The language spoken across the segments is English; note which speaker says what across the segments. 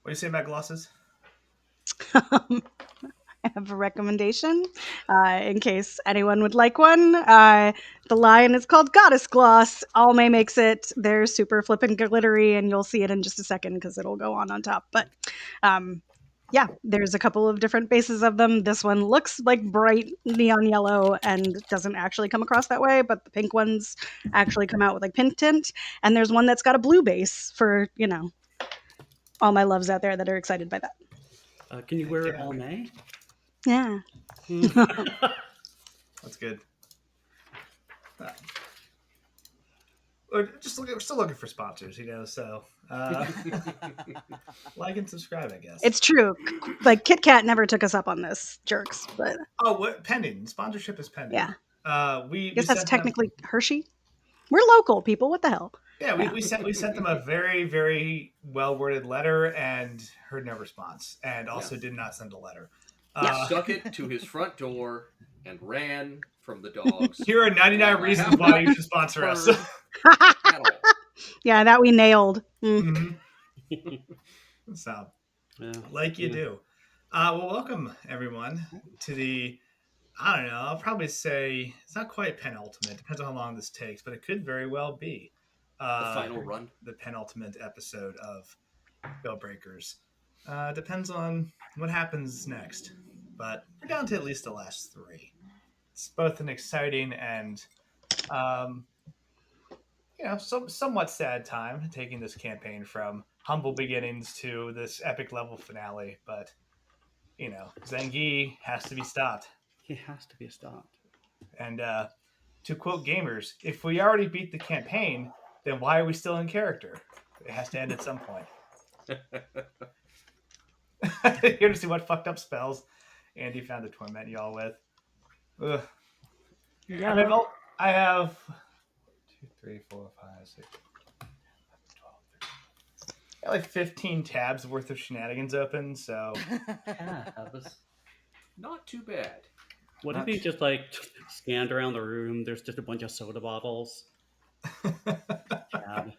Speaker 1: What do you say about glosses?
Speaker 2: I have a recommendation in case anyone would like one. The line is called Goddess Gloss. Almay makes it. They're super flippin' glittery, and you'll see it in just a second because it'll go on top. But yeah, there's a couple of different bases of them. This one looks like bright neon yellow and doesn't actually come across that way, but the pink ones actually come out with like pink tint. And there's one that's got a blue base for, all my loves out there that are excited by that.
Speaker 3: Can you wear it
Speaker 1: Yeah.
Speaker 3: all May?
Speaker 2: Yeah.
Speaker 1: That's good. We're still looking for sponsors, so like and subscribe, I guess.
Speaker 2: It's true. Like Kit Kat never took us up on this, jerks. But
Speaker 1: Oh, what pending? Sponsorship is pending.
Speaker 2: yeah,
Speaker 1: We
Speaker 2: I guess that's
Speaker 1: sent them.
Speaker 2: technically Hershey. We're local people. What the hell?
Speaker 1: Yeah, we sent them a very very well worded letter and heard no response, and also did not send a letter.
Speaker 4: Stuck it to his front door and ran from the dogs.
Speaker 1: Here are 99 reasons why you should sponsor us.
Speaker 2: Yeah, that we nailed.
Speaker 1: So,
Speaker 3: Yeah.
Speaker 1: like you do. Well, welcome everyone to the. I don't know. I'll probably say it's not quite penultimate. Depends on how long this takes, but it could very well be
Speaker 4: the final run,
Speaker 1: the penultimate episode of Bill Breakers. Depends on what happens next, but we're down to at least the last 3. It's both an exciting and, somewhat sad time taking this campaign from humble beginnings to this epic level finale. But Zengi has to be stopped.
Speaker 3: He has to be stopped.
Speaker 1: And to quote gamers, if we already beat the campaign, then why are we still in character? It has to end at some point. Here to see what fucked up spells Andy found to torment y'all with. Ugh.
Speaker 2: Yeah.
Speaker 1: I have 2, 3, 4, 5, 6, 12, 13. Got like 15 tabs worth of shenanigans open, so
Speaker 4: not too bad.
Speaker 3: What if he just scanned around the room? There's just a bunch of soda bottles.
Speaker 1: It's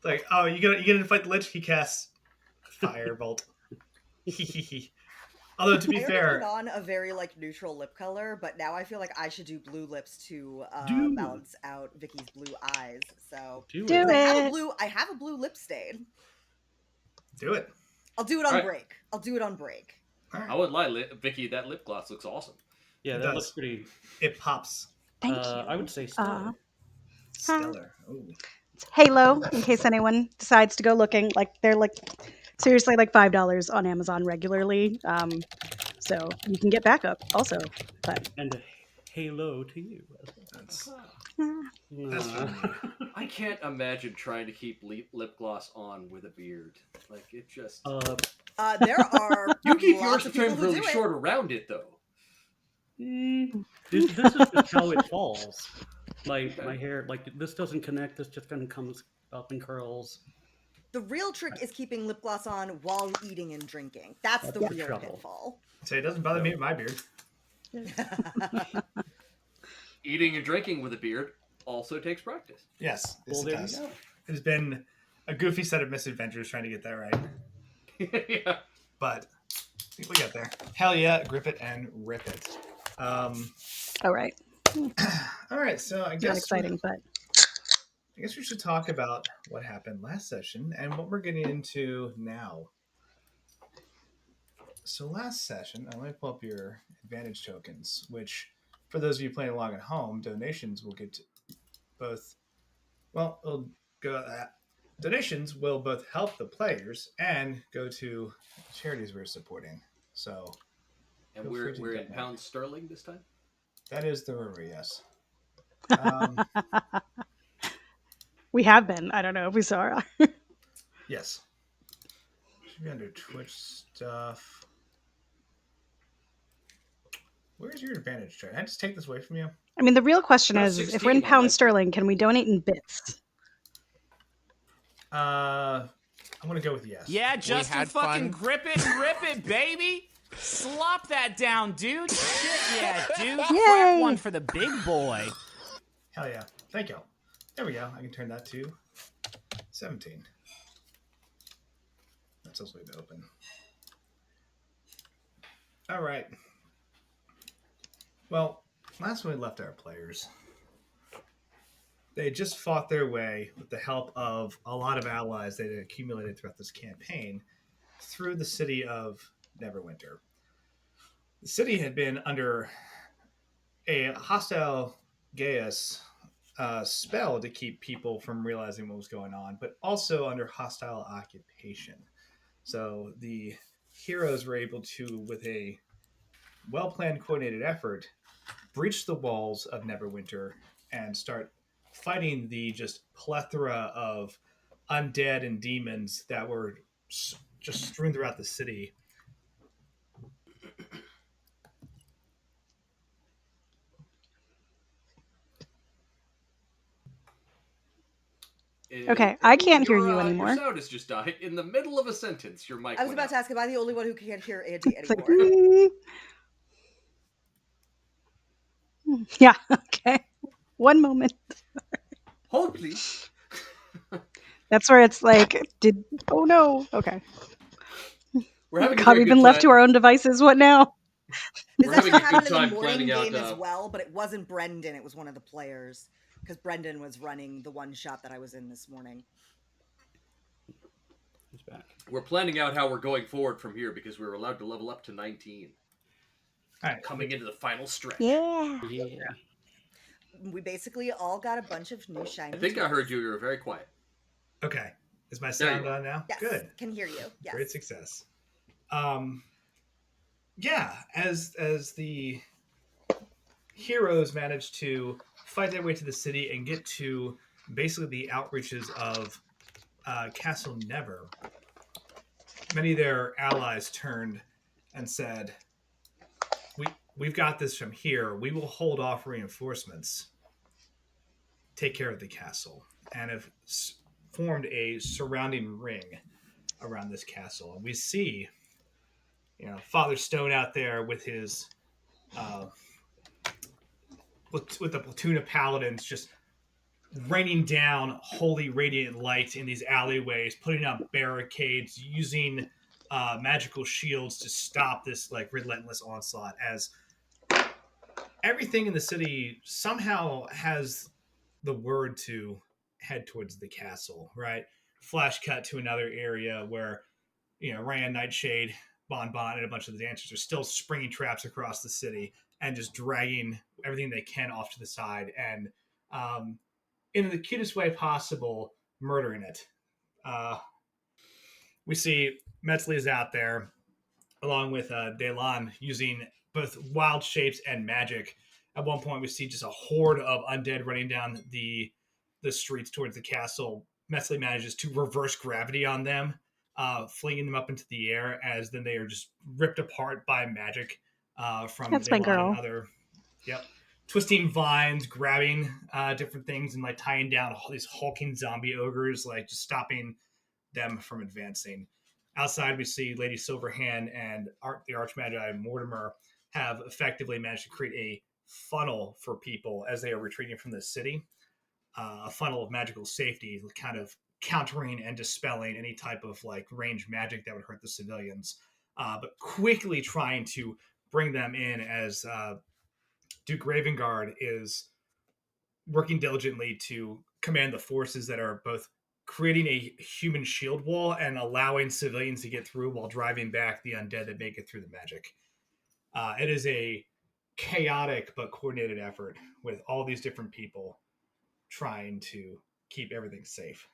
Speaker 1: like, oh, you gonna fight the Lich? He casts Firebolt. Although to be fair,
Speaker 5: put on a very neutral lip color, but now I feel like I should do blue lips to balance out Vicky's blue eyes. So
Speaker 2: do it.
Speaker 5: I have a blue lip stain.
Speaker 1: Do it.
Speaker 5: I'll do it on break. I'll do it on break.
Speaker 1: Right.
Speaker 4: I would lie, Vicky. That lip gloss looks awesome.
Speaker 3: Yeah, that looks pretty.
Speaker 1: It pops.
Speaker 2: Thank you.
Speaker 3: I would say stellar.
Speaker 1: Stellar. Ooh.
Speaker 2: It's Halo, in case anyone decides to go looking. They're seriously $5 on Amazon regularly. So you can get backup also. But
Speaker 3: and halo to you.
Speaker 1: That's
Speaker 4: I can't imagine trying to keep lip gloss on with a beard. It just.
Speaker 5: There are.
Speaker 4: You keep yours trimmed really short around it, though.
Speaker 3: This is just how it falls. My hair, this doesn't connect. This just kind of comes up in curls.
Speaker 5: The real trick is keeping lip gloss on while eating and drinking. That's the real pitfall.
Speaker 1: So it doesn't bother me with my beard.
Speaker 4: Eating and drinking with a beard also takes practice.
Speaker 1: Yes,
Speaker 3: well,
Speaker 1: it does. It has been a goofy set of misadventures trying to get that right.
Speaker 4: Yeah.
Speaker 1: But we got there. Hell yeah, grip it and rip it.
Speaker 2: all right.
Speaker 1: All right, so I guess
Speaker 2: not exciting, but
Speaker 1: I guess we should talk about what happened last session and what we're getting into now. So last session, let me pull up your advantage tokens, which for those of you playing along at home, donations will get to both. Well, it'll go. Donations will both help the players and go to charities we're supporting. So,
Speaker 4: and we're in pounds sterling this time.
Speaker 1: That is the rumor, yes.
Speaker 2: we have been. I don't know if we saw.
Speaker 1: Yes. Should be under Twitch stuff. Where's your advantage chart? Can I just take this away from you?
Speaker 2: I mean, the real question is, if we're in pound sterling, can we donate in bits?
Speaker 1: I'm gonna go with yes.
Speaker 6: Yeah, Justin, fucking grip it and rip it, baby. Slop that down, dude. Shit, yeah, dude. Crack one for the big boy.
Speaker 1: Hell yeah. Thank you. There we go. I can turn that to 17. Itzel's leave open. All right. Well, last when we left our players, they just fought their way with the help of a lot of allies they had accumulated throughout this campaign through the city of Neverwinter. The city had been under a hostile Gaius spell to keep people from realizing what was going on, but also under hostile occupation. So the heroes were able to, with a well-planned, coordinated effort, breach the walls of Neverwinter and start fighting the just plethora of undead and demons that were just strewn throughout the city.
Speaker 2: Okay, I can't hear you
Speaker 4: Your
Speaker 2: anymore.
Speaker 4: sound is just dying in the middle of a sentence. Your mic.
Speaker 5: I was
Speaker 4: went
Speaker 5: about
Speaker 4: out.
Speaker 5: to ask, am I the only one who can't hear Andy
Speaker 2: It's like,
Speaker 5: anymore?
Speaker 2: yeah, okay. One moment.
Speaker 4: Hold, please.
Speaker 2: That's where it's like, oh no. Okay.
Speaker 4: We're having a
Speaker 2: God,
Speaker 4: very
Speaker 2: we've
Speaker 4: good
Speaker 2: been left to
Speaker 4: time.
Speaker 2: our own devices. What now?
Speaker 5: This
Speaker 4: We're having
Speaker 5: actually
Speaker 4: a good
Speaker 5: happened in
Speaker 4: time
Speaker 5: the morning
Speaker 4: planning out,
Speaker 5: game as well, but it wasn't Brendan. It was one of the players because Brendan was running the one shot that I was in this morning.
Speaker 3: He's back.
Speaker 4: We're planning out how we're going forward from here because we were allowed to level up to 19.
Speaker 1: All right.
Speaker 4: Coming into the final stretch.
Speaker 2: Yeah.
Speaker 3: Yeah.
Speaker 5: We basically all got a bunch of new shiny.
Speaker 4: I think I
Speaker 5: toys.
Speaker 4: heard you. You were very quiet.
Speaker 1: Okay. Is my
Speaker 4: There you
Speaker 1: sound
Speaker 4: are.
Speaker 1: on now?
Speaker 5: Yes,
Speaker 1: Good.
Speaker 5: can hear you. Yes.
Speaker 1: Great success. Yeah, as the heroes manage to fight their way to the city and get to basically the outreaches of Castle Never, many of their allies turned and said, we've got this from here. We will hold off reinforcements. Take care of the castle. And have formed a surrounding ring around this castle. And we see, Father Stone out there with his with the platoon of paladins just raining down holy radiant light in these alleyways, putting up barricades, using magical shields to stop this like relentless onslaught. As everything in the city somehow has the word to head towards the castle, right? Flash cut to another area where Ryan, Nightshade, Bon Bon, and a bunch of the dancers are still springing traps across the city and just dragging everything they can off to the side and, in the cutest way possible, murdering it. We see Metzley is out there along with Delon using both wild shapes and magic. At one point, we see just a horde of undead running down the streets towards the castle. Metzley manages to reverse gravity on them, flinging them up into the air as then they are just ripped apart by magic from
Speaker 2: That's my
Speaker 1: Delon and
Speaker 2: girl.
Speaker 1: other. Yep. Twisting vines, grabbing different things, and like tying down all these hulking zombie ogres, like just stopping them from advancing. Outside, we see Lady Silverhand and the Archmagi Mortimer have effectively managed to create a funnel for people as they are retreating from the city. A funnel of magical safety, kind of countering and dispelling any type of like ranged magic that would hurt the civilians, but quickly trying to bring them in as Duke Ravengard is working diligently to command the forces that are both creating a human shield wall and allowing civilians to get through while driving back the undead that make it through the magic. It is a chaotic but coordinated effort with all these different people trying to keep everything safe.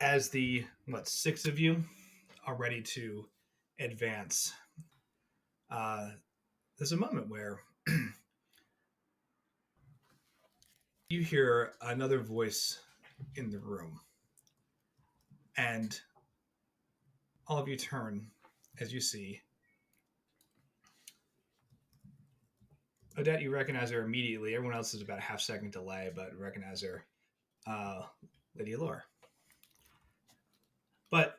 Speaker 1: As the, six of you are ready to advance, there's a moment where you hear another voice in the room. And all of you turn as you see Odette. You recognize her immediately. Everyone else is about a half-second delay, but recognize her. Lady Allure. But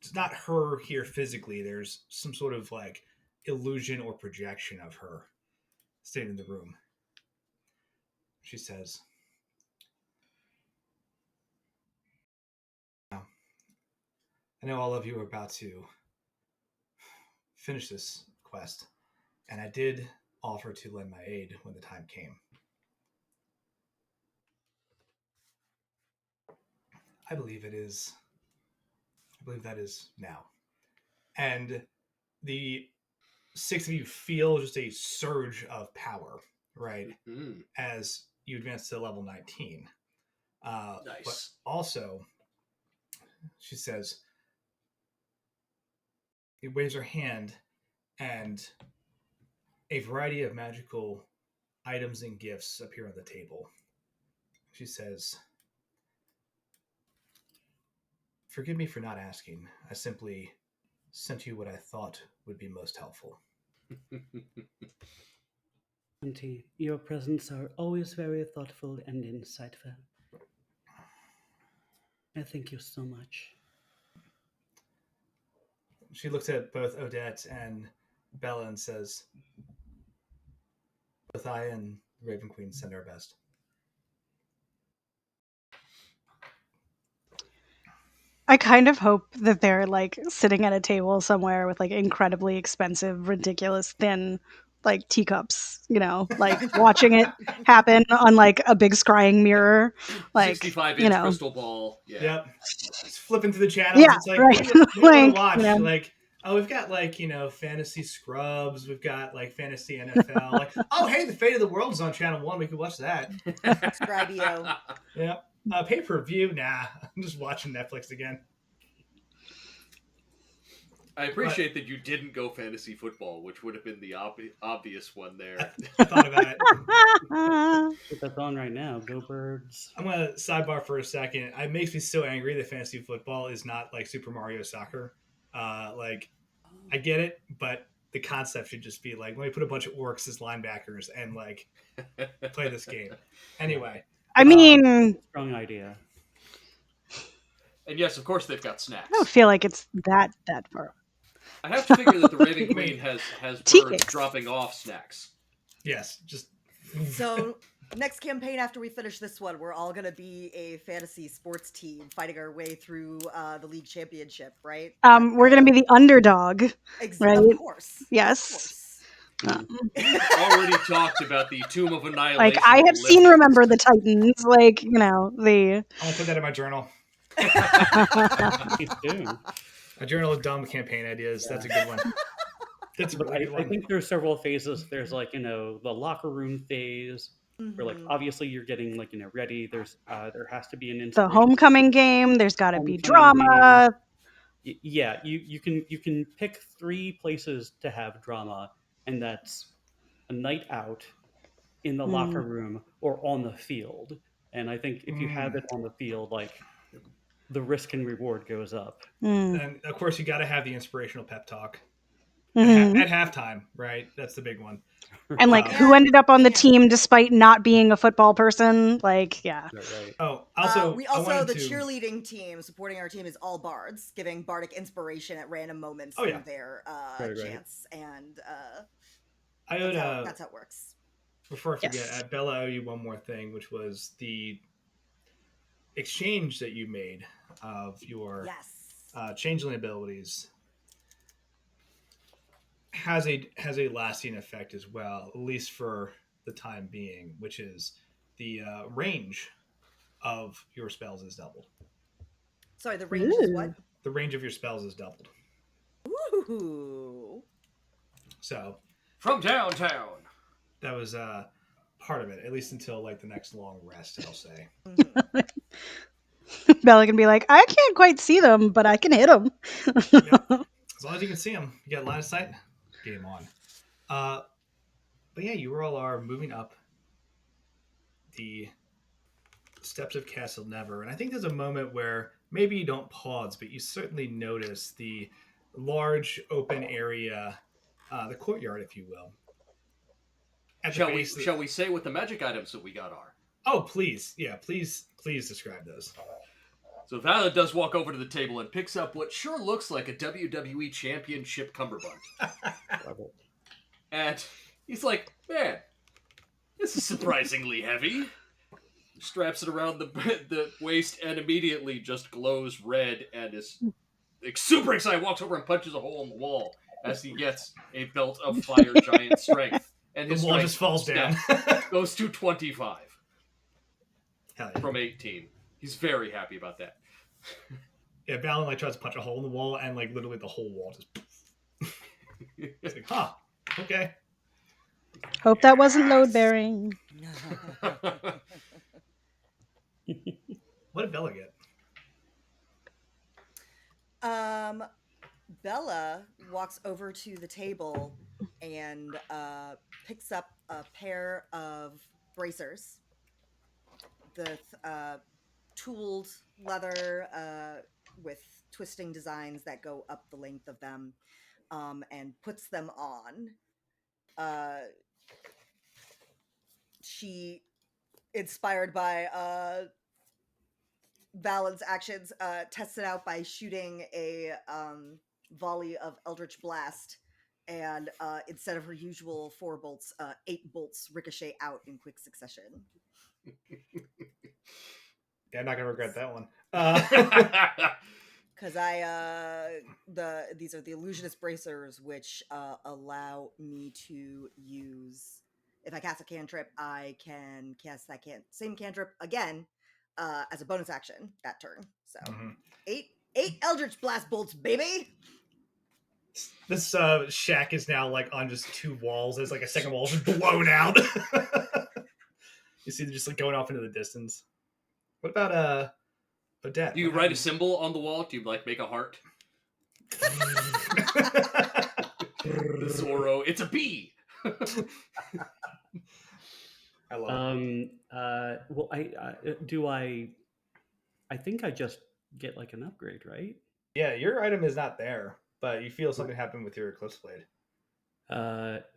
Speaker 1: it's not her here physically. There's some sort of like illusion or projection of her staying in the room. She says, I know all of you are about to finish this quest, and I did offer to lend my aid when the time came. I believe that is now. And the six of you feel just a surge of power, right?
Speaker 4: Mm-hmm.
Speaker 1: As you advance to level 19.
Speaker 4: Nice.
Speaker 1: But also, she says, he waves her hand, and a variety of magical items and gifts appear on the table. She says, forgive me for not asking. I simply sent you what I thought would be most helpful.
Speaker 3: Auntie, your presents are always very thoughtful and insightful. I thank you so much.
Speaker 1: She looks at both Odette and Bella and says, both I and Raven Queen send our best.
Speaker 2: I kind of hope that they're like sitting at a table somewhere with like incredibly expensive, ridiculous thin like teacups, like watching it happen on like a big scrying mirror. Like,
Speaker 4: 65-inch crystal ball. Yeah.
Speaker 1: Yep. It's flipping through the channels.
Speaker 2: Yeah,
Speaker 1: It's like,
Speaker 2: right.
Speaker 1: what do you want to watch?
Speaker 2: You know.
Speaker 1: Like, oh, we've got like, fantasy scrubs. We've got like fantasy NFL. Like, oh, hey, the Fate of the World is on channel 1. We could watch that.
Speaker 5: Scribio.
Speaker 1: Yep. Pay-per-view? Nah. I'm just watching Netflix again.
Speaker 4: I appreciate that you didn't go fantasy football, which would have been the obvious one there.
Speaker 1: I thought about it.
Speaker 3: That's on right now. Go Birds.
Speaker 1: I'm going to sidebar for a second. It makes me so angry that fantasy football is not like Super Mario Soccer. I get it, but the concept should just be like, let me put a bunch of orcs as linebackers and like play this game. Anyway.
Speaker 2: I mean,
Speaker 3: strong idea.
Speaker 4: And yes, of course they've got snacks.
Speaker 2: I don't feel like it's that far.
Speaker 4: I have to figure that the Raven Queen has
Speaker 2: Tea
Speaker 4: birds
Speaker 2: cakes.
Speaker 4: dropping off snacks.
Speaker 1: Yes, just
Speaker 5: So next campaign after we finish this one, we're all going to be a fantasy sports team fighting our way through the league championship, right?
Speaker 2: We're going to be the underdog. Right?
Speaker 5: Of course.
Speaker 2: Yes.
Speaker 4: We've already talked about the Tomb of Annihilation.
Speaker 2: Like, I have seen Remember the Titans. Like,
Speaker 1: I'll put that in my journal.
Speaker 3: Please do.
Speaker 1: A journal of dumb campaign ideas. Yeah. That's a good one. That's a really good one.
Speaker 3: I think there's several phases. There's like, the locker room phase where like obviously you're getting like, ready. There's there has to be an
Speaker 2: the homecoming game. There's got to be drama.
Speaker 3: Game. Yeah, you can pick 3 places to have drama, and that's a night out, in the locker room, or on the field. And I think if you have it on the field, like, the risk and reward goes up.
Speaker 1: And of course, you got to have the inspirational pep talk at halftime, right? That's the big one.
Speaker 2: And like, who ended up on the team despite not being a football person? Like, yeah.
Speaker 3: Right.
Speaker 1: Oh, also,
Speaker 5: the cheerleading team supporting our team is all bards, giving bardic inspiration at random moments through their chants, and that's how it works.
Speaker 1: Before I forget, Bella, I owe you one more thing, which was the exchange that you made of your changeling abilities has a lasting effect as well, at least for the time being, which is the range of your spells is doubled.
Speaker 5: Sorry, the range is what?
Speaker 1: The range of your spells is doubled.
Speaker 5: Ooh.
Speaker 1: So
Speaker 4: from downtown.
Speaker 1: That was part of it, at least until like the next long rest, I'll say.
Speaker 2: Bella can be like, I can't quite see them, but I can hit them.
Speaker 1: Yep. As long as you can see them, you got line of sight, game on. But yeah, you all are moving up the steps of Castle Never, and I think there's a moment where maybe you don't pause, but you certainly notice the large open area, the courtyard, if you will.
Speaker 4: Shall we say what the magic items that we got are?
Speaker 1: Oh, please. Yeah, please describe those.
Speaker 4: So Violet does walk over to the table and picks up what sure looks like a WWE Championship cummerbund. And he's like, man, this is surprisingly heavy. Straps it around the waist and immediately just glows red and is super excited, walks over and punches a hole in the wall as he gets a belt of fire giant strength. And his
Speaker 1: wall just falls down.
Speaker 4: Goes to 25
Speaker 1: Hell yeah.
Speaker 4: from 18. He's very happy about that.
Speaker 1: Yeah, Valen like tries to punch a hole in the wall, and like literally the whole wall just. It's like, huh? Okay.
Speaker 2: Hope that wasn't load bearing.
Speaker 1: What did Bella get?
Speaker 5: Bella walks over to the table and picks up a pair of bracers. The tooled leather with twisting designs that go up the length of them, and puts them on. She, inspired by Valen's actions, tests it out by shooting a volley of Eldritch Blast, and instead of her usual 4 bolts, 8 bolts ricochet out in quick succession.
Speaker 1: Yeah, I'm not gonna regret that one.
Speaker 5: Because these are the illusionist bracers, which allow me to use. If I cast a cantrip, I can cast that same cantrip again as a bonus action that turn. So 8 Eldritch Blast bolts, baby.
Speaker 1: This shack is now like on just 2 walls. There's like a second wall just blown out. You see them just like going off into the distance. What about Odette?
Speaker 4: Do you write a symbol on the wall? Do you like make a heart? Zorro, it's a bee.
Speaker 1: I love it.
Speaker 3: Well, I think I just get like an upgrade, right?
Speaker 1: Yeah, your item is not there, but you feel something happen with your Eclipse Blade.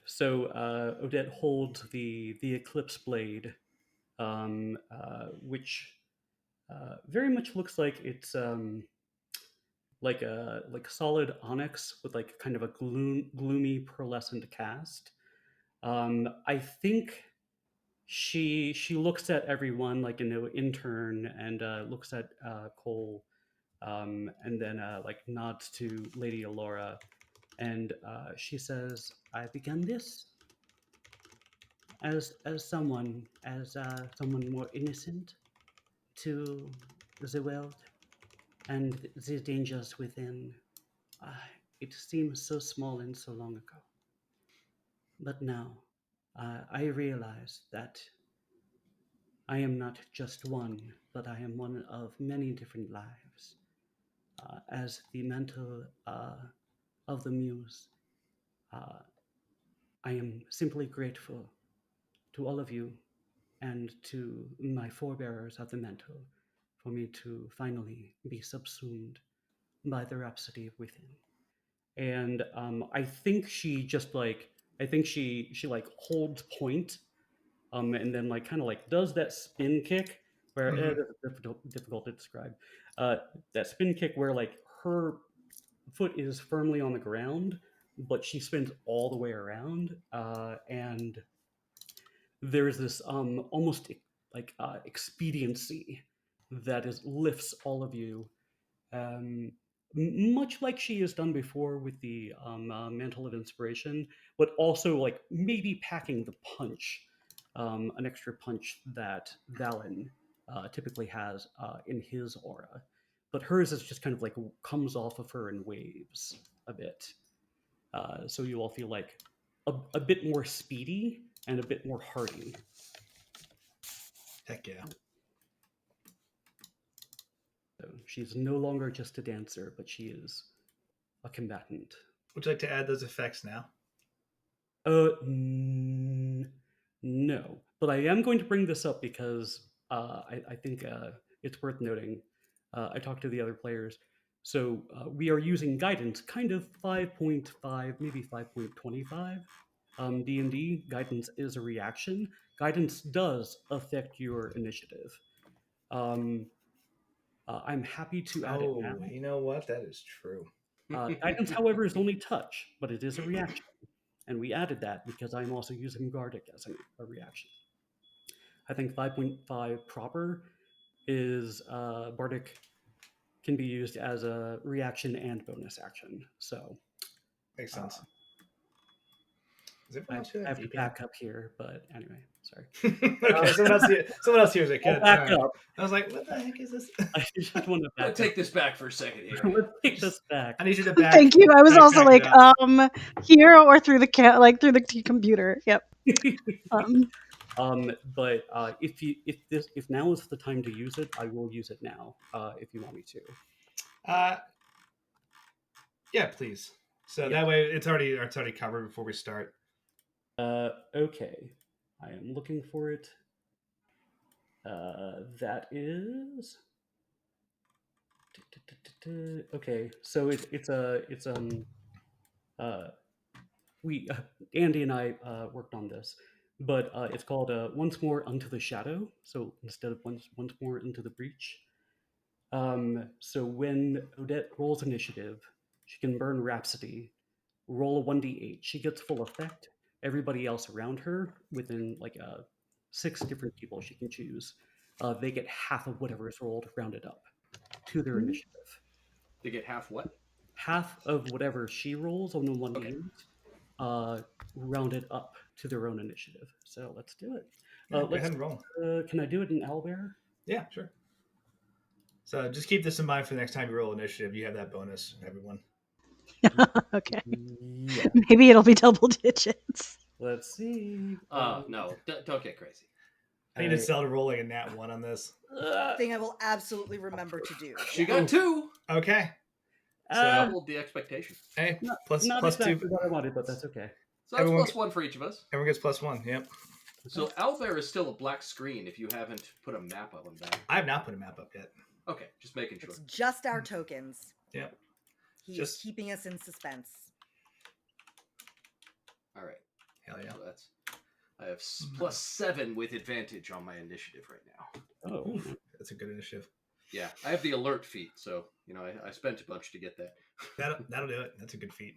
Speaker 3: So Odette holds the Eclipse Blade, which very much looks like it's like a solid onyx with like kind of a gloomy pearlescent cast. I think she looks at everyone like in turn and looks at Cole, and then like nods to Lady Alora, and she says, "I began this as someone more innocent to the world and the dangers within. It seems so small and so long ago. But now I realize that I am not just one, but I am one of many different lives. As the mantle of the muse, I am simply grateful to all of you and to my forebearers of the mantle for me to finally be subsumed by the rhapsody within." And I think she just like she like holds point, and then like kind of like does that spin kick where difficult to describe. That spin kick where like her foot is firmly on the ground, but she spins all the way around, and there's this almost like expediency that lifts all of you, much like she has done before with the Mantle of Inspiration, but also like maybe packing the punch, an extra punch that Valen typically has in his aura. But hers is just kind of like comes off of her in waves a bit. So you all feel like a bit more speedy and a bit more hardy.
Speaker 1: Heck yeah.
Speaker 3: So she's no longer just a dancer, but she is a combatant.
Speaker 1: Would you like to add those effects now?
Speaker 3: No. But I am going to bring this up because I think it's worth noting. I talked to the other players. So we are using guidance, kind of 5.5, maybe 5.25. D&D, guidance is a reaction. Guidance does affect your initiative. I'm happy to add it now.
Speaker 1: You know what? That is true.
Speaker 3: Guidance, however, is only touch, but it is a reaction. And we added that because I'm also using Gardic as a reaction. I think 5.5 proper is Bardic can be used as a reaction and bonus action. So
Speaker 1: Makes sense. Is
Speaker 3: I
Speaker 1: everyone else hear that
Speaker 3: have to
Speaker 1: beeping?
Speaker 3: back up here, but anyway, sorry.
Speaker 1: Okay, someone else hears it.
Speaker 3: I'll
Speaker 1: Good.
Speaker 3: back
Speaker 1: All right.
Speaker 3: up.
Speaker 1: I was like, what the heck is this?
Speaker 3: I just want to
Speaker 4: I'm
Speaker 3: back
Speaker 4: gonna take
Speaker 3: up.
Speaker 4: this back for a second here.
Speaker 3: Let's take this back.
Speaker 1: I need you to back.
Speaker 2: Thank you. I was also
Speaker 1: back it
Speaker 2: like,
Speaker 1: up.
Speaker 2: here or through the through the computer. Yep.
Speaker 3: But if now is the time to use it, I will use it now. If you want me to.
Speaker 1: Yeah, please. So
Speaker 3: Yeah.
Speaker 1: that way it's already covered before we start.
Speaker 3: Okay. I am looking for it. That is. Okay, so we Andy and I worked on this, but it's called Once More Unto the Shadow. So instead of once more into the breach. So when Odette rolls initiative, she can burn Rhapsody, roll a 1d8. She gets full effect. Everybody else around her, within like 6 different people she can choose, they get half of whatever is rolled rounded up to their initiative.
Speaker 4: They get half what?
Speaker 3: Half of whatever she rolls on the 1d8 rounded up to their own initiative. So let's do it.
Speaker 1: Yeah, go ahead and roll.
Speaker 3: Can I do it in Owlbear?
Speaker 1: Yeah, sure. So just keep this in mind for the next time you roll initiative. You have that bonus, everyone.
Speaker 2: Okay.
Speaker 3: Yeah.
Speaker 2: Maybe it'll be double digits.
Speaker 3: Let's see.
Speaker 4: No, don't get crazy.
Speaker 1: I need Itzel to rolling a nat 1 on this.
Speaker 5: Thing I will absolutely remember to do.
Speaker 4: She got 2.
Speaker 1: Okay. So
Speaker 4: Doubled the expectation.
Speaker 1: hey,
Speaker 3: Not
Speaker 1: plus
Speaker 3: exactly
Speaker 1: 2.
Speaker 3: what I wanted, but that's okay.
Speaker 4: So that's
Speaker 1: Everyone-
Speaker 4: plus 1 for each of us.
Speaker 1: Everyone gets plus 1. Yep.
Speaker 4: So Owlbear is still a black screen if you haven't put a map of him back.
Speaker 1: I have not put a map up yet.
Speaker 4: Okay, just making sure.
Speaker 5: It's just our tokens.
Speaker 1: Yep.
Speaker 5: He's
Speaker 1: Just-
Speaker 5: keeping us in suspense.
Speaker 4: All right.
Speaker 1: Hell yeah.
Speaker 4: So that's. I have plus 7 with advantage on my initiative right now.
Speaker 3: Oh,
Speaker 1: That's a good initiative.
Speaker 4: Yeah, I have the alert feat, so I spent a bunch to get that.
Speaker 1: That'll do it. That's a good feat.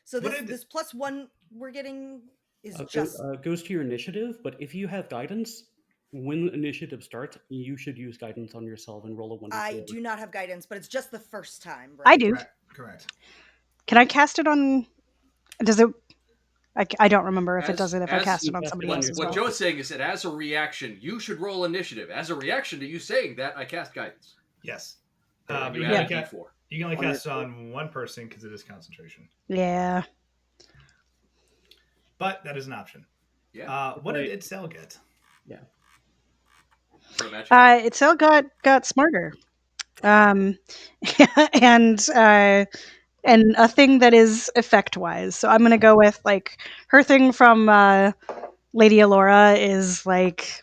Speaker 5: So
Speaker 1: What
Speaker 5: this
Speaker 1: did-
Speaker 5: this plus 1 we're getting is
Speaker 3: it
Speaker 5: just
Speaker 3: goes to your initiative, but if you have guidance, when the initiative starts, you should use guidance on yourself and roll a 1d4.
Speaker 5: I do not have guidance, but it's just the first time, right?
Speaker 2: I do.
Speaker 1: Correct.
Speaker 2: Can I cast it on? Does it? I don't remember if it does it if I cast it on
Speaker 3: cast
Speaker 2: somebody
Speaker 3: it on
Speaker 2: else as
Speaker 4: What
Speaker 2: well.
Speaker 4: Joe's saying is that as a reaction, you should roll initiative. As a reaction to you saying that, I cast guidance.
Speaker 1: Yes.
Speaker 4: And
Speaker 1: But
Speaker 4: you
Speaker 1: you
Speaker 4: have
Speaker 1: can
Speaker 4: a
Speaker 1: only
Speaker 4: D4.
Speaker 1: you can only cast it on one person because it is concentration.
Speaker 2: Yeah.
Speaker 1: But that is an option.
Speaker 4: Yeah.
Speaker 1: What did Itzel get?
Speaker 3: Yeah.
Speaker 4: For a magic.
Speaker 2: Itzel got smarter, and a thing that is effect wise. So I'm gonna go with like her thing from Lady Alora is like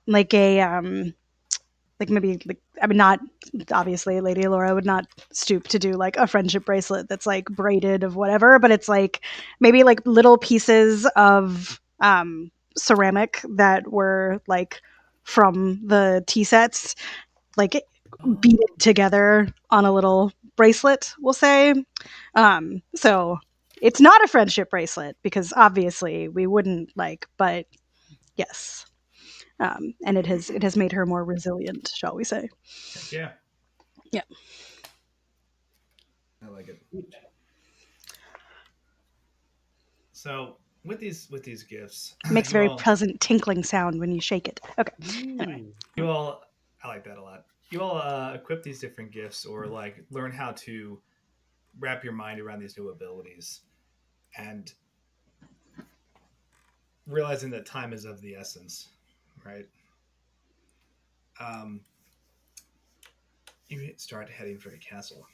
Speaker 2: like a like maybe like I mean not obviously Lady Alora would not stoop to do like a friendship bracelet that's like braided of whatever, but it's like maybe like little pieces of ceramic that were like from the tea sets like beaded together on a little bracelet, we'll say. So it's not a friendship bracelet because obviously we wouldn't like, but yes. And it has made her more resilient, shall we say?
Speaker 1: Heck yeah.
Speaker 2: Yeah.
Speaker 1: I like it. So with these gifts,
Speaker 2: It makes
Speaker 1: you
Speaker 2: very
Speaker 1: all-
Speaker 2: pleasant tinkling sound when you shake it. Okay. Anyway.
Speaker 1: You all, I like that a lot. You all equip these different gifts or like learn how to wrap your mind around these new abilities and realizing that time is of the essence, right? You start heading for the castle.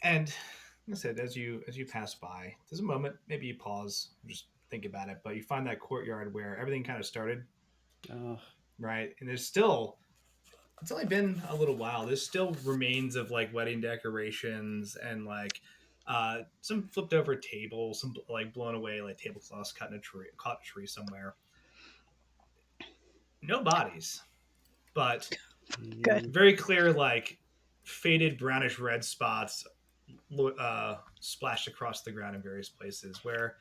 Speaker 1: And like I said, as you pass by, there's a moment, maybe you pause, just think about it, but you find that courtyard where everything kind of started. Right? And there's still, it's only been a little while. There's still remains of like wedding decorations and like some flipped over tables, some like blown away like tablecloths caught in a tree somewhere. No bodies, but
Speaker 2: Good.
Speaker 1: very clear like faded brownish red spots splashed across the ground in various places where,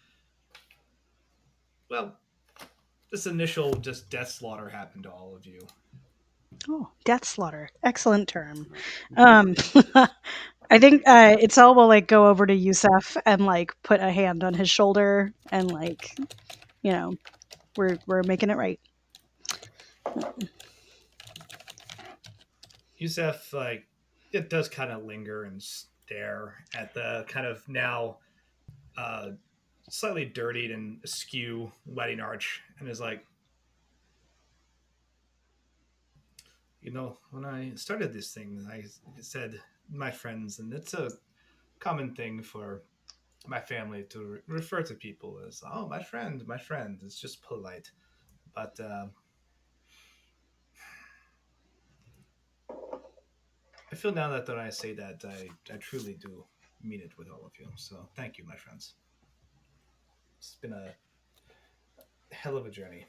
Speaker 1: well, this initial just death slaughter happen to all of you.
Speaker 2: Oh, death slaughter. Excellent term. Um, I think Itzel will like go over to Yusef and like put a hand on his shoulder and like, we're making it right.
Speaker 1: Yusef, like, it does kind of linger and stare at the kind of now slightly dirtied and askew wedding arch and is like, when I started this thing, I said my friends, and it's a common thing for my family to refer to people as, oh, my friend, my friend. It's just polite. But I feel now that when I say that, I truly do mean it with all of you. So thank you, my friends. It's been a hell of a journey.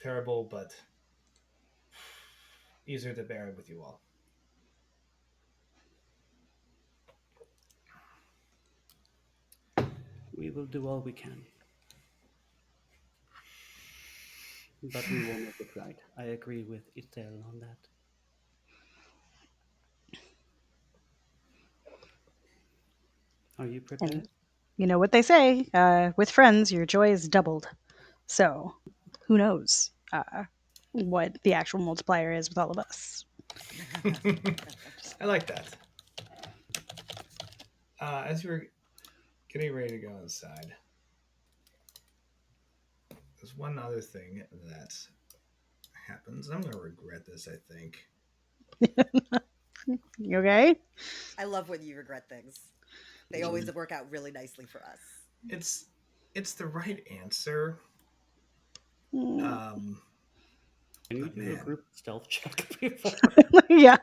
Speaker 1: Terrible, but easier to bear with you all.
Speaker 3: We will do all we can. But we will make it right. I agree with Itzel on that. Are you prepared?
Speaker 2: And you know what they say, with friends, your joy is doubled. So who knows what the actual multiplier is with all of us.
Speaker 1: I like that. As you were getting ready to go inside, there's one other thing that happens. I'm going to regret this, I think.
Speaker 2: You okay?
Speaker 5: I love when you regret things. They always work out really nicely for us.
Speaker 1: It's the right answer.
Speaker 3: Can you
Speaker 1: But
Speaker 3: do a
Speaker 1: man.
Speaker 3: group stealth check before?
Speaker 2: Yeah.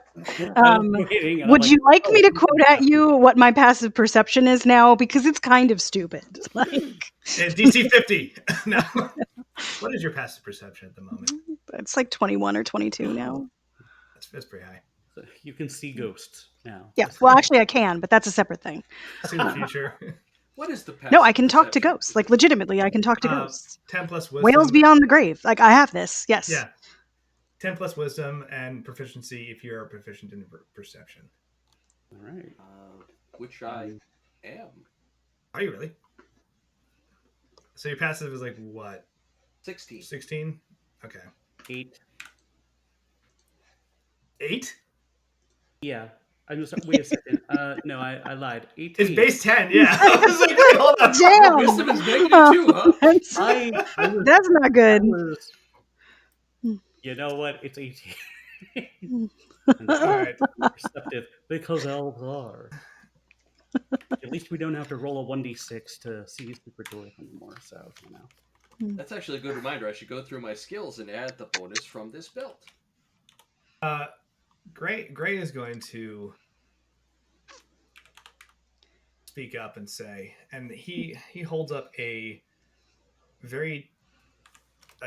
Speaker 3: I was waiting, and
Speaker 2: Would
Speaker 3: I'm
Speaker 2: you like
Speaker 3: oh,
Speaker 2: me to quote at you what my passive perception is now? Because it's kind of stupid. Like,
Speaker 1: DC 50. No. What is your passive perception at the moment?
Speaker 2: it's like 21 or 22 now.
Speaker 1: That's pretty high.
Speaker 3: So you can see ghosts now.
Speaker 2: Yeah. Well, actually, I can, but that's a separate thing.
Speaker 1: See the future.
Speaker 4: What is the passive
Speaker 2: No, I can talk to
Speaker 4: perception?
Speaker 2: ghosts. Like, legitimately, I can talk to ghosts.
Speaker 1: 10 plus wisdom.
Speaker 2: Whales beyond the grave. Like, I have this. Yes.
Speaker 1: Yeah. 10 plus wisdom and proficiency if you're proficient in perception.
Speaker 3: All right.
Speaker 4: Which I am.
Speaker 1: Are you really? So your passive is like what?
Speaker 4: 16.
Speaker 1: 16? Okay.
Speaker 3: 8.
Speaker 1: 8?
Speaker 3: Yeah. I'm just wait a second. No, I lied. 18.
Speaker 1: It's base 10, yeah. I was like, wait, hold on.
Speaker 2: Damn.
Speaker 4: Wisdom is negative too, huh?
Speaker 2: That's not good.
Speaker 3: You know what? It's 18.
Speaker 1: All right.
Speaker 3: Perceptive because elves are. At least we don't have to roll a 1d6 to see Super Dwarf anymore. So
Speaker 4: That's actually a good reminder. I should go through my skills and add the bonus from this belt.
Speaker 1: Gray is going to speak up and say, and he holds up a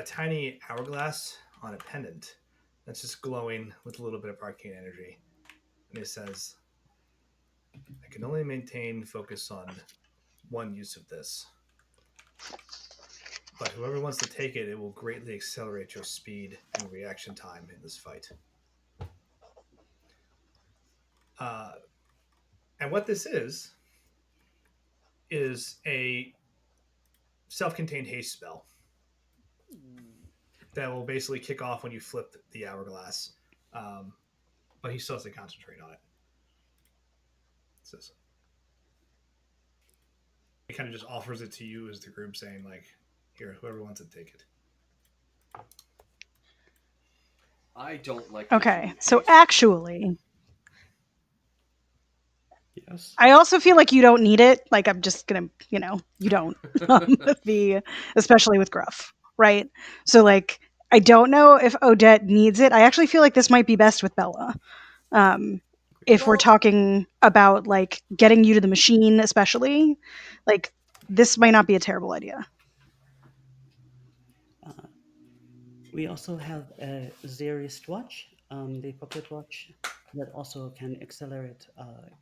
Speaker 1: tiny hourglass on a pendant that's just glowing with a little bit of arcane energy, and he says, I can only maintain focus on one use of this, but whoever wants to take it, it will greatly accelerate your speed and reaction time in this fight. And what this is a self-contained haste spell that will basically kick off when you flip the hourglass, but he still has to concentrate on it. He kind of just offers it to you as the group, saying, like, here, whoever wants it, take it.
Speaker 4: I don't like.
Speaker 2: Okay, so actually,
Speaker 3: yes.
Speaker 2: I also feel like you don't need it. Like, I'm just gonna, you don't. Especially with Gruff, right? So, like, I don't know if Odette needs it. I actually feel like this might be best with Bella. If we're talking about, like, getting you to the machine, especially, like, this might not be a terrible idea.
Speaker 3: We also have a Zerist watch, the pocket watch, that also can accelerate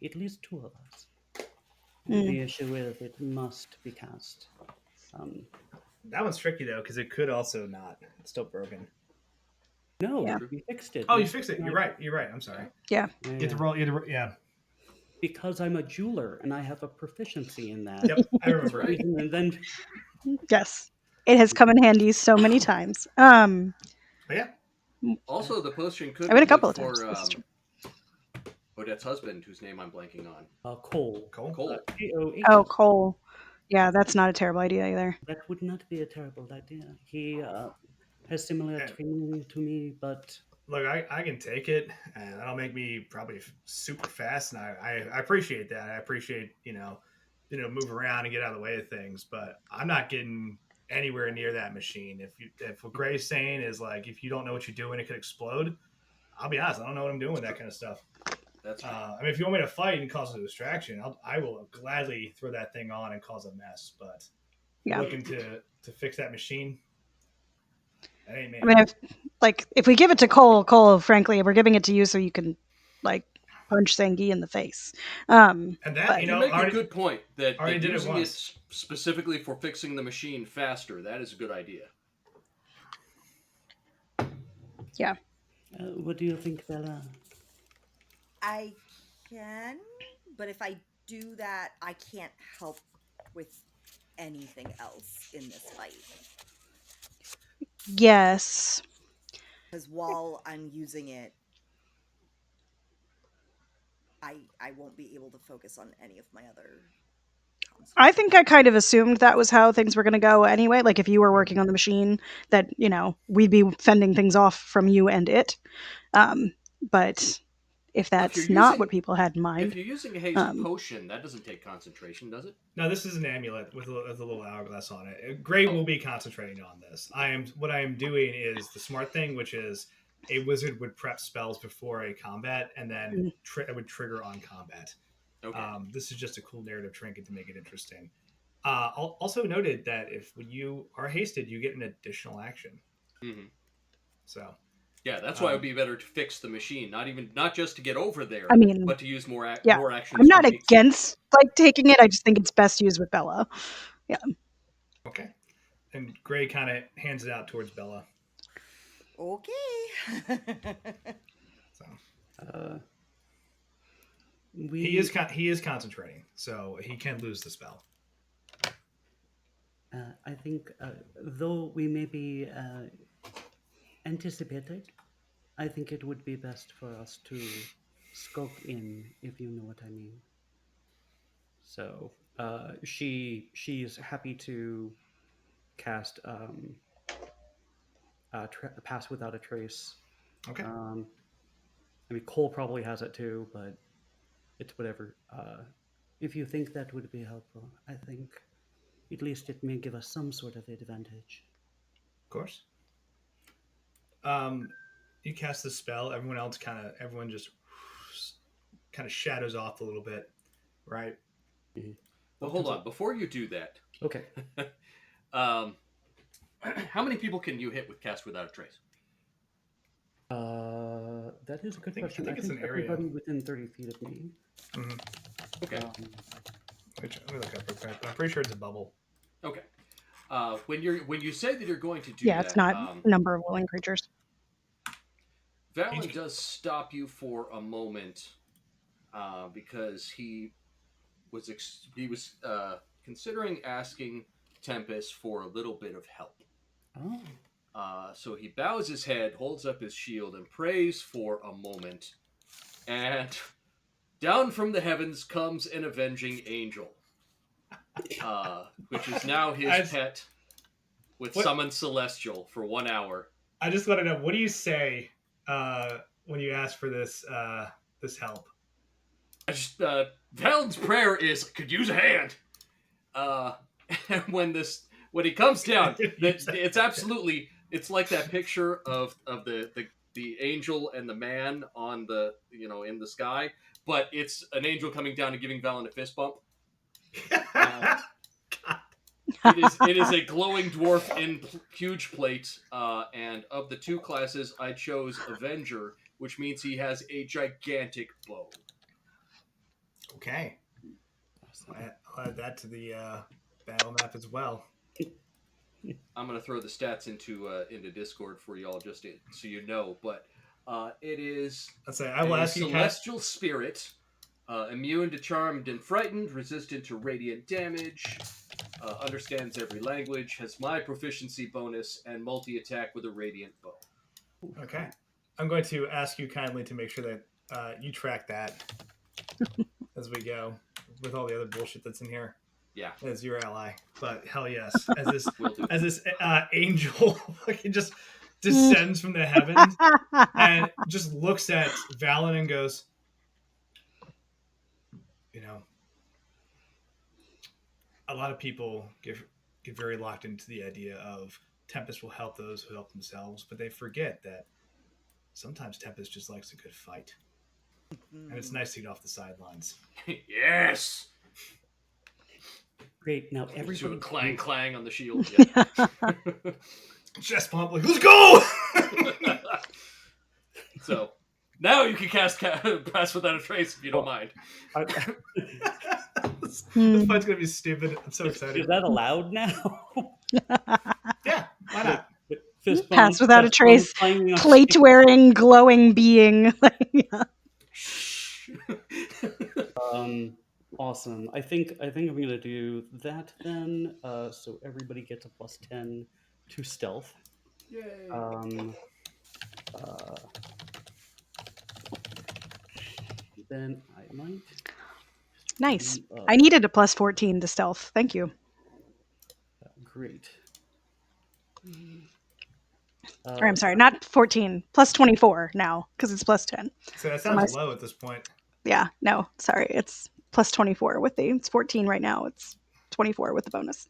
Speaker 3: at least 2 of us. The issue is it must be cast.
Speaker 1: That one's tricky though because it could also not. It's still broken.
Speaker 3: No,
Speaker 2: Yeah.
Speaker 3: we fixed it.
Speaker 1: Oh, you
Speaker 3: No,
Speaker 1: fixed it.
Speaker 3: no,
Speaker 1: You're right. You're right. I'm sorry.
Speaker 2: Yeah.
Speaker 3: yeah,
Speaker 1: You have to
Speaker 3: yeah.
Speaker 1: roll. You have to, yeah.
Speaker 3: Because I'm a jeweler and I have a proficiency in that.
Speaker 1: Yep. I
Speaker 4: That's
Speaker 1: remember.
Speaker 4: right.
Speaker 3: And then
Speaker 2: Yes. It has come in handy so many times.
Speaker 1: But yeah.
Speaker 4: Also, the potion could
Speaker 2: I mean,
Speaker 4: be
Speaker 2: a couple
Speaker 4: good
Speaker 2: of times.
Speaker 4: for
Speaker 2: This is true.
Speaker 4: Odette's husband, whose name I'm blanking on.
Speaker 3: Cole.
Speaker 1: Cool.
Speaker 4: Cole.
Speaker 3: K-O-H.
Speaker 2: Oh, Cole. Yeah, that's not a terrible idea either.
Speaker 3: That would not be a terrible idea. He has similar
Speaker 1: Yeah.
Speaker 3: training to me, but
Speaker 1: Look, I can take it, and that'll make me probably super fast, and I appreciate that. I appreciate move around and get out of the way of things, but I'm not getting anywhere near that machine. If what Gray's saying is like if you don't know what you're doing, it could explode. I'll be honest, I don't know what I'm doing with that kind of stuff.
Speaker 4: That's right.
Speaker 1: I mean, if you want me to fight and cause a distraction, I will gladly throw that thing on and cause a mess. But
Speaker 2: Yeah.
Speaker 1: looking to fix that machine, that ain't me.
Speaker 2: I mean, if we give it to Cole, frankly, we're giving it to you so you can like punch Sangi in the face.
Speaker 1: And that
Speaker 2: but-
Speaker 4: You make a good point that,
Speaker 1: already did it
Speaker 4: using
Speaker 1: once.
Speaker 4: specifically for fixing the machine faster, that is a good idea.
Speaker 2: Yeah.
Speaker 3: what do you think, Bella?
Speaker 5: I can, but if I do that, I can't help with anything else in this fight.
Speaker 2: Yes.
Speaker 5: Because while I'm using it, I won't be able to focus on any of my other concepts.
Speaker 2: I think I kind of assumed that was how things were going to go anyway. Like if you were working on the machine, that we'd be fending things off from you and it. But if
Speaker 4: Well, if
Speaker 2: that's
Speaker 4: you're
Speaker 2: not
Speaker 4: using-
Speaker 2: what people had in
Speaker 4: If
Speaker 2: mind,
Speaker 4: you're using a haste potion, that doesn't take concentration, does it?
Speaker 1: No, this is an amulet with a little hourglass on it. Gray will be concentrating on this. What I am doing is the smart thing, which is a wizard would prep spells before a combat, and then it would trigger on combat.
Speaker 4: Okay.
Speaker 1: This is just a cool narrative trinket to make it interesting. Also noted that when you are hasted, you get an additional action.
Speaker 4: Mm-hmm.
Speaker 1: So
Speaker 4: Yeah, that's why it would be better to fix the machine, not just to get over there,
Speaker 2: I mean,
Speaker 4: but to use more actions.
Speaker 2: I'm not
Speaker 4: to make-
Speaker 2: against taking it. I just think it's best used with Bella. Yeah.
Speaker 1: okay, and Gray kind of hands it out towards Bella.
Speaker 5: Okay.
Speaker 1: So he is concentrating, so he can lose the spell.
Speaker 3: I think, though we may be anticipated, I think it would be best for us to skulk in, if you know what I mean. So she's happy to cast Pass Without a Trace.
Speaker 1: Okay.
Speaker 3: I mean, Cole probably has it too, but it's whatever. If you think that would be helpful, I think at least it may give us some sort of advantage.
Speaker 1: Of course. You cast the spell. Everyone just kind of shadows off a little bit, right?
Speaker 4: Well, hold on. Before you do that,
Speaker 3: Okay.
Speaker 4: how many people can you hit with Cast Without a Trace?
Speaker 3: That is a good
Speaker 1: think-
Speaker 3: question.
Speaker 1: I think it's an area.
Speaker 3: Everybody within 30 feet of me.
Speaker 4: Okay.
Speaker 1: Let me look up real quick, but I'm pretty sure it's a bubble.
Speaker 4: Okay. When you say that you're going to do
Speaker 2: Yeah,
Speaker 4: that,
Speaker 2: it's not number of willing creatures.
Speaker 4: Valen does stop you for a moment because he was considering asking Tempest for a little bit of help.
Speaker 3: Oh.
Speaker 4: So he bows his head, holds up his shield, and prays for a moment. And down from the heavens comes an avenging angel, which is now his pet, with Summon Celestial for 1 hour.
Speaker 1: I just want to know, what do you say when you ask for this help?
Speaker 4: Valen's prayer is, could use a hand. And when he comes down, it's like that picture of the angel and the man on the in the sky, but it's an angel coming down and giving Valen a fist bump. It is a glowing dwarf in huge plate, and of the two classes, I chose Avenger, which means he has a gigantic bow.
Speaker 1: Okay. I'll add that to the battle map as well.
Speaker 4: I'm gonna throw the stats into Discord for y'all so you know. But it is
Speaker 1: Let's say I will
Speaker 4: a
Speaker 1: ask you,
Speaker 4: celestial spirit, immune to charmed and frightened, resistant to radiant damage, understands every language, has my proficiency bonus, and multi attack with a radiant bow.
Speaker 1: Okay. I'm going to ask you kindly to make sure that you track that as we go with all the other bullshit that's in here.
Speaker 4: Yeah,
Speaker 1: As your ally, but hell yes, as this
Speaker 4: will do.
Speaker 1: as this angel fucking just descends from the heavens and just looks at Valen and goes, you know, a lot of people get very locked into the idea of Tempest will help those who help themselves, but they forget that sometimes Tempest just likes a good fight, and it's nice to get off the sidelines.
Speaker 4: Yes.
Speaker 3: Great. Now
Speaker 4: Do a
Speaker 3: everybody
Speaker 4: clang clang on the shield. Yeah.
Speaker 1: Chest pump, like let's go.
Speaker 4: So now you can cast Pass Without a Trace if you don't mind.
Speaker 1: This fight's gonna be stupid. I'm so excited.
Speaker 3: Is that allowed now?
Speaker 1: Yeah, why not?
Speaker 3: Fist
Speaker 2: Pass
Speaker 3: bump,
Speaker 2: without a
Speaker 3: fist bump,
Speaker 2: trace,
Speaker 3: climbing on
Speaker 2: plate wearing, glowing being.
Speaker 3: Awesome. I think I'm gonna do that then. So everybody gets a +10 to stealth.
Speaker 4: Yay.
Speaker 3: Then I might.
Speaker 2: Nice. I needed a +14 to stealth. Thank you.
Speaker 3: Great.
Speaker 2: Or I'm sorry, not 14, +24 now because it's +10.
Speaker 1: So that sounds low at this point.
Speaker 2: Yeah, no, sorry, it's +24 with it's 14 right now. It's 24 with the bonus.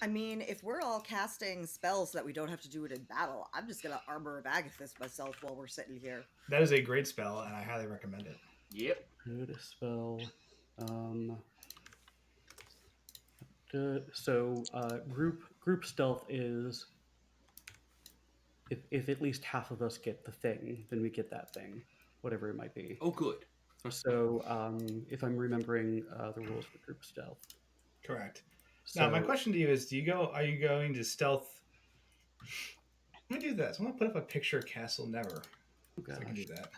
Speaker 5: I mean, if we're all casting spells so that we don't have to do it in battle, I'm just gonna Armor of Agathis myself while we're sitting here.
Speaker 1: That is a great spell, and I highly recommend it.
Speaker 4: Yep.
Speaker 3: Good spell. So group stealth is if at least half of us get the thing, then we get that thing, whatever it might be.
Speaker 4: Oh, good.
Speaker 3: So if I'm remembering the rules for group stealth.
Speaker 1: Correct.
Speaker 3: So,
Speaker 1: Now, my question to you is: are you going to stealth? Let me do this. I'm gonna put up a picture of Castle Never.
Speaker 3: oh
Speaker 1: So I can do that.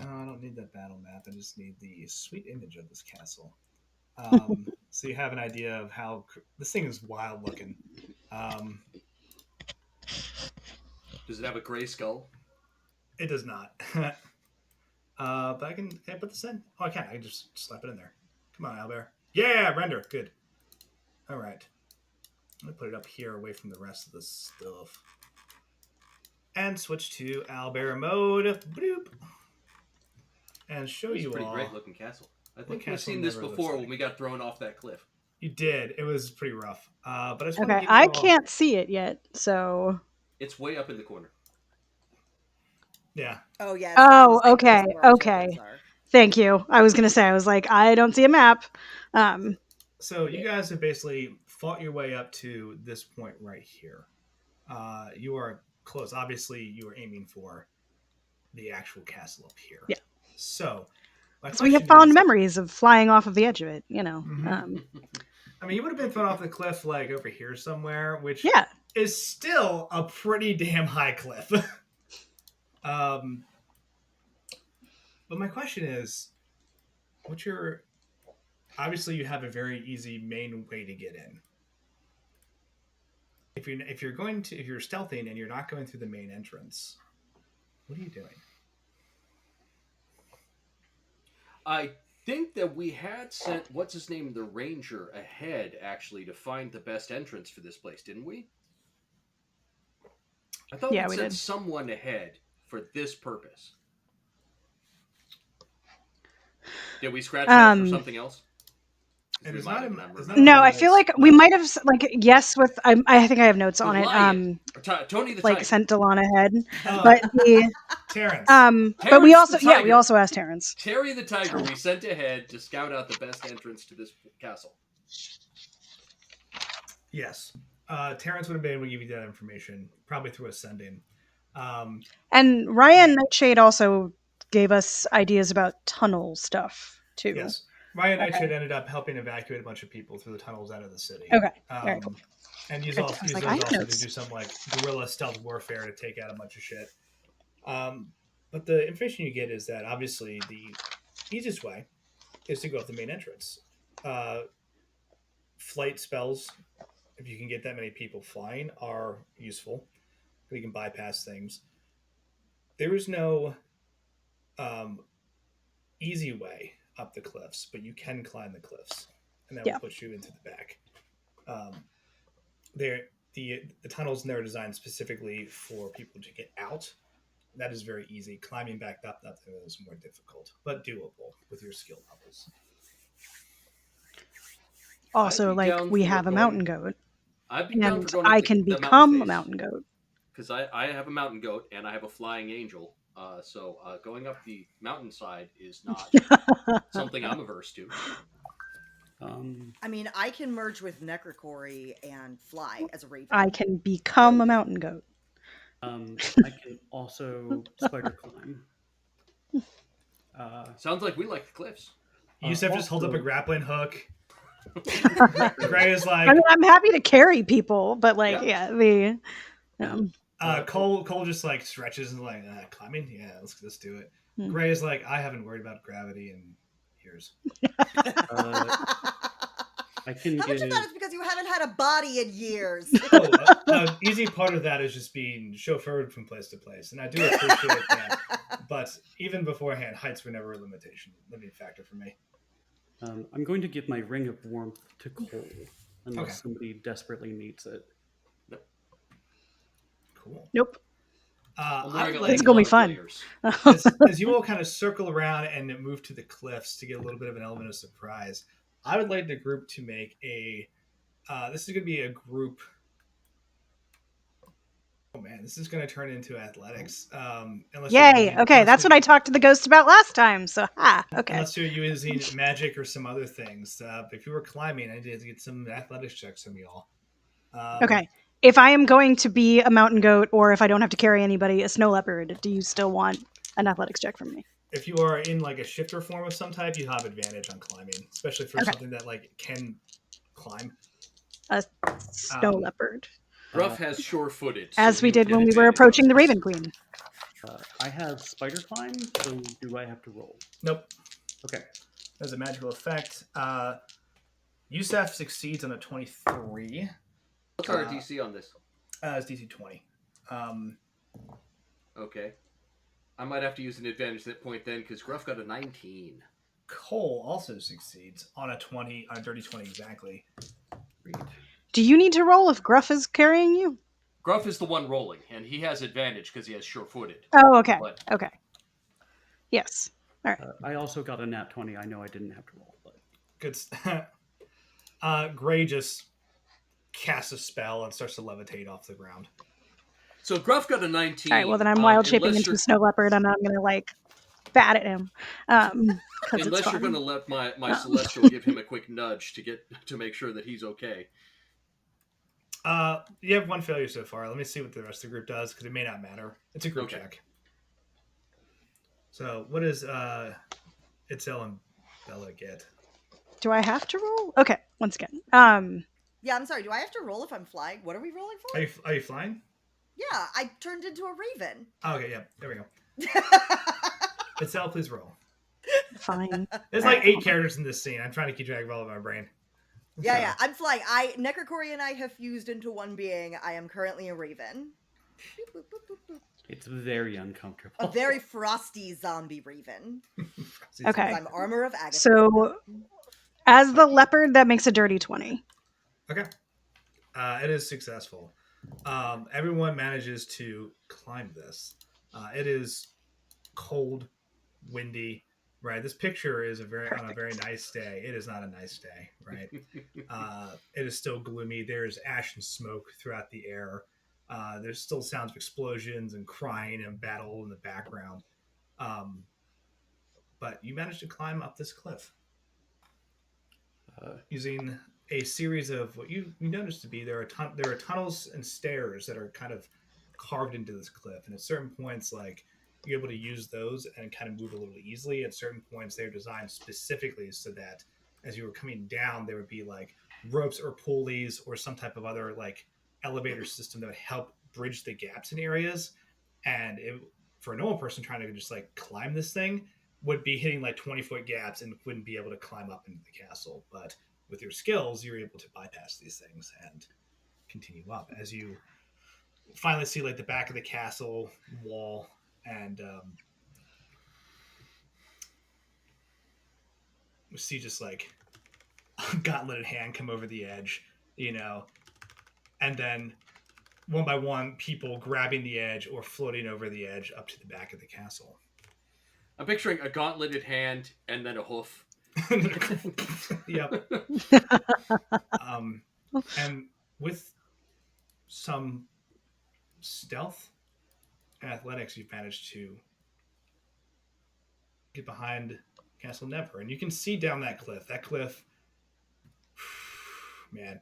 Speaker 1: I don't need that battle map. I just need the sweet image of this castle. So you have an idea of how this thing is wild looking.
Speaker 4: Does it have a gray skull?
Speaker 1: It does not. But can I put this in? Oh, I can. I can just slap it in there. Come on, Albert. Yeah, render. Good. All right. I'm going to put it up here away from the rest of the stuff. And switch to Albert mode. Bloop. And show
Speaker 4: It's
Speaker 1: you
Speaker 4: a pretty
Speaker 1: all.
Speaker 4: great looking castle. I think we've
Speaker 1: Castle
Speaker 4: seen this
Speaker 1: Never
Speaker 4: before
Speaker 1: looks
Speaker 4: when we got thrown off that cliff.
Speaker 1: You did. It was pretty rough. But I just want
Speaker 2: Okay,
Speaker 1: to give you
Speaker 2: I
Speaker 1: all...
Speaker 2: can't see it yet, so.
Speaker 4: It's way up in the corner.
Speaker 1: Yeah.
Speaker 5: Oh yeah.
Speaker 2: Oh, okay, okay. Thank you. I was gonna say, I was like, I don't see a map.
Speaker 1: So you guys have basically fought your way up to this point right here. You are close. Obviously, you are aiming for the actual castle up here.
Speaker 2: Yeah.
Speaker 1: So
Speaker 2: we have fond memories of flying off of the edge of it, you know.
Speaker 1: Mm-hmm. I mean, you would have been thrown off the cliff like over here somewhere, which
Speaker 2: yeah,
Speaker 1: is still a pretty damn high cliff. But my question is, obviously you have a very easy main way to get in. If you're stealthing and you're not going through the main entrance, what are you doing?
Speaker 4: I think that we had sent what's his name, the ranger, ahead actually to find the best entrance for this place, didn't we? I thought we sent someone ahead for this purpose. Did we scratch that for something else?
Speaker 2: No, I feel like we might have yes with I think I have notes on it.
Speaker 4: Tony the
Speaker 2: like
Speaker 4: Tiger.
Speaker 2: sent Delana ahead, but the
Speaker 1: Terrence.
Speaker 2: But we also asked Terrence.
Speaker 4: Terry the Tiger we sent ahead to scout out the best entrance to this castle.
Speaker 1: Yes. Terrence would have been able to give you that information, probably through ascending.
Speaker 2: And Ryan Nightshade also gave us ideas about tunnel stuff too.
Speaker 1: Yes. Ryan Nightshade ended up helping evacuate a bunch of people through the tunnels out of the city.
Speaker 2: Okay. Very cool.
Speaker 1: And use
Speaker 2: I
Speaker 1: also
Speaker 2: was
Speaker 1: use
Speaker 2: like, I
Speaker 1: those
Speaker 2: have
Speaker 1: also to
Speaker 2: notes.
Speaker 1: do some like guerrilla stealth warfare to take out a bunch of shit. But the information you get is that obviously the easiest way is to go up the main entrance. Uh, Flight spells, if you can get that many people flying, are useful. You can bypass things. There is no um, easy way up the cliffs, but you can climb the cliffs, and that will
Speaker 2: Yeah.
Speaker 1: put you into the back. Um, there, the tunnels there are designed specifically for people to get out. That is very easy. Climbing back up that is more difficult, but doable with your skill levels.
Speaker 2: Also,
Speaker 4: I'd be
Speaker 2: like,
Speaker 4: down
Speaker 2: we
Speaker 4: for
Speaker 2: have a
Speaker 4: going.
Speaker 2: mountain goat,
Speaker 4: I'd be down
Speaker 2: and
Speaker 4: for going up
Speaker 2: I can
Speaker 4: the mountain
Speaker 2: become a
Speaker 4: face
Speaker 2: mountain goat.
Speaker 4: because I have a mountain goat and I have a flying angel. So going up the mountainside is not something I'm averse to.
Speaker 5: I mean, I can merge with Necrocory and fly as a raven.
Speaker 2: I can become a mountain goat.
Speaker 3: I can also spider climb.
Speaker 4: Sounds like we like the cliffs.
Speaker 1: Yusef just holds up a
Speaker 3: Also-
Speaker 1: grappling hook. Gray is like,
Speaker 2: I mean, I'm happy to carry people, but like,
Speaker 4: Yeah.
Speaker 2: yeah, the
Speaker 1: Cole just like stretches and like climbing. Yeah, let's do it.
Speaker 2: Hmm.
Speaker 1: Gray is like, I haven't worried about gravity in years.
Speaker 3: I can
Speaker 5: How much
Speaker 3: give.
Speaker 5: of that is because you haven't had a body in years?
Speaker 1: Easy part of that is just being chauffeured from place to place, and I do appreciate that. But even beforehand, heights were never a limiting factor for me.
Speaker 3: I'm going to give my ring of warmth to Cole unless
Speaker 1: Okay.
Speaker 3: somebody desperately needs it.
Speaker 1: Cool.
Speaker 2: Nope.
Speaker 1: It's
Speaker 2: gonna be fun.
Speaker 1: As you all kind of circle around and move to the cliffs to get a little bit of an element of surprise, I would like the group to make a. This is going to be a group. Oh man, this is going to turn into athletics.
Speaker 2: Yay! Okay, that's what I talked to the ghost about last time. So, okay.
Speaker 1: Unless you're using magic or some other things. If you were climbing, I need to get some athletics checks from you all.
Speaker 2: Okay. If I am going to be a mountain goat, or if I don't have to carry anybody, a snow leopard, do you still want an athletics check from me?
Speaker 1: If you are in like a shifter form of some type, you have advantage on climbing, especially for something that like can climb.
Speaker 2: A snow leopard.
Speaker 4: Gruff has sure-footed,
Speaker 2: as
Speaker 4: so
Speaker 2: we
Speaker 4: you
Speaker 2: did
Speaker 4: get
Speaker 2: when we were
Speaker 4: advantage
Speaker 2: approaching
Speaker 4: on
Speaker 2: the
Speaker 4: this.
Speaker 2: Raven Queen.
Speaker 3: I have spider climb, so do I have to roll?
Speaker 1: Nope.
Speaker 3: Okay.
Speaker 1: As a magical effect, Yusef succeeds on a 23.
Speaker 4: What's our DC on this?
Speaker 1: It's DC 20.
Speaker 4: Okay. I might have to use an advantage at that point then, because Gruff got a 19.
Speaker 1: Cole also succeeds on a 20, on a dirty 20 exactly.
Speaker 2: Do you need to roll if Gruff is carrying you?
Speaker 4: Gruff is the one rolling, and he has advantage because he has sure-footed.
Speaker 2: Oh, okay.
Speaker 4: But
Speaker 2: Okay. Yes. All right.
Speaker 3: I also got a nat 20. I know I didn't have to roll, but
Speaker 1: Good. Gray just casts a spell and starts to levitate off the ground.
Speaker 4: so Gruff got a 19.
Speaker 2: All right. Well, then I'm wild shaping
Speaker 4: unless
Speaker 2: into
Speaker 4: you're-
Speaker 2: a snow leopard, and I'm gonna like bat at him.
Speaker 4: Unless you're going to let my celestial give him a quick nudge to make sure that he's okay.
Speaker 1: You have one failure so far. Let me see what the rest of the group does because it may not matter. It's a group check. So what does Itzel and Bella get?
Speaker 2: Do I have to roll? Okay. Once again.
Speaker 5: Yeah, I'm sorry. Do I have to roll if I'm flying? What are we rolling for?
Speaker 1: Are you flying?
Speaker 5: Yeah, I turned into a raven.
Speaker 1: Oh, okay, yeah. There we go. Itzel, please roll.
Speaker 2: Fine.
Speaker 1: There's like 8 characters in this scene. I'm trying to keep track of all of my brain.
Speaker 5: Yeah, I'm flying. Necrocory and I have fused into one being. I am currently a raven.
Speaker 3: it's very uncomfortable.
Speaker 5: A very frosty zombie raven.
Speaker 2: Okay.
Speaker 5: I'm armor of Agatha.
Speaker 2: So, as the leopard, that makes a dirty 20.
Speaker 1: Okay. It is successful. Everyone manages to climb this. It is cold, windy, right? This picture is on a very nice day. It is not a nice day, right? It is still gloomy. There's ash and smoke throughout the air. There's still sounds of explosions and crying and battle in the background. But you managed to climb up this cliff using a series of what you notice to be there are tunnels and stairs that are kind of carved into this cliff, and at certain points, like you're able to use those and kind of move a little easily. At certain points, they're designed specifically so that as you were coming down, there would be like ropes or pulleys or some type of other like elevator system that would help bridge the gaps in areas. And for a normal person trying to just like climb this thing, would be hitting like 20-foot gaps and wouldn't be able to climb up into the castle. But with your skills, you're able to bypass these things and continue up as you finally see like the back of the castle wall and we see just like a gauntleted hand come over the edge, and then one by one people grabbing the edge or floating over the edge up to the back of the castle.
Speaker 4: I'm picturing a gauntleted hand and then a hoof.
Speaker 1: Yep. And with some stealth and athletics, you've managed to get behind Castle Never, and you can see down that cliff. That cliff, man.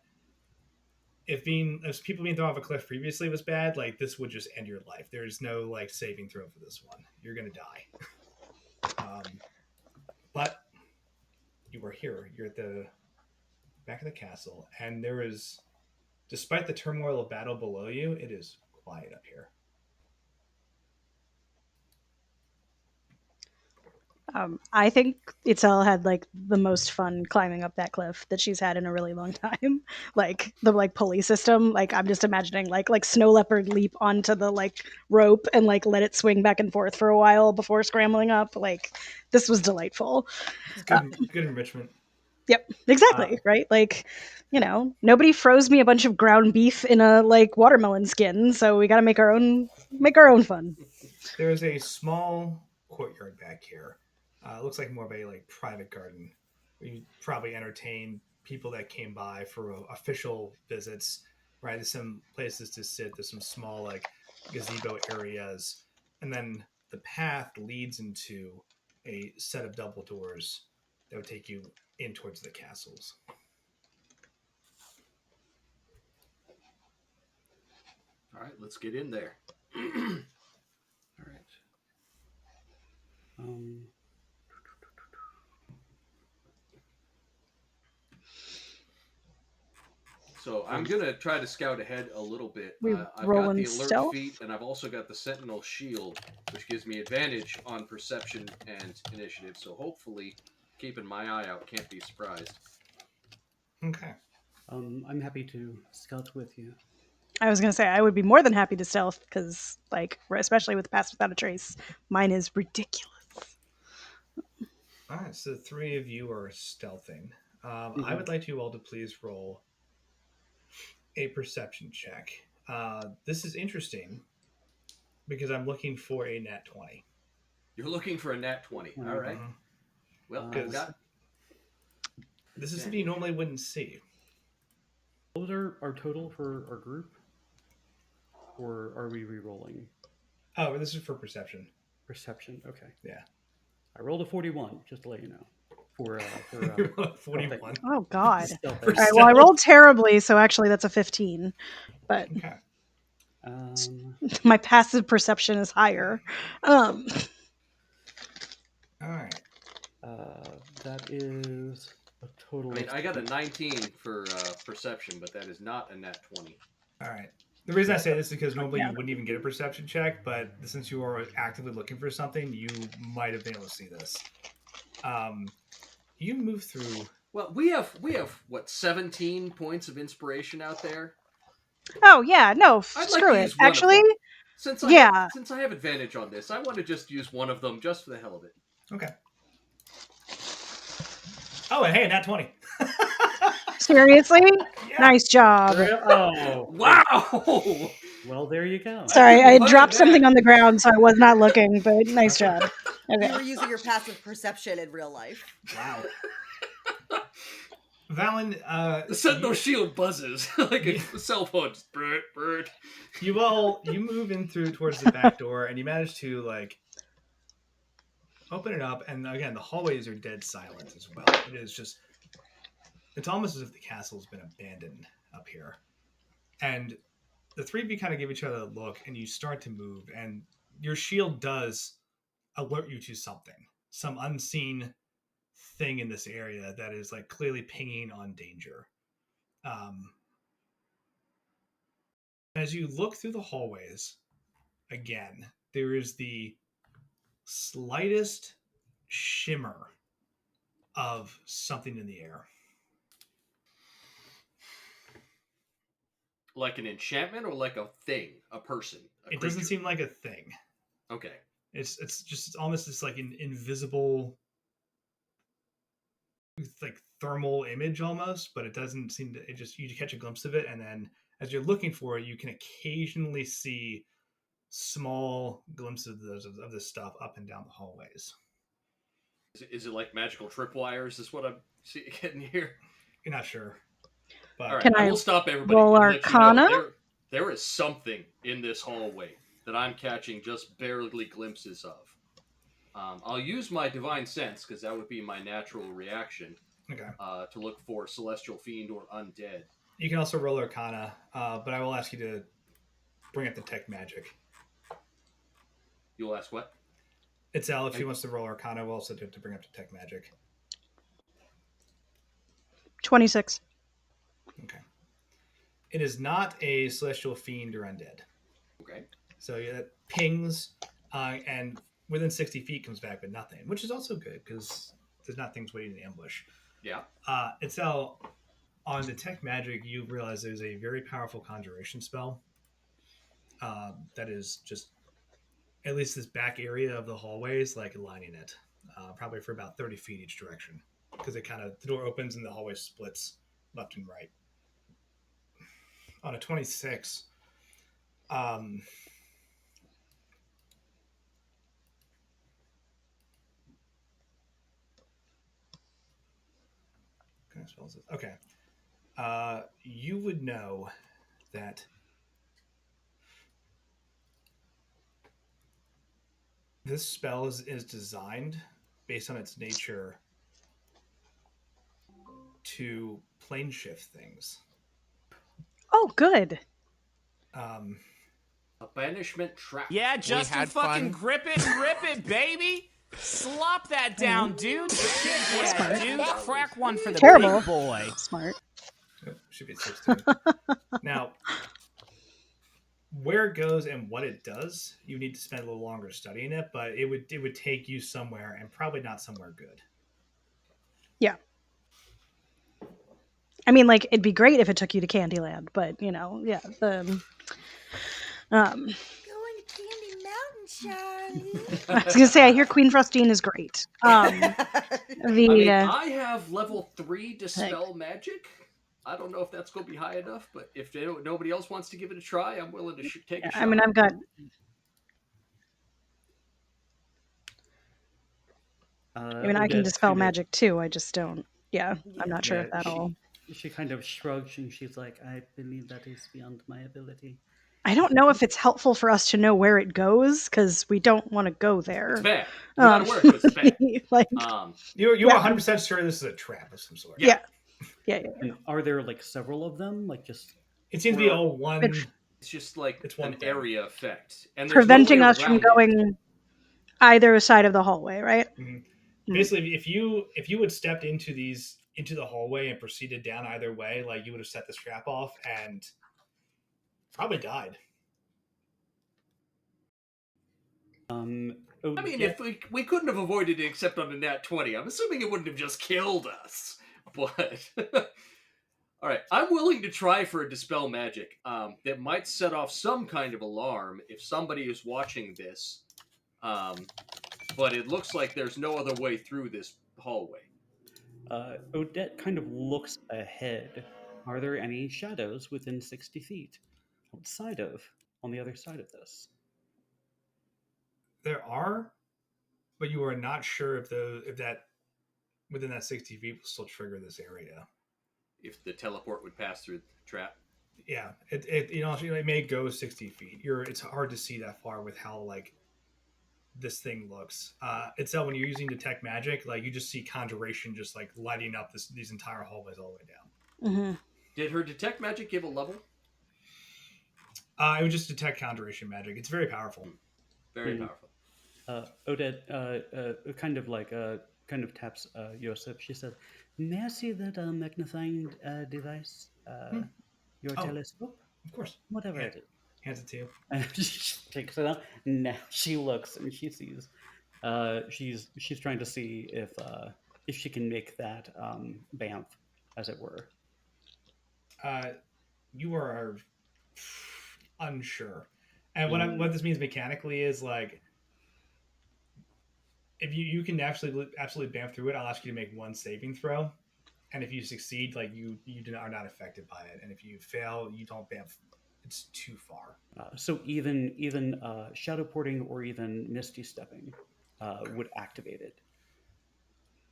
Speaker 1: If people being thrown off a cliff previously was bad, like this would just end your life. There's no like saving throw for this one. You're gonna die. But you are here. You're at the back of the castle, and there is, despite the turmoil of battle below you, it is quiet up here.
Speaker 2: I think Itzel had like the most fun climbing up that cliff that she's had in a really long time. Like the like pulley system. Like I'm just imagining like snow leopard leap onto the like rope and like let it swing back and forth for a while before scrambling up. Like this was delightful.
Speaker 1: It's good enrichment.
Speaker 2: Yep, exactly. Right. Like, nobody froze me a bunch of ground beef in a like watermelon skin, so we got to make our own fun.
Speaker 1: There is a small courtyard back here. Looks like more of a like private garden. We probably entertain people that came by for official visits. Right, there's some places to sit. There's some small like gazebo areas, and then the path leads into a set of double doors that would take you in towards the castles.
Speaker 4: All right, let's get in there. All right. So I'm gonna try to scout ahead a little bit.
Speaker 2: We
Speaker 4: I've got
Speaker 2: rolling
Speaker 4: the alert
Speaker 2: stealth?
Speaker 4: feat, and I've also got the Sentinel shield, which gives me advantage on perception and initiative. So hopefully, keeping my eye out, can't be surprised.
Speaker 1: Okay.
Speaker 3: I'm happy to scout with you.
Speaker 2: I was gonna say I would be more than happy to stealth because, like, especially with Pass Without a Trace, mine is ridiculous.
Speaker 1: All right, so the three of you are stealthing. I would like you all to please roll a perception check. This is interesting because I'm looking for a nat 20.
Speaker 4: You're looking for a nat 20. All right.
Speaker 1: Mhm.
Speaker 4: Well, I've got.
Speaker 1: This is something you normally wouldn't see.
Speaker 3: What was our total for our group? Or are we re-rolling?
Speaker 1: Oh, this is for perception.
Speaker 3: Perception, okay.
Speaker 1: Yeah.
Speaker 3: I rolled a 41, just to let you know. For
Speaker 1: 41.
Speaker 2: Oh God!
Speaker 3: stealth.
Speaker 2: All right, well, I rolled terribly, so actually that's a 15. But
Speaker 1: Okay.
Speaker 2: my passive perception is higher.
Speaker 1: All right.
Speaker 3: That is a total.
Speaker 4: I mean, I got a 19 for perception, but that is not a nat 20.
Speaker 1: All right. The reason I say this is because normally you wouldn't even get a perception check, but since you are actively looking for something, you might have been able to see this. You move through.
Speaker 4: Well, we have what 17 points of inspiration out there.
Speaker 2: Oh yeah, no,
Speaker 4: I'd
Speaker 2: screw
Speaker 4: like to
Speaker 2: it.
Speaker 4: use one
Speaker 2: Actually,
Speaker 4: of them. Since I have advantage on this, I want to just use one of them just for the hell of it.
Speaker 1: Okay. Oh, and hey, nat 20.
Speaker 2: seriously,
Speaker 1: Yeah.
Speaker 2: nice job.
Speaker 3: Oh,
Speaker 4: Wow!
Speaker 3: well, there you go.
Speaker 2: Sorry, I
Speaker 4: Look
Speaker 2: dropped
Speaker 4: at
Speaker 2: something
Speaker 4: that.
Speaker 2: on the ground, so I was not looking. But nice job.
Speaker 5: You
Speaker 2: Okay.
Speaker 5: were using your passive perception in real life.
Speaker 1: Wow. Valen,
Speaker 4: The Sentinel shield buzzes like a cell phone. Just bird.
Speaker 1: you move in through towards the back door, and you manage to like open it up, and again the hallways are dead silent as well. It's almost as if the castle's been abandoned up here. And the three of you kind of give each other a look, and you start to move, and your shield does alert you to something, some unseen thing in this area that is like clearly pinging on danger. As you look through the hallways, again, there is the slightest shimmer of something in the air.
Speaker 4: Like an enchantment or like a thing, a person, a
Speaker 1: It
Speaker 4: creature?
Speaker 1: doesn't seem like a thing.
Speaker 4: Okay.
Speaker 1: It's almost this like an invisible, like thermal image almost, but it doesn't seem to. It just you catch a glimpse of it, and then as you're looking for it, you can occasionally see small glimpses of this stuff up and down the hallways.
Speaker 4: Is it like magical tripwires? Is what I'm getting here?
Speaker 1: You're not sure, but
Speaker 4: All right,
Speaker 2: Can
Speaker 4: I
Speaker 2: I
Speaker 4: will stop everybody
Speaker 2: roll
Speaker 4: and let you know
Speaker 2: Arcana?
Speaker 4: there is something in this hallway that I'm catching just barely glimpses of. I'll use my divine sense because that would be my natural reaction.
Speaker 1: Okay.
Speaker 4: To look for celestial fiend or undead.
Speaker 1: You can also roll Arcana, but I will ask you to bring up detect magic.
Speaker 4: You'll ask what?
Speaker 1: Itzel, if she wants to roll Arcana, we'll also do it to bring up detect magic.
Speaker 2: 26.
Speaker 1: Okay. It is not a celestial fiend or undead.
Speaker 4: Okay.
Speaker 1: So it pings, and within 60 feet comes back with nothing, which is also good because there's not things waiting in ambush.
Speaker 4: Yeah.
Speaker 1: Itzel, on detect magic, you realize there's a very powerful conjuration spell that is just at least this back area of the hallways, like lining it, probably for about 30 feet each direction, because the door opens and the hallway splits left and right. On a 26, can I spell this? Okay. You would know that this spell is designed based on its nature to plane shift things.
Speaker 2: Oh, good.
Speaker 4: A banishment trap.
Speaker 6: Yeah, Justin, fucking
Speaker 7: fun.
Speaker 6: grip it and rip it, baby. Slop that down, dude. Shit, yeah, dude. Crack one for the
Speaker 2: Terrible.
Speaker 6: big boy.
Speaker 2: Smart.
Speaker 1: Oh, should be 16. Now, where it goes and what it does, you need to spend a little longer studying it, but it would take you somewhere, and probably not somewhere good.
Speaker 2: Yeah. I mean, like, it'd be great if it took you to Candyland, but, you know, yeah.
Speaker 5: Going to Candy Mountain,
Speaker 2: I was going to say, I hear Queen Frostine is great.
Speaker 5: Charlie.
Speaker 4: I have level 3 dispel magic. I don't know if that's going to be high enough, but if nobody else wants to give it a try, I'm willing to take a shot.
Speaker 2: I mean, I've got... I can dispel magic too. I just don't. Yeah, I'm not sure if that'll.
Speaker 3: She kind of shrugs and she's like, "I believe that is beyond my ability."
Speaker 2: I don't know if it's helpful for us to know where it goes because we don't want to go there.
Speaker 4: It's bad. No matter where it goes, it's bad.
Speaker 2: Like,
Speaker 1: You're 100% sure this is a trap of some sort.
Speaker 2: Yeah.
Speaker 3: And are there like several of them? Like just
Speaker 1: It seems to be all one.
Speaker 4: It's just like
Speaker 1: It's one
Speaker 4: an
Speaker 1: thing.
Speaker 4: area effect, and there's
Speaker 2: preventing
Speaker 4: no way
Speaker 2: us from
Speaker 4: around
Speaker 2: going either side of the hallway, right?
Speaker 1: Mm-hmm. Basically, if you had stepped into the hallway and proceeded down either way, like you would have set this trap off and probably died.
Speaker 4: I mean, if we couldn't have avoided it except on a nat 20, I'm assuming it wouldn't have just killed us. But all right, I'm willing to try for a dispel magic that might set off some kind of alarm if somebody is watching this. But it looks like there's no other way through this hallway.
Speaker 3: Odette kind of looks ahead. Are there any shadows within 60 feet on the other side of this?
Speaker 1: There are, but you are not sure if that within that 60 feet will still trigger this area.
Speaker 4: If the teleport would pass through the trap.
Speaker 1: Yeah, it may go 60 feet. It's hard to see that far with how like this thing looks. Itself, when you're using detect magic, like you just see conjuration just like lighting up these entire hallways all the way down.
Speaker 2: Mm-hmm.
Speaker 4: Did her detect magic give a level?
Speaker 1: It would just detect conjuration magic. It's very powerful.
Speaker 4: Very
Speaker 3: Mm.
Speaker 4: powerful.
Speaker 3: Odette kind of taps Yosef. She said, "May I see that magnifying device? Your
Speaker 1: Oh,
Speaker 3: telescope,
Speaker 1: of course.
Speaker 3: whatever
Speaker 1: Hand,
Speaker 3: it is."
Speaker 1: hands it to you.
Speaker 3: And she takes it out. Now she looks and she sees. She's trying to see if she can make that bamf, as it were.
Speaker 1: Uh, you are unsure. And
Speaker 3: Mm.
Speaker 1: what this means mechanically is like if you can absolutely bamf through it, I'll ask you to make one saving throw, and if you succeed, like are not affected by it, and if you fail, you don't bamf. It's too far.
Speaker 3: So even shadow porting or even misty stepping would activate it.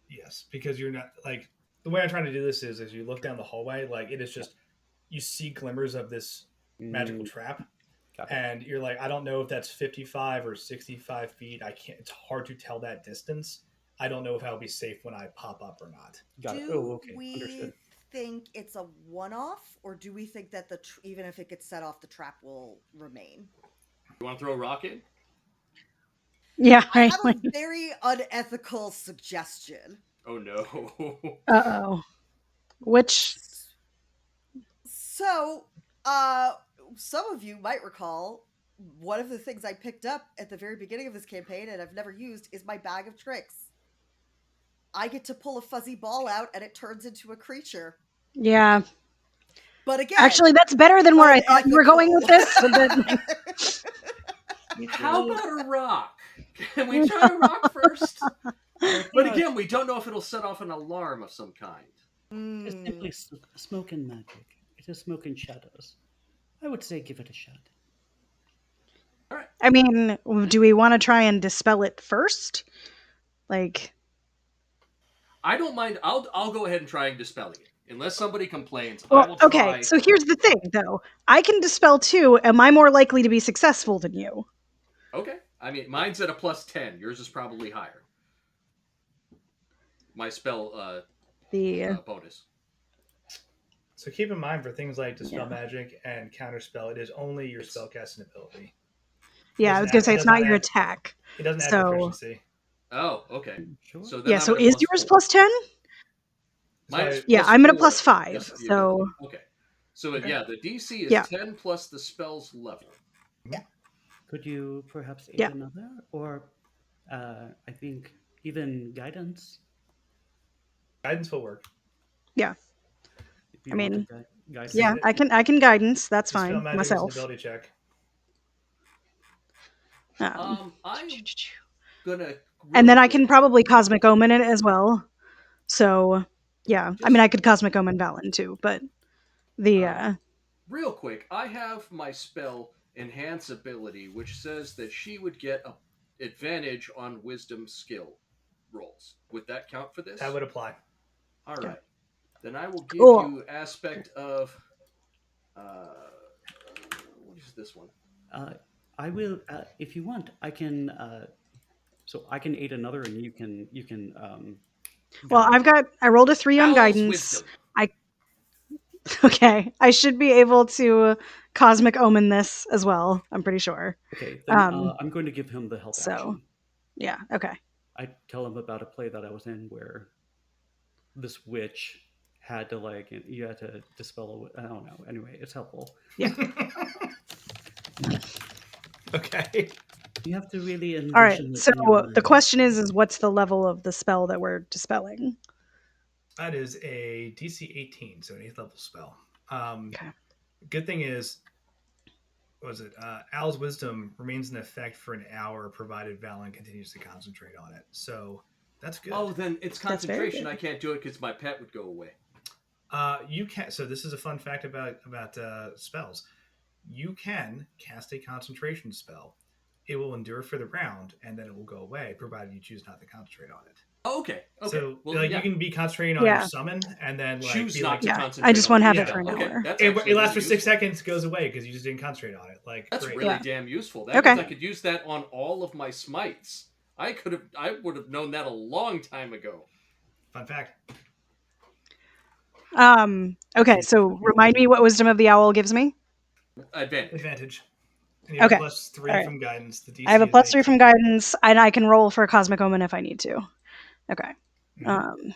Speaker 1: Yes, because you're not like the way I'm trying to do this is as you look down the hallway, like it is
Speaker 3: Yeah.
Speaker 1: just you see glimmers of this magical
Speaker 3: Mm,
Speaker 1: trap,
Speaker 3: got it.
Speaker 1: and you're like, I don't know if that's 55 or 65 feet. I can't. It's hard to tell that distance. I don't know if I'll be safe when I pop up or not.
Speaker 3: Got it. Oh,
Speaker 5: Do
Speaker 3: okay.
Speaker 5: we
Speaker 3: Understood.
Speaker 5: think it's a one-off, or do we think that even if it gets set off, the trap will remain?
Speaker 4: You want to throw a rock in?
Speaker 2: Yeah,
Speaker 5: I
Speaker 2: right.
Speaker 5: have a very unethical suggestion.
Speaker 4: Oh no.
Speaker 2: Uh-oh. Which,
Speaker 5: So, some of you might recall one of the things I picked up at the very beginning of this campaign and I've never used is my bag of tricks. I get to pull a fuzzy ball out and it turns into a creature.
Speaker 2: yeah.
Speaker 5: But again,
Speaker 2: Actually, that's better than where I thought you were going with this.
Speaker 5: unethical.
Speaker 4: How about a rock? Can we try a rock first? But again, we don't know if it'll set off an alarm of some kind.
Speaker 3: It's simply
Speaker 5: Hmm.
Speaker 3: smoke and magic. It is smoke and shadows. I would say give it a shot.
Speaker 4: All right.
Speaker 2: I mean, do we want to try and dispel it first? Like,
Speaker 4: I don't mind. I'll go ahead and try dispelling it. Unless somebody complains, I
Speaker 2: well,
Speaker 4: will
Speaker 2: okay,
Speaker 4: try.
Speaker 2: so here's the thing, though. I can dispel too. Am I more likely to be successful than you?
Speaker 4: Okay. I mean, mine's at a +10. Yours is probably higher. My spell
Speaker 2: The
Speaker 4: bonus.
Speaker 1: So keep in mind for things like dispel
Speaker 2: Yeah.
Speaker 1: magic and counterspell, it is only your
Speaker 4: It's
Speaker 1: spellcasting ability.
Speaker 2: Yeah, I was gonna say
Speaker 1: It
Speaker 2: it's
Speaker 1: does
Speaker 2: not
Speaker 1: not
Speaker 2: your
Speaker 1: add.
Speaker 2: attack.
Speaker 1: It doesn't add
Speaker 2: So
Speaker 1: proficiency.
Speaker 4: oh, okay.
Speaker 3: Sure.
Speaker 4: So then
Speaker 2: yeah,
Speaker 4: I'm
Speaker 2: so
Speaker 4: at a
Speaker 2: is yours
Speaker 4: +4.
Speaker 2: +10?
Speaker 4: Mine's
Speaker 2: Yeah,
Speaker 4: plus
Speaker 2: I'm at a
Speaker 4: four.
Speaker 2: +5.
Speaker 4: Yes, the
Speaker 2: So
Speaker 4: ability. Okay. So
Speaker 1: Okay.
Speaker 4: yeah, the DC is
Speaker 2: yeah,
Speaker 4: 10 plus the spell's level.
Speaker 3: Could you perhaps aid
Speaker 2: yeah.
Speaker 3: another, or I think even guidance,
Speaker 1: Guidance will work.
Speaker 2: Yeah.
Speaker 3: if
Speaker 2: I
Speaker 3: you want to
Speaker 2: mean,
Speaker 3: guide
Speaker 1: This is
Speaker 2: yeah,
Speaker 3: me.
Speaker 1: it.
Speaker 2: I can guidance. That's
Speaker 1: Dispel
Speaker 2: fine
Speaker 1: magic is an
Speaker 2: myself.
Speaker 1: ability check.
Speaker 2: Um,
Speaker 4: I'm gonna
Speaker 2: and
Speaker 4: real
Speaker 2: then I
Speaker 4: quick.
Speaker 2: can probably cosmic omen it as well. So yeah, I mean,
Speaker 4: Just
Speaker 2: I could cosmic omen Valen too, but the
Speaker 4: real quick. I have my spell enhance ability, which says that she would get a advantage on wisdom skill rolls. Would that count for this?
Speaker 1: That would apply.
Speaker 4: All
Speaker 2: yeah.
Speaker 4: right. Then I will give
Speaker 2: Oh,
Speaker 4: you aspect of uh, what is this one?
Speaker 3: I will, if you want, I can. So I can aid another, and you can
Speaker 2: well,
Speaker 3: guide.
Speaker 2: I rolled a 3 on
Speaker 4: Owl's
Speaker 2: guidance.
Speaker 4: wisdom.
Speaker 2: I okay. I should be able to cosmic omen this as well. I'm pretty sure.
Speaker 3: Okay, then
Speaker 2: Um,
Speaker 3: I'm going to give him the help
Speaker 2: so
Speaker 3: action.
Speaker 2: yeah, okay.
Speaker 3: I tell him about a play that I was in where this witch had to you had to dispel I don't know. Anyway, it's helpful.
Speaker 2: Yeah.
Speaker 1: Okay.
Speaker 3: You have to really
Speaker 2: All right.
Speaker 3: envision it
Speaker 2: So
Speaker 3: in your
Speaker 2: the
Speaker 3: mind.
Speaker 2: question is what's the level of the spell that we're dispelling?
Speaker 1: That is a DC 18, so an 8th level spell.
Speaker 2: Okay.
Speaker 1: Good thing is, what was it? Al's wisdom remains in effect for an hour, provided Valen continues to concentrate on it. So that's good.
Speaker 4: Oh, then it's
Speaker 2: That's very
Speaker 4: concentration.
Speaker 2: good.
Speaker 4: I can't do it because my pet would go away.
Speaker 1: You can. So this is a fun fact about spells. You can cast a concentration spell. It will endure for the round, and then it will go away, provided you choose not to concentrate on it.
Speaker 4: Oh, okay. Okay.
Speaker 1: So,
Speaker 4: Well,
Speaker 1: like,
Speaker 4: yeah.
Speaker 1: you can be concentrating on your
Speaker 2: Yeah.
Speaker 1: summon, and then like
Speaker 4: Choose
Speaker 1: be
Speaker 4: not
Speaker 1: like,
Speaker 4: to
Speaker 2: Yeah. I
Speaker 4: concentrate
Speaker 2: just
Speaker 4: on
Speaker 2: won't
Speaker 4: the
Speaker 2: have
Speaker 1: Yeah.
Speaker 2: it for an
Speaker 4: Okay,
Speaker 2: hour.
Speaker 4: that's
Speaker 1: it
Speaker 4: actually
Speaker 1: lasts for
Speaker 4: really
Speaker 1: 6
Speaker 4: useful.
Speaker 1: seconds, goes away because you just didn't concentrate on it. Like,
Speaker 4: That's
Speaker 1: great.
Speaker 4: really
Speaker 2: Yeah.
Speaker 4: damn useful. That
Speaker 2: Okay.
Speaker 4: means I could use that on all of my smites. I would have known that a long time ago.
Speaker 1: Fun fact.
Speaker 2: Okay, so remind me what wisdom of the owl gives me?
Speaker 4: Advantage.
Speaker 1: Advantage. And you have
Speaker 2: Okay.
Speaker 1: a +3
Speaker 2: All right.
Speaker 1: from guidance. The DC
Speaker 2: I have a
Speaker 1: is
Speaker 2: +3 from
Speaker 1: 18.
Speaker 2: guidance, and I can roll for a cosmic omen if I need to. Okay.
Speaker 1: Mhm.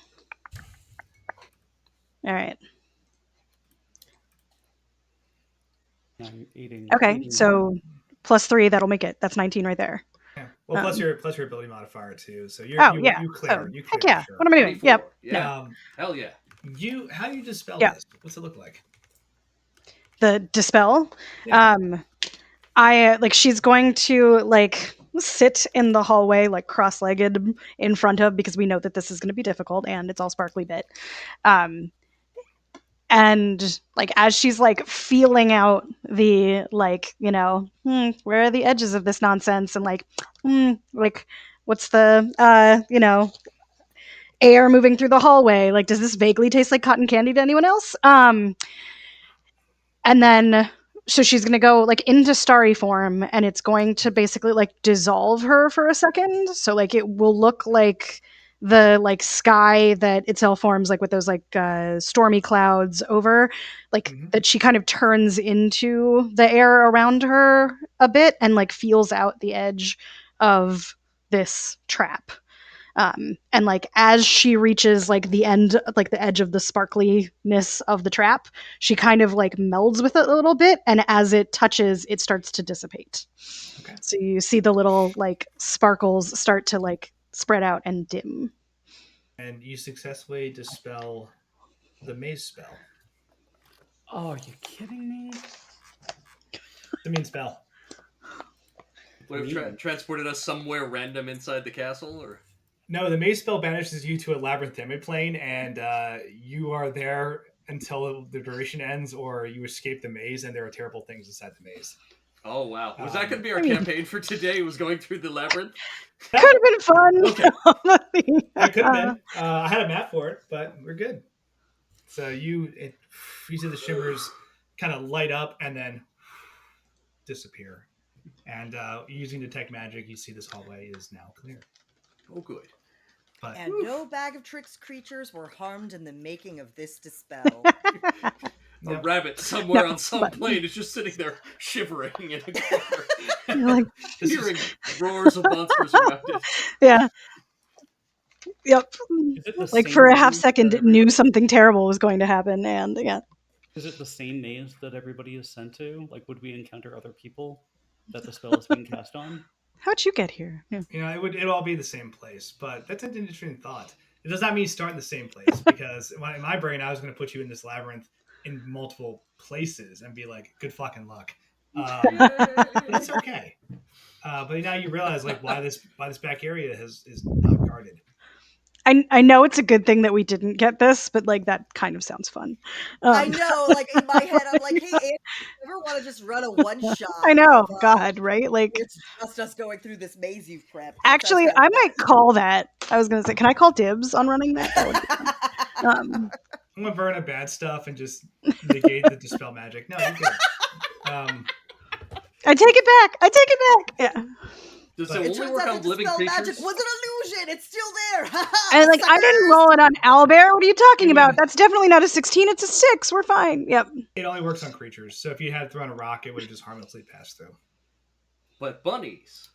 Speaker 2: All right.
Speaker 3: I'm eating.
Speaker 2: Okay.
Speaker 3: eating
Speaker 2: So +3, that'll make it. That's 19 right there.
Speaker 1: Yeah. Well, plus
Speaker 2: Um,
Speaker 1: your ability modifier too. So
Speaker 2: oh yeah.
Speaker 1: you
Speaker 2: So
Speaker 1: clear
Speaker 2: heck
Speaker 1: for
Speaker 2: yeah.
Speaker 1: sure.
Speaker 2: What am I doing?
Speaker 4: 24.
Speaker 2: Yep.
Speaker 4: Yeah.
Speaker 1: Um,
Speaker 4: Hell yeah.
Speaker 1: how do you dispel
Speaker 2: Yeah.
Speaker 1: this? What's it look like?
Speaker 2: The dispel.
Speaker 1: Yeah.
Speaker 2: I like she's going to like sit in the hallway like cross-legged in front of, because we know that this is going to be difficult and it's all sparkly bit. And like as she's like feeling out the like, where are the edges of this nonsense, and like what's the air moving through the hallway, like does this vaguely taste like cotton candy to anyone else? And then so she's going to go like into starry form, and it's going to basically like dissolve her for a second, so like it will look like the like sky that Itzel forms like with those like stormy clouds over, like
Speaker 1: Mhm.
Speaker 2: that she kind of turns into the air around her a bit and like feels out the edge of this trap. And like as she reaches like the end, like the edge of the sparkliness of the trap, she kind of like melds with it a little bit, and as it touches, it starts to dissipate.
Speaker 1: Okay.
Speaker 2: So you see the little like sparkles start to like spread out and dim.
Speaker 1: And you successfully dispel the maze spell.
Speaker 3: Oh, are you kidding me?
Speaker 1: It's a mean spell.
Speaker 4: Would have
Speaker 3: Mean.
Speaker 4: transported us somewhere random inside the castle, or
Speaker 1: No, the maze spell banishes you to a labyrinthine plane, and you are there until the duration ends, or you escape the maze, and there are terrible things inside the maze.
Speaker 4: oh wow, was that going to be
Speaker 2: I
Speaker 4: our
Speaker 2: mean-
Speaker 4: campaign for today? Was going through the labyrinth?
Speaker 2: Could have been fun.
Speaker 1: Okay. It could have been. I had a map for it, but we're good. So you see the shimmers kind of light up and then disappear. And using detect magic, you see this hallway is now clear.
Speaker 4: Oh good.
Speaker 1: But
Speaker 5: And no bag of tricks creatures were harmed in the making of this dispel.
Speaker 4: A
Speaker 1: Yep.
Speaker 4: rabbit somewhere
Speaker 2: No,
Speaker 4: on some
Speaker 2: but-
Speaker 4: plane is just sitting there shivering in a corner,
Speaker 2: You're like,
Speaker 4: hearing roars of monsters around it.
Speaker 2: yeah. Yep.
Speaker 3: Is it the
Speaker 2: Like
Speaker 3: same
Speaker 2: for a half
Speaker 3: maze
Speaker 2: second,
Speaker 3: that
Speaker 2: it knew
Speaker 3: everybody?
Speaker 2: something terrible was going to happen, and yeah.
Speaker 3: Is it the same maze that everybody is sent to? Like, would we encounter other people that the spell is being cast on?
Speaker 2: How'd you get here? Yeah.
Speaker 1: it'll all be the same place. But that's an interesting thought. It does not mean start in the same place, because in my brain, I was going to put you in this labyrinth in multiple places and be like, good fucking luck. That's okay. But now you realize like why this back area is not guarded.
Speaker 2: I know it's a good thing that we didn't get this, but like that kind of sounds fun.
Speaker 5: I know, like in my head, I'm like, hey, Andy, you ever want to just run a one shot?
Speaker 2: I know, God, right? Like,
Speaker 5: It's just us going through this maze you've prepped. That
Speaker 2: actually,
Speaker 5: sounds
Speaker 2: I
Speaker 5: kinda
Speaker 2: might call that. I was gonna say, can I call dibs on running that? That would be fun.
Speaker 5: fun.
Speaker 1: I'm gonna burn a bad stuff and just negate the dispel magic. No, you're good.
Speaker 2: I take it back. I take it back. Yeah.
Speaker 4: Does
Speaker 1: But-
Speaker 4: it
Speaker 5: It
Speaker 4: only
Speaker 5: turns
Speaker 4: work
Speaker 5: out
Speaker 4: on
Speaker 5: the
Speaker 4: living
Speaker 5: dispel
Speaker 4: creatures?
Speaker 5: magic was an illusion. It's still there.
Speaker 2: And like, I didn't
Speaker 5: Suckers!
Speaker 2: roll it on owlbear. What are you talking
Speaker 1: I mean-
Speaker 2: about? That's definitely not a 16. It's a 6. We're fine. Yep.
Speaker 1: It only works on creatures. So if you had thrown a rock, it would have just harmlessly passed through.
Speaker 4: But bunnies.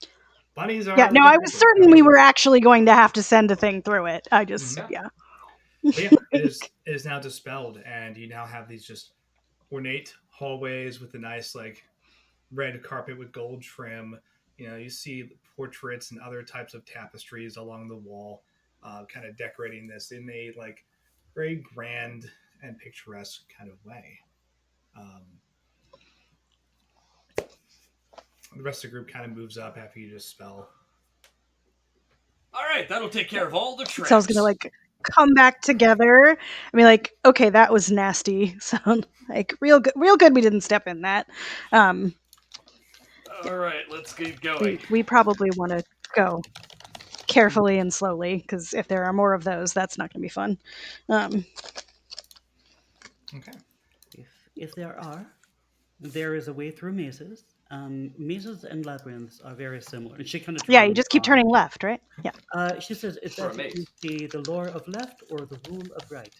Speaker 1: Bunnies are
Speaker 2: Yeah. No,
Speaker 1: living
Speaker 2: I was
Speaker 1: creatures.
Speaker 2: certain we were actually going to have to send a thing through it. I just,
Speaker 1: Mhm.
Speaker 2: yeah.
Speaker 1: But yeah, it is now dispelled, and you now have these just ornate hallways with a nice like red carpet with gold trim. You see portraits and other types of tapestries along the wall, kind of decorating this in a like very grand and picturesque kind of way. The rest of the group kind of moves up after you just spell.
Speaker 4: All right, that'll take care of all the traps.
Speaker 2: So I was gonna like come back together and be like, okay, that was nasty. So like real good we didn't step in that.
Speaker 4: All right, let's keep going.
Speaker 2: We probably want to go carefully and slowly, because if there are more of those, that's not gonna be fun.
Speaker 1: Okay.
Speaker 3: If there is a way through mazes. Mazes and labyrinths are very similar. And she kind of
Speaker 2: Yeah, you just keep turning left, right? Yeah.
Speaker 3: She says, "Is
Speaker 4: For a
Speaker 3: that
Speaker 4: maze.
Speaker 3: you see the lore of left or the rule of right?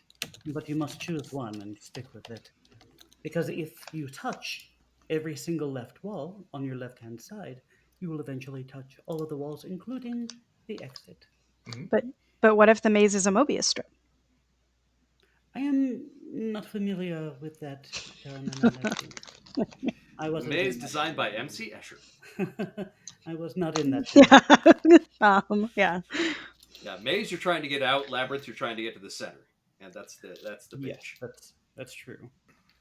Speaker 3: But you must choose one and stick with it. Because if you touch every single left wall on your left hand side, you will eventually touch all of the walls, including the exit.
Speaker 2: But what if the maze is a Mobius strip?
Speaker 3: I am not familiar with that terminology. I wasn't
Speaker 4: Maze
Speaker 3: in
Speaker 4: designed by MC Escher.
Speaker 3: that. I was not in that show.
Speaker 2: Yeah.
Speaker 4: Yeah, maze you're trying to get out, labyrinth you're trying to get to the center, and that's the
Speaker 3: Yes,
Speaker 4: pitch.
Speaker 3: that's true.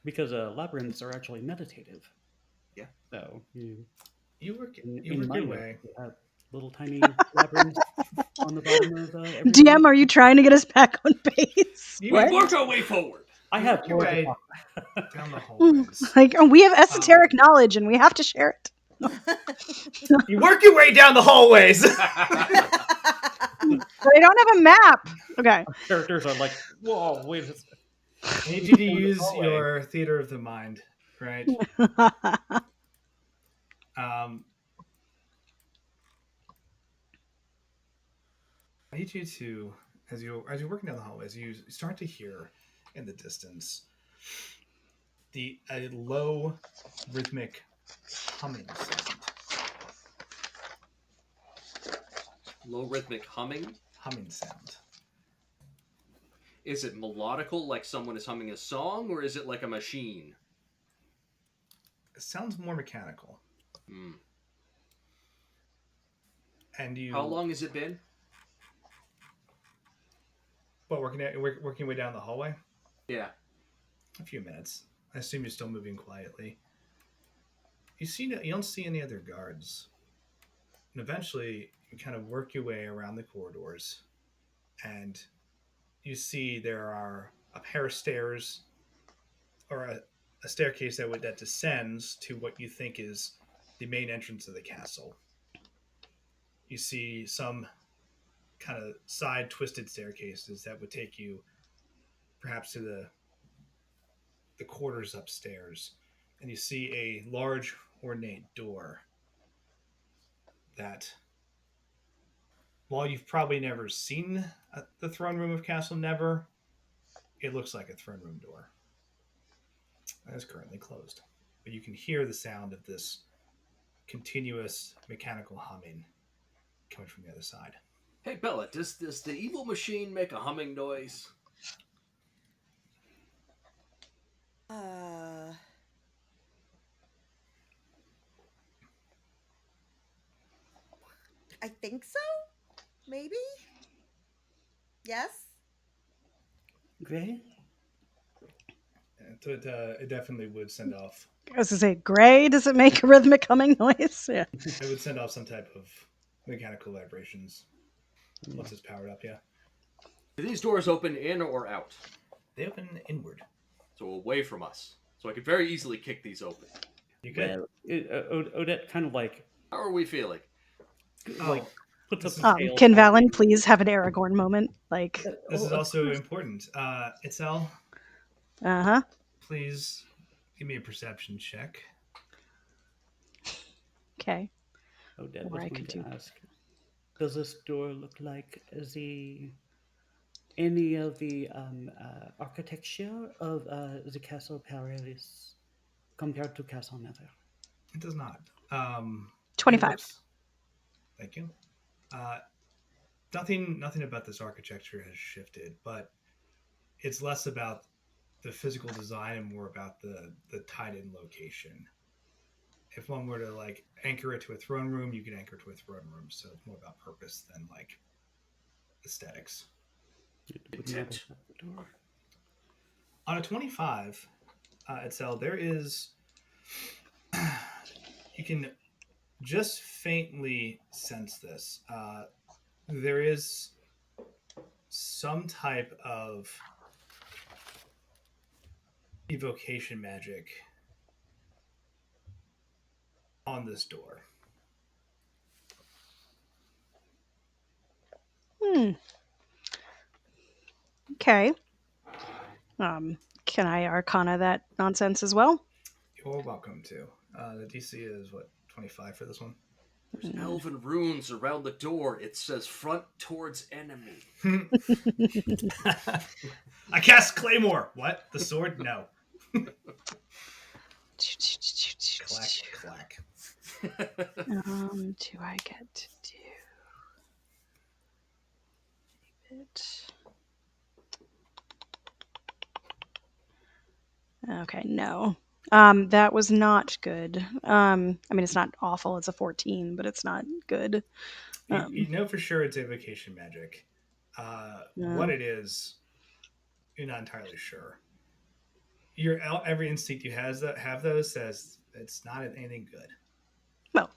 Speaker 3: Because labyrinths are actually meditative.
Speaker 4: Yeah.
Speaker 3: So
Speaker 1: You work
Speaker 3: in
Speaker 1: your
Speaker 3: Minor,
Speaker 1: way.
Speaker 3: you have little tiny labyrinths on the bottom of every
Speaker 2: DM,
Speaker 3: room.
Speaker 2: are you trying to get us back on base?
Speaker 1: You,
Speaker 4: We
Speaker 2: What?
Speaker 1: you,
Speaker 4: work our way forward.
Speaker 3: I
Speaker 1: you
Speaker 3: have
Speaker 1: work your
Speaker 3: more to
Speaker 1: way
Speaker 3: talk.
Speaker 1: down the hallways.
Speaker 2: Like, we have esoteric knowledge and we have to share it.
Speaker 1: You work your way down the hallways.
Speaker 2: But I don't have a map. Okay.
Speaker 3: Characters are like, whoa, wait a second.
Speaker 1: I need you to
Speaker 3: Down the
Speaker 1: use
Speaker 3: hallway.
Speaker 1: your theater of the mind, right? I need you to, as you're working down the hallways, you start to hear in the distance a low rhythmic humming sound.
Speaker 4: Low rhythmic humming.
Speaker 1: Humming sound.
Speaker 4: Is it melodical, like someone is humming a song, or is it like a machine?
Speaker 1: It sounds more mechanical.
Speaker 4: Hmm.
Speaker 1: And you.
Speaker 4: How long has it been?
Speaker 1: What, working your way down the hallway?
Speaker 4: Yeah.
Speaker 1: A few minutes. I assume you're still moving quietly. You don't see any other guards. And eventually, you kind of work your way around the corridors, and you see there are a pair of stairs, or a staircase that descends to what you think is the main entrance of the castle. You see some kind of side twisted staircases that would take you perhaps to the quarters upstairs, and you see a large ornate door that, while you've probably never seen the throne room of Castle Never, it looks like a throne room door. That is currently closed. But you can hear the sound of this continuous mechanical humming coming from the other side.
Speaker 4: Hey Bella, does the evil machine make a humming noise?
Speaker 5: I think so. Maybe. Yes.
Speaker 3: Gray?
Speaker 1: It definitely would send off.
Speaker 2: I was going to say, gray, does it make a rhythmic humming noise? Yeah.
Speaker 1: It would send off some type of mechanical vibrations once it's powered up. Yeah.
Speaker 4: Do these doors open in or out?
Speaker 1: They open inward.
Speaker 4: So away from us. So I could very easily kick these open.
Speaker 1: You could.
Speaker 3: Well, Odette kind of like
Speaker 4: How are we feeling?
Speaker 3: puts up
Speaker 1: This
Speaker 3: the
Speaker 1: is-
Speaker 3: scale.
Speaker 2: Can Valen please have an Aragorn moment? Like,
Speaker 1: This is also important. Itzel,
Speaker 2: uh-huh.
Speaker 1: please give me a perception check.
Speaker 2: Okay.
Speaker 3: Odette
Speaker 2: Or
Speaker 3: was
Speaker 2: I
Speaker 3: going
Speaker 2: could
Speaker 3: to
Speaker 2: do-
Speaker 3: ask, does this door look like any of the architecture of the Castle Paradis compared to Castle Nether?
Speaker 1: It does not.
Speaker 2: 25.
Speaker 1: Thank you. Nothing about this architecture has shifted, but it's less about the physical design and more about the tied-in location. If one were to like anchor it to a throne room, you could anchor it to a throne room. So it's more about purpose than like aesthetics.
Speaker 4: Intent.
Speaker 1: On a 25, Itzel, there is you can just faintly sense this. There is some type of evocation magic on this door.
Speaker 2: Okay. Can I Arcana that nonsense as well?
Speaker 1: You're welcome to. The DC is what, 25 for this one?
Speaker 4: There's elven runes around the door. It says front towards enemy.
Speaker 1: I cast Claymore. What? The sword? No. Clack, clack.
Speaker 2: Do I get to do it? Okay, no. That was not good. I mean, it's not awful. It's a 14, but it's not good.
Speaker 1: You know for sure it's evocation magic. What
Speaker 2: No.
Speaker 1: it is, you're not entirely sure. Every instinct you have those says it's not anything good.
Speaker 2: Well,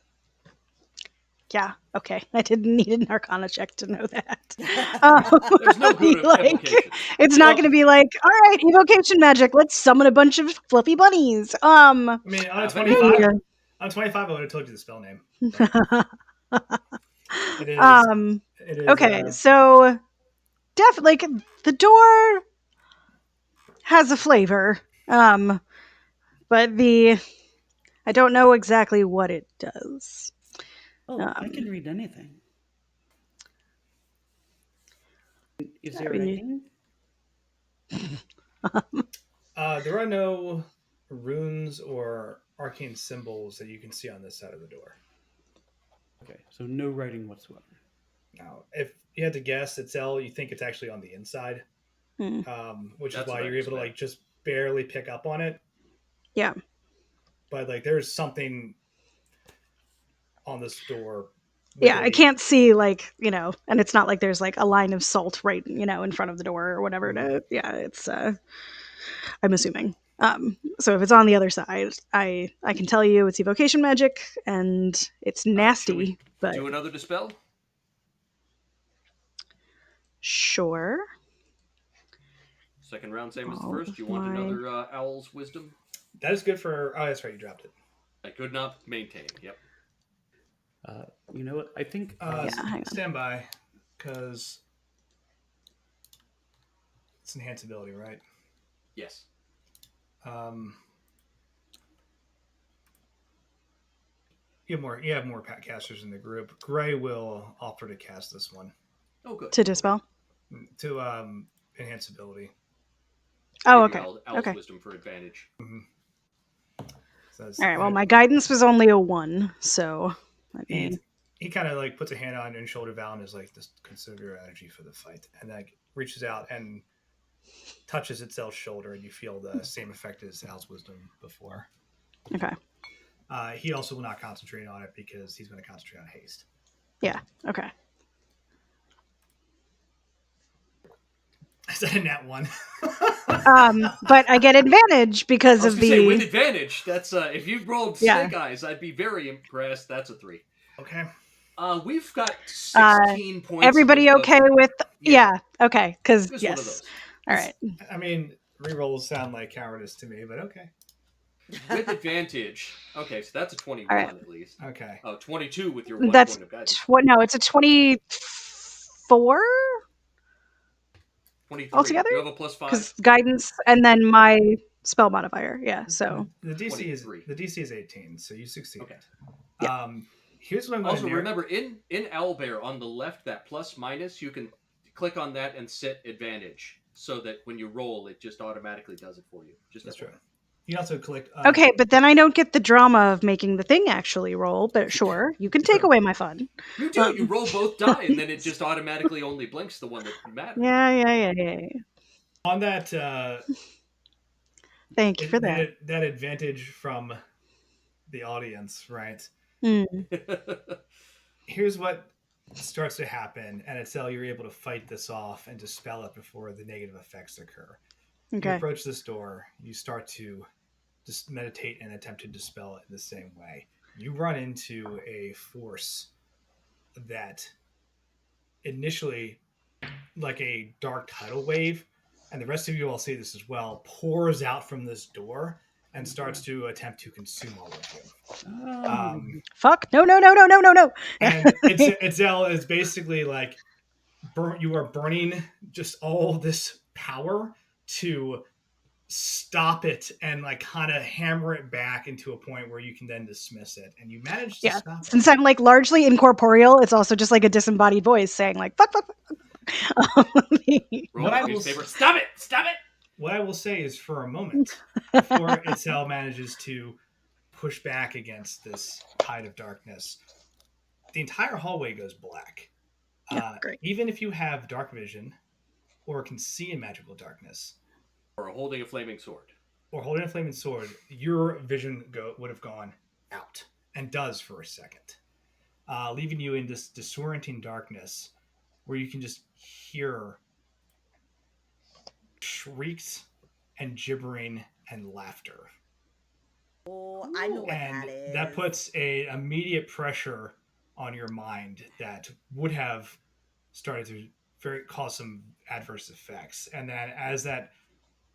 Speaker 2: yeah, okay. I didn't need an Arcana check to know that.
Speaker 4: There's no good evocation.
Speaker 2: It's not going to be like, all right, evocation magic. Let's summon a bunch of fluffy bunnies.
Speaker 1: I mean, on a
Speaker 4: Have it
Speaker 1: 25,
Speaker 2: yeah.
Speaker 1: on 25, I would have told you the spell name. It is. It is.
Speaker 2: Okay, so definitely the door has a flavor, but I don't know exactly what it does.
Speaker 3: Oh, I can read anything. Is there
Speaker 2: I mean,
Speaker 3: writing?
Speaker 1: There are no runes or arcane symbols that you can see on this side of the door.
Speaker 3: Okay, so no writing whatsoever.
Speaker 1: Now, if you had to guess, Itzel, you think it's actually on the inside,
Speaker 2: Hmm.
Speaker 1: Which
Speaker 4: That's
Speaker 1: is why
Speaker 4: what I
Speaker 1: you're able to
Speaker 4: expect.
Speaker 1: like just barely pick up on it.
Speaker 2: Yeah.
Speaker 1: But like, there's something on this door.
Speaker 2: Yeah, I can't see and it's not like there's like a line of salt right, in front of the door or whatever. Yeah, it's I'm assuming. So if it's on the other side, I can tell you it's evocation magic and it's
Speaker 4: Should we
Speaker 2: nasty, but
Speaker 4: do another dispel?
Speaker 2: sure.
Speaker 4: Second round, same as the
Speaker 2: All
Speaker 4: first.
Speaker 2: of
Speaker 4: You want
Speaker 2: my-
Speaker 4: another Owl's Wisdom?
Speaker 1: That is good for. Oh, that's right. You dropped it.
Speaker 4: I could not maintain. Yep.
Speaker 3: You know what? I think
Speaker 2: hang on.
Speaker 1: Stand by, because it's enhanced ability, right?
Speaker 4: Yes.
Speaker 1: You have more casters in the group. Gray will offer to cast this one
Speaker 4: Oh, good.
Speaker 2: To dispel.
Speaker 1: to enhance ability.
Speaker 2: Oh,
Speaker 4: Give you
Speaker 2: okay.
Speaker 4: Owl's
Speaker 2: Okay.
Speaker 4: Wisdom for advantage.
Speaker 1: So
Speaker 2: All right. Well, my guidance was only a 1, so let me.
Speaker 1: he kind of like puts a hand on your shoulder, Val, and is like, "Just conserve your energy for the fight," and like reaches out and touches Itsel's shoulder, and you feel the same effect as Al's wisdom before.
Speaker 2: Okay.
Speaker 1: He also will not concentrate on it because he's going to concentrate on haste.
Speaker 2: Yeah. Okay.
Speaker 1: Is that a nat 1?
Speaker 2: But I get advantage because
Speaker 4: I was
Speaker 2: of
Speaker 4: gonna
Speaker 2: the.
Speaker 4: say with advantage. That's if you rolled
Speaker 2: Yeah.
Speaker 4: snake eyes, I'd be very impressed. That's a 3.
Speaker 1: Okay.
Speaker 4: We've got 16 points.
Speaker 2: Everybody
Speaker 4: of-
Speaker 2: okay with? Yeah. Okay. Because
Speaker 4: Just one of
Speaker 2: yes.
Speaker 4: those.
Speaker 2: All right.
Speaker 1: I mean, rerolls sound like cowardice to me, but okay.
Speaker 4: With advantage. Okay, so that's a 21
Speaker 2: All right.
Speaker 4: at least.
Speaker 1: Okay.
Speaker 4: 22 with your 1
Speaker 2: That's
Speaker 4: point of guidance.
Speaker 2: no. It's a 24
Speaker 4: 23.
Speaker 2: altogether?
Speaker 4: You have a plus 5.
Speaker 2: because guidance and then my spell modifier. Yeah. So
Speaker 1: The DC is
Speaker 4: 23.
Speaker 1: 18, so you succeeded.
Speaker 2: Yeah.
Speaker 1: Here's what I'm going to
Speaker 4: Also,
Speaker 1: do.
Speaker 4: remember in Owlbear on the left, that plus minus, you can click on that and set advantage so that when you roll, it just automatically does it for you. Just
Speaker 1: That's
Speaker 4: FYI.
Speaker 1: true. You can also click.
Speaker 2: okay, but then I don't get the drama of making the thing actually roll. But sure, you can take away my fun.
Speaker 4: You do. You roll both die, and then it just automatically only blinks the one that matters.
Speaker 2: Yeah.
Speaker 1: On that.
Speaker 2: Thank you for that.
Speaker 1: That advantage from the audience, right?
Speaker 2: Mm.
Speaker 1: Here's what starts to happen, and Itzel, you're able to fight this off and dispel it before the negative effects occur. You
Speaker 2: Okay.
Speaker 1: approach this door, you start to just meditate and attempt to dispel it in the same way. You run into a force that initially, like a dark tidal wave, and the rest of you all see this as well, pours out from this door and starts to attempt to consume all of you.
Speaker 2: Fuck. No.
Speaker 1: And Itzel is basically like, you are burning just all this power to stop it and like kind of hammer it back into a point where you can then dismiss it, and you manage to stop it.
Speaker 2: Since I'm like largely incorporeal, it's also just like a disembodied voice saying like fuck.
Speaker 4: Roll a newspaper. Stop it! Stop it!
Speaker 1: what I will say is, for a moment, before Itzel manages to push back against this tide of darkness, the entire hallway goes black.
Speaker 2: Yeah, great.
Speaker 1: Even if you have dark vision or can see in magical darkness,
Speaker 4: Or holding a flaming sword.
Speaker 1: or holding a flaming sword, your vision would have gone out, and does for a second, leaving you in this disorienting darkness where you can just hear shrieks and gibbering and laughter.
Speaker 5: Oh, I know what
Speaker 1: And
Speaker 5: that is.
Speaker 1: that puts a immediate pressure on your mind that would have started to cause some adverse effects. And then as that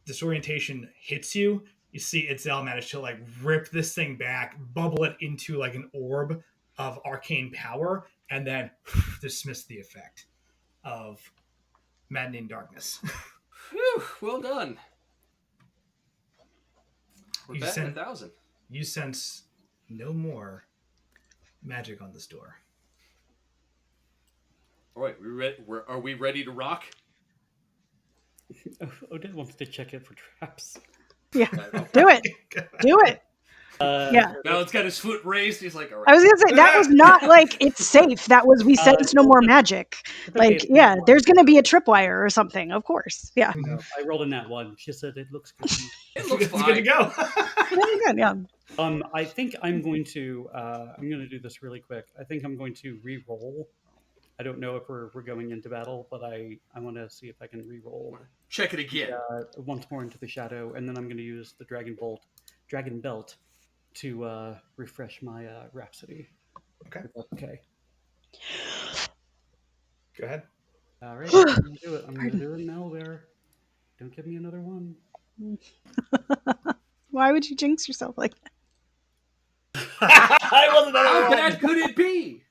Speaker 1: disorientation hits you, you see Itzel manage to like rip this thing back, bubble it into like an orb of arcane power, and then dismiss the effect of maddening darkness.
Speaker 4: Whew, well done. We're
Speaker 1: You
Speaker 4: batting 1,000.
Speaker 1: You sense no more magic on this door.
Speaker 4: All right, are we ready to rock?
Speaker 3: Odette wants to check it for traps.
Speaker 2: Yeah, do it. Do it. Yeah.
Speaker 4: Balon's got his foot raised. He's like, all right.
Speaker 2: I was gonna say that was not like it's safe. That was we sense no more magic. Like,
Speaker 3: okay,
Speaker 2: yeah, there's gonna be a tripwire or something, of course. Yeah.
Speaker 3: No, I rolled a nat 1. She said it looks good.
Speaker 4: It looks
Speaker 1: It's
Speaker 4: fine.
Speaker 1: good to go.
Speaker 2: Very good, yeah.
Speaker 3: I think I'm going to do this really quick. I think I'm going to re-roll. I don't know if we're going into battle, but I want to see if I can re-roll.
Speaker 4: Check it again.
Speaker 3: Once more into the shadow, and then I'm going to use the dragon belt to refresh my rhapsody.
Speaker 1: Okay.
Speaker 3: Okay.
Speaker 1: Go ahead.
Speaker 3: All right. I'm going to do it. I'm going to do it now. There. Don't give me another one.
Speaker 2: Why would you jinx yourself like that?
Speaker 1: I wasn't
Speaker 4: How bad could it be?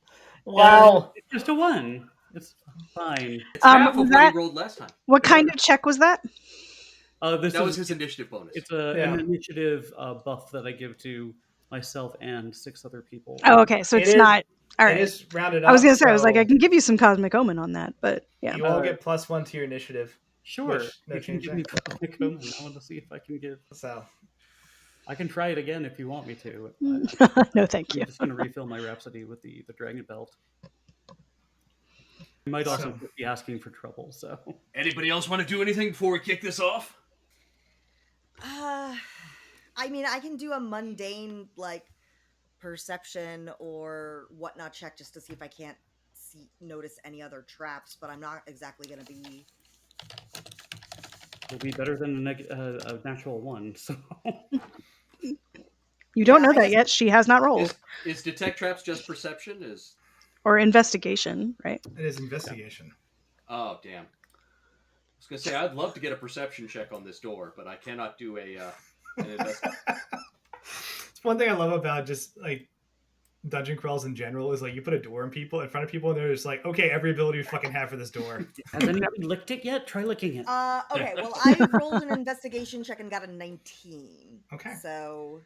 Speaker 1: Wow.
Speaker 3: It's just a 1. It's fine.
Speaker 4: It's half of what he rolled last time.
Speaker 2: What kind of check was that?
Speaker 4: That was his initiative bonus.
Speaker 3: It's an initiative buff that I give to myself and 6 other people.
Speaker 2: Oh, okay. So it's not. All right.
Speaker 1: It is rounded up.
Speaker 2: I was gonna say, I was like, I can give you some cosmic omen on that, but yeah.
Speaker 1: You all get +1 to your initiative.
Speaker 3: Sure.
Speaker 1: No
Speaker 3: You can
Speaker 1: change
Speaker 3: give
Speaker 1: there.
Speaker 3: me cosmic omen. I want to see if I can give.
Speaker 1: So
Speaker 3: I can try it again if you want me to.
Speaker 2: No, thank you.
Speaker 3: I'm just going to refill my rhapsody with the dragon belt. I might also be asking for trouble. So,
Speaker 4: anybody else want to do anything before we kick this off?
Speaker 5: I mean, I can do a mundane like perception or whatnot check just to see if I can't notice any other traps, but I'm not exactly going to be.
Speaker 3: it'll be better than a natural 1. So,
Speaker 2: You don't know that yet. She has not rolled.
Speaker 4: Is detect traps just perception?
Speaker 2: Or investigation, right?
Speaker 1: it is investigation.
Speaker 4: Oh, damn. I was going to say, I'd love to get a perception check on this door, but I cannot do an investigation.
Speaker 1: It's one thing I love about just like dungeon crawls in general is like you put a door in front of people and they're just like, okay, every ability we fucking have for this door.
Speaker 3: has anybody licked it yet? Try licking it.
Speaker 5: Okay, well, I rolled an investigation check and got a 19.
Speaker 1: Okay.
Speaker 5: So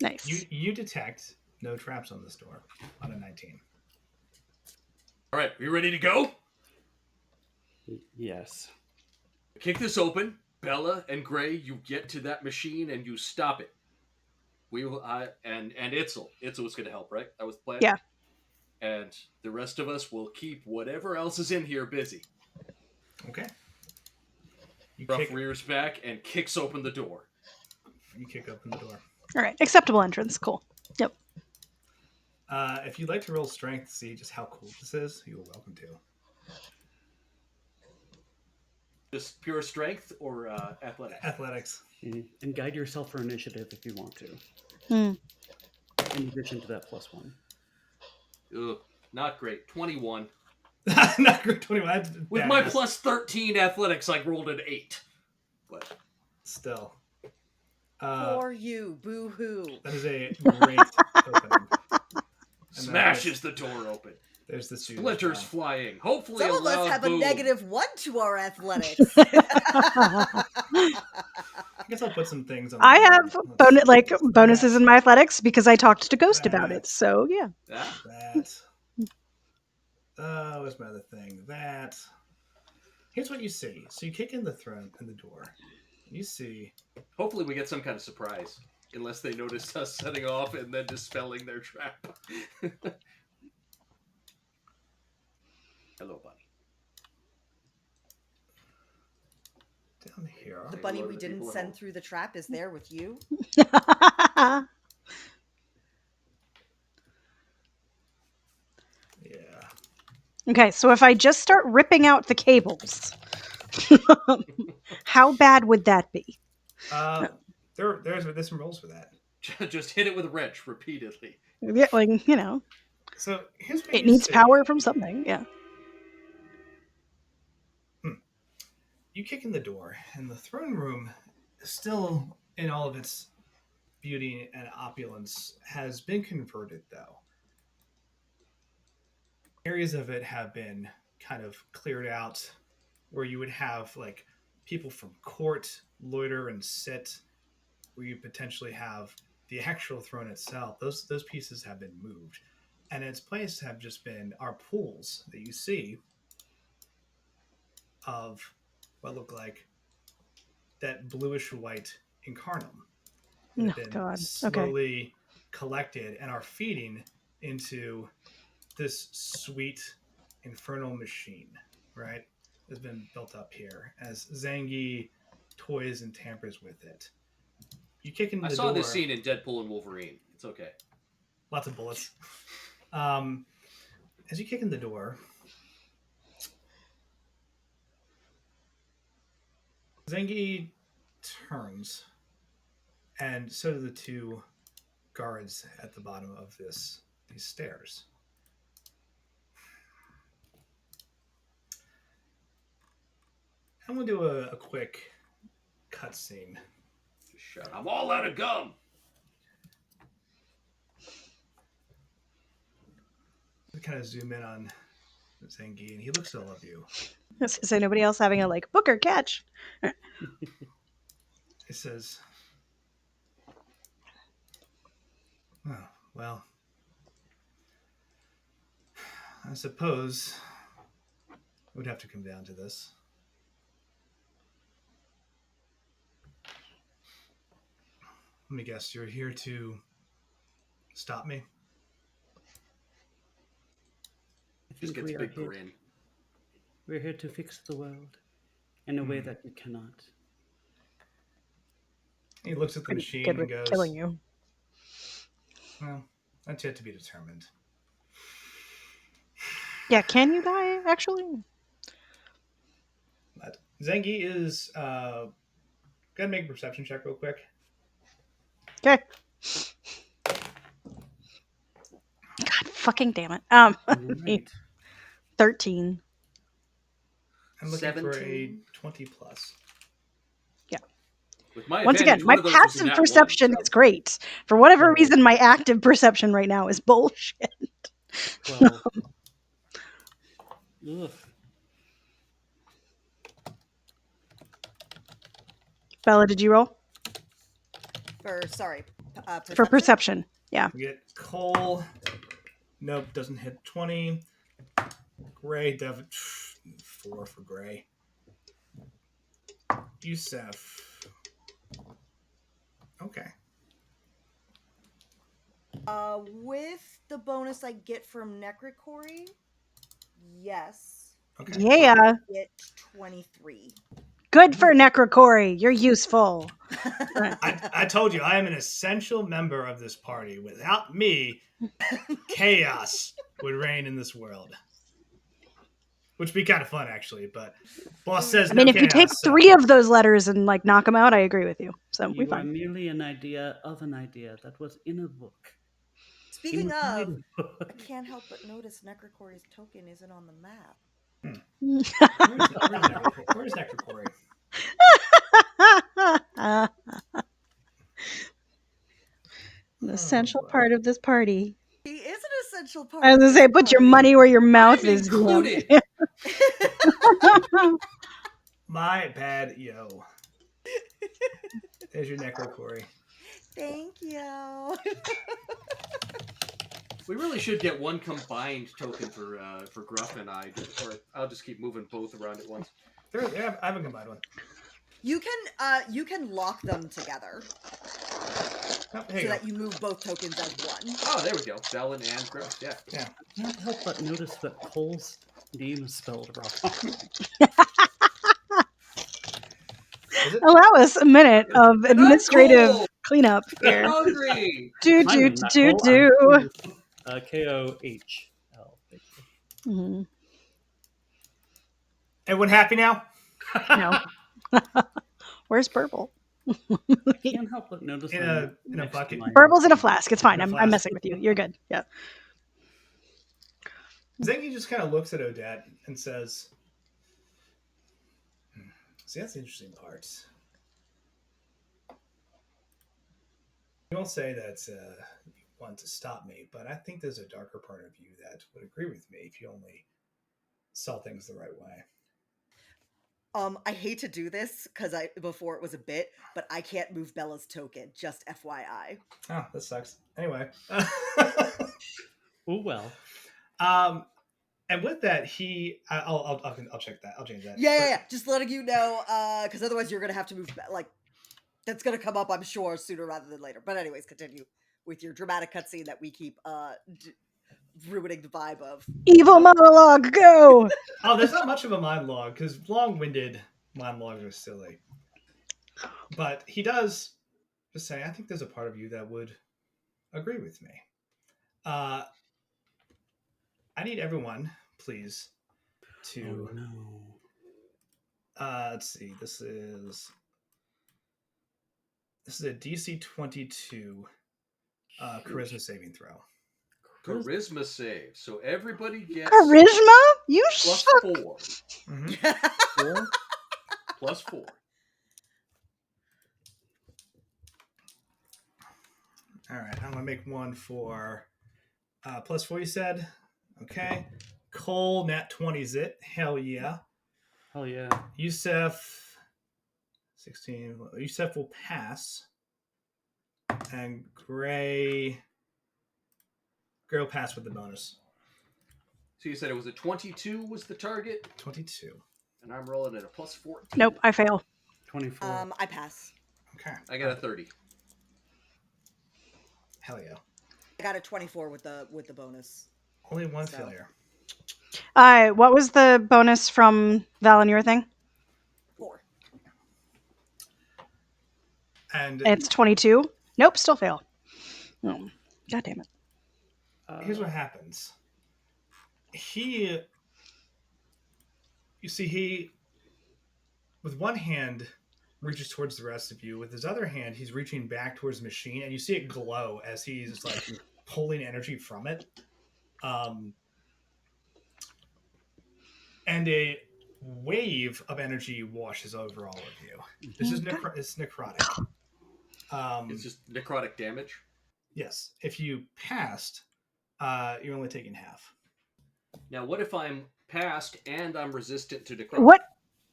Speaker 2: Nice.
Speaker 1: You detect no traps on this door on a 19.
Speaker 4: All right, we ready to go?
Speaker 3: Yes.
Speaker 4: Kick this open. Bella and Gray, you get to that machine and you stop it. We will, and Itzel. Itzel was going to help, right? That was the plan?
Speaker 2: Yeah.
Speaker 4: And the rest of us will keep whatever else is in here busy.
Speaker 1: Okay.
Speaker 4: Ruff rears back and kicks open the door.
Speaker 1: You kick open the door.
Speaker 2: All right. Acceptable entrance. Cool. Yep.
Speaker 1: If you'd like to roll strength to see just how cool this is, you're welcome to.
Speaker 4: Just pure strength or athletics?
Speaker 1: Athletics.
Speaker 3: And guide yourself for initiative if you want to.
Speaker 2: Hmm.
Speaker 3: In addition to that +1.
Speaker 4: Ugh, not great. 21.
Speaker 1: Not good. 21.
Speaker 4: With my plus 13 athletics, I rolled an 8. But
Speaker 1: still.
Speaker 5: for you, boo-hoo.
Speaker 1: That is a great opening.
Speaker 4: Smashes the door open.
Speaker 1: There's the
Speaker 4: splinters flying. Hopefully,
Speaker 5: some of us have a -1 to our athletics.
Speaker 1: I guess I'll put some things on.
Speaker 2: I have bonuses in my athletics because I talked to Ghost about it. So yeah.
Speaker 1: That. What's my other thing? That. Here's what you see. So you kick in the door. You see.
Speaker 4: Hopefully we get some kind of surprise. Unless they notice us setting off and then dispelling their trap. Hello, bunny.
Speaker 1: Down here.
Speaker 5: The
Speaker 4: Say
Speaker 5: bunny
Speaker 4: hello
Speaker 5: we
Speaker 4: to the
Speaker 5: didn't
Speaker 4: people at
Speaker 5: send
Speaker 4: home.
Speaker 5: through the trap is there with you.
Speaker 1: Yeah.
Speaker 2: Okay, so if I just start ripping out the cables, how bad would that be?
Speaker 1: There's some rules for that.
Speaker 4: Just hit it with a wrench repeatedly.
Speaker 2: Yeah, like, you know,
Speaker 1: So here's what
Speaker 2: it
Speaker 1: you
Speaker 2: needs
Speaker 1: see.
Speaker 2: power from something. Yeah.
Speaker 1: You kick in the door, and the throne room, still in all of its beauty and opulence, has been converted, though. Areas of it have been kind of cleared out where you would have like people from court loiter and sit, where you potentially have the actual throne itself. Those pieces have been moved. And its place have just been our pools that you see of what look like that bluish white incarnum that
Speaker 2: Oh
Speaker 1: have been
Speaker 2: God. Okay.
Speaker 1: slowly collected and are feeding into this sweet infernal machine, right? Has been built up here as Zangi toys and tampers with it. You kick in
Speaker 4: I
Speaker 1: the
Speaker 4: saw
Speaker 1: door.
Speaker 4: this scene in Deadpool and Wolverine. It's okay.
Speaker 1: Lots of bullets. As you kick in the door, Zangi turns, and so do the two guards at the bottom of these stairs. I'm gonna do a quick cutscene.
Speaker 4: Just shout, I'm all out of gum.
Speaker 1: Kind of zoom in on Zangi, and he looks at all of you.
Speaker 2: Is anybody else having a like book or catch?
Speaker 1: He says, "Oh, well, I suppose it would have to come down to this. Let me guess, you're here to stop me?"
Speaker 3: I
Speaker 4: Just
Speaker 3: think
Speaker 4: gets
Speaker 3: we
Speaker 4: a
Speaker 3: are
Speaker 4: big
Speaker 3: here.
Speaker 4: grin.
Speaker 3: We're here to fix the world in a way that you cannot.
Speaker 1: He looks at the
Speaker 2: Pretty
Speaker 1: machine
Speaker 2: good
Speaker 1: and
Speaker 2: with
Speaker 1: goes,
Speaker 2: killing you.
Speaker 1: "Well, that's yet to be determined."
Speaker 2: Yeah, can you die actually?
Speaker 1: But Zangi is gonna make a perception check real quick.
Speaker 2: Okay. God fucking damn it.
Speaker 3: Right.
Speaker 2: 13.
Speaker 1: I'm looking for a
Speaker 4: 17?
Speaker 1: 20 plus.
Speaker 2: Yeah.
Speaker 4: With my
Speaker 2: Once again,
Speaker 4: advantage,
Speaker 2: my
Speaker 4: one of those was a
Speaker 2: passive
Speaker 4: nat
Speaker 2: perception
Speaker 4: 1,
Speaker 2: is great. For whatever
Speaker 3: So-
Speaker 2: reason, my active perception right now is bullshit.
Speaker 3: 12. Ugh.
Speaker 2: Bella, did you roll?
Speaker 5: Perception?
Speaker 2: For perception. Yeah.
Speaker 1: We get Cole. Nope, doesn't hit 20. Gray, Devin. 4 for Gray. Yusef. Okay.
Speaker 5: With the bonus I get from Necrocory, yes,
Speaker 1: Okay.
Speaker 2: Yeah.
Speaker 5: I get 23.
Speaker 2: Good for Necrocory. You're useful.
Speaker 1: I told you, I am an essential member of this party. Without me, chaos would reign in this world. Which would be kind of fun, actually, but boss says
Speaker 2: I mean,
Speaker 1: no
Speaker 2: if
Speaker 1: chaos.
Speaker 2: you take 3 of those letters and like knock them out, I agree with you. So we
Speaker 3: You are
Speaker 2: fine.
Speaker 3: merely an idea of an idea that was in a book.
Speaker 5: Speaking
Speaker 3: Inside
Speaker 5: of,
Speaker 3: a book.
Speaker 5: I can't help but notice Necrocory's token isn't on the map.
Speaker 1: Where's Necrocory?
Speaker 2: An essential part of this party.
Speaker 5: He is an essential part.
Speaker 2: I was
Speaker 5: of
Speaker 2: gonna
Speaker 5: this
Speaker 2: say, put your
Speaker 5: party.
Speaker 2: money where your mouth
Speaker 4: I'm
Speaker 2: is. DM.
Speaker 4: included.
Speaker 1: My bad, yo. There's your Necrocory.
Speaker 5: Thank you.
Speaker 4: We really should get one combined token for Gruff and I, or I'll just keep moving both around at once.
Speaker 1: I haven't combined one.
Speaker 5: You can lock them together
Speaker 1: Oh,
Speaker 5: so
Speaker 1: here you go.
Speaker 5: that you move both tokens as one.
Speaker 4: Oh, there we go. Velen and Griff. Yeah.
Speaker 1: Yeah.
Speaker 3: I can't help but notice that Cole's name is spelled wrong.
Speaker 1: Is it?
Speaker 2: Oh, that was a minute of
Speaker 4: And I'm
Speaker 2: administrative
Speaker 4: Cole.
Speaker 2: cleanup here.
Speaker 4: Hungry.
Speaker 2: Do
Speaker 3: My
Speaker 2: do
Speaker 3: name is not
Speaker 2: do
Speaker 3: Cole, I'm
Speaker 2: do.
Speaker 3: Kohl. Kohl. Thank you.
Speaker 2: Mhm.
Speaker 1: Everyone happy now?
Speaker 2: No. Where's Burble?
Speaker 3: I can't help but notice
Speaker 1: In
Speaker 3: I'm
Speaker 1: a
Speaker 3: next to
Speaker 1: bucket.
Speaker 3: my-
Speaker 2: Burble's in a flask. It's fine.
Speaker 1: In a
Speaker 2: I'm
Speaker 1: flask.
Speaker 2: messing with you. You're good. Yeah.
Speaker 1: Zengi just kind of looks at Odette and says, "See, that's the interesting part. You won't say that you want to stop me, but I think there's a darker part of you that would agree with me if you only saw things the right way."
Speaker 5: I hate to do this because before it was a bit, but I can't move Bella's token. Just FYI.
Speaker 1: Oh, that sucks. Anyway,
Speaker 3: Oh well.
Speaker 1: and with that, I'll check that. I'll change that.
Speaker 5: Yeah. Just letting you know, because otherwise you're gonna have to move. Like, that's gonna come up, I'm sure, sooner rather than later. But anyways, continue with your dramatic cutscene that we keep ruining the vibe of.
Speaker 2: Evil monologue, go!
Speaker 1: Oh, there's not much of a monologue because long-winded monologues are silly. But he does just say, "I think there's a part of you that would agree with me." I need everyone, please, to
Speaker 3: Oh no.
Speaker 1: let's see. This is a DC 22 charisma saving throw.
Speaker 4: Charisma save. So everybody gets
Speaker 2: Charisma? You
Speaker 4: plus
Speaker 2: suck.
Speaker 4: 4.
Speaker 1: Mm-hmm.
Speaker 3: 4?
Speaker 4: Plus 4.
Speaker 1: All right, I'm gonna make one for plus 4. You said, okay. Cole nat 20's it. Hell yeah.
Speaker 3: Hell yeah.
Speaker 1: Yusef 16. Yusef will pass, and Gray will pass with the bonus.
Speaker 4: So you said it was a 22 was the target,
Speaker 1: 22.
Speaker 4: and I'm rolling at a plus 14.
Speaker 2: Nope, I fail.
Speaker 3: 24.
Speaker 5: I pass.
Speaker 1: Okay.
Speaker 4: I got a 30.
Speaker 1: Hell yeah.
Speaker 5: I got a 24 with the bonus.
Speaker 1: Only one
Speaker 5: So.
Speaker 1: failure.
Speaker 2: What was the bonus from Val and your thing?
Speaker 5: 4.
Speaker 1: And
Speaker 2: It's 22. Nope, still fail. Oh, God damn it.
Speaker 1: here's what happens. He, with one hand, reaches towards the rest of you. With his other hand, he's reaching back towards the machine, and you see it glow as he's like pulling energy from it. And a wave of energy washes over all of you. This is it's necrotic.
Speaker 4: It's just necrotic damage.
Speaker 1: Yes. If you passed, you're only taking half.
Speaker 4: Now, what if I'm passed and I'm resistant to necrotic?
Speaker 2: What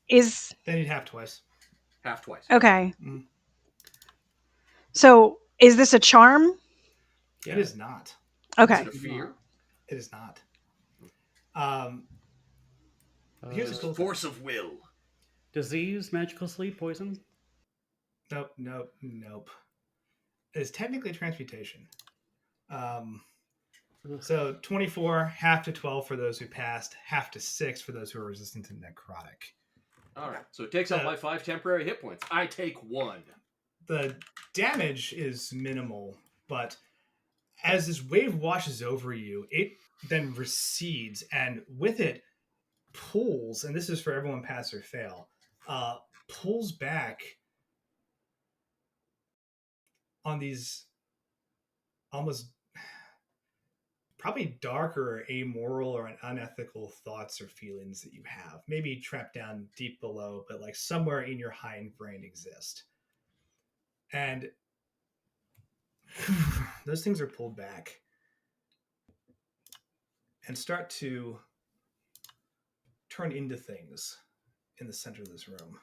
Speaker 2: is...
Speaker 1: Then you'd have twice.
Speaker 4: Half twice.
Speaker 2: Okay.
Speaker 1: Mm.
Speaker 2: So, is this a charm?
Speaker 1: Yeah. It is not.
Speaker 2: Okay.
Speaker 4: Is it a fear?
Speaker 1: It is not. Here's a cool
Speaker 4: Force of will.
Speaker 3: Disease, magical sleep, poison?
Speaker 1: Nope. It is technically transmutation. So 24, half to 12 for those who passed, half to 6 for those who are resistant to necrotic.
Speaker 4: All right. So it takes out my 5 temporary hit points. I take 1.
Speaker 1: The damage is minimal, but as this wave washes over you, it then recedes, and with it pulls, and this is for everyone pass or fail, pulls back on these almost probably darker, amoral, or unethical thoughts or feelings that you have. Maybe trapped down deep below, but like somewhere in your hindbrain exist. And those things are pulled back and start to turn into things in the center of this room.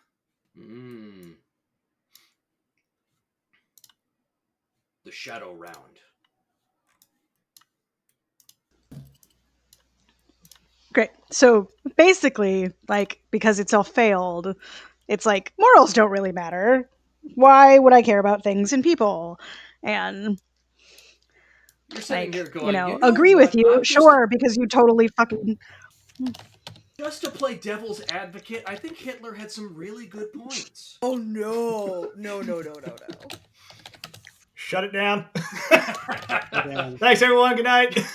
Speaker 4: The shadow round.
Speaker 2: Great. So basically, like, because it's all failed, It's like morals don't really matter. Why would I care about things and people? And
Speaker 4: You're sitting
Speaker 2: like,
Speaker 4: here going, you know
Speaker 2: agree with
Speaker 4: what?
Speaker 2: you, sure, because you totally fucking
Speaker 4: Just to play devil's advocate, I think Hitler had some really good points.
Speaker 5: Oh no. No, no, no, no, no.
Speaker 1: Shut it down.
Speaker 3: Yeah.
Speaker 1: Thanks, everyone. Good night.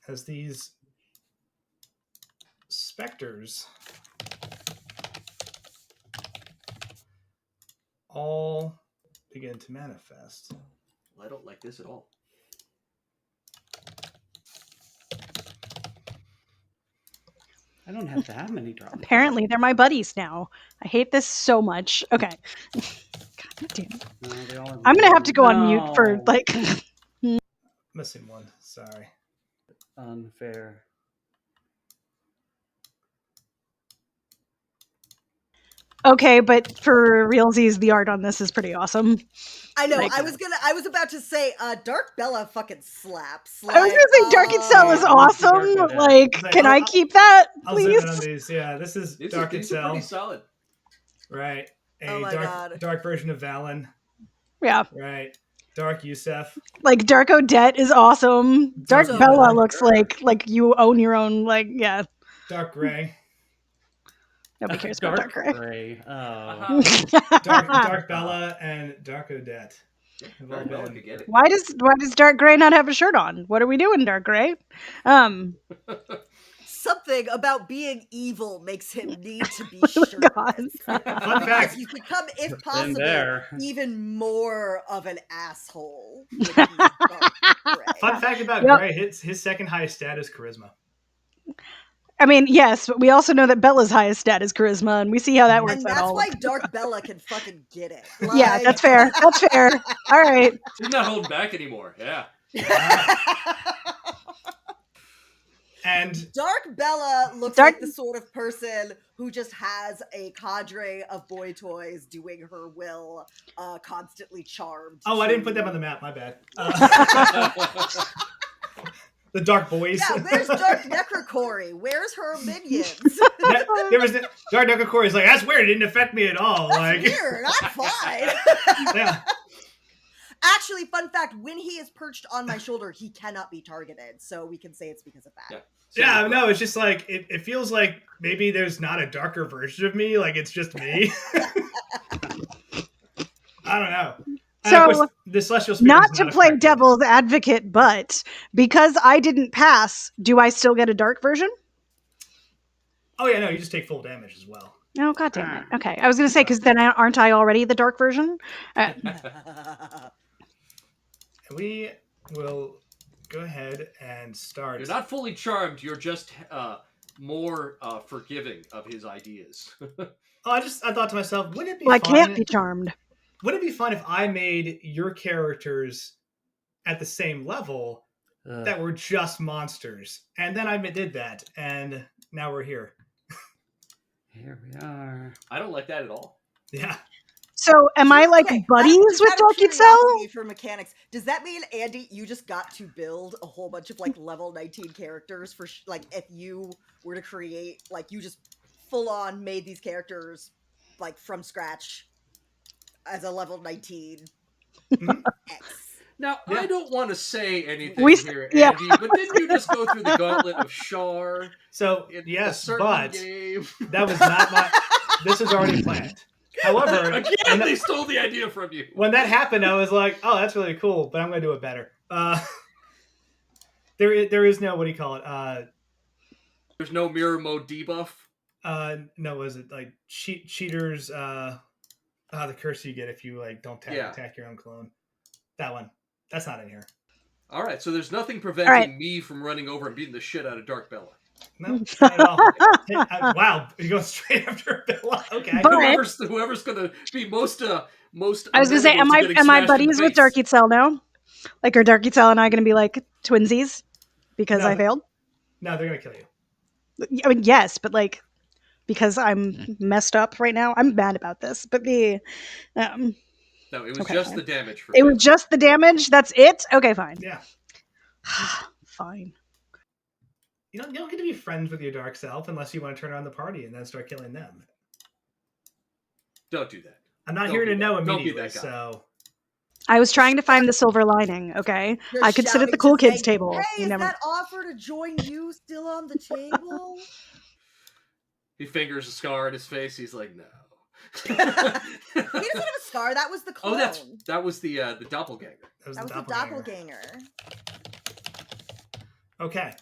Speaker 1: As these specters all begin to manifest.
Speaker 4: Well, I don't like this at all.
Speaker 3: I don't have that many drama.
Speaker 2: apparently they're my buddies now. I hate this so much. Okay. God damn it.
Speaker 3: No, they all have
Speaker 2: I'm gonna have to go on mute for
Speaker 3: No.
Speaker 2: like
Speaker 1: Missing one. Sorry.
Speaker 3: Unfair.
Speaker 2: okay, but for realsies, the art on this is pretty awesome.
Speaker 5: I know.
Speaker 2: Like-
Speaker 5: I was about to say, Dark Bella fucking slaps.
Speaker 2: I was gonna say Dark Itzel is
Speaker 3: Yeah,
Speaker 2: awesome.
Speaker 3: Dark Bella.
Speaker 2: Like,
Speaker 1: It's like,
Speaker 2: can I
Speaker 1: I'll-
Speaker 2: keep that,
Speaker 1: I'll zoom
Speaker 2: please?
Speaker 1: in on these. Yeah, this is
Speaker 4: These
Speaker 1: Dark
Speaker 4: are
Speaker 1: Itzel.
Speaker 4: pretty solid.
Speaker 1: Right. A
Speaker 5: Oh my God.
Speaker 1: dark version of Valen.
Speaker 2: Yeah,
Speaker 1: Right. Dark Yusef.
Speaker 2: like Dark Odette is awesome. Dark
Speaker 5: So
Speaker 2: Bella
Speaker 5: good.
Speaker 2: looks like you own your own. Like, yeah,
Speaker 1: Dark Gray.
Speaker 2: nobody cares about Dark Gray.
Speaker 3: Gray. Oh.
Speaker 4: Uh-huh.
Speaker 1: Dark Bella and Dark Odette. Have all
Speaker 4: Dark Bella
Speaker 1: been-
Speaker 4: could get it.
Speaker 2: why does Dark Gray not have a shirt on? What are we doing, Dark Gray?
Speaker 5: Something about being evil makes him need to be
Speaker 2: Oh my God.
Speaker 5: shirtless.
Speaker 1: Fun
Speaker 5: Because
Speaker 1: fact.
Speaker 5: he's become, if
Speaker 3: Been
Speaker 5: possible,
Speaker 3: there.
Speaker 5: even more of an asshole. When he's Dark Gray.
Speaker 1: Fun fact about
Speaker 2: Yep.
Speaker 1: Gray: his second highest stat is charisma.
Speaker 2: I mean, yes, but we also know that Bella's highest stat is charisma, and we see how that works
Speaker 5: And
Speaker 2: out.
Speaker 5: that's
Speaker 2: all
Speaker 5: why Dark Bella can fucking get it.
Speaker 2: Yeah,
Speaker 5: Like-
Speaker 2: that's fair. That's fair. All right.
Speaker 4: She's not holding back anymore. Yeah.
Speaker 1: And
Speaker 5: Dark Bella looks
Speaker 2: Dark-
Speaker 5: like the sort of person who just has a cadre of boy toys doing her will, constantly charmed.
Speaker 1: I didn't put them on the map. My bad. The Dark Boys.
Speaker 5: Yeah, where's Dark Necrocory? Where's her minions?
Speaker 1: There was Dark Necrocore is like, that's weird. It didn't affect me at all.
Speaker 5: That's
Speaker 1: Like,
Speaker 5: weird. I'm fine.
Speaker 1: yeah.
Speaker 5: Actually, fun fact: when he is perched on my shoulder, he cannot be targeted, so we can say it's because of that.
Speaker 1: Yeah, no, it's just like it feels like maybe there's not a darker version of me, like it's just me. I don't know. And
Speaker 2: So,
Speaker 1: of course, the celestial spirit
Speaker 2: Not
Speaker 1: is
Speaker 2: to play
Speaker 1: affected.
Speaker 2: devil's advocate, but because I didn't pass, do I still get a dark version?
Speaker 1: Oh yeah, no, you just take full damage as well.
Speaker 2: Oh, God damn it. Okay. I was going to say, because then aren't I already the dark version?
Speaker 1: And we will go ahead and start.
Speaker 4: You're not fully charmed. You're just more forgiving of his ideas.
Speaker 1: I thought to myself, wouldn't it be
Speaker 2: Well, I
Speaker 1: fun?
Speaker 2: can't be charmed.
Speaker 1: Wouldn't it be fun if I made your characters at the same level that were just monsters? And then I did that, and now we're here.
Speaker 3: Here we are.
Speaker 4: I don't like that at all.
Speaker 1: Yeah.
Speaker 2: So am I like
Speaker 5: Okay,
Speaker 2: buddies
Speaker 5: just
Speaker 2: with
Speaker 5: out of
Speaker 2: Dark
Speaker 5: curiosity
Speaker 2: Itzel?
Speaker 5: for mechanics? Does that mean, Andy, you just got to build a whole bunch of like level 19 characters for like if you were to create like you just full on made these characters like from scratch as a level 19
Speaker 1: Mhm.
Speaker 5: X?
Speaker 4: Now,
Speaker 1: Yeah.
Speaker 4: I don't want to say anything
Speaker 2: We-
Speaker 4: here,
Speaker 2: yeah.
Speaker 4: Andy, but didn't you just go through the gauntlet of Shar
Speaker 1: So
Speaker 4: in a
Speaker 1: yes,
Speaker 4: certain
Speaker 1: but
Speaker 4: game?
Speaker 1: that was not my. This is already planned. However,
Speaker 4: Again, they stole the idea from you.
Speaker 1: when that happened, I was like, "Oh, that's really cool," but I'm going to do it better. There is no, what do you call it?
Speaker 4: There's no mirror mode debuff.
Speaker 1: No, was it like cheaters? The curse you get if you like don't attack your own clone. That one. That's not in here.
Speaker 4: All right, so there's nothing preventing
Speaker 2: right.
Speaker 4: me from running over and beating the shit out of Dark Bella.
Speaker 1: No, not at all. Wow, you go straight after Bella. Okay.
Speaker 2: But-
Speaker 4: Whoever's gonna be most.
Speaker 2: I was going to say,
Speaker 4: amenable to getting
Speaker 2: am I
Speaker 4: smashed in the
Speaker 2: buddies with
Speaker 4: face.
Speaker 2: Dark Itzel now? Like, are Dark Itzel and I going to be like twinsies because
Speaker 1: No.
Speaker 2: I failed?
Speaker 1: No, they're gonna kill you.
Speaker 2: I mean, yes, but like because I'm messed up right now, I'm mad about this. But
Speaker 4: No, it was
Speaker 2: Okay,
Speaker 4: just
Speaker 2: fine.
Speaker 4: the damage. For
Speaker 2: it was
Speaker 4: Phil.
Speaker 2: just the damage. That's it. Okay, fine.
Speaker 1: Yeah.
Speaker 2: Fine.
Speaker 1: you don't get to be friends with your dark self unless you want to turn around the party and then start killing them.
Speaker 4: Don't do that.
Speaker 1: I'm not
Speaker 4: Don't
Speaker 1: here
Speaker 4: be
Speaker 1: to know
Speaker 4: that- don't be
Speaker 1: immediately,
Speaker 4: that guy.
Speaker 1: so
Speaker 2: I was trying to find the silver lining, okay?
Speaker 5: You're
Speaker 2: I could sit at the
Speaker 5: shouting
Speaker 2: cool
Speaker 5: to
Speaker 2: kids
Speaker 5: Zangy,
Speaker 2: table.
Speaker 5: Hey,
Speaker 2: You
Speaker 5: is
Speaker 2: never.
Speaker 5: that offer to join you still on the table?
Speaker 4: He fingers a scar on his face. He's like, no.
Speaker 5: He doesn't have a scar. That was the clone.
Speaker 4: Oh, that was the doppelganger.
Speaker 5: That was the doppelganger.
Speaker 1: Okay,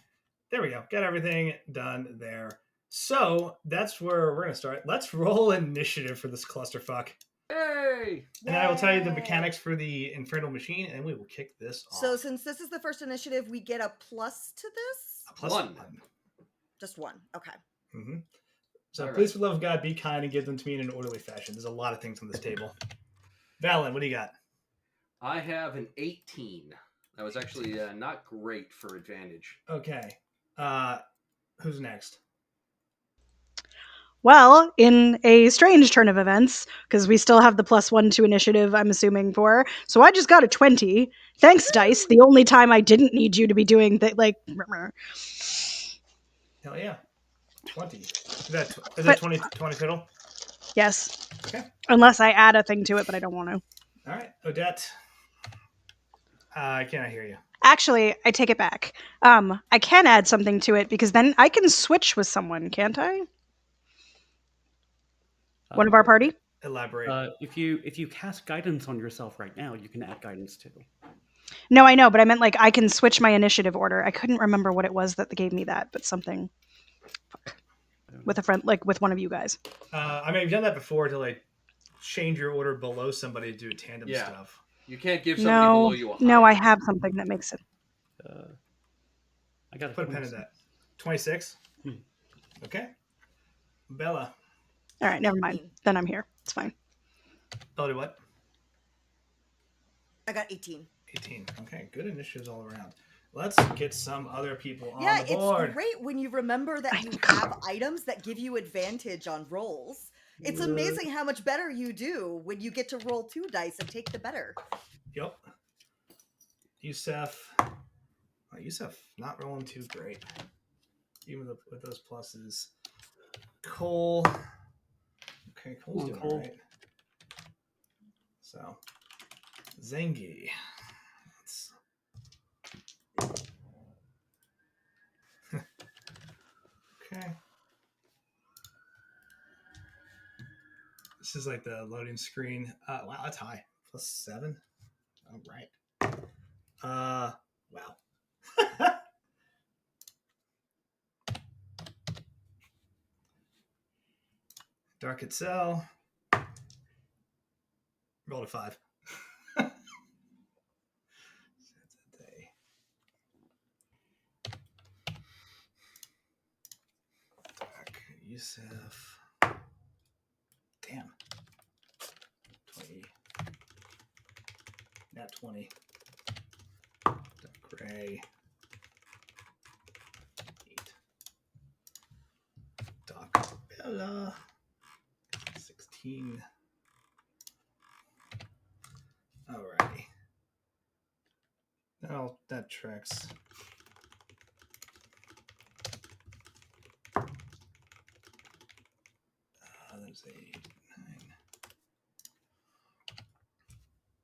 Speaker 1: there we go. Got everything done there. So that's where we're gonna start. Let's roll initiative for this clusterfuck,
Speaker 4: Hey!
Speaker 1: and I will tell you the
Speaker 5: Yay.
Speaker 1: mechanics for the infernal machine, and we will kick this off.
Speaker 5: So since this is the first initiative, we get a plus to this?
Speaker 1: A plus
Speaker 4: One.
Speaker 5: Just one. Okay.
Speaker 1: Mm-hmm. So
Speaker 4: All
Speaker 1: please,
Speaker 4: right.
Speaker 1: for the love of God, be kind and give them to me in an orderly fashion. There's a lot of things on this table. Valen, what do you got?
Speaker 4: I have an 18. That was actually not great for advantage.
Speaker 1: Okay. Who's next?
Speaker 2: Well, in a strange turn of events, because we still have the +1 to initiative, I'm assuming, for. So I just got a 20. Thanks, Dice. The only time I didn't need you to be doing that, like.
Speaker 1: Hell yeah. 20. Is that
Speaker 2: But-
Speaker 1: 20 total?
Speaker 2: Yes.
Speaker 1: Okay.
Speaker 2: Unless I add a thing to it, but I don't want to.
Speaker 1: All right. Odette. I cannot hear you.
Speaker 2: Actually, I take it back. I can add something to it because then I can switch with someone, can't I? One of our party?
Speaker 1: Elaborate.
Speaker 3: If you cast guidance on yourself right now, you can add guidance too.
Speaker 2: No, I know, but I meant like I can switch my initiative order. I couldn't remember what it was that gave me that, but something. Fuck. With a friend, like with one of you guys.
Speaker 1: I mean, I've done that before to like change your order below somebody to do tandem
Speaker 4: Yeah.
Speaker 1: stuff.
Speaker 4: You can't give somebody below you a high.
Speaker 2: No, I have something that makes it.
Speaker 3: I got
Speaker 1: Put a pen in that. 26?
Speaker 3: Hmm.
Speaker 1: Okay. Bella.
Speaker 2: All right, never mind.
Speaker 5: 18.
Speaker 2: Then I'm here. It's fine.
Speaker 1: Bella did what?
Speaker 5: I got 18.
Speaker 1: 18. Okay, good initiatives all around. Let's get some other people on
Speaker 5: Yeah,
Speaker 1: the board.
Speaker 5: it's great when you remember that you have items that give you advantage on rolls. It's amazing how much better you do when you get to roll 2 dice and take the better.
Speaker 1: Yep. Yusef. Oh, Yusef not rolling too great. Even with those pluses. Cole. Okay, Cole's doing all right. So, Zengi. Okay. This is like the loading screen. Wow, that's high. +7. All right. Wow. Dark Itzel. Rolled a 5. Dark Yusef. Damn. 20. Nat 20. Dark Gray. 8. Doc Bella. 16. Alrighty. Oh, that tracks. There's 8,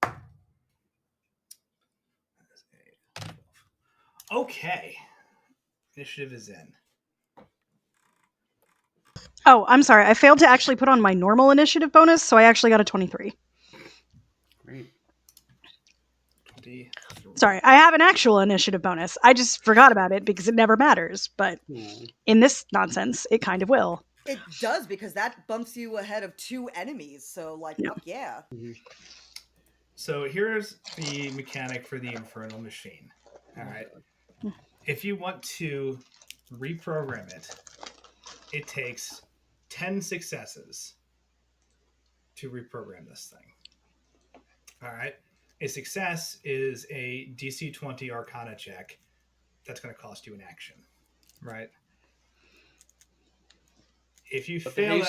Speaker 1: 9. There's 8, 12. Okay. Initiative is in.
Speaker 2: Oh, I'm sorry. I failed to actually put on my normal initiative bonus, so I actually got a 23.
Speaker 3: Great.
Speaker 1: 23.
Speaker 2: Sorry, I have an actual initiative bonus. I just forgot about it because it never matters. But in this nonsense, it kind of will.
Speaker 5: It does, because that bumps you ahead of 2 enemies. So, like,
Speaker 2: Yeah.
Speaker 5: fuck yeah.
Speaker 1: So here's the mechanic for the infernal machine. All right. If you want to reprogram it, it takes 10 successes to reprogram this thing. All right. A success is a DC 20 Arcana check. That's going to cost you an action, right? If you
Speaker 4: But
Speaker 1: fail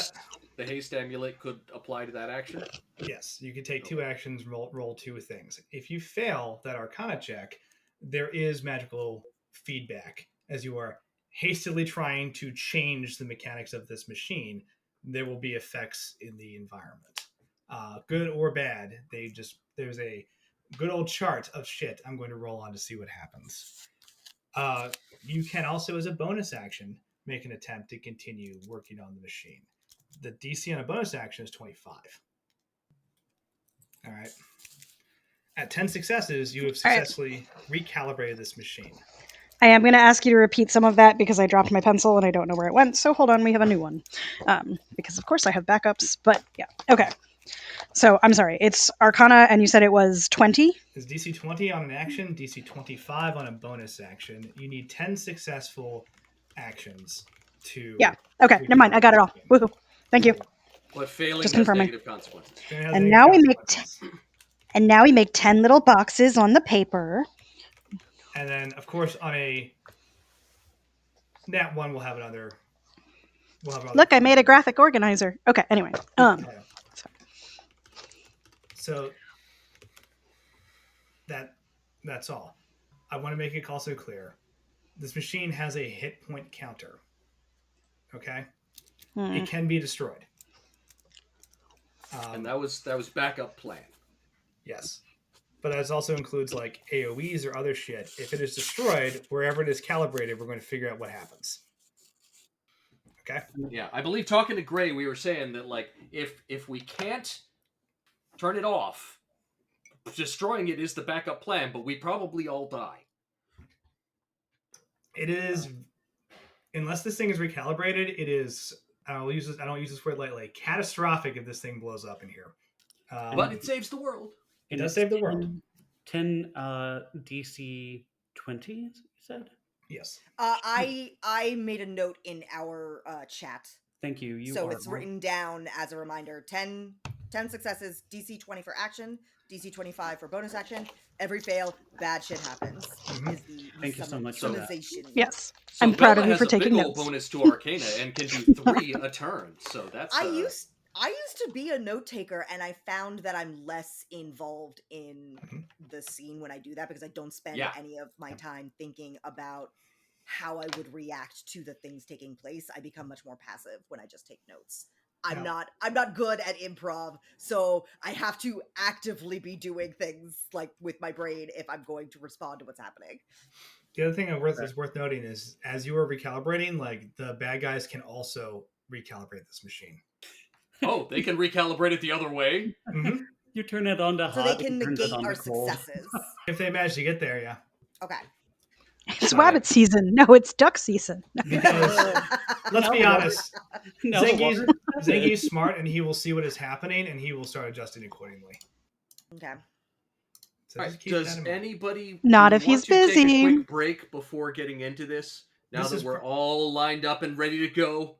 Speaker 4: the haste amulet could apply to that action.
Speaker 1: yes, you can take 2 actions, roll 2 things. If you fail that Arcana check, there is magical feedback as you are hastily trying to change the mechanics of this machine, there will be effects in the environment, good or bad. There's a good old chart of shit I'm going to roll on to see what happens. You can also, as a bonus action, make an attempt to continue working on the machine. The DC on a bonus action is 25. All right. At 10 successes, you have successfully recalibrated this machine.
Speaker 2: I am going to ask you to repeat some of that because I dropped my pencil and I don't know where it went. So hold on, we have a new one. Because of course I have backups. But yeah, okay. So I'm sorry, it's Arcana, and you said it was 20?
Speaker 1: It's DC 20 on an action, DC 25 on a bonus action. You need 10 successful actions to...
Speaker 2: Yeah, okay, never mind, I got it all. Woohoo. Thank you.
Speaker 4: But failing
Speaker 2: Just
Speaker 4: has
Speaker 2: confirming.
Speaker 4: negative consequences.
Speaker 2: And now we make 10 little boxes on the paper.
Speaker 1: And then, of course, on a nat 1, we'll have another...
Speaker 2: Look, I made a graphic organizer. Okay, anyway.
Speaker 1: So that's all. I want to make it also clear. This machine has a hit point counter. Okay? It can be destroyed.
Speaker 4: And that was backup plan.
Speaker 1: Yes. But that also includes like AoEs or other shit. If it is destroyed, wherever it is calibrated, we're going to figure out what happens. Okay?
Speaker 4: Yeah, I believe talking to Gray, we were saying that like if we can't turn it off, destroying it is the backup plan, but we probably all die.
Speaker 1: It is, unless this thing is recalibrated, it is, I don't use this word lightly, catastrophic if this thing blows up in here.
Speaker 4: But it saves the world.
Speaker 1: It does save the world.
Speaker 3: 10 DC 20, you said?
Speaker 1: Yes.
Speaker 5: I made a note in our chat.
Speaker 3: Thank you.
Speaker 5: So it's written down as a reminder. 10 successes, DC 20 for action, DC 25 for bonus action. Every fail, bad shit happens. Is the
Speaker 3: Thank you so much for that.
Speaker 2: Yes.
Speaker 4: So
Speaker 2: I'm proud
Speaker 4: Bella
Speaker 2: of you
Speaker 4: has
Speaker 2: for
Speaker 4: a
Speaker 2: taking
Speaker 4: big old
Speaker 2: notes.
Speaker 4: bonus to Arcana and can do 3 a turn. So that's
Speaker 5: I used to be a note taker, and I found that I'm less involved in the scene when I do that because I don't spend any of my time thinking about how I would react to the things taking place. I become much more passive when I just take notes. I'm not good at improv, so I have to actively be doing things like with my brain if I'm going to respond to what's happening.
Speaker 1: The other thing is worth noting is as you are recalibrating, like the bad guys can also recalibrate this machine.
Speaker 4: Oh, they can recalibrate it the other way?
Speaker 1: Mm-hmm.
Speaker 3: You turn it on to hot.
Speaker 5: So they can
Speaker 3: you turn it
Speaker 5: negate
Speaker 3: on
Speaker 5: our
Speaker 3: to cold.
Speaker 5: successes.
Speaker 1: If they manage to get there, yeah.
Speaker 5: Okay.
Speaker 2: It's rabbit season. No, it's duck season.
Speaker 1: Because, let's be honest,
Speaker 3: No,
Speaker 1: Zengi's smart and he will see what is happening and he will start adjusting accordingly.
Speaker 5: Okay.
Speaker 1: So
Speaker 4: Right. Does anybody
Speaker 2: Not
Speaker 4: do
Speaker 2: if
Speaker 4: we want
Speaker 2: he's
Speaker 4: to take a
Speaker 2: busy.
Speaker 4: quick break before getting into this? Now
Speaker 1: This
Speaker 4: that
Speaker 1: is
Speaker 4: we're all lined up and ready to go.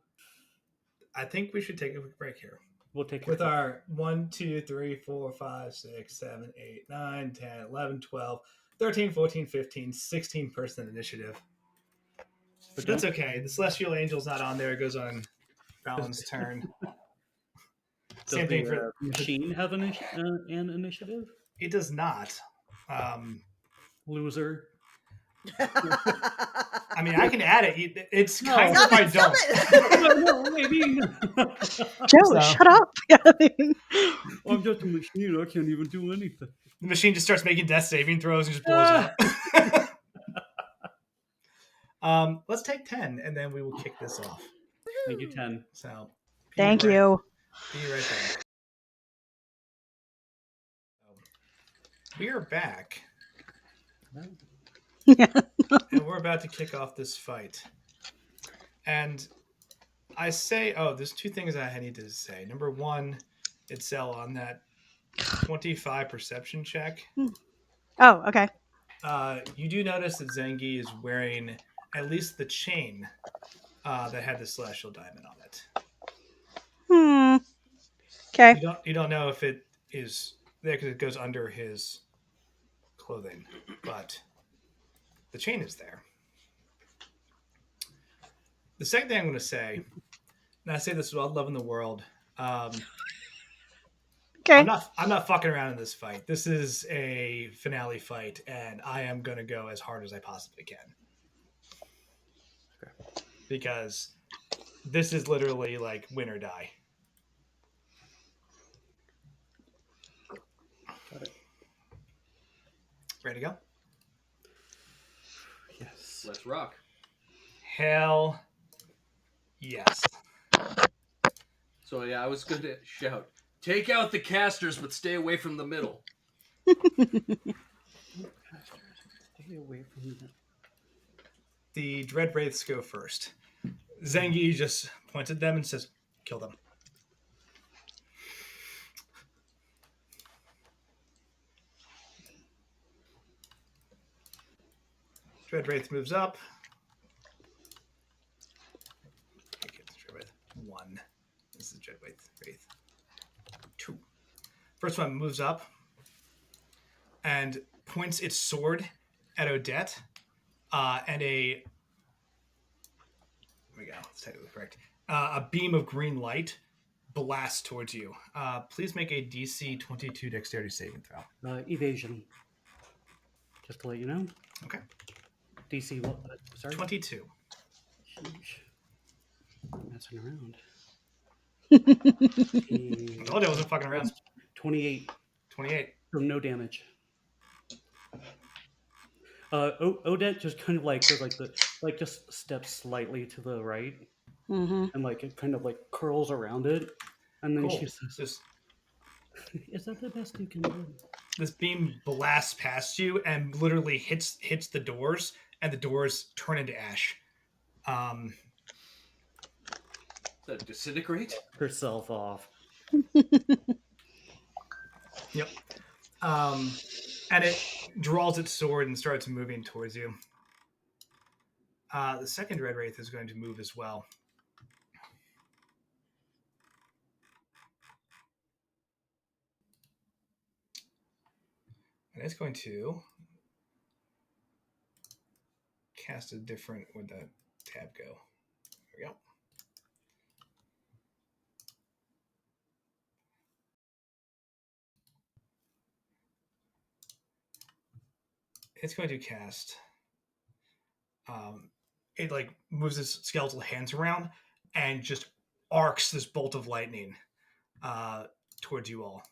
Speaker 1: I think we should take a quick break here.
Speaker 3: We'll take
Speaker 1: With our 1, 2, 3, 4, 5, 6, 7, 8, 9, 10, 11, 12, 13, 14, 15, 16 person initiative. But that's okay. The Celestial Angel's not on there. It goes on Fallon's turn. Same thing for
Speaker 3: machine have an initiative?
Speaker 1: It does not.
Speaker 3: Loser.
Speaker 1: I mean, I can add it. It's kind of if I don't.
Speaker 3: No, maybe.
Speaker 2: Joe, shut up.
Speaker 3: I'm just a machine. I can't even do anything.
Speaker 1: The machine just starts making death saving throws and just blows up. Let's take 10, and then we will kick this off.
Speaker 3: Thank you, 10.
Speaker 1: So,
Speaker 2: Thank you.
Speaker 1: Be right back. We are back. And we're about to kick off this fight. And I say, there's 2 things I need to say. Number 1, Itzel, on that 25 perception check.
Speaker 2: Oh, okay.
Speaker 1: You do notice that Zengi is wearing at least the chain that had the celestial diamond on it.
Speaker 2: Okay.
Speaker 1: You don't know if it is there because it goes under his clothing, but the chain is there. The second thing I'm going to say, and I say this with all love in the world,
Speaker 2: okay.
Speaker 1: I'm not fucking around in this fight. This is a finale fight, and I am going to go as hard as I possibly can. because this is literally like win or die.
Speaker 3: Got it.
Speaker 1: Ready to go?
Speaker 3: Yes.
Speaker 4: Let's rock.
Speaker 1: Hell yes.
Speaker 4: So yeah, I was going to shout, take out the casters, but stay away from the middle.
Speaker 3: Stay away from the...
Speaker 1: The Dread Wraiths go first. Zengi just points at them and says, kill them. Dread Wraith moves up. Okay, Dread Wraith 1. This is Dread Wraith 2. First one moves up and points its sword at Odette, and a... There we go. That's technically correct. A beam of green light blasts towards you. Please make a DC 22 Dexterity saving throw.
Speaker 3: Evasion. Just to let you know.
Speaker 1: Okay.
Speaker 3: DC what? Sorry?
Speaker 1: 22.
Speaker 3: Huge. Messing around.
Speaker 1: I told you I wasn't fucking around.
Speaker 3: 28.
Speaker 1: 28.
Speaker 3: So no damage. Odette just kind of like goes like just steps slightly to the right,
Speaker 2: Mm-hmm.
Speaker 3: and like it kind of like curls around it, and then
Speaker 1: Cool.
Speaker 3: she says,
Speaker 1: Just,
Speaker 3: "Is that the best you can do?"
Speaker 1: this beam blasts past you and literally hits the doors, and the doors turn into ash.
Speaker 4: Does that disintegrate?
Speaker 3: Herself off.
Speaker 1: Yep. And it draws its sword and starts moving towards you. The second Dread Wraith is going to move as well. And it's going to cast a different... Where'd that tab go? There we go. It's going to cast... it like moves its skeletal hands around and just arcs this bolt of lightning towards you all.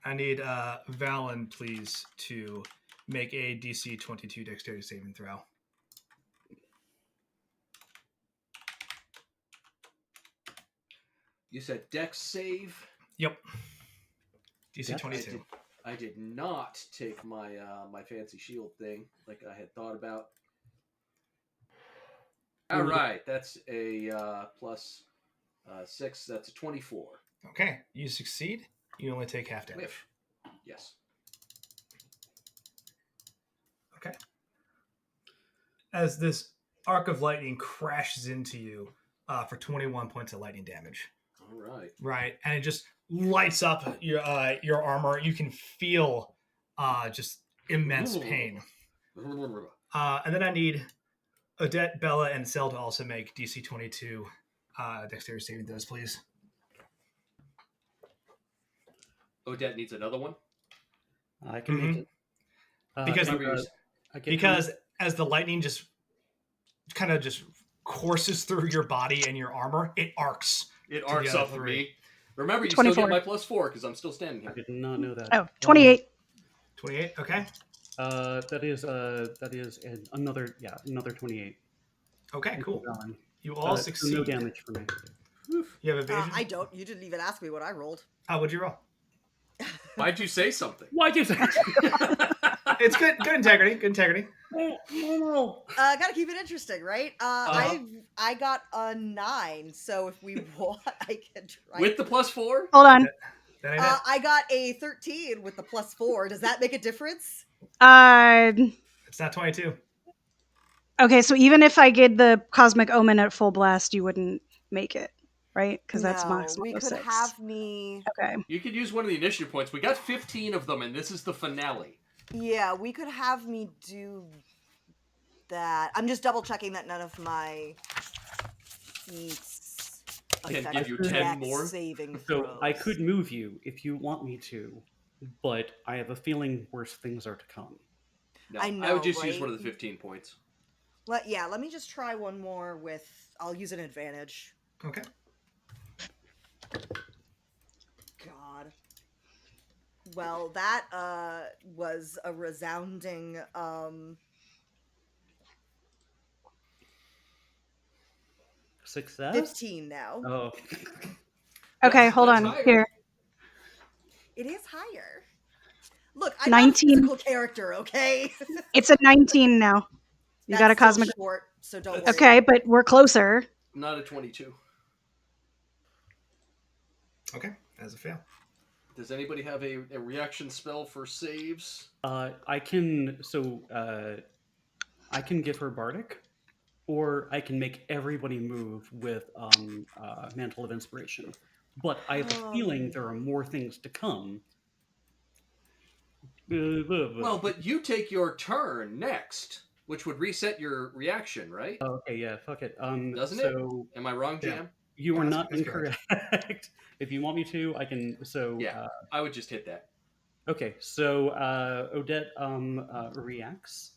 Speaker 1: I need Valen, please, to make a DC 22 Dexterity saving throw.
Speaker 4: You said Dex save.
Speaker 1: Yep. DC
Speaker 3: Yep.
Speaker 1: 22.
Speaker 4: I did not take my my fancy shield thing like I had thought about. All right, that's a plus 6. That's a 24.
Speaker 1: Okay, you succeed. You only take half damage.
Speaker 4: Whiff. Yes.
Speaker 1: Okay. As this arc of lightning crashes into you for 21 points of lightning damage.
Speaker 4: All right.
Speaker 1: Right, and it just lights up your armor. You can feel just immense pain. And then I need Odette, Bella, and Cell to also make DC 22 Dexterity saving throws, please.
Speaker 4: Odette needs another one.
Speaker 3: I can make it.
Speaker 1: Because
Speaker 3: I get
Speaker 1: because as the lightning just kind of just courses through your body and your armor, it arcs.
Speaker 4: It arcs
Speaker 1: other
Speaker 4: off of
Speaker 1: three.
Speaker 4: me. Remember, you
Speaker 2: 24.
Speaker 4: still get my plus 4 because I'm still standing
Speaker 3: I
Speaker 4: here.
Speaker 3: did not know that.
Speaker 2: Oh, 28.
Speaker 1: 28, okay.
Speaker 3: That is another 28.
Speaker 1: Okay, cool.
Speaker 3: Valen.
Speaker 1: You all
Speaker 3: So
Speaker 1: succeed.
Speaker 3: no damage for me.
Speaker 1: You have evasion?
Speaker 5: I don't. You didn't even ask me what I rolled.
Speaker 1: What'd you roll?
Speaker 4: Why'd you say something?
Speaker 3: Why'd you say?
Speaker 1: It's good. Good integrity. Good integrity.
Speaker 5: Gotta keep it interesting, right? I got a 9, so if we want, I can try.
Speaker 4: With the plus 4?
Speaker 2: Hold on.
Speaker 1: That ain't it.
Speaker 5: I got a 13 with the plus 4. Does that make a difference?
Speaker 1: It's not 22.
Speaker 2: Okay, so even if I get the Cosmic Omen at full blast, you wouldn't make it, right? Because that's
Speaker 5: No,
Speaker 2: max
Speaker 5: we could
Speaker 2: 106.
Speaker 5: have me.
Speaker 2: Okay.
Speaker 4: You could use one of the initiative points. We got 15 of them, and this is the finale.
Speaker 5: Yeah, we could have me do that. I'm just double checking that none of my feats
Speaker 4: Can
Speaker 5: affect
Speaker 4: give you 10
Speaker 5: dex
Speaker 4: more?
Speaker 5: saving
Speaker 3: So
Speaker 5: throws.
Speaker 3: I could move you if you want me to, but I have a feeling worse things are to come.
Speaker 4: No,
Speaker 5: I
Speaker 4: I would
Speaker 5: know,
Speaker 4: just use
Speaker 5: right?
Speaker 4: one of the 15 points.
Speaker 5: Let me just try one more with. I'll use an advantage.
Speaker 1: Okay.
Speaker 5: God. Well, that was a resounding
Speaker 3: Success?
Speaker 5: 15 now.
Speaker 3: Oh,
Speaker 2: Okay, hold
Speaker 4: That's
Speaker 2: on.
Speaker 4: higher.
Speaker 2: Here.
Speaker 5: It is higher. Look, I'm not a
Speaker 2: 19.
Speaker 5: physical character, okay?
Speaker 2: It's a 19 now. You got a
Speaker 5: That's still
Speaker 2: cosmic.
Speaker 5: short, so don't
Speaker 4: That's-
Speaker 5: worry.
Speaker 2: Okay, but we're closer.
Speaker 4: Not a 22.
Speaker 1: Okay. As a fail.
Speaker 4: Does anybody have a reaction spell for saves?
Speaker 3: I can. So I can give her bardic, or I can make everybody move with mantle of inspiration. But I have a feeling there are more things to come.
Speaker 4: Well, but you take your turn next, which would reset your reaction, right?
Speaker 3: Okay, yeah, fuck it.
Speaker 4: Doesn't it?
Speaker 3: So
Speaker 4: Am I wrong,
Speaker 1: Yeah.
Speaker 4: Jam?
Speaker 3: you are
Speaker 1: Yeah,
Speaker 3: not
Speaker 1: that's correct.
Speaker 3: incorrect. If you want me to, I can. So
Speaker 4: Yeah, I would just hit that.
Speaker 3: okay, so Odette reacts,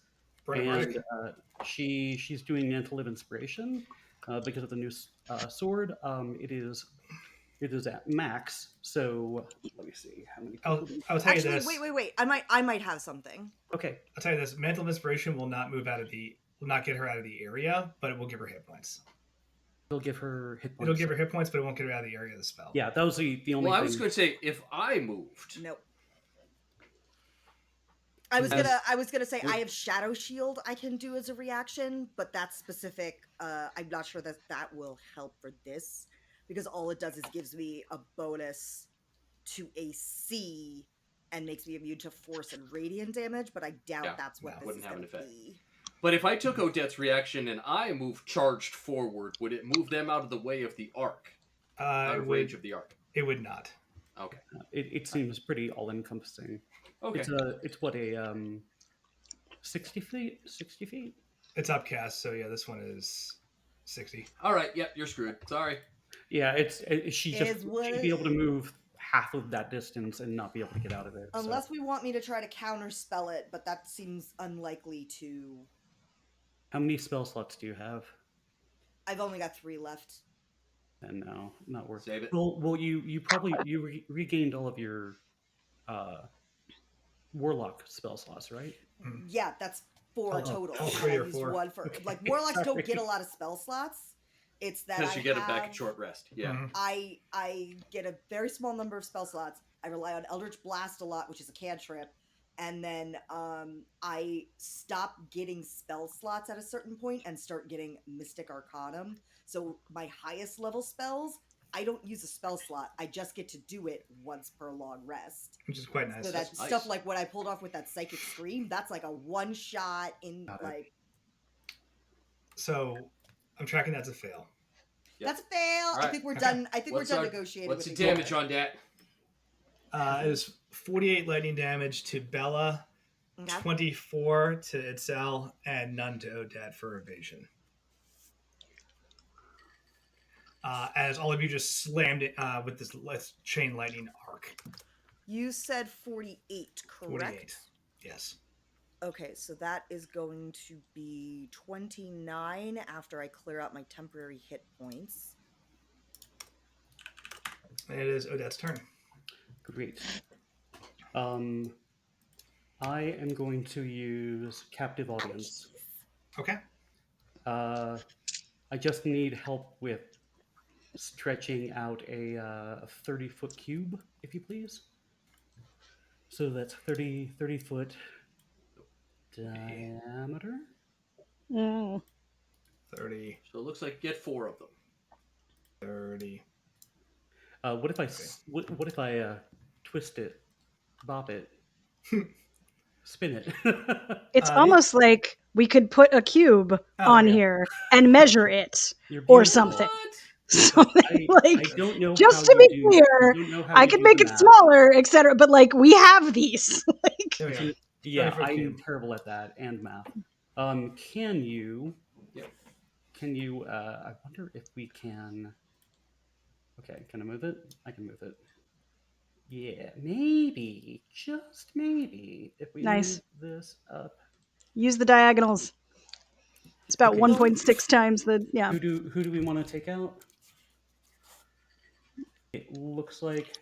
Speaker 1: Burn a
Speaker 3: and
Speaker 1: bardic.
Speaker 3: she's doing mantle of inspiration because of the new sword. It is at max. So let me see how many
Speaker 1: I'll,
Speaker 3: people.
Speaker 1: I'll tell you
Speaker 5: Actually,
Speaker 1: this.
Speaker 5: wait. I might have something.
Speaker 3: Okay,
Speaker 1: I'll tell you this. Mental inspiration will not will not get her out of the area, but it will give her hit points.
Speaker 3: it'll give her hit points.
Speaker 1: It'll give her hit points, but it won't get her out of the area of the spell.
Speaker 3: Yeah, that was the only
Speaker 4: Well, I
Speaker 3: thing.
Speaker 4: was going to say if I moved.
Speaker 5: Nope. I was gonna say I have Shadow Shield I can do as a reaction, but that's specific. I'm not sure that will help for this because all it does is gives me a bonus to AC and makes me immune to force and radiant damage. But I doubt
Speaker 4: Yeah,
Speaker 5: that's what
Speaker 1: no,
Speaker 5: this
Speaker 4: wouldn't
Speaker 5: is
Speaker 4: have an
Speaker 5: gonna
Speaker 4: effect.
Speaker 5: be.
Speaker 4: But if I took Odette's reaction and I moved charged forward, would it move them out of the way of the arc? Out of range of the arc?
Speaker 1: It would not.
Speaker 4: Okay.
Speaker 3: It seems pretty all encompassing.
Speaker 4: Okay.
Speaker 3: It's what a 60 feet. 60 feet.
Speaker 1: It's upcast, so yeah, this one is 60.
Speaker 4: All right. Yep. You're screwed. Sorry.
Speaker 3: Yeah, she just
Speaker 5: Is what
Speaker 3: she'd be able to move half of that distance and not be able to get out of it.
Speaker 5: Unless we want me to try to counterspell it, but that seems unlikely to.
Speaker 3: How many spell slots do you have?
Speaker 5: I've only got 3 left.
Speaker 3: And no, not worth.
Speaker 4: Save it.
Speaker 3: Well, you probably regained all of your warlock spell slots, right?
Speaker 5: Yeah, that's 4
Speaker 3: Oh,
Speaker 5: total.
Speaker 1: oh,
Speaker 5: and
Speaker 1: 3
Speaker 5: I
Speaker 1: or
Speaker 5: used
Speaker 1: 4.
Speaker 5: 1 for
Speaker 3: Okay,
Speaker 5: like warlocks don't get a
Speaker 3: sorry.
Speaker 5: lot of spell slots. It's that
Speaker 4: Because
Speaker 5: I
Speaker 4: you get
Speaker 5: have,
Speaker 4: it back at short rest. Yeah.
Speaker 1: Mhm.
Speaker 5: I get a very small number of spell slots. I rely on Eldritch Blast a lot, which is a cantrip, and then I stop getting spell slots at a certain point and start getting Mystic Arcanum. So my highest level spells, I don't use a spell slot. I just get to do it once per long rest.
Speaker 1: Which is quite nice.
Speaker 5: So that
Speaker 4: That's nice.
Speaker 5: stuff like what I pulled off with that Psychic Scream, that's like a one shot in
Speaker 3: Got it.
Speaker 5: like
Speaker 1: So I'm tracking that's a fail.
Speaker 4: Yep.
Speaker 5: that's a fail.
Speaker 4: All
Speaker 5: I
Speaker 4: right.
Speaker 5: think we're
Speaker 1: Okay.
Speaker 5: done. I think
Speaker 4: What's
Speaker 5: we're done
Speaker 4: our-
Speaker 5: negotiating.
Speaker 4: What's the
Speaker 5: with
Speaker 4: damage on that?
Speaker 1: It is 48 lightning damage to Bella,
Speaker 5: Okay.
Speaker 1: 24 to Itzel, and none to Odette for evasion. As all of you just slammed it with this chain lightning arc.
Speaker 5: You said 48, correct?
Speaker 1: 48. Yes.
Speaker 5: Okay, so that is going to be 29 after I clear out my temporary hit points.
Speaker 1: And it is Odette's turn.
Speaker 3: Great. I am going to use captive audience.
Speaker 1: Okay.
Speaker 3: I just need help with stretching out a 30-foot cube, if you please. So that's 30 foot diameter.
Speaker 1: 30,
Speaker 4: So it looks like get 4 of them.
Speaker 1: 30.
Speaker 3: What if I what if I twist it, bop it, spin it?
Speaker 2: It's almost like we could put a cube on
Speaker 1: yeah.
Speaker 2: here and measure it
Speaker 3: You're
Speaker 2: or
Speaker 3: beautiful.
Speaker 2: something.
Speaker 4: What?
Speaker 2: Something like,
Speaker 3: I don't know
Speaker 2: just
Speaker 3: how
Speaker 2: to
Speaker 3: you
Speaker 2: be
Speaker 3: do,
Speaker 2: clear,
Speaker 3: don't know how
Speaker 2: I
Speaker 3: you
Speaker 2: can
Speaker 3: do
Speaker 2: make
Speaker 3: the
Speaker 2: it
Speaker 3: math.
Speaker 2: smaller, etc. But like, we have these. Like,
Speaker 1: There we go.
Speaker 3: Yeah,
Speaker 1: 30-foot
Speaker 3: I'm
Speaker 1: cube.
Speaker 3: terrible at that and math. Can you?
Speaker 4: Yep.
Speaker 3: Can you? I wonder if we can. Okay, can I move it? I can move it. Yeah, maybe, just maybe, if we
Speaker 2: Nice.
Speaker 3: move this up
Speaker 2: Use the diagonals. It's about
Speaker 3: Okay.
Speaker 2: 1.6 times the yeah.
Speaker 3: Who do we want to take out? It looks like.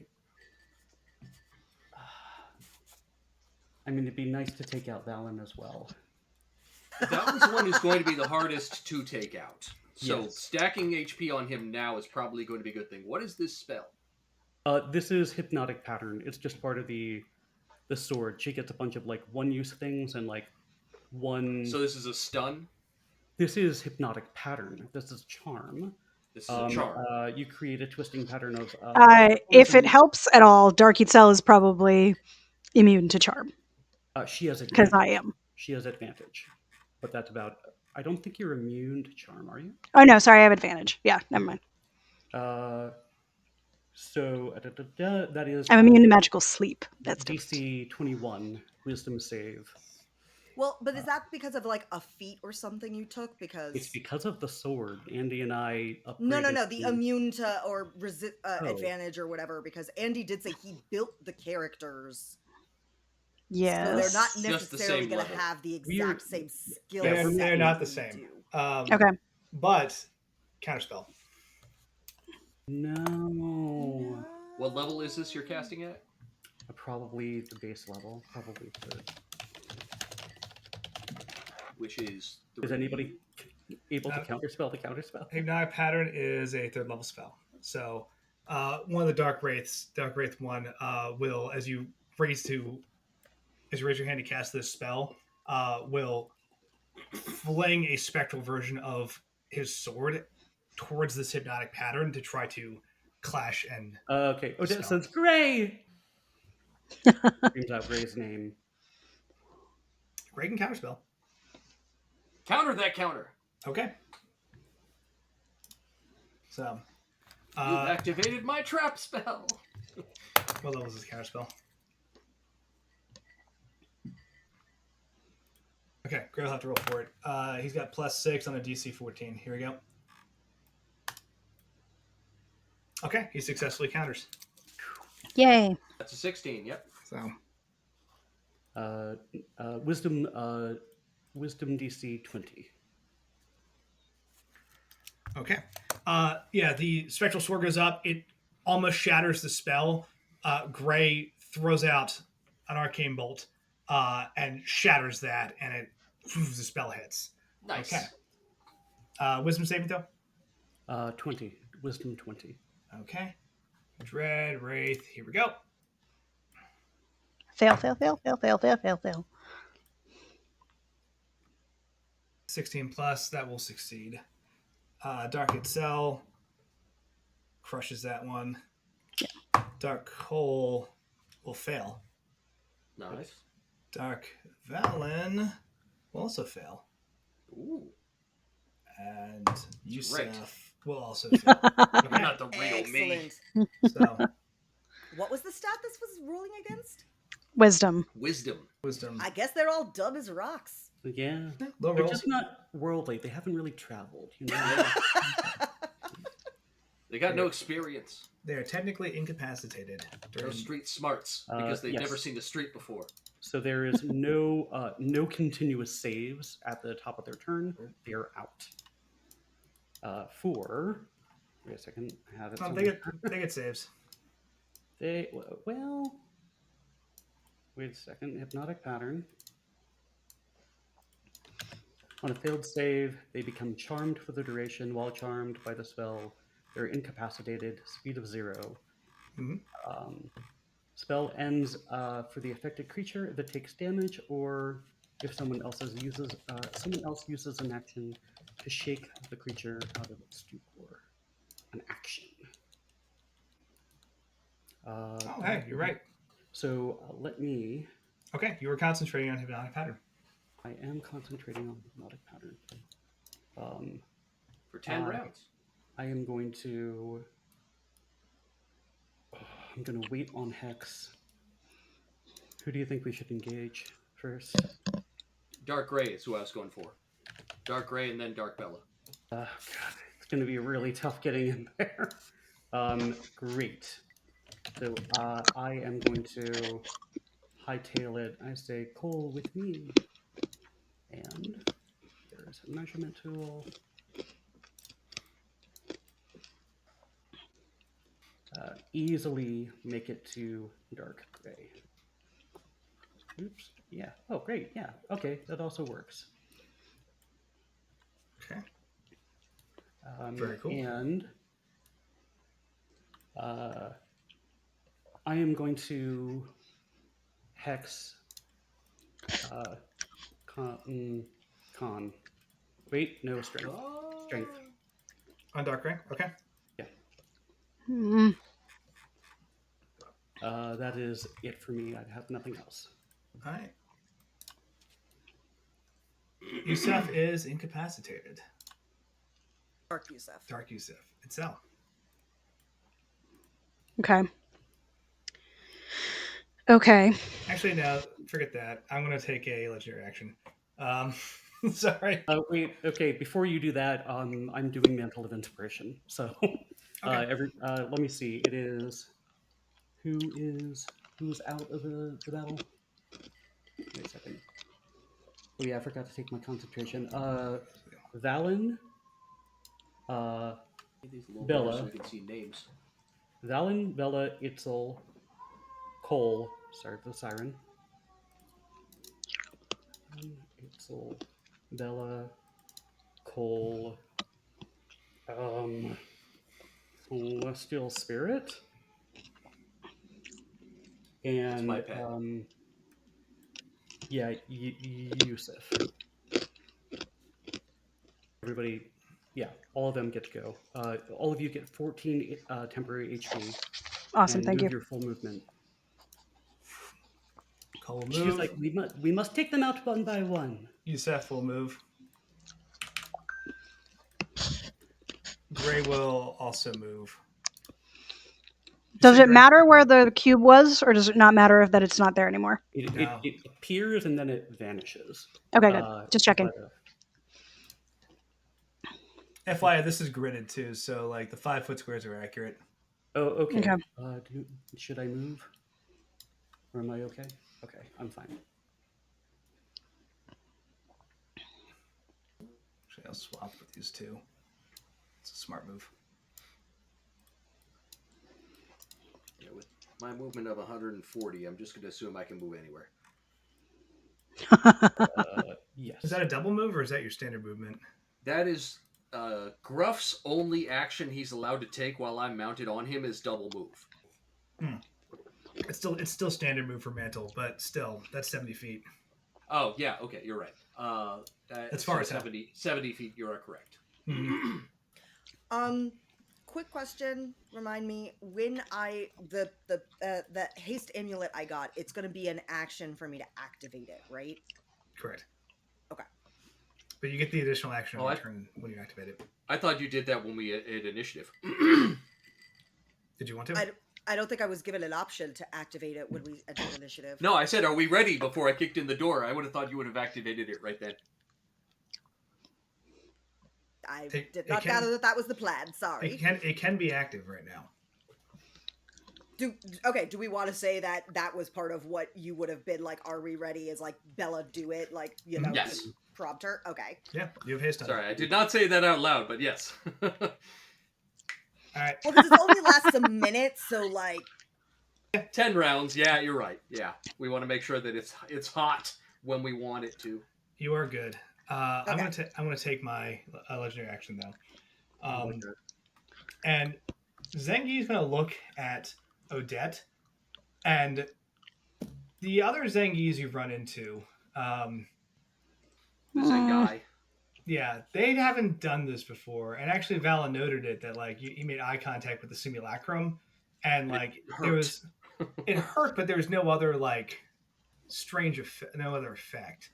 Speaker 3: I mean, it'd be nice to take out Valen as well.
Speaker 4: Valen's the one who's going to be the hardest to take out. So
Speaker 3: Yes.
Speaker 4: stacking HP on him now is probably going to be a good thing. What is this spell?
Speaker 3: This is Hypnotic Pattern. It's just part of the sword. She gets a bunch of like one-use things and like one.
Speaker 4: So this is a stun?
Speaker 3: This is Hypnotic Pattern. This is Charm.
Speaker 4: This is a charm.
Speaker 3: You create a twisting pattern of.
Speaker 2: If it helps at all, Dark Itzel is probably immune to charm
Speaker 3: She has
Speaker 2: because
Speaker 3: advantage.
Speaker 2: I am.
Speaker 3: She has advantage, but that's about. I don't think you're immune to charm, are you?
Speaker 2: Oh no, sorry, I have advantage. Yeah, never mind.
Speaker 3: So that is.
Speaker 2: I'm immune to magical sleep. That's
Speaker 3: DC 21 Wisdom save.
Speaker 5: Well, but is that because of like a feat or something you took? Because
Speaker 3: It's because of the sword. Andy and I upgraded.
Speaker 5: no, the immune to or
Speaker 3: Oh.
Speaker 5: advantage or whatever. Because Andy did say he built the characters.
Speaker 2: Yes.
Speaker 5: So they're not
Speaker 4: Just the
Speaker 5: necessarily
Speaker 4: same
Speaker 5: going to
Speaker 4: level.
Speaker 5: have the exact same skill
Speaker 1: They're,
Speaker 5: set.
Speaker 1: they're not the
Speaker 5: you
Speaker 1: same.
Speaker 5: do.
Speaker 2: Okay.
Speaker 1: But counterspell.
Speaker 3: No.
Speaker 4: What level is this you're casting at?
Speaker 3: Probably the base level. Probably third.
Speaker 4: Which is 3.
Speaker 3: Is anybody able to counterspell the counterspell?
Speaker 1: Hypnotic Pattern is a third level spell. So one of the Dark Wraith 1, will, as you raise your hand to cast this spell, will fling a spectral version of his sword towards this Hypnotic Pattern to try to clash and
Speaker 3: Okay. Oh,
Speaker 1: Spell.
Speaker 3: so it's Gray. Screams out Gray's name.
Speaker 1: Gray can counterspell.
Speaker 4: Counter that counter.
Speaker 1: Okay. So
Speaker 4: You've activated my trap spell.
Speaker 1: what level is his counterspell? Okay, Gray will have to roll for it. He's got +6 on a DC 14. Here we go. Okay, he successfully counters.
Speaker 2: Yay.
Speaker 4: That's a 16, yep.
Speaker 1: So
Speaker 3: Wisdom DC 20.
Speaker 1: okay. Yeah, the spectral sword goes up. It almost shatters the spell. Gray throws out an arcane bolt and shatters that, and the spell hits.
Speaker 4: Nice.
Speaker 1: Okay. Wisdom saving throw?
Speaker 3: 20. Wisdom 20.
Speaker 1: Okay. Dread, Wraith, here we go.
Speaker 2: Fail.
Speaker 1: 16 plus, that will succeed. Dark Itzel crushes that one.
Speaker 2: Yeah.
Speaker 1: Dark Hole will fail.
Speaker 4: Nice.
Speaker 1: Dark Valen will also fail.
Speaker 4: Ooh.
Speaker 1: And Yusuf
Speaker 4: Right.
Speaker 1: will also fail.
Speaker 4: You're
Speaker 1: Okay.
Speaker 4: not the real me.
Speaker 5: Excellent.
Speaker 1: So,
Speaker 5: What was the stat this was rolling against?
Speaker 2: Wisdom.
Speaker 4: Wisdom.
Speaker 1: wisdom.
Speaker 5: I guess they're all dumb as rocks.
Speaker 3: Yeah.
Speaker 1: Low
Speaker 3: They're
Speaker 1: rolls.
Speaker 3: just not worldly. They haven't really traveled, you know?
Speaker 4: They got no experience.
Speaker 1: They are technically incapacitated.
Speaker 4: No
Speaker 1: During...
Speaker 4: street smarts because they've
Speaker 3: yes.
Speaker 4: never seen the street before.
Speaker 3: So there is no continuous saves at the top of their turn. They are out. Wait a second. I have it.
Speaker 1: They get saves.
Speaker 3: Well. Wait a second. Hypnotic Pattern. On a failed save, they become charmed for the duration. While charmed by the spell, they're incapacitated. Speed of 0.
Speaker 1: Mm-hmm.
Speaker 3: Spell ends for the affected creature that takes damage, or if someone else uses an action to shake the creature out of its stupor. An action.
Speaker 1: Hey, you're right.
Speaker 3: So let me.
Speaker 1: Okay, you were concentrating on Hypnotic Pattern.
Speaker 3: I am concentrating on Hypnotic Pattern.
Speaker 4: For 10 rounds.
Speaker 3: I am going to. I'm going to wait on Hex. Who do you think we should engage first?
Speaker 4: Dark Gray is who I was going for. Dark Gray and then Dark Bella.
Speaker 3: God, it's going to be really tough getting in there. Great. So I am going to hightail it. I say, Cole with me. And there's a measurement tool. Easily make it to dark gray. Oops. Yeah. Oh, great. Yeah. Okay, that also works.
Speaker 1: Okay. Very cool.
Speaker 3: And I am going to hex con. Wait, no, strength. Strength.
Speaker 1: On dark gray. Okay.
Speaker 3: Yeah.
Speaker 2: Hmm.
Speaker 3: That is it for me. I have nothing else.
Speaker 1: All right. Yusef is incapacitated.
Speaker 5: Dark Yusef.
Speaker 1: Dark Yusef. Itzel.
Speaker 2: Okay. Okay.
Speaker 1: Actually, no, forget that. I'm going to take a legendary action. Sorry.
Speaker 3: Wait. Okay. Before you do that, I'm doing Mantle of Inspiration. So,
Speaker 1: Okay.
Speaker 3: let me see. It is who's out of the battle. Wait a second. Oh yeah, I forgot to take my concentration. Valen.
Speaker 4: These little
Speaker 3: Bella.
Speaker 4: letters so we can see names.
Speaker 3: Valen, Bella, Itzel, Cole. Sorry for the siren. Itzel, Bella, Cole, Celestial Spirit, and
Speaker 4: my pet.
Speaker 3: yeah, Yusuf. Everybody, yeah, all of them get to go. All of you get 14 temporary HP.
Speaker 2: Awesome.
Speaker 3: And
Speaker 2: Thank
Speaker 3: move
Speaker 2: you.
Speaker 3: your full movement.
Speaker 1: Cole will
Speaker 3: She's
Speaker 1: move.
Speaker 3: like, we must take them out one by one.
Speaker 1: Yusef will move. Gray will also move.
Speaker 2: Does it matter where the cube was, or does it not matter if that it's not there anymore?
Speaker 1: No.
Speaker 3: It appears and then it vanishes.
Speaker 2: Okay, good. Just checking.
Speaker 1: FYI, this is gridded too, so like the 5-foot squares are accurate.
Speaker 3: Oh, okay.
Speaker 2: Okay.
Speaker 3: Should I move? Or am I okay? Okay, I'm fine.
Speaker 1: Actually, I'll swap with these two. It's a smart move.
Speaker 4: Yeah, with my movement of 140, I'm just going to assume I can move anywhere.
Speaker 3: Yes.
Speaker 1: Is that a double move or is that your standard movement?
Speaker 4: That is Gruff's only action he's allowed to take while I'm mounted on him is double move.
Speaker 1: It's still standard move for Mantle, but still, that's 70 feet.
Speaker 4: Oh, yeah, okay, you're right.
Speaker 1: That's far as
Speaker 4: 70 feet, you are correct.
Speaker 1: Mm-hmm.
Speaker 5: Quick question. Remind me, when the haste amulet I got, it's going to be an action for me to activate it, right?
Speaker 1: Correct.
Speaker 5: Okay.
Speaker 1: But you get the additional action on your turn when you activate it.
Speaker 4: I thought you did that when we had initiative.
Speaker 1: Did you want to?
Speaker 5: I don't think I was given an option to activate it when we entered initiative.
Speaker 4: No, I said, are we ready before I kicked in the door? I would have thought you would have activated it right then.
Speaker 5: I did not gather that was the plan. Sorry.
Speaker 1: It can be active right now.
Speaker 5: Do we want to say that was part of what you would have been like, are we ready? Is like, Bella, do it, like, you know,
Speaker 4: yes.
Speaker 5: prompt her? Okay.
Speaker 1: Yeah, you have haste on.
Speaker 4: Sorry, I did not say that out loud, but yes.
Speaker 1: All right.
Speaker 5: Well, because it only lasts a minute, so like
Speaker 4: 10 rounds. Yeah, you're right. Yeah, we want to make sure that it's hot when we want it to.
Speaker 1: You are good.
Speaker 5: Okay.
Speaker 1: I'm gonna take my legendary action though, and Zengi's gonna look at Odette and the other Zengis you've run into.
Speaker 4: The Zengai.
Speaker 1: Yeah, they haven't done this before, and actually Vala noted it that like he made eye contact with the simulacrum, and like it hurt, but there was no other like strange effect, no other effect.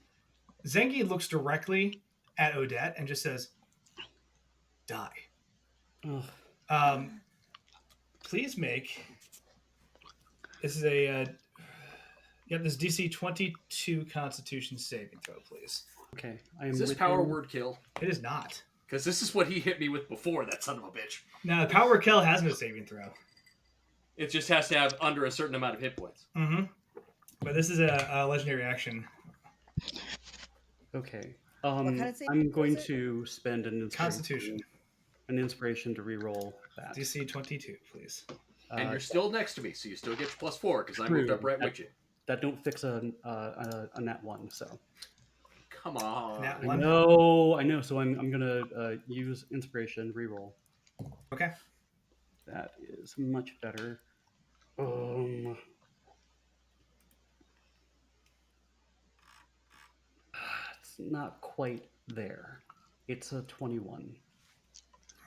Speaker 1: Zengi looks directly at Odette and just says, "Die." Please make this is a this DC 22 Constitution saving throw, please.
Speaker 3: Okay,
Speaker 4: Is this power word kill?
Speaker 1: It is not.
Speaker 4: Because this is what he hit me with before, that son of a bitch.
Speaker 1: No, power word kill has no saving throw.
Speaker 4: It just has to have under a certain amount of hit points.
Speaker 1: Mm-hmm. But this is a legendary action.
Speaker 3: Okay.
Speaker 5: What kind of saving
Speaker 3: I'm
Speaker 5: throw
Speaker 3: going
Speaker 5: is it?
Speaker 3: to spend
Speaker 1: Constitution.
Speaker 3: an inspiration to re-roll that.
Speaker 1: DC 22, please.
Speaker 4: And you're still next to me, so you still get your +4 because I moved
Speaker 3: True.
Speaker 4: up right with you.
Speaker 3: That don't fix a nat one. So
Speaker 4: Come on.
Speaker 1: Nat
Speaker 3: I
Speaker 1: one.
Speaker 3: know. So I'm gonna use inspiration re-roll.
Speaker 1: Okay.
Speaker 3: That is much better. Um, it's not quite there. It's a 21.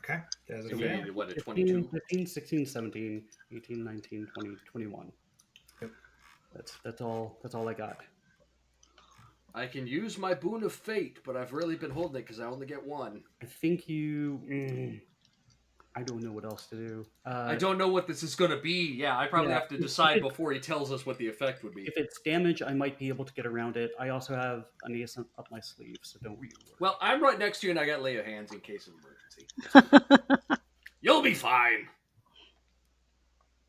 Speaker 1: Okay. There's a
Speaker 4: So we
Speaker 1: fail.
Speaker 4: needed, what, a
Speaker 3: 15,
Speaker 4: 22?
Speaker 3: 15, 16, 17, 18, 19, 20, 21.
Speaker 1: Yep.
Speaker 3: That's all I got.
Speaker 4: I can use my boon of fate, but I've really been holding it because I only get one.
Speaker 3: I think you. I don't know what else to do.
Speaker 4: I don't know what this is going to be. Yeah, I probably
Speaker 3: Yeah,
Speaker 4: have to decide before he tells us what the effect would be.
Speaker 3: If it's damage, I might be able to get around it. I also have an ace up my sleeve, so don't you worry.
Speaker 4: Well, I'm right next to you, and I got lay of hands in case of emergency. You'll be fine.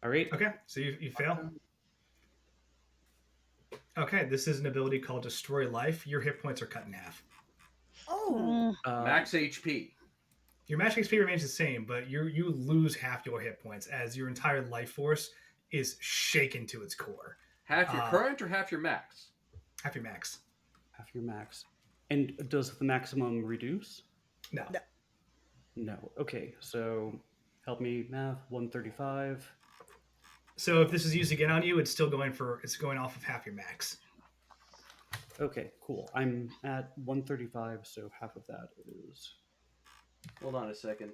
Speaker 3: All right.
Speaker 1: Okay. So you fail. Okay. This is an ability called Destroy Life. Your hit points are cut in half.
Speaker 5: Oh,
Speaker 4: Max HP.
Speaker 1: Your max HP remains the same, but you lose half your hit points as your entire life force is shaken to its core.
Speaker 4: Half your current or half your max?
Speaker 1: Half your max.
Speaker 3: Half your max. And does the maximum reduce?
Speaker 1: No.
Speaker 5: No.
Speaker 3: No. Okay, so help me math. 135.
Speaker 1: So if this is used again on you, it's going off of half your max.
Speaker 3: Okay, cool. I'm at 135, so half of that is.
Speaker 4: Hold on a second.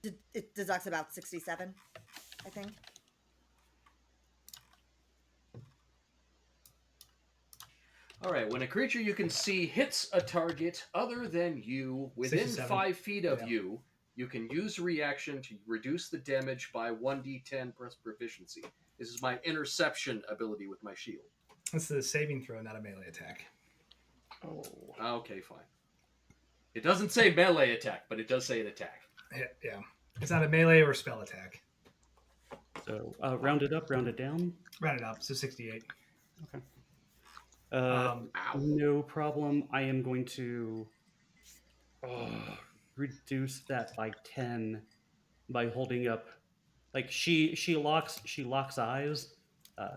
Speaker 5: it deducts about 67, I think.
Speaker 4: All right. When a creature you can see hits a target other than you within
Speaker 1: 67.
Speaker 4: 5 feet of
Speaker 1: Yeah.
Speaker 4: you, you can use a reaction to reduce the damage by 1d10 plus proficiency. This is my interception ability with my shield.
Speaker 1: That's the saving throw, not a melee attack.
Speaker 3: Oh.
Speaker 4: Okay, fine. It doesn't say melee attack, but it does say an attack.
Speaker 1: Yeah. It's not a melee or spell attack.
Speaker 3: So round it up, round it down.
Speaker 1: Round it up, so 68.
Speaker 3: Okay.
Speaker 4: Ow.
Speaker 3: No problem. I am going to reduce that by 10 by holding up. Like she locks eyes,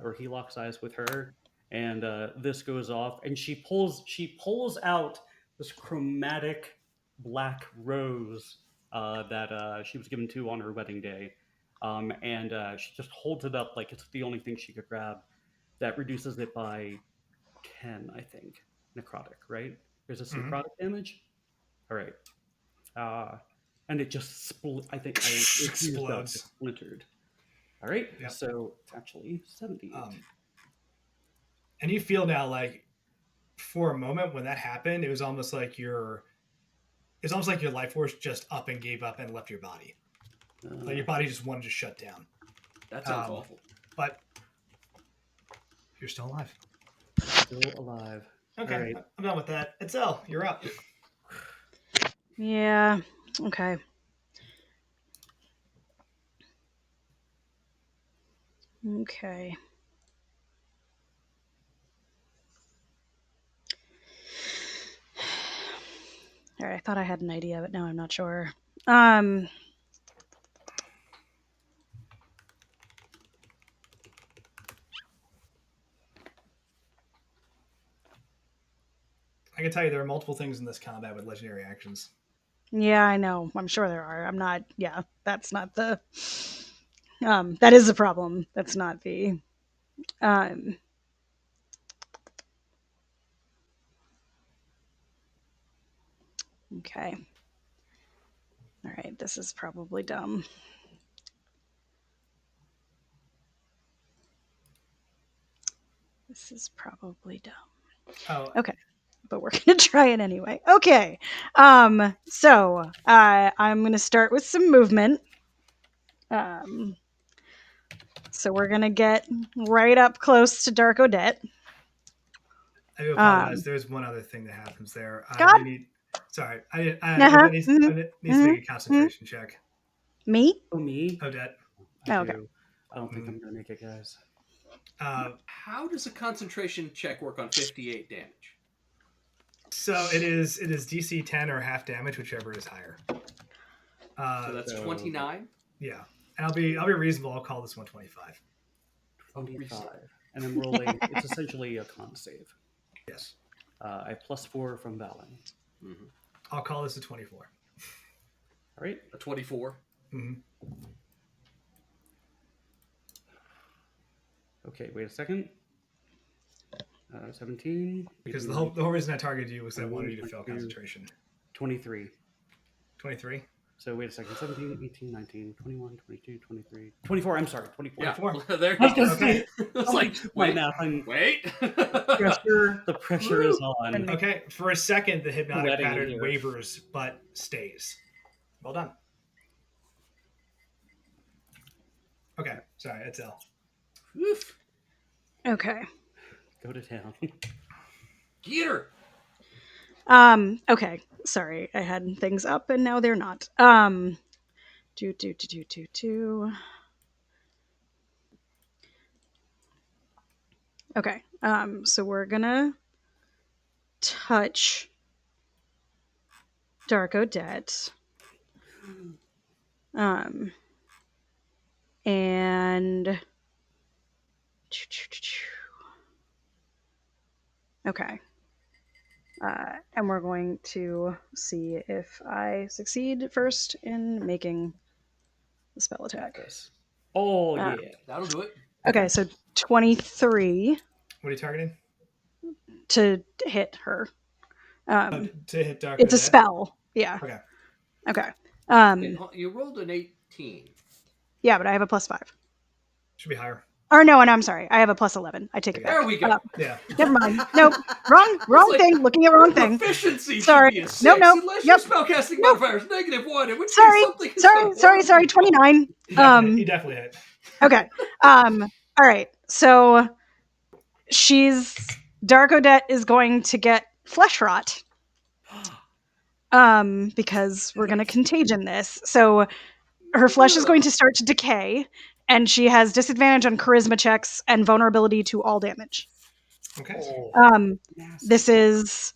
Speaker 3: or he locks eyes with her, and this goes off, and she pulls out this chromatic black rose that she was given to on her wedding day, and she just holds it up like it's the only thing she could grab. That reduces it by 10, I think. Necrotic, right? Is this necrotic damage? All right. And it just I think it
Speaker 1: Explodes.
Speaker 3: just splintered. All right.
Speaker 1: Yep.
Speaker 3: So it's actually 78.
Speaker 1: And you feel now, like, for a moment when that happened, it was almost like your life force just up and gave up and left your body. Like your body just wanted to shut down.
Speaker 4: That sounds awful.
Speaker 1: But you're still alive.
Speaker 3: Still alive.
Speaker 1: Okay,
Speaker 3: Right.
Speaker 1: I'm done with that. Itzel, you're up.
Speaker 2: Yeah. Okay. Okay. All right, I thought I had an idea, but now I'm not sure.
Speaker 1: I can tell you there are multiple things in this combat with legendary actions.
Speaker 2: Yeah, I know. I'm sure there are. I'm not. Yeah, that's not the. That is the problem. That's not the. Okay. All right. This is probably dumb. This is probably dumb.
Speaker 1: Oh,
Speaker 2: Okay. But we're going to try it anyway. Okay. So I'm going to start with some movement. So we're going to get right up close to Dark Odette.
Speaker 1: I do apologize. There's one other thing that happens there.
Speaker 2: God.
Speaker 1: Sorry.
Speaker 2: Uh-huh.
Speaker 1: Odette needs to make a concentration check.
Speaker 2: Me?
Speaker 3: Oh, me?
Speaker 1: Odette.
Speaker 3: I
Speaker 2: Okay.
Speaker 3: do. I don't think I'm going to make it, guys.
Speaker 4: How does a concentration check work on 58 damage?
Speaker 1: So it is DC 10 or half damage, whichever is higher.
Speaker 4: So that's 29.
Speaker 1: Yeah, and I'll be reasonable. I'll call this 125.
Speaker 3: 25. And I'm rolling. It's essentially a con save.
Speaker 1: Yes,
Speaker 3: I have +4 from Valen.
Speaker 4: Mm-hmm.
Speaker 1: I'll call this a 24.
Speaker 3: All right.
Speaker 4: A 24.
Speaker 1: Mm-hmm.
Speaker 3: Okay, wait a second. 17.
Speaker 1: Because the whole reason I targeted you was that I wanted you to fail concentration.
Speaker 3: 23.
Speaker 1: 23.
Speaker 3: So wait a second. 17, 18, 19, 21, 22, 23. 24, I'm sorry. 24.
Speaker 4: Yeah.
Speaker 1: 24.
Speaker 4: There
Speaker 3: I
Speaker 4: you
Speaker 3: was
Speaker 4: go.
Speaker 3: gonna say,
Speaker 4: It's like,
Speaker 3: my
Speaker 4: wait,
Speaker 3: math.
Speaker 4: wait.
Speaker 3: The pressure is on.
Speaker 1: Okay, for a second, the hypnotic
Speaker 3: Letting it
Speaker 1: pattern
Speaker 3: here.
Speaker 1: wavers but stays. Well done. Okay, sorry, Itzel.
Speaker 4: Oof.
Speaker 2: Okay.
Speaker 3: Go to town.
Speaker 4: Get her.
Speaker 2: Okay. Sorry, I had things up and now they're not. Do. Okay. So we're gonna touch Dark Odette. And okay. And we're going to see if I succeed first in making the spell attack.
Speaker 3: Oh,
Speaker 2: Uh,
Speaker 3: yeah.
Speaker 4: That'll do it.
Speaker 2: Okay, so 23
Speaker 1: What are you targeting?
Speaker 2: to hit her.
Speaker 1: To hit Dark
Speaker 2: It's a
Speaker 1: Odette?
Speaker 2: spell. Yeah.
Speaker 1: Okay.
Speaker 2: Okay.
Speaker 4: You rolled an 18.
Speaker 2: Yeah, but I have a +5.
Speaker 1: Should be higher.
Speaker 2: Or no, and I'm sorry. I have a +11. I take it back.
Speaker 4: There we go.
Speaker 1: Yeah.
Speaker 2: Never mind. Nope. Wrong
Speaker 4: like,
Speaker 2: thing. Looking at wrong thing.
Speaker 4: Proficiency
Speaker 2: Sorry.
Speaker 4: should be a 6
Speaker 2: Nope.
Speaker 4: unless
Speaker 2: Yep.
Speaker 4: your spellcasting
Speaker 2: Nope.
Speaker 4: modifier is -1, in which case
Speaker 2: Sorry.
Speaker 4: something is horribly wrong.
Speaker 2: 29.
Speaker 1: You definitely hit.
Speaker 2: Okay. All right. So she's Dark Odette is going to get flesh rot. Because we're going to contagion this. So her flesh is going to start to decay, and she has disadvantage on charisma checks and vulnerability to all damage.
Speaker 1: Okay.
Speaker 2: This is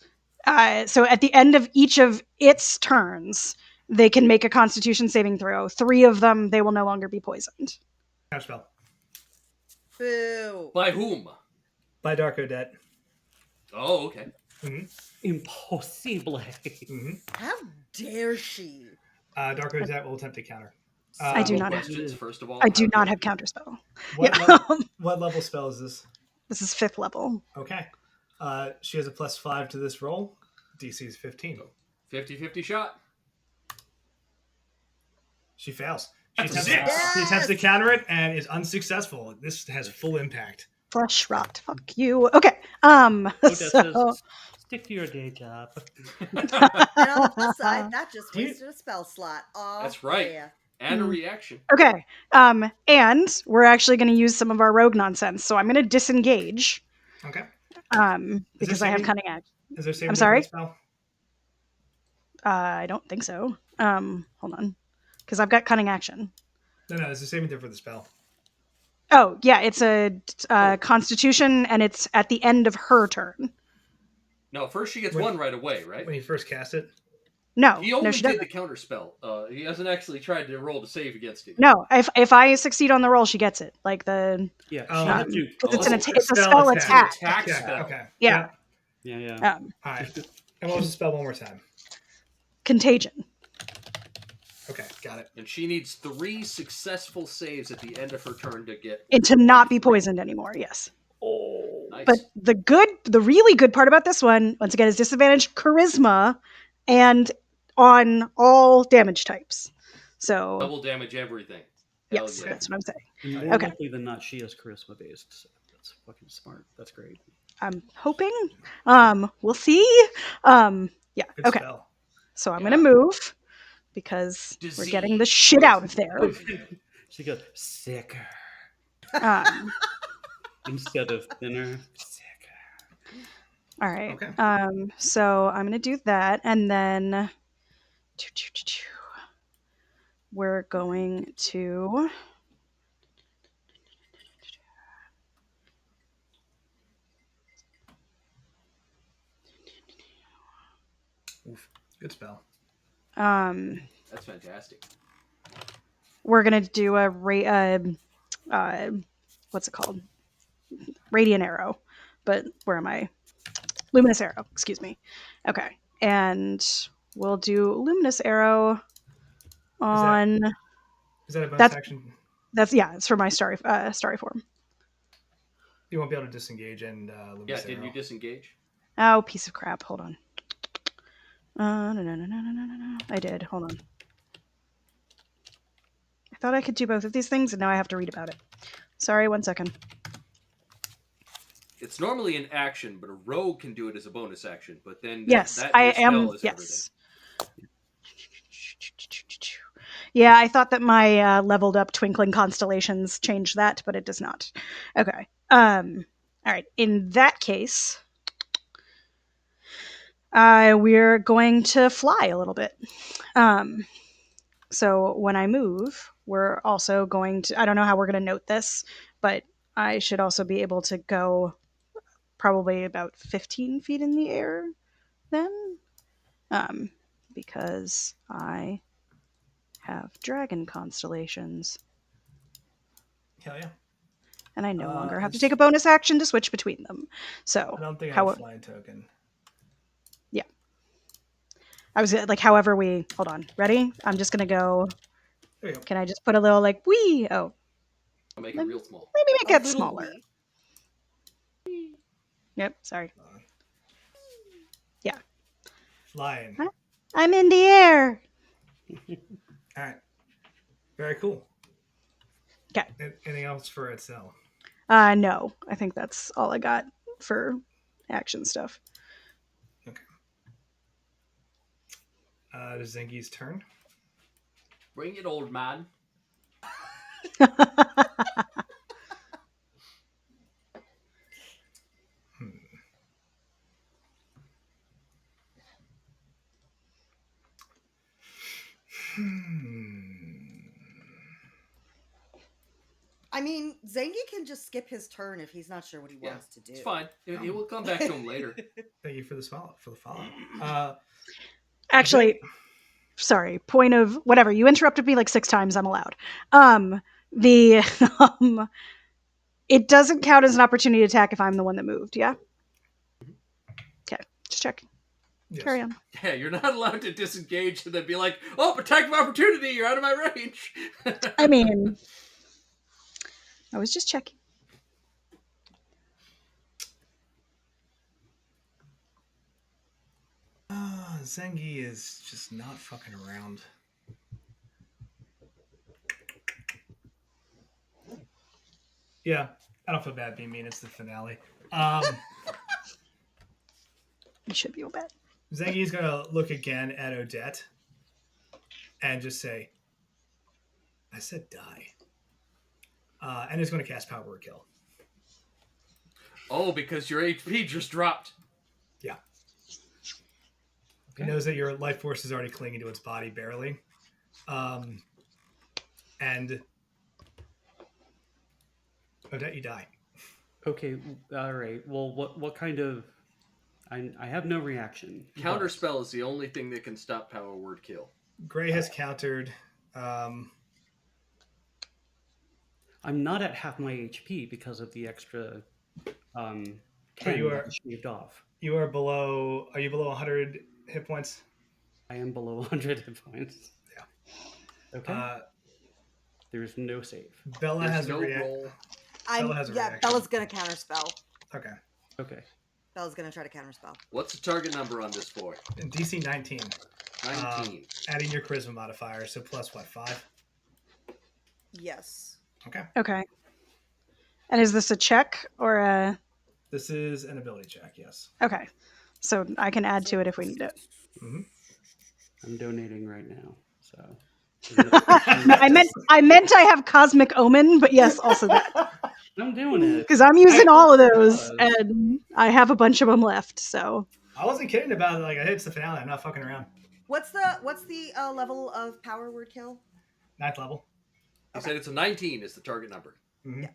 Speaker 2: so at the end of each of its turns, they can make a Constitution saving throw. 3 of them, they will no longer be poisoned.
Speaker 1: Counterspell.
Speaker 5: Boo.
Speaker 4: By whom?
Speaker 1: By Dark Odette.
Speaker 4: Oh, okay.
Speaker 3: Impossible.
Speaker 5: How dare she?
Speaker 1: Dark Odette will attempt to counter.
Speaker 2: I do not have.
Speaker 4: Questions, first of all.
Speaker 2: I do
Speaker 4: Okay.
Speaker 2: not have counterspell.
Speaker 1: What level spell is this?
Speaker 2: This is 5th level.
Speaker 1: Okay. She has a +5 to this roll. DC is 15.
Speaker 4: 50-50 shot.
Speaker 1: She fails.
Speaker 4: That's a 6.
Speaker 1: She attempts to counter it and is unsuccessful. This has full impact.
Speaker 2: Flesh rot. Fuck you. Okay. So,
Speaker 3: Stick to your day job.
Speaker 5: And on the plus side, that just wasted a spell slot. Oh,
Speaker 4: That's right.
Speaker 5: Yeah.
Speaker 4: And a reaction.
Speaker 2: okay. And we're actually going to use some of our rogue nonsense. So I'm going to disengage.
Speaker 1: Okay.
Speaker 2: Because I have cunning act.
Speaker 1: Is there saving
Speaker 2: I'm
Speaker 1: throw for
Speaker 2: sorry?
Speaker 1: the spell?
Speaker 2: I don't think so. Hold on. Because I've got cunning action.
Speaker 1: No, there's a saving throw for the spell.
Speaker 2: Oh, yeah. It's a constitution, and it's at the end of her turn.
Speaker 4: No, first she gets one right away, right?
Speaker 1: When you first cast it?
Speaker 2: No.
Speaker 4: He only
Speaker 2: she
Speaker 4: did
Speaker 2: doesn't.
Speaker 4: the counter spell. He hasn't actually tried to roll to save against it.
Speaker 2: No. If I succeed on the roll, she gets it. Like the...
Speaker 3: Yeah.
Speaker 2: Because it's
Speaker 1: it's
Speaker 2: a spell attack.
Speaker 4: Attack
Speaker 1: Yeah,
Speaker 4: spell.
Speaker 1: okay.
Speaker 2: Yeah.
Speaker 3: Yeah.
Speaker 1: All right. And what was the spell one more time?
Speaker 2: Contagion.
Speaker 1: Okay, got it.
Speaker 4: And she needs 3 successful saves at the end of her turn to get...
Speaker 2: And to not be poisoned anymore, yes.
Speaker 4: Oh, nice.
Speaker 2: But the really good part about this one, once again, is disadvantage charisma and on all damage types. So
Speaker 4: double damage everything. Hell
Speaker 2: yes,
Speaker 4: yeah.
Speaker 2: that's what I'm saying.
Speaker 3: More
Speaker 2: Okay.
Speaker 3: likely than not, she is charisma based. So that's fucking smart. That's great.
Speaker 2: I'm hoping. We'll see. Yeah.
Speaker 1: Good
Speaker 2: Okay.
Speaker 1: spell.
Speaker 2: So I'm gonna move because we're getting the shit out of there.
Speaker 3: She goes sicker
Speaker 2: Um,
Speaker 3: instead of thinner. Sicker.
Speaker 2: all right.
Speaker 1: Okay.
Speaker 2: So I'm gonna do that, and then we're going to.
Speaker 1: Good spell.
Speaker 4: That's fantastic.
Speaker 2: We're gonna do what's it called? Radiant arrow. But where am I? Luminous arrow. Excuse me. Okay, and we'll do luminous arrow
Speaker 1: Is that
Speaker 2: on.
Speaker 1: is that a bonus
Speaker 2: That's
Speaker 1: action?
Speaker 2: yeah. It's for my starry form.
Speaker 1: You won't be able to disengage and
Speaker 4: Yeah,
Speaker 1: luminous
Speaker 4: didn't
Speaker 1: arrow.
Speaker 4: you disengage?
Speaker 2: Oh, piece of crap. Hold on. No. I did. Hold on. I thought I could do both of these things, and now I have to read about it. Sorry, 1 second.
Speaker 4: It's normally an action, but a rogue can do it as a bonus action. But then
Speaker 2: Yes,
Speaker 4: that
Speaker 2: I am.
Speaker 4: dispel is everything.
Speaker 2: Yes. Yeah, I thought that my leveled up twinkling constellations changed that, but it does not. Okay. All right. In that case, we're going to fly a little bit. So when I move, we're also going to. I don't know how we're going to note this, but I should also be able to go probably about 15 feet in the air then, because I have dragon constellations.
Speaker 1: Hell yeah.
Speaker 2: And I no longer have to
Speaker 1: it's-
Speaker 2: take a bonus action to switch between them. So,
Speaker 1: I don't think I have a flying token.
Speaker 2: yeah. I was like, however we, hold on, ready? I'm just going to go,
Speaker 1: There you go.
Speaker 2: can I just put a little like, wee? Oh,
Speaker 4: I'll make it real small.
Speaker 2: maybe make
Speaker 5: A
Speaker 2: it
Speaker 5: little
Speaker 2: smaller.
Speaker 5: wee.
Speaker 2: Yep, sorry. Yeah.
Speaker 1: Flying.
Speaker 2: I'm in the air.
Speaker 1: All right. Very cool.
Speaker 2: Okay.
Speaker 1: Anything else for Itzel?
Speaker 2: No, I think that's all I got for action stuff.
Speaker 1: Okay. It is Zengi's turn.
Speaker 4: Bring it, old man.
Speaker 5: I mean, Zangi can just skip his turn if he's not sure what he wants to do.
Speaker 4: It's fine. It will come back to him later.
Speaker 1: Thank you for the follow.
Speaker 2: Actually, sorry, point of whatever. You interrupted me like 6 times. I'm allowed. The it doesn't count as an opportunity attack if I'm the one that moved. Yeah. Okay, just checking.
Speaker 1: Yes.
Speaker 2: Carry on.
Speaker 4: Yeah, you're not allowed to disengage and then be like, "Oh, attack of opportunity! You're out of my range."
Speaker 2: I mean, I was just checking.
Speaker 1: Zengi is just not fucking around. Yeah, I don't feel bad being mean. It's the finale.
Speaker 2: You should feel bad.
Speaker 1: Zengi's gonna look again at Odette and just say, "I said die," and is going to cast Power Word Kill.
Speaker 4: Oh, because your HP just dropped.
Speaker 1: Yeah. He knows that your life force is already clinging to its body barely, and Odette, you die.
Speaker 3: Okay, all right. Well, what kind of? I have no reaction.
Speaker 4: Counterspell is the only thing that can stop Power Word Kill.
Speaker 1: Gray has countered.
Speaker 3: I'm not at half my HP because of the extra 10
Speaker 1: you
Speaker 3: that
Speaker 1: are-
Speaker 3: was shaved off.
Speaker 1: You are below. Are you below 100 hit points?
Speaker 3: I am below 100 hit points.
Speaker 1: Yeah.
Speaker 3: Okay. There's no save.
Speaker 1: Bella
Speaker 4: There's
Speaker 1: has
Speaker 4: no
Speaker 1: a reaction.
Speaker 4: roll.
Speaker 1: Bella has a
Speaker 5: Yeah,
Speaker 1: reaction.
Speaker 5: Bella's gonna counterspell.
Speaker 1: Okay.
Speaker 3: Okay.
Speaker 5: Bella's gonna try to counterspell.
Speaker 4: What's the target number on this boy?
Speaker 1: DC 19.
Speaker 4: 19.
Speaker 1: Adding your charisma modifier, so plus what, 5?
Speaker 5: Yes.
Speaker 1: Okay.
Speaker 2: Okay. And is this a check or a?
Speaker 1: This is an ability check, yes.
Speaker 2: Okay. So I can add to it if we need it.
Speaker 1: Mm-hmm.
Speaker 3: I'm donating right now. So.
Speaker 2: I meant I have Cosmic Omen, but yes, also that.
Speaker 3: I'm doing it.
Speaker 2: Because I'm using all of those,
Speaker 3: was.
Speaker 2: and I have a bunch of them left. So
Speaker 1: I wasn't kidding about it. Like, it's the finale. I'm not fucking around.
Speaker 5: What's the level of Power Word Kill?
Speaker 1: 9th level.
Speaker 4: He said it's a 19 is the target number.
Speaker 1: Mm-hmm.
Speaker 5: Yeah.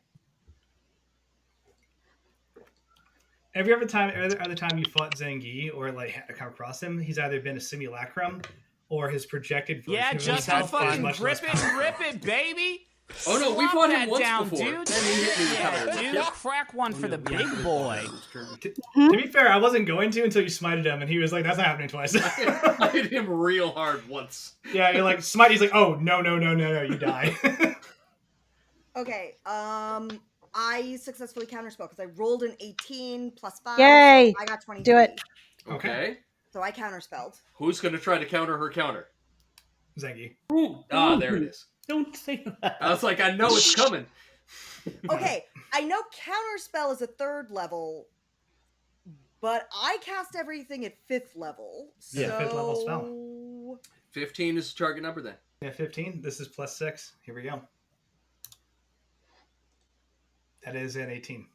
Speaker 1: every other time you fought Zangi or like had to come across him, he's either been a simulacrum or his projected version
Speaker 6: Yeah,
Speaker 1: of
Speaker 6: just
Speaker 1: himself is
Speaker 6: fucking
Speaker 1: much less
Speaker 6: grip it and
Speaker 1: powerful.
Speaker 6: rip it, baby.
Speaker 4: Oh no, we
Speaker 6: Slop
Speaker 4: fought him
Speaker 6: that
Speaker 4: once
Speaker 6: down,
Speaker 4: before.
Speaker 6: dude.
Speaker 4: And he hit me with
Speaker 6: Yeah,
Speaker 4: power.
Speaker 6: dude,
Speaker 4: Yep.
Speaker 6: crack one for the big boy.
Speaker 1: To be fair, I wasn't going to until you smited him, and he was like, "That's not happening twice."
Speaker 4: I hit him real hard once.
Speaker 1: Yeah, you're like smite. He's like, "Oh no, you die."
Speaker 5: Okay. I successfully counterspell because I rolled an 18 plus 5.
Speaker 2: Yay!
Speaker 5: So I got 23.
Speaker 2: Do it.
Speaker 4: Okay.
Speaker 5: So I counterspelled.
Speaker 4: Who's going to try to counter her counter?
Speaker 1: Zangi.
Speaker 4: Ah, there it is.
Speaker 3: Don't say that.
Speaker 4: I was like, I know it's coming.
Speaker 5: Okay, I know counterspell is a 3rd level, but I cast everything at 5th level.
Speaker 1: Yeah,
Speaker 5: so...
Speaker 1: 5th level spell.
Speaker 4: 15 is the target number then.
Speaker 1: Yeah, 15. This is plus 6. Here we go. That is an 18.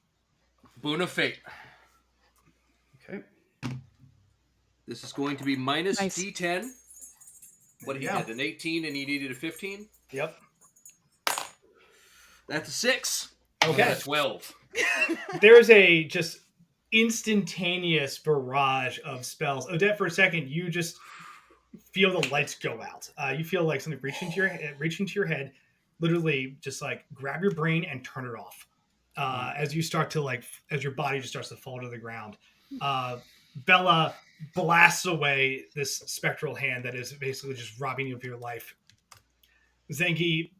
Speaker 4: Boon of Fate.
Speaker 3: Okay.
Speaker 4: This is going to be minus
Speaker 2: Nice.
Speaker 4: D10. What did he
Speaker 1: Yeah.
Speaker 4: get? An 18 and he needed a 15?
Speaker 1: Yep.
Speaker 4: That's a 6.
Speaker 1: Okay.
Speaker 4: And a 12.
Speaker 1: There is a just instantaneous barrage of spells. Odette, for a second, you just feel the lights go out. You feel like something reaching to your head, literally just like grab your brain and turn it off. As you start to as your body just starts to fall to the ground. Bella blasts away this spectral hand that is basically just robbing you of your life. Zangi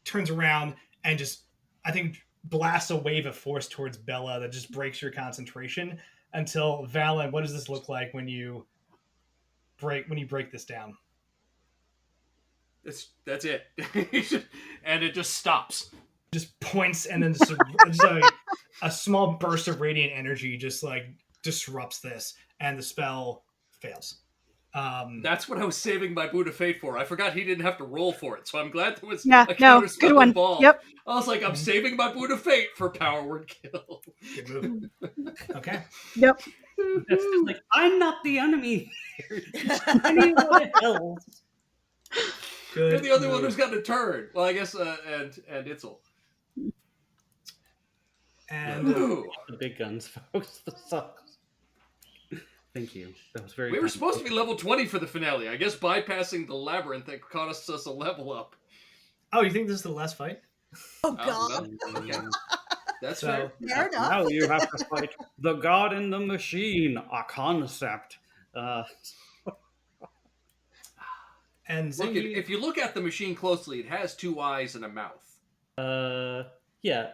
Speaker 1: turns around and just, I think, blasts a wave of force towards Bella that just breaks your concentration until Valen, what does this look like when you break this down?
Speaker 4: That's it. And it just stops.
Speaker 1: Just points and then just a small burst of radiant energy just like disrupts this and the spell fails.
Speaker 4: That's what I was saving my Boon of Fate for. I forgot he didn't have to roll for it, so I'm glad there was
Speaker 2: Yeah,
Speaker 4: a
Speaker 2: no,
Speaker 4: counterspell
Speaker 2: good one.
Speaker 4: involved.
Speaker 2: Yep.
Speaker 4: I was like, I'm saving my Boon of Fate for power word kill.
Speaker 1: Good move. Okay.
Speaker 2: Yep.
Speaker 3: That's like, I'm not the enemy here. Anyone else.
Speaker 1: Good.
Speaker 4: You're the only one
Speaker 1: move.
Speaker 4: who's got a turn. Well, I guess, and Itzel.
Speaker 1: And
Speaker 4: Ooh.
Speaker 3: The big guns, folks. The sucks. Thank you. That was very
Speaker 4: We were
Speaker 3: kind.
Speaker 4: supposed to be level 20 for the finale. I guess bypassing the labyrinth that cost us a level up.
Speaker 1: oh, you think this is the last fight?
Speaker 5: Oh, God.
Speaker 4: Well, okay. That's
Speaker 1: So-
Speaker 4: fair.
Speaker 5: Fair enough.
Speaker 3: Now you have to fight the god and the machine, a concept.
Speaker 1: And
Speaker 4: Look,
Speaker 1: Zangi,
Speaker 4: if you look at the machine closely, it has 2 eyes and a mouth.
Speaker 3: Yeah.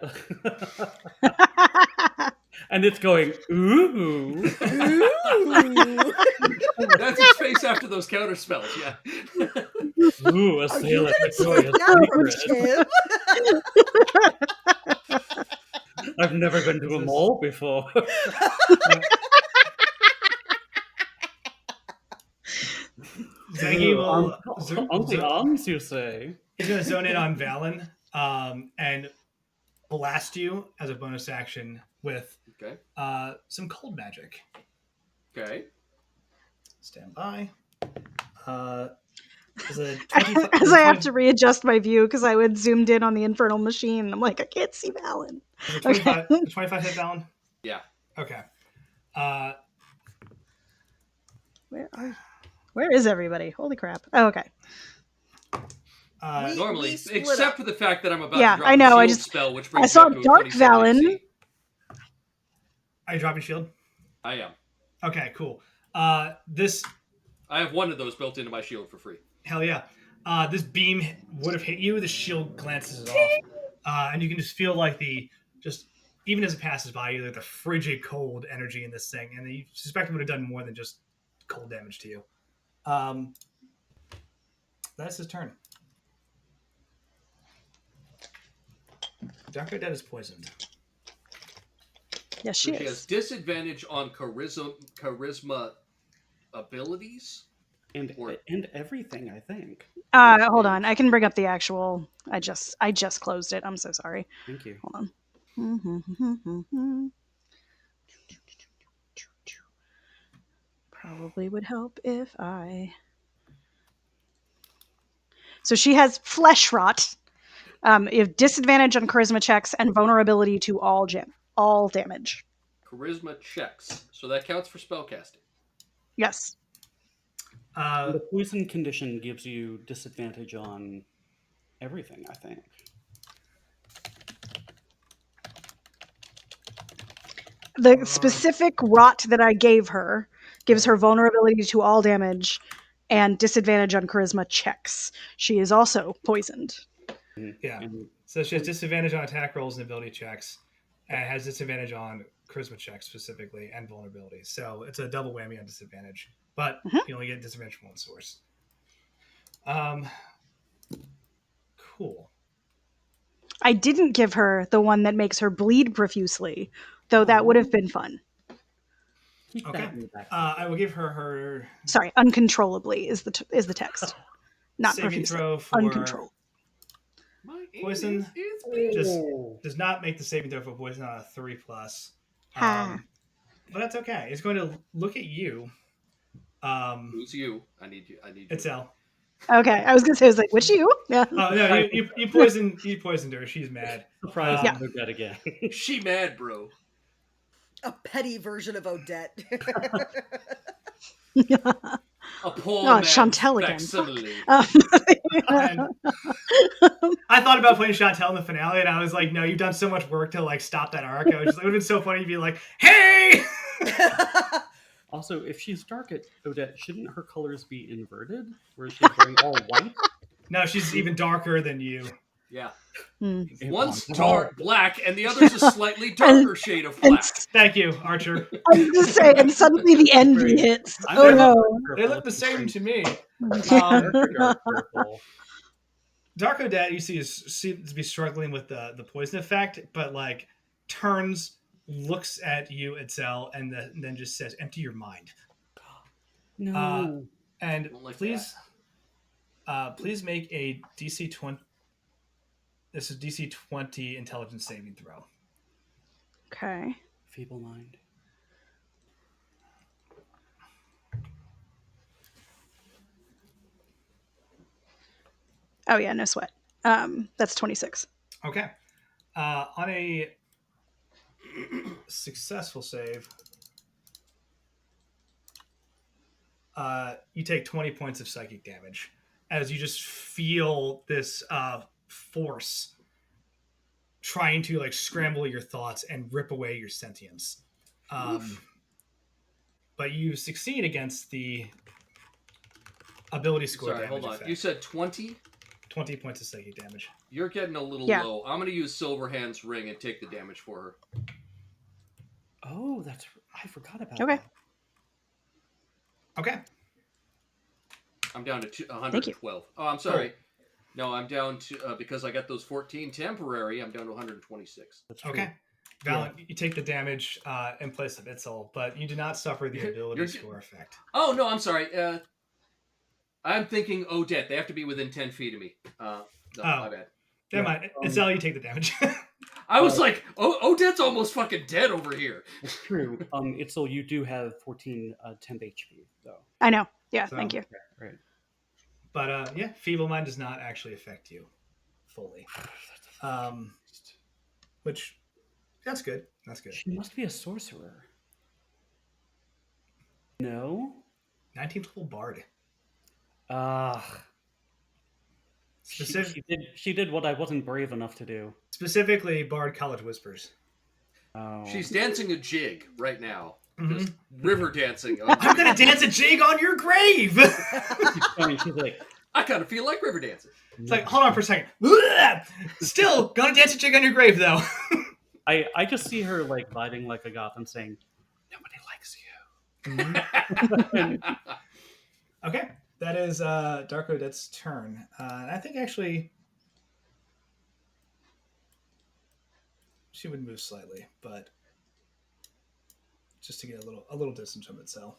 Speaker 3: And it's going, ooh.
Speaker 4: That's its face after those counter spells, yeah.
Speaker 3: Ooh, a
Speaker 5: Are
Speaker 3: sail
Speaker 5: you
Speaker 3: at
Speaker 5: going to
Speaker 3: Victoria's
Speaker 5: take that
Speaker 3: Secret.
Speaker 5: Tim?
Speaker 3: I've never been to a mall before.
Speaker 1: Zangi will
Speaker 3: On the arms, you say?
Speaker 1: he's going to zone in on Valen and blast you as a bonus action with
Speaker 4: Okay.
Speaker 1: some cold magic.
Speaker 4: Okay.
Speaker 1: Stand by. Is a
Speaker 2: As I have to readjust my view because I would zoomed in on the infernal machine. I'm like, I can't see Valen.
Speaker 1: 25, 25 hit Valen?
Speaker 4: Yeah.
Speaker 1: Okay.
Speaker 2: Where is everybody? Holy crap. Oh, okay.
Speaker 4: Normally,
Speaker 5: we split
Speaker 4: except
Speaker 5: up.
Speaker 4: for the fact that I'm about
Speaker 2: Yeah,
Speaker 4: to drop
Speaker 2: I know,
Speaker 4: a
Speaker 2: I
Speaker 4: shield
Speaker 2: just-
Speaker 4: spell, which
Speaker 2: I
Speaker 4: brings
Speaker 2: saw
Speaker 4: me up to a
Speaker 2: Dark
Speaker 4: 27
Speaker 2: Valen.
Speaker 4: AC.
Speaker 1: Are you dropping shield?
Speaker 4: I am.
Speaker 1: Okay, cool. This
Speaker 4: I have one of those built into my shield for free.
Speaker 1: hell yeah. This beam would have hit you. The shield glances it off, and you can just feel like even as it passes by you, like the frigid cold energy in this thing, and you suspect it would have done more than just cold damage to you. That's his turn. Dark Odette is poisoned.
Speaker 2: Yes,
Speaker 4: So
Speaker 2: she
Speaker 4: she has
Speaker 2: is.
Speaker 4: disadvantage on charisma abilities.
Speaker 3: And
Speaker 4: Or-
Speaker 3: everything, I think.
Speaker 2: Hold on. I can bring up the actual. I just closed it. I'm so sorry.
Speaker 3: Thank you.
Speaker 2: Hold on. Probably would help if I. So she has flesh rot. You have disadvantage on charisma checks and vulnerability to all damage.
Speaker 4: Charisma checks. So that counts for spellcasting.
Speaker 2: Yes.
Speaker 3: The poison condition gives you disadvantage on everything, I think.
Speaker 2: The specific rot that I gave her gives her vulnerability to all damage and disadvantage on charisma checks. She is also poisoned.
Speaker 1: Yeah.
Speaker 3: And
Speaker 1: So she has disadvantage on attack rolls and ability checks, and has disadvantage on charisma checks specifically and vulnerability. So it's a double whammy on disadvantage, but you only get disadvantage from one source. Cool.
Speaker 2: I didn't give her the one that makes her bleed profusely, though that would have been fun.
Speaker 3: keep
Speaker 1: Okay.
Speaker 3: that in the back.
Speaker 1: I will give her
Speaker 2: Sorry, uncontrollably is the text, not
Speaker 1: saving
Speaker 2: profusely.
Speaker 1: throw for
Speaker 2: Uncontrolled.
Speaker 4: My
Speaker 1: poison.
Speaker 4: is
Speaker 1: Just does not make the saving throw for poison on a 3+.
Speaker 2: Ha.
Speaker 1: But that's okay. It's going to look at you.
Speaker 4: Who's you? I need you.
Speaker 1: Itzel.
Speaker 2: Okay, I was gonna say, I was like, which you? Yeah.
Speaker 1: Oh no, you poisoned her. She's mad.
Speaker 3: Surprise,
Speaker 2: Yeah.
Speaker 3: they're dead again.
Speaker 4: She mad, bro.
Speaker 5: A petty version of Odette.
Speaker 4: A poor
Speaker 2: Oh,
Speaker 4: man's
Speaker 2: Chantel again.
Speaker 4: facsimile.
Speaker 1: And I thought about playing Chantel in the finale, and I was like, no, you've done so much work to like stop that arc. I was just like, it would have been so funny to be like, hey.
Speaker 3: Also, if she's dark at Odette, shouldn't her colors be inverted? Where she's wearing all white?
Speaker 1: No, she's even darker than you.
Speaker 4: Yeah.
Speaker 2: Hmm.
Speaker 4: One's dark black, and the other's a slightly darker shade of
Speaker 2: And
Speaker 4: black.
Speaker 1: Thank you, Archer.
Speaker 2: I was just saying, and suddenly the envy hits.
Speaker 3: I'm
Speaker 2: Oh
Speaker 3: very
Speaker 2: no.
Speaker 3: dark
Speaker 1: They
Speaker 3: purple
Speaker 1: look the
Speaker 3: with
Speaker 1: same to me.
Speaker 3: dark purple.
Speaker 1: Dark Odette you see seems to be struggling with the poison effect, but like turns, looks at you, Itzel, and then just says, "Empty your mind."
Speaker 3: No.
Speaker 1: And
Speaker 4: Don't like
Speaker 1: please make a DC 20. This is DC 20 intelligence saving throw.
Speaker 2: Okay.
Speaker 3: Feeble mind.
Speaker 2: Oh yeah, no sweat. That's 26.
Speaker 1: Okay. On a successful save, you take 20 points of psychic damage as you just feel this force trying to like scramble your thoughts and rip away your sentience. But you succeed against the ability score
Speaker 4: Sorry,
Speaker 1: damage
Speaker 4: hold on.
Speaker 1: effect.
Speaker 4: You said 20?
Speaker 1: 20 points of psychic damage.
Speaker 4: You're getting a little
Speaker 2: Yeah.
Speaker 4: low. I'm going to use Silverhand's ring and take the damage for her.
Speaker 3: Oh, I forgot about
Speaker 2: Okay.
Speaker 3: that.
Speaker 1: Okay.
Speaker 4: I'm down to
Speaker 2: Thank you.
Speaker 4: 112. Oh, I'm sorry. No, I'm down to, because I got those 14 temporary, I'm down to 126.
Speaker 3: That's true.
Speaker 1: Okay. Valen, you take the damage in place of Itzel, but you do not suffer the ability score effect.
Speaker 4: Oh, no, I'm sorry. I'm thinking Odette. They have to be within 10 feet of me. No, my bad.
Speaker 1: Never mind. Itzel, you take the damage.
Speaker 4: I was like, Odette's almost fucking dead over here.
Speaker 3: That's true. Itzel, you do have 14 temp HP, though.
Speaker 2: I know. Yeah,
Speaker 1: So-
Speaker 2: thank you.
Speaker 3: Right.
Speaker 1: But yeah, feeble mind does not actually affect you fully. Which that's good. That's good.
Speaker 3: She must be a sorcerer. No?
Speaker 1: 19th level bard.
Speaker 3: She did what I wasn't brave enough to do.
Speaker 1: Specifically, bard college whispers.
Speaker 3: Oh.
Speaker 4: She's dancing a jig right now.
Speaker 1: Mhm.
Speaker 4: Just river dancing.
Speaker 1: I'm gonna dance a jig on your grave.
Speaker 3: She's like,
Speaker 4: I kind of feel like river dancing.
Speaker 1: It's like, hold on for a second. Still gonna dance a jig on your grave, though.
Speaker 3: I just see her like vibing like a goth and saying, "Nobody likes you."
Speaker 1: Okay, that is Dark Odette's turn. And I think actually she would move slightly, but just to get a little distance from itself.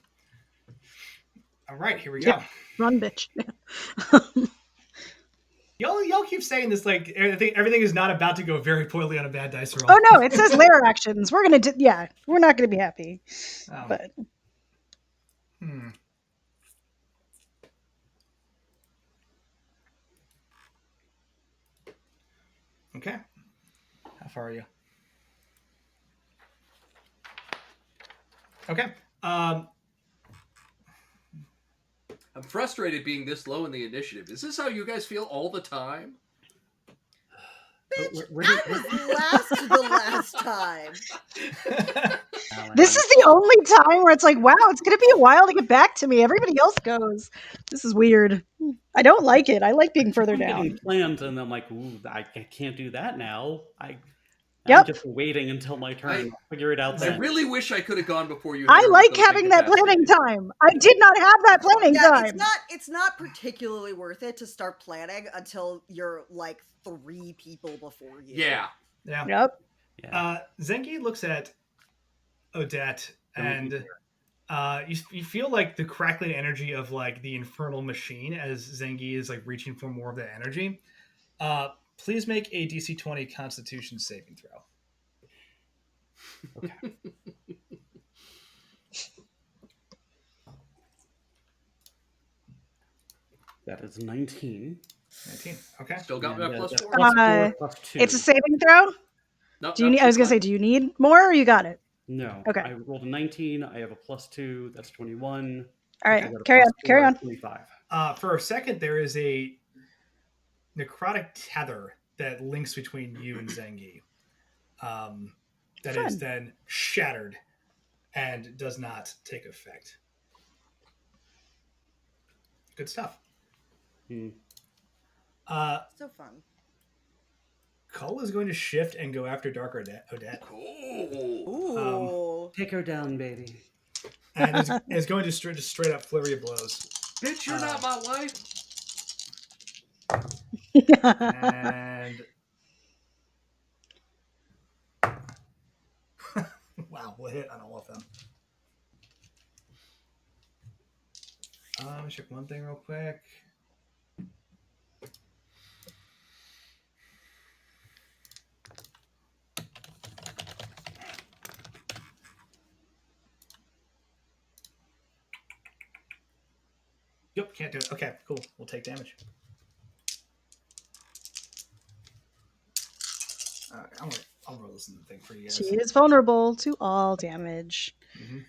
Speaker 1: All right, here we go.
Speaker 2: Yeah. Run, bitch.
Speaker 1: Y'all keep saying this like everything is not about to go very poorly on a bad dice roll.
Speaker 2: Oh no, it says lair actions. We're gonna we're not gonna be happy.
Speaker 1: Oh.
Speaker 2: But
Speaker 1: Okay. How far are you? Okay.
Speaker 4: I'm frustrated being this low in the initiative. Is this how you guys feel all the time?
Speaker 5: Bitch,
Speaker 3: Where
Speaker 5: I
Speaker 3: did-
Speaker 5: was last the last time.
Speaker 2: This is the only time where it's like, wow, it's going to be a while to get back to me. Everybody else goes. This is weird. I don't like it. I like being further
Speaker 3: I'm getting
Speaker 2: down.
Speaker 3: plans, and I'm like, ooh, I can't do that now. I'm
Speaker 2: Yep.
Speaker 3: just waiting until my turn. I'll figure it out
Speaker 4: I
Speaker 3: then.
Speaker 4: really wish I could have gone before you.
Speaker 2: I
Speaker 4: Hit her
Speaker 2: like
Speaker 4: with those
Speaker 2: having that planning
Speaker 4: incapacitated.
Speaker 2: time. I did not have that planning
Speaker 5: Yeah,
Speaker 2: time.
Speaker 5: it's not particularly worth it to start planning until you're like 3 people before you.
Speaker 4: Yeah.
Speaker 1: Yeah.
Speaker 2: Yep.
Speaker 3: Yeah.
Speaker 1: Zengi looks at Odette,
Speaker 3: Don't be
Speaker 1: and you feel like the crackling energy of like the infernal machine as Zengi is like reaching for more of that energy. Please make a DC 20 Constitution saving throw.
Speaker 3: Okay. That is 19.
Speaker 1: 19. Okay.
Speaker 4: Still got
Speaker 3: And,
Speaker 4: my plus
Speaker 3: that's
Speaker 4: 4.
Speaker 3: plus
Speaker 2: Uh,
Speaker 3: 4 plus 2.
Speaker 2: It's a saving throw.
Speaker 4: No,
Speaker 2: Do you
Speaker 4: no,
Speaker 2: need? I was
Speaker 4: she's
Speaker 2: gonna say,
Speaker 4: fine.
Speaker 2: do you need more, or you got it?
Speaker 3: No.
Speaker 2: Okay.
Speaker 3: I rolled a 19. I have a plus 2. That's 21.
Speaker 2: All right.
Speaker 3: I got a
Speaker 2: Carry
Speaker 3: plus
Speaker 2: on. Carry
Speaker 3: 4,
Speaker 2: on.
Speaker 3: 25.
Speaker 1: For a second, there is a necrotic tether that links between you and Zengi. That
Speaker 2: Fun.
Speaker 1: is then shattered and does not take effect. Good stuff.
Speaker 3: Hmm.
Speaker 5: So fun.
Speaker 1: Cole is going to shift and go after Dark Odette.
Speaker 4: Cool.
Speaker 5: Ooh.
Speaker 3: Take her down, baby.
Speaker 1: And is going to just straight up flurry of blows.
Speaker 4: Bitch, you're not my wife.
Speaker 1: And wow, we'll hit on all of them. Let me check one thing real quick. Yep, can't do it. Okay, cool. We'll take damage. I'll roll this in the thing for you guys.
Speaker 2: She is vulnerable to all damage.
Speaker 1: Mm-hmm.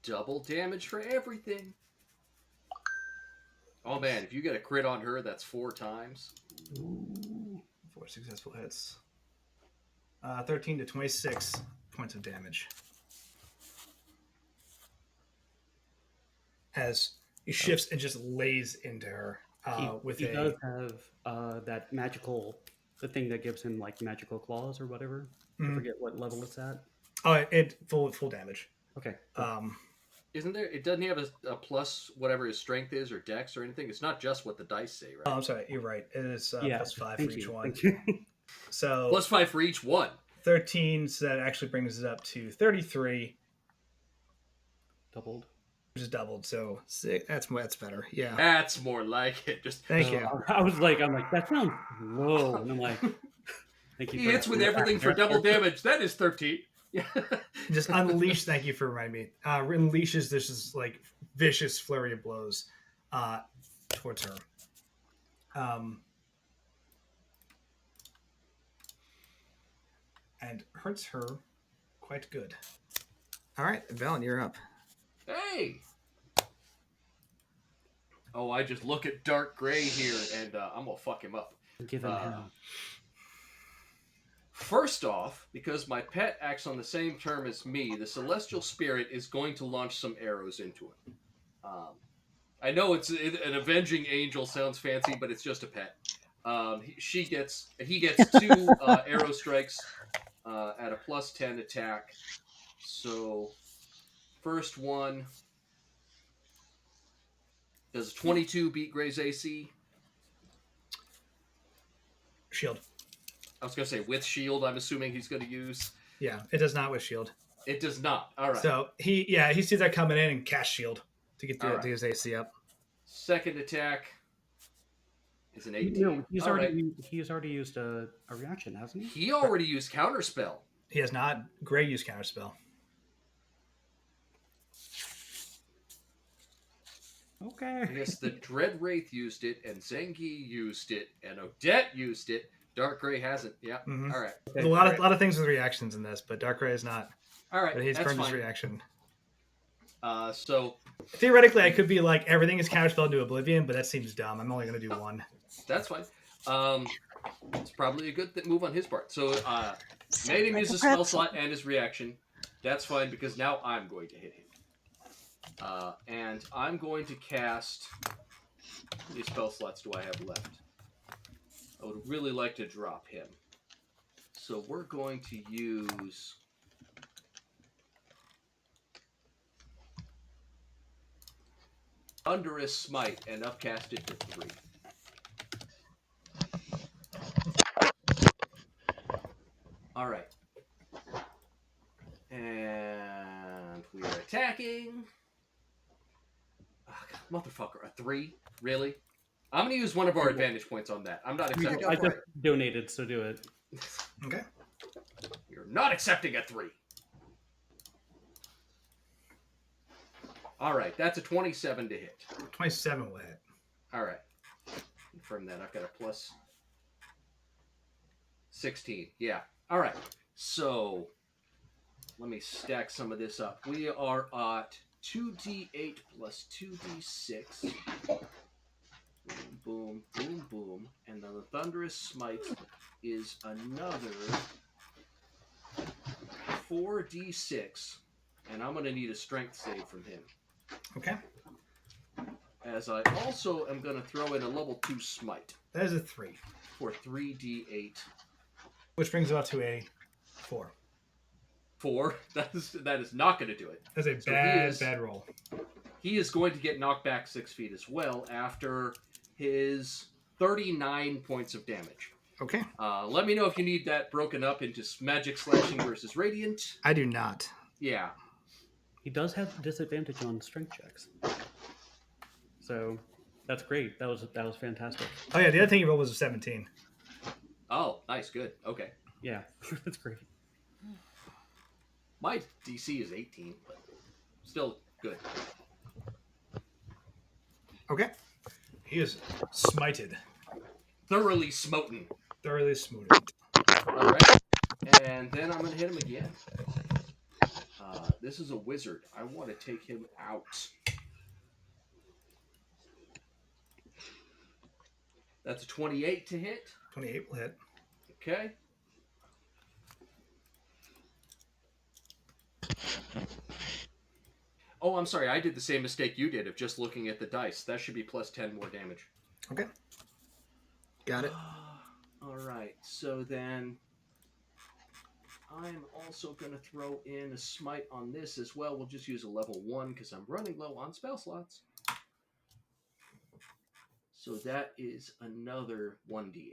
Speaker 4: Double damage for everything. Oh man, if you get a crit on her, that's 4 times.
Speaker 3: Ooh.
Speaker 1: 4 successful hits. 13 to 26 points of damage. As he shifts and just lays into her with
Speaker 3: he
Speaker 1: a.
Speaker 3: does have that magical, the thing that gives him like magical claws or whatever. I forget what level it's at.
Speaker 1: Oh, it full damage.
Speaker 3: Okay. Cool.
Speaker 4: Isn't there? It doesn't he have a plus whatever his strength is or dex or anything. It's not just what the dice say, right?
Speaker 1: Oh, I'm sorry. You're right. It is plus 5 for each one.
Speaker 3: Thank you.
Speaker 1: So
Speaker 4: Plus 5 for each one.
Speaker 1: 13. So that actually brings it up to 33,
Speaker 3: Doubled.
Speaker 1: which is doubled. So 6. That's better. Yeah.
Speaker 4: That's more like it. Just
Speaker 1: Thank you.
Speaker 3: I'm like, that sounds low, and I'm like, thank you.
Speaker 4: he hits with everything for double damage. That is 13. Yeah.
Speaker 1: Just unleash. Thank you for reminding me. Unleashes this is like vicious flurry of blows towards her. And hurts her quite good. All right, Valen, you're up.
Speaker 4: Hey. Oh, I just look at Dark Gray here, and I'm gonna fuck him up.
Speaker 3: Give him hell.
Speaker 4: First off, because my pet acts on the same term as me, the celestial spirit is going to launch some arrows into him. I know an avenging angel sounds fancy, but it's just a pet. He gets 2 arrow strikes at a plus 10 attack. So first one does 22 beat Gray's AC?
Speaker 1: Shield.
Speaker 4: I was going to say with shield, I'm assuming he's going to use.
Speaker 1: Yeah, it does not with shield.
Speaker 4: It does not. All right.
Speaker 1: So he sees that coming in and cast shield to get
Speaker 4: All right.
Speaker 1: to his AC up.
Speaker 4: Second attack is an 18.
Speaker 3: No, he's
Speaker 4: All
Speaker 3: already
Speaker 4: right.
Speaker 3: he's already used a reaction, hasn't he?
Speaker 4: He already used counterspell.
Speaker 1: He has not. Gray used counterspell.
Speaker 3: Okay.
Speaker 4: Yes, the Dread Wraith used it, and Zengi used it, and Odette used it. Dark Gray hasn't. Yeah.
Speaker 1: Mhm.
Speaker 4: All right.
Speaker 1: There's a lot of things with reactions in this, but Dark Ray is not.
Speaker 4: All right.
Speaker 1: But he's
Speaker 4: That's
Speaker 1: burned
Speaker 4: fine.
Speaker 1: his reaction.
Speaker 4: So
Speaker 1: Theoretically, I could be like, everything is counterspelled into oblivion, but that seems dumb. I'm only going to do one.
Speaker 4: that's fine. It's probably a good move on his part. So made him
Speaker 2: Like
Speaker 4: use
Speaker 2: a
Speaker 4: a spell
Speaker 2: pretzel.
Speaker 4: slot and his reaction. That's fine because now I'm going to hit him. And I'm going to cast. How many spell slots do I have left? I would really like to drop him. So we're going to use. Thunderous Smite and upcast it to 3. All right. And we are attacking. Oh, God, motherfucker, a 3? Really? I'm going to use one of our advantage points on that. I'm not accepting.
Speaker 5: go
Speaker 3: I
Speaker 5: for
Speaker 3: just
Speaker 5: it.
Speaker 3: donated, so do it.
Speaker 1: Okay.
Speaker 4: You're not accepting a 3. All right, that's a 27 to hit.
Speaker 1: 27 will hit.
Speaker 4: All right. Confirm that. I've got a plus 16. Yeah. All right. So let me stack some of this up. We are at 2d8 plus 2d6. Boom, boom, boom, boom. And then the Thunderous Smite is another 4d6. And I'm going to need a strength save from him.
Speaker 1: Okay.
Speaker 4: As I also am going to throw in a level 2 Smite
Speaker 1: That is a 3.
Speaker 4: for 3d8.
Speaker 1: Which brings it up to a 4.
Speaker 4: 4. That is not going to do it.
Speaker 1: That's a
Speaker 4: So
Speaker 1: bad roll.
Speaker 4: He is going to get knocked back 6 feet as well after his 39 points of damage.
Speaker 1: Okay.
Speaker 4: Let me know if you need that broken up into magic slashing versus radiant.
Speaker 1: I do not.
Speaker 4: Yeah.
Speaker 3: He does have disadvantage on strength checks. So that's great. That was fantastic.
Speaker 1: Oh, yeah, the other thing he rolled was a 17.
Speaker 4: Oh, nice. Good. Okay.
Speaker 3: Yeah, that's great.
Speaker 4: My DC is 18, but still good.
Speaker 1: Okay. He is smited.
Speaker 4: Thoroughly smoten.
Speaker 1: Thoroughly smoted.
Speaker 4: All right. And then I'm going to hit him again. This is a wizard. I want to take him out. That's a 28 to hit.
Speaker 1: 28 will hit.
Speaker 4: Okay. Oh, I'm sorry. I did the same mistake you did of just looking at the dice. That should be plus 10 more damage.
Speaker 1: Okay. Got it.
Speaker 4: All right. So then I'm also going to throw in a smite on this as well. We'll just use a level 1 because I'm running low on spell slots. So that is another 1d8.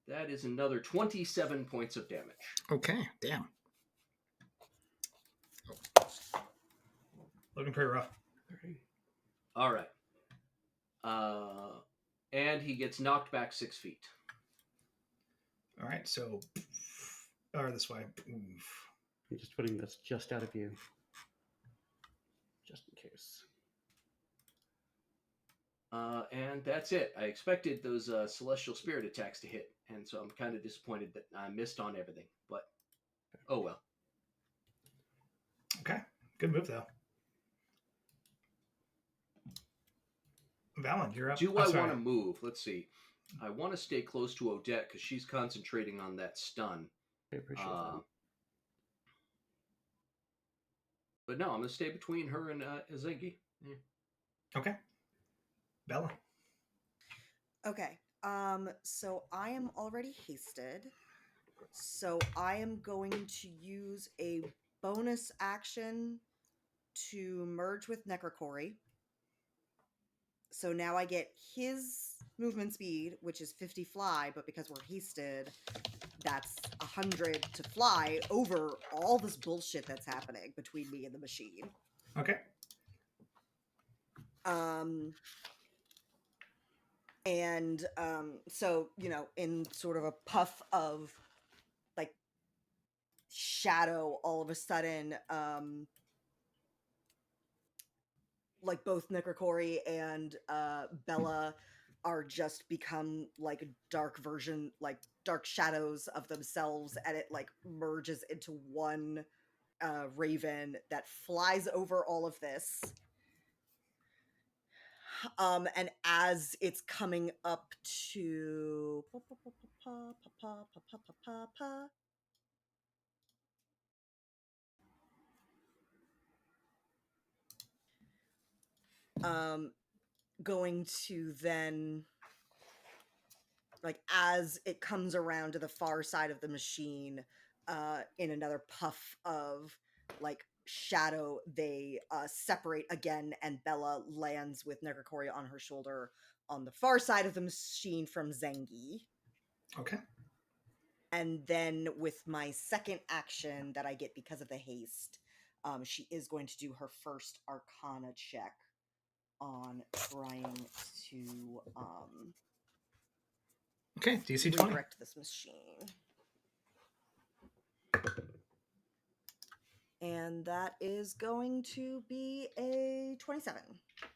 Speaker 4: That is another 27 points of damage.
Speaker 1: Okay. Damn. Looking pretty rough.
Speaker 4: All right. And he gets knocked back 6 feet.
Speaker 1: All right. So, or this way.
Speaker 3: I'm just putting this just out of view, just in case.
Speaker 4: And that's it. I expected those Celestial Spirit attacks to hit, and so I'm kind of disappointed that I missed on everything. But, oh well.
Speaker 1: Okay. Good move, though. Valen, you're up.
Speaker 4: Do I want to move? Let's see. I want to stay close to Odette because she's concentrating on that stun.
Speaker 3: I appreciate that.
Speaker 4: But no, I'm going to stay between her and Zengi. Yeah.
Speaker 1: Okay. Bella.
Speaker 5: Okay. So I am already hasted. So I am going to use a bonus action to merge with Necrocory. So now I get his movement speed, which is 50 fly, but because we're hasted, that's 100 to fly over all this bullshit that's happening between me and the machine.
Speaker 1: Okay.
Speaker 5: So, in sort of a puff of like shadow, all of a sudden, like both Necrocory and Bella are just become like a dark version, like dark shadows of themselves, and it like merges into one raven that flies over all of this. And as it's coming up to going to then, like, as it comes around to the far side of the machine, in another puff of like shadow, they separate again, and Bella lands with Negrakoria on her shoulder on the far side of the machine from Zengi.
Speaker 1: Okay.
Speaker 5: And then with my second action that I get because of the haste, she is going to do her first Arcana check on trying to
Speaker 1: Okay, DC 20.
Speaker 5: redirect this machine. And that is going to be a 27.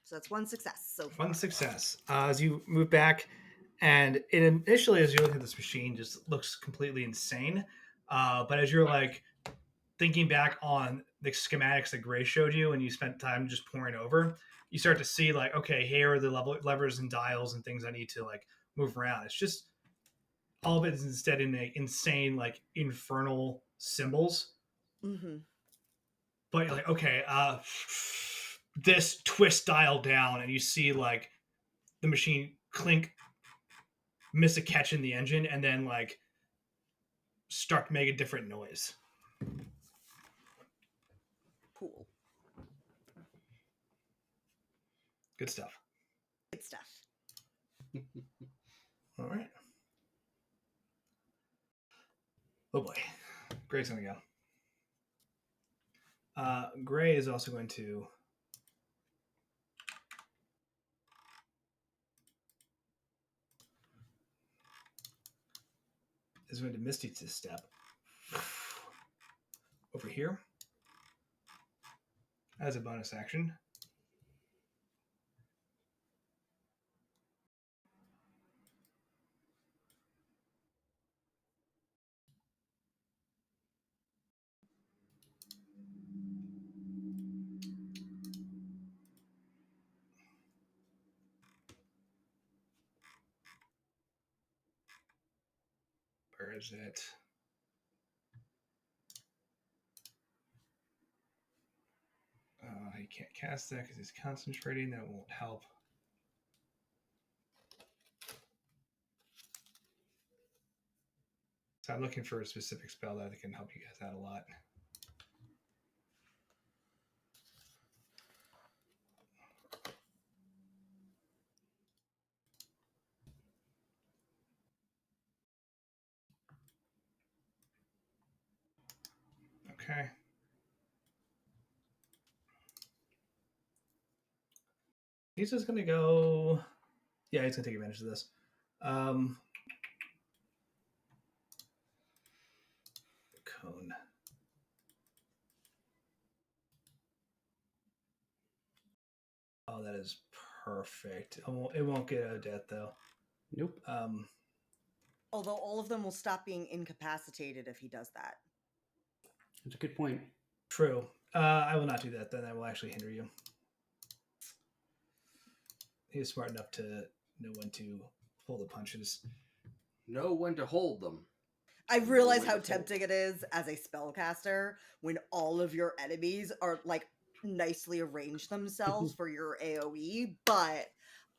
Speaker 5: So that's one success so far.
Speaker 1: One success. As you move back, and it initially, as you look at this machine, just looks completely insane. But as you're like thinking back on the schematics that Gray showed you, and you spent time just pouring over, you start to see like, okay, here are the levers and dials and things I need to like move around. It's just all of it is instead in a insane like infernal symbols.
Speaker 5: Mm-hmm.
Speaker 1: But you're like, okay, this twist dial down, and you see like the machine clink, miss a catch in the engine, and then like start to make a different noise.
Speaker 5: Cool.
Speaker 1: Good stuff.
Speaker 5: Good stuff.
Speaker 1: All right. Oh boy, Gray's gonna go. Gray is also going to Misty to step over here as a bonus action. Where is it? He can't cast that because he's concentrating. That won't help. So I'm looking for a specific spell that can help you guys out a lot. Okay. He's just going to go... Yeah, he's going to take advantage of this. Cone. Oh, that is perfect. It won't get a death, though.
Speaker 3: Nope.
Speaker 5: Although all of them will stop being incapacitated if he does that.
Speaker 3: That's a good point.
Speaker 1: True. I will not do that, then. I will actually hinder you. He is smart enough to know when to pull the punches.
Speaker 4: Know when to hold them.
Speaker 5: I realize how tempting it is as a spellcaster when all of your enemies are like nicely arranged themselves for your AoE, but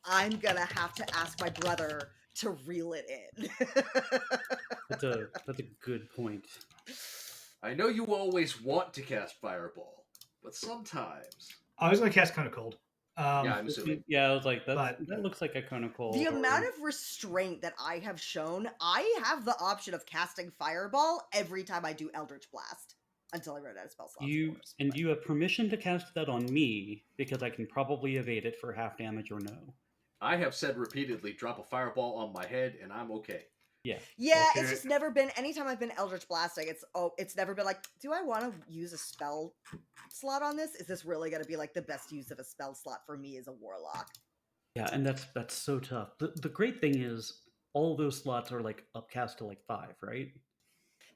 Speaker 5: I'm gonna have to ask my brother to reel it in.
Speaker 3: That's a good point.
Speaker 4: I know you always want to cast Fireball, but sometimes...
Speaker 1: I was going to cast Cone of Cold.
Speaker 4: yeah, I'm assuming.
Speaker 3: Yeah, I was like,
Speaker 1: But-
Speaker 3: that looks like a cone of cold.
Speaker 5: The amount of restraint that I have shown, I have the option of casting Fireball every time I do Eldritch Blast until I run out of spell slots.
Speaker 3: You have permission to cast that on me because I can probably evade it for half damage or no.
Speaker 4: I have said repeatedly, drop a Fireball on my head, and I'm okay.
Speaker 3: Yeah.
Speaker 5: Yeah,
Speaker 1: Okay.
Speaker 5: it's just never been. Anytime I've been Eldritch Blasting, it's never been like, do I want to use a spell slot on this? Is this really going to be like the best use of a spell slot for me as a warlock?
Speaker 3: Yeah, and that's so tough. The great thing is all those slots are like upcast to like 5, right?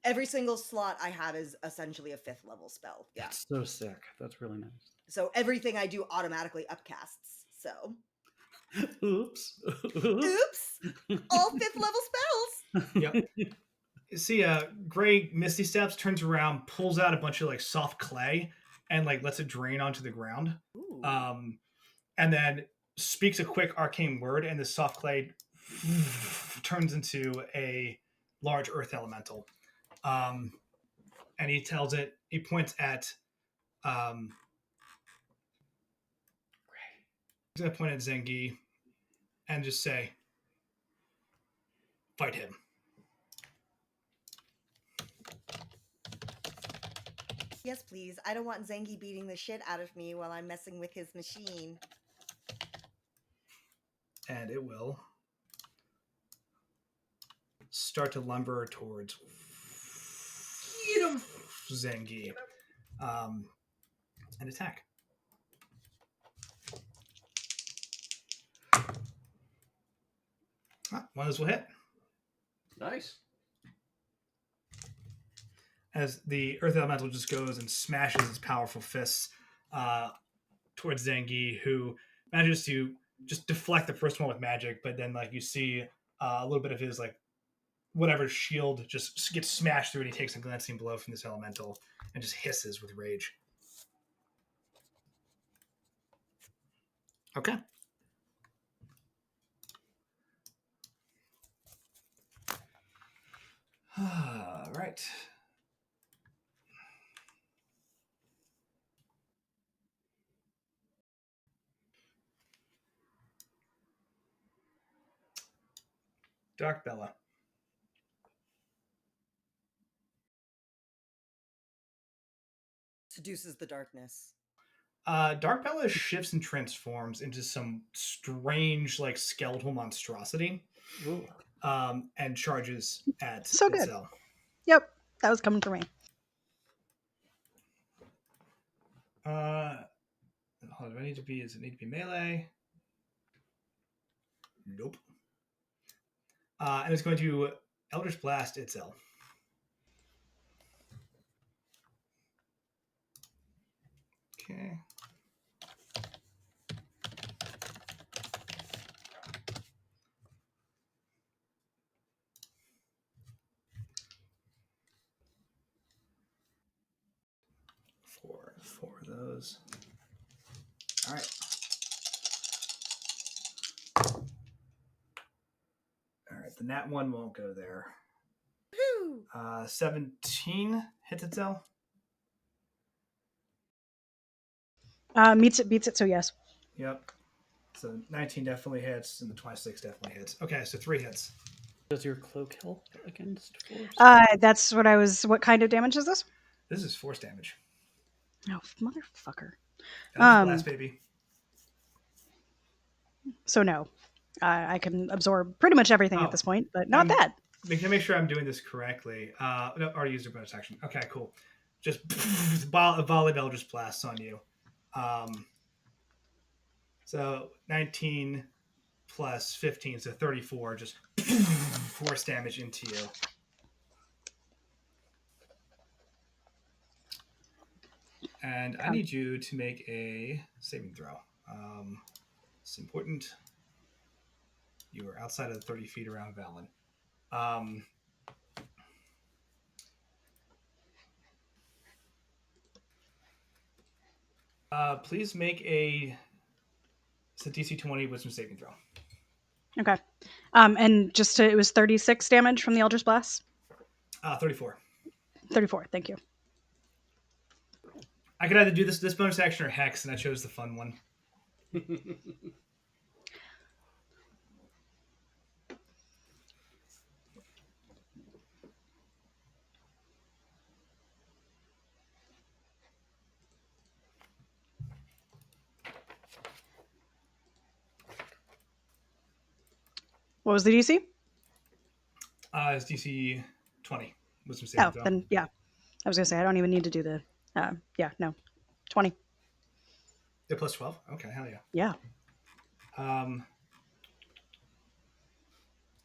Speaker 5: Every single slot I have is essentially a 5th level spell. Yeah.
Speaker 3: That's so sick. That's really nice.
Speaker 5: So everything I do automatically upcasts. So
Speaker 3: Oops.
Speaker 5: oops, all 5th level spells.
Speaker 1: Yep. See, Gray Misty Steps, turns around, pulls out a bunch of like soft clay, and like lets it drain onto the ground.
Speaker 5: Ooh.
Speaker 1: And then speaks a quick arcane word, and the soft clay turns into a large earth elemental. And he tells it. He points at. He's gonna point at Zengi, and just say, "Fight him."
Speaker 5: Yes, please. I don't want Zengi beating the shit out of me while I'm messing with his machine.
Speaker 1: And it will start to lumber towards Zengi, and attack. One of those will hit.
Speaker 4: Nice.
Speaker 1: As the Earth Elemental just goes and smashes its powerful fists towards Zengi, who manages to just deflect the first one with magic, but then like you see a little bit of his like whatever shield just gets smashed through, and he takes a glancing blow from this elemental and just hisses with rage. Okay. All right. Dark Bella.
Speaker 5: Seduces the darkness.
Speaker 1: Dark Bella shifts and transforms into some strange, like, skeletal monstrosity, and charges at
Speaker 2: So good.
Speaker 1: Itzel.
Speaker 2: Yep, that was coming for me.
Speaker 1: Hold on, does it need to be melee? Nope. And it's going to Eldritch Blast Itzel. Okay. Four of those. All right. All right. The nat 1 won't go there.
Speaker 5: Woo!
Speaker 1: 17 hits Itzel.
Speaker 2: Beats it, so yes.
Speaker 1: Yep. So 19 definitely hits, and the 26 definitely hits. Okay, so 3 hits.
Speaker 3: Does your cloak help against force?
Speaker 2: That's what I was. What kind of damage is this?
Speaker 1: This is force damage.
Speaker 2: Oh, motherfucker.
Speaker 1: Blast, baby.
Speaker 2: So no, I can absorb pretty much everything at this point, but not that.
Speaker 1: Make sure I'm doing this correctly. No, already used a bonus action. Okay, cool. Just a volley of Eldritch blasts on you. So 19 plus 15, so 34. Just force damage into you. And I need you to make a saving throw. It's important. You are outside of the 30 feet around Valen. Please make a DC 20 wisdom saving throw.
Speaker 2: Okay. And it was 36 damage from the Eldritch Blast?
Speaker 1: 34.
Speaker 2: 34, thank you.
Speaker 1: I could either do this bonus action or Hex, and I chose the fun one.
Speaker 2: What was the DC?
Speaker 1: It's DC 20. Wisdom saving throw.
Speaker 2: Then yeah. I was going to say, I don't even need to do the... 20.
Speaker 1: They're plus 12? Okay, hell yeah.
Speaker 2: Yeah.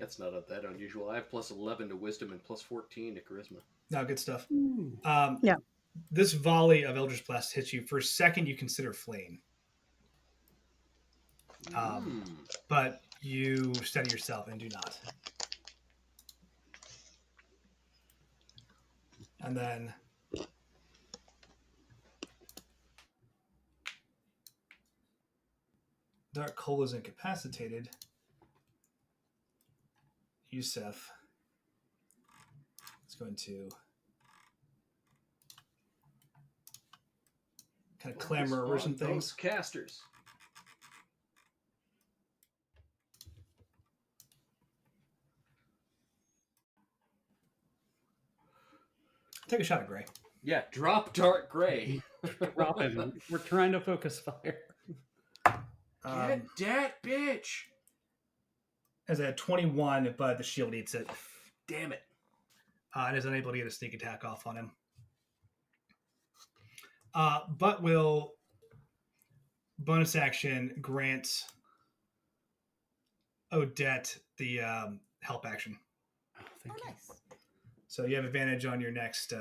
Speaker 4: That's not that unusual. I have plus 11 to wisdom and plus 14 to charisma.
Speaker 1: No, good stuff.
Speaker 3: Ooh.
Speaker 2: Yeah.
Speaker 1: This volley of Eldritch Blast hits you. For a second, you consider fleeing. But you steady yourself and do not. And then Dark Cole is incapacitated. Yusef is going to kind of clamber over some things.
Speaker 4: Those casters.
Speaker 1: Take a shot at Gray.
Speaker 4: Yeah, drop Dark Gray.
Speaker 3: Drop him. We're trying to focus fire.
Speaker 4: Get that bitch.
Speaker 1: As a 21, but the shield eats it.
Speaker 4: Damn it.
Speaker 1: And is unable to get a sneak attack off on him. But will bonus action grant Odette the help action.
Speaker 3: Oh, thank you.
Speaker 5: Nice.
Speaker 1: So you have advantage on your next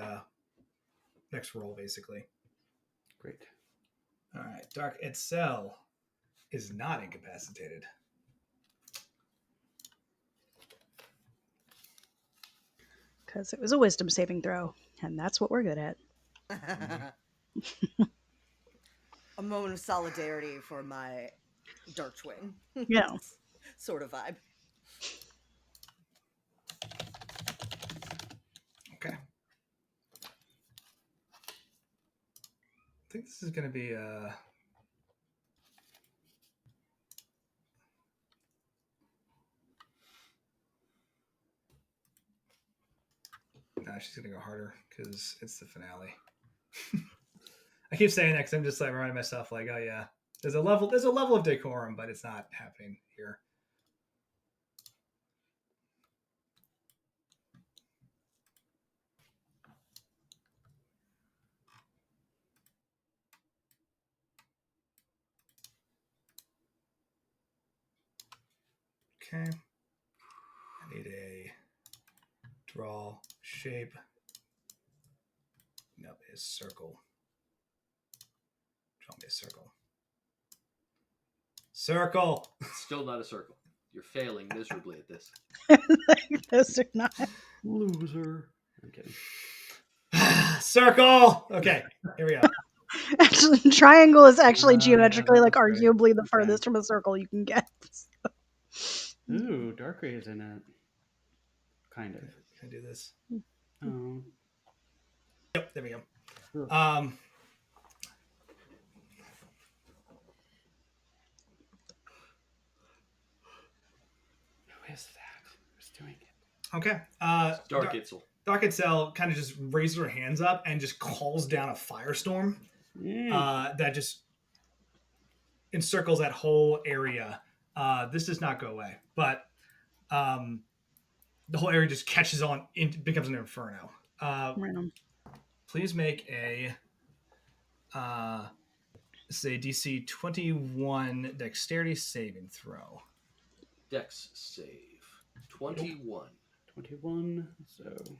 Speaker 1: roll, basically.
Speaker 3: Great.
Speaker 1: All right. Dark Itzel is not incapacitated.
Speaker 2: Because it was a wisdom saving throw, and that's what we're good at.
Speaker 5: A moment of solidarity for my Darkwing.
Speaker 2: Yeah.
Speaker 5: Sort of vibe.
Speaker 1: Okay. I think this is going to be Nah, she's going to go harder because it's the finale. I keep saying that because I'm just like reminding myself, like, oh yeah, there's a level of decorum, but it's not happening here. Okay. I need a draw shape. Nope, a circle. Draw me a circle. Circle!
Speaker 4: Still not a circle. You're failing miserably at this.
Speaker 2: Those are not.
Speaker 3: Loser. I'm kidding.
Speaker 1: Circle! Okay, here we go.
Speaker 2: Actually, triangle is actually geometrically,
Speaker 1: yeah,
Speaker 2: like,
Speaker 1: that's right.
Speaker 2: arguably the
Speaker 3: Okay.
Speaker 2: farthest from a circle you can get.
Speaker 3: Ooh, Dark Ray is in it. Kind of.
Speaker 1: Can I do this?
Speaker 3: Oh.
Speaker 1: Yep, there we go.
Speaker 3: Ugh. Who is that? Who's doing it?
Speaker 1: Okay.
Speaker 4: Dark Itzel.
Speaker 1: Dark Itzel kind of just raises her hands up and just calls down a firestorm that just encircles that whole area. This does not go away, but the whole area just catches on, becomes an inferno.
Speaker 2: Random.
Speaker 1: Please make a say DC 21 dexterity saving throw.
Speaker 4: Dex save. 21.
Speaker 3: 21. So.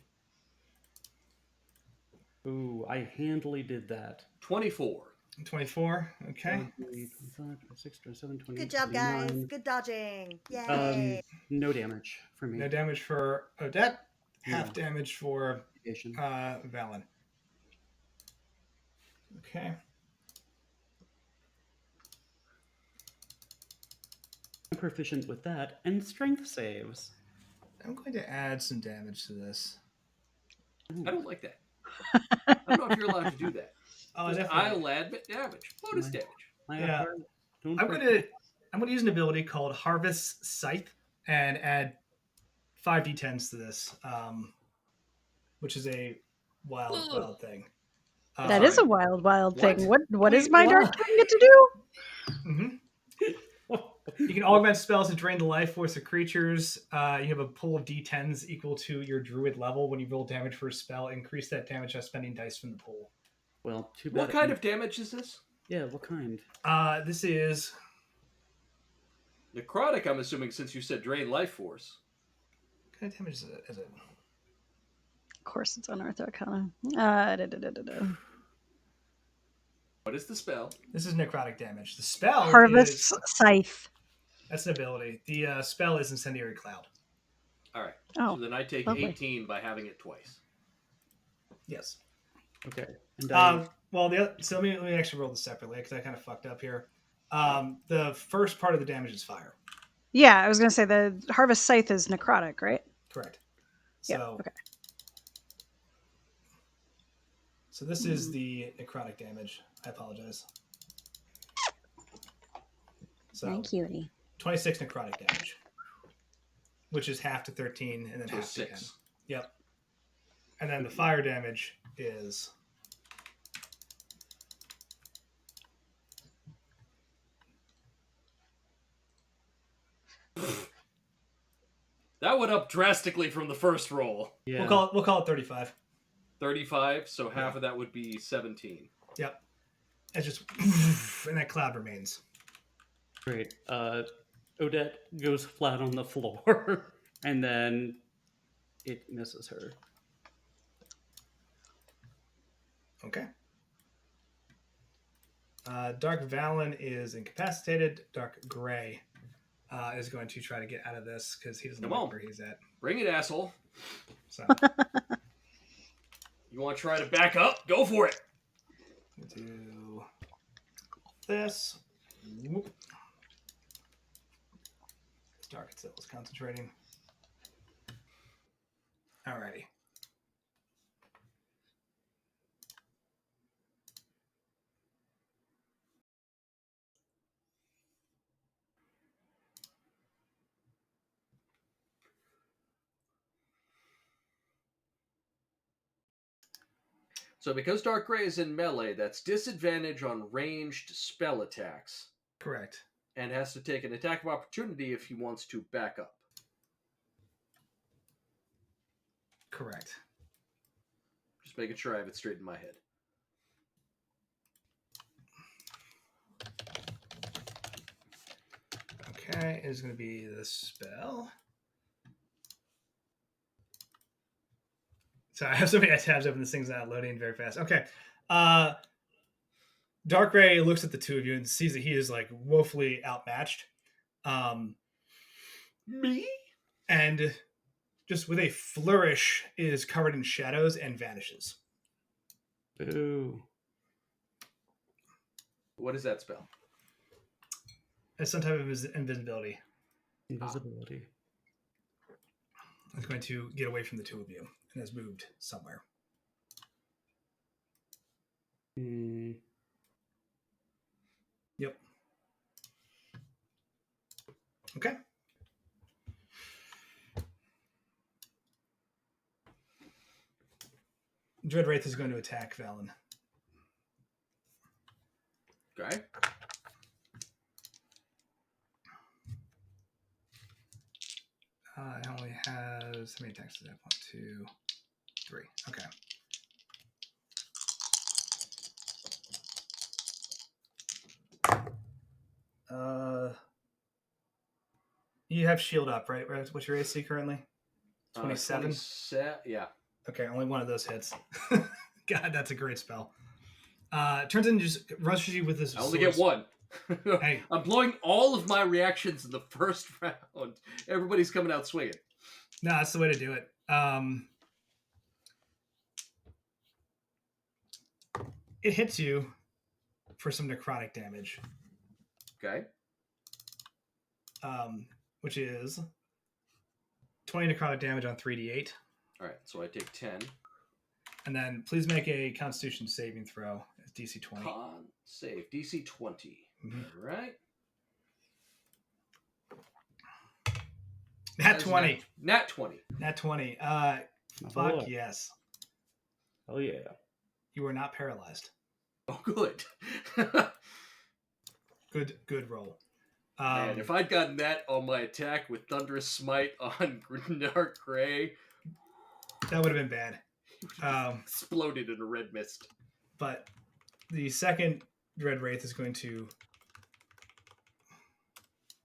Speaker 3: Ooh, I handily did that.
Speaker 4: 24.
Speaker 1: 24. Okay.
Speaker 3: 25, 26, 27, 28,
Speaker 5: Good job, guys.
Speaker 3: 29.
Speaker 5: Good dodging. Yay.
Speaker 3: No damage for me.
Speaker 1: No damage for Odette. Half
Speaker 3: Yeah.
Speaker 1: damage for
Speaker 3: Mitigation.
Speaker 1: Valen. Okay.
Speaker 3: I'm proficient with that and strength saves.
Speaker 1: I'm going to add some damage to this.
Speaker 4: I don't like that. I don't know if you're allowed to do that.
Speaker 1: Oh,
Speaker 4: Just
Speaker 1: definitely.
Speaker 4: I'll add damage. Bonus damage.
Speaker 1: Yeah. I'm gonna use an ability called Harvest Scythe and add 5d10s to this, which is a wild thing.
Speaker 2: That is a wild thing.
Speaker 4: What?
Speaker 2: What
Speaker 1: Wait,
Speaker 2: does my
Speaker 1: what?
Speaker 2: dark twin get to do?
Speaker 1: Mm-hmm. You can augment spells to drain the life force of creatures. You have a pool of d10s equal to your druid level. When you roll damage for a spell, increase that damage by spending dice from the pool.
Speaker 3: Well, too bad.
Speaker 4: What kind of damage is this?
Speaker 3: Yeah, what kind?
Speaker 1: This is
Speaker 4: Necrotic, I'm assuming, since you said drain life force.
Speaker 1: what kind of damage is it?
Speaker 2: course, it's Unearth Arcana.
Speaker 4: What is the spell?
Speaker 1: This is necrotic damage. The spell
Speaker 2: Harvest
Speaker 1: is
Speaker 2: Scythe.
Speaker 1: that's an ability. The spell is Incendiary Cloud.
Speaker 4: All right.
Speaker 2: Oh,
Speaker 4: So then I take
Speaker 2: lovely.
Speaker 4: 18 by having it twice.
Speaker 1: Yes.
Speaker 3: Okay. And
Speaker 1: Well, so let me actually roll this separately because I kind of fucked up here. The first part of the damage is fire.
Speaker 2: Yeah, I was going to say the Harvest Scythe is necrotic, right?
Speaker 1: Correct.
Speaker 2: Yeah,
Speaker 1: So,
Speaker 2: okay.
Speaker 1: So this is the necrotic damage. I apologize. So,
Speaker 2: cutie.
Speaker 1: 26 necrotic damage, which is half to 13 and then
Speaker 4: So
Speaker 1: half to 10.
Speaker 4: 6.
Speaker 1: Yep. And then the fire damage is
Speaker 4: That went up drastically from the first roll.
Speaker 3: yeah.
Speaker 1: we'll call it 35.
Speaker 4: 35, so half of that would be 17.
Speaker 1: Yep. It's just and that cloud remains.
Speaker 3: Great. Odette goes flat on the floor, and then it misses her.
Speaker 1: Okay. Dark Valen is incapacitated. Dark Gray is going to try to get out of this because he doesn't
Speaker 4: Come
Speaker 1: like
Speaker 4: on.
Speaker 1: where he's at.
Speaker 4: Bring it, asshole.
Speaker 1: So
Speaker 4: You want to try to back up? Go for it.
Speaker 1: we'll do this. Whoop. Dark Itzel is concentrating. Alrighty.
Speaker 4: So because Dark Gray is in melee, that's disadvantage on ranged spell attacks.
Speaker 1: Correct.
Speaker 4: And has to take an attack of opportunity if he wants to back up.
Speaker 1: Correct.
Speaker 4: Just making sure I have it straight in my head.
Speaker 1: Okay, it is going to be the spell. Sorry, I have so many tabs open. This thing's not loading very fast. Okay. Dark Ray looks at the two of you and sees that he is like woefully outmatched.
Speaker 4: Me?
Speaker 1: And just with a flourish is covered in shadows and vanishes.
Speaker 3: Boo.
Speaker 4: What is that spell?
Speaker 1: It's some type of invisibility.
Speaker 3: Invisibility.
Speaker 1: It's going to get away from the two of you and has moved somewhere.
Speaker 3: Hmm.
Speaker 1: Yep. Okay. Dread Wraith is going to attack Valen.
Speaker 4: Okay.
Speaker 1: It only has how many attacks does that? 1, 2, 3. Okay. You have shield up, right? What's your AC currently? 27?
Speaker 4: Yeah.
Speaker 1: Okay, only one of those hits. God, that's a great spell. Turns into just rushes you with this.
Speaker 4: I only get one.
Speaker 1: Hey.
Speaker 4: I'm blowing all of my reactions in the first round. Everybody's coming out swinging.
Speaker 1: No, that's the way to do it. It hits you for some necrotic damage.
Speaker 4: Okay.
Speaker 1: Which is 20 necrotic damage on 3d8.
Speaker 4: All right, so I take 10.
Speaker 1: And then please make a Constitution saving throw. It's DC 20.
Speaker 4: Con save. DC 20.
Speaker 1: Mm-hmm.
Speaker 4: All right.
Speaker 1: Nat 20.
Speaker 4: Nat 20.
Speaker 1: Nat 20. Fuck
Speaker 3: boy.
Speaker 1: yes.
Speaker 3: Oh yeah.
Speaker 1: You are not paralyzed.
Speaker 4: Oh, good.
Speaker 1: Good roll.
Speaker 4: Man, if I'd gotten that on my attack with Thunderous Smite on Dark Gray,
Speaker 1: that would have been bad.
Speaker 4: Exploded in a red mist.
Speaker 1: But the second Dread Wraith is going to...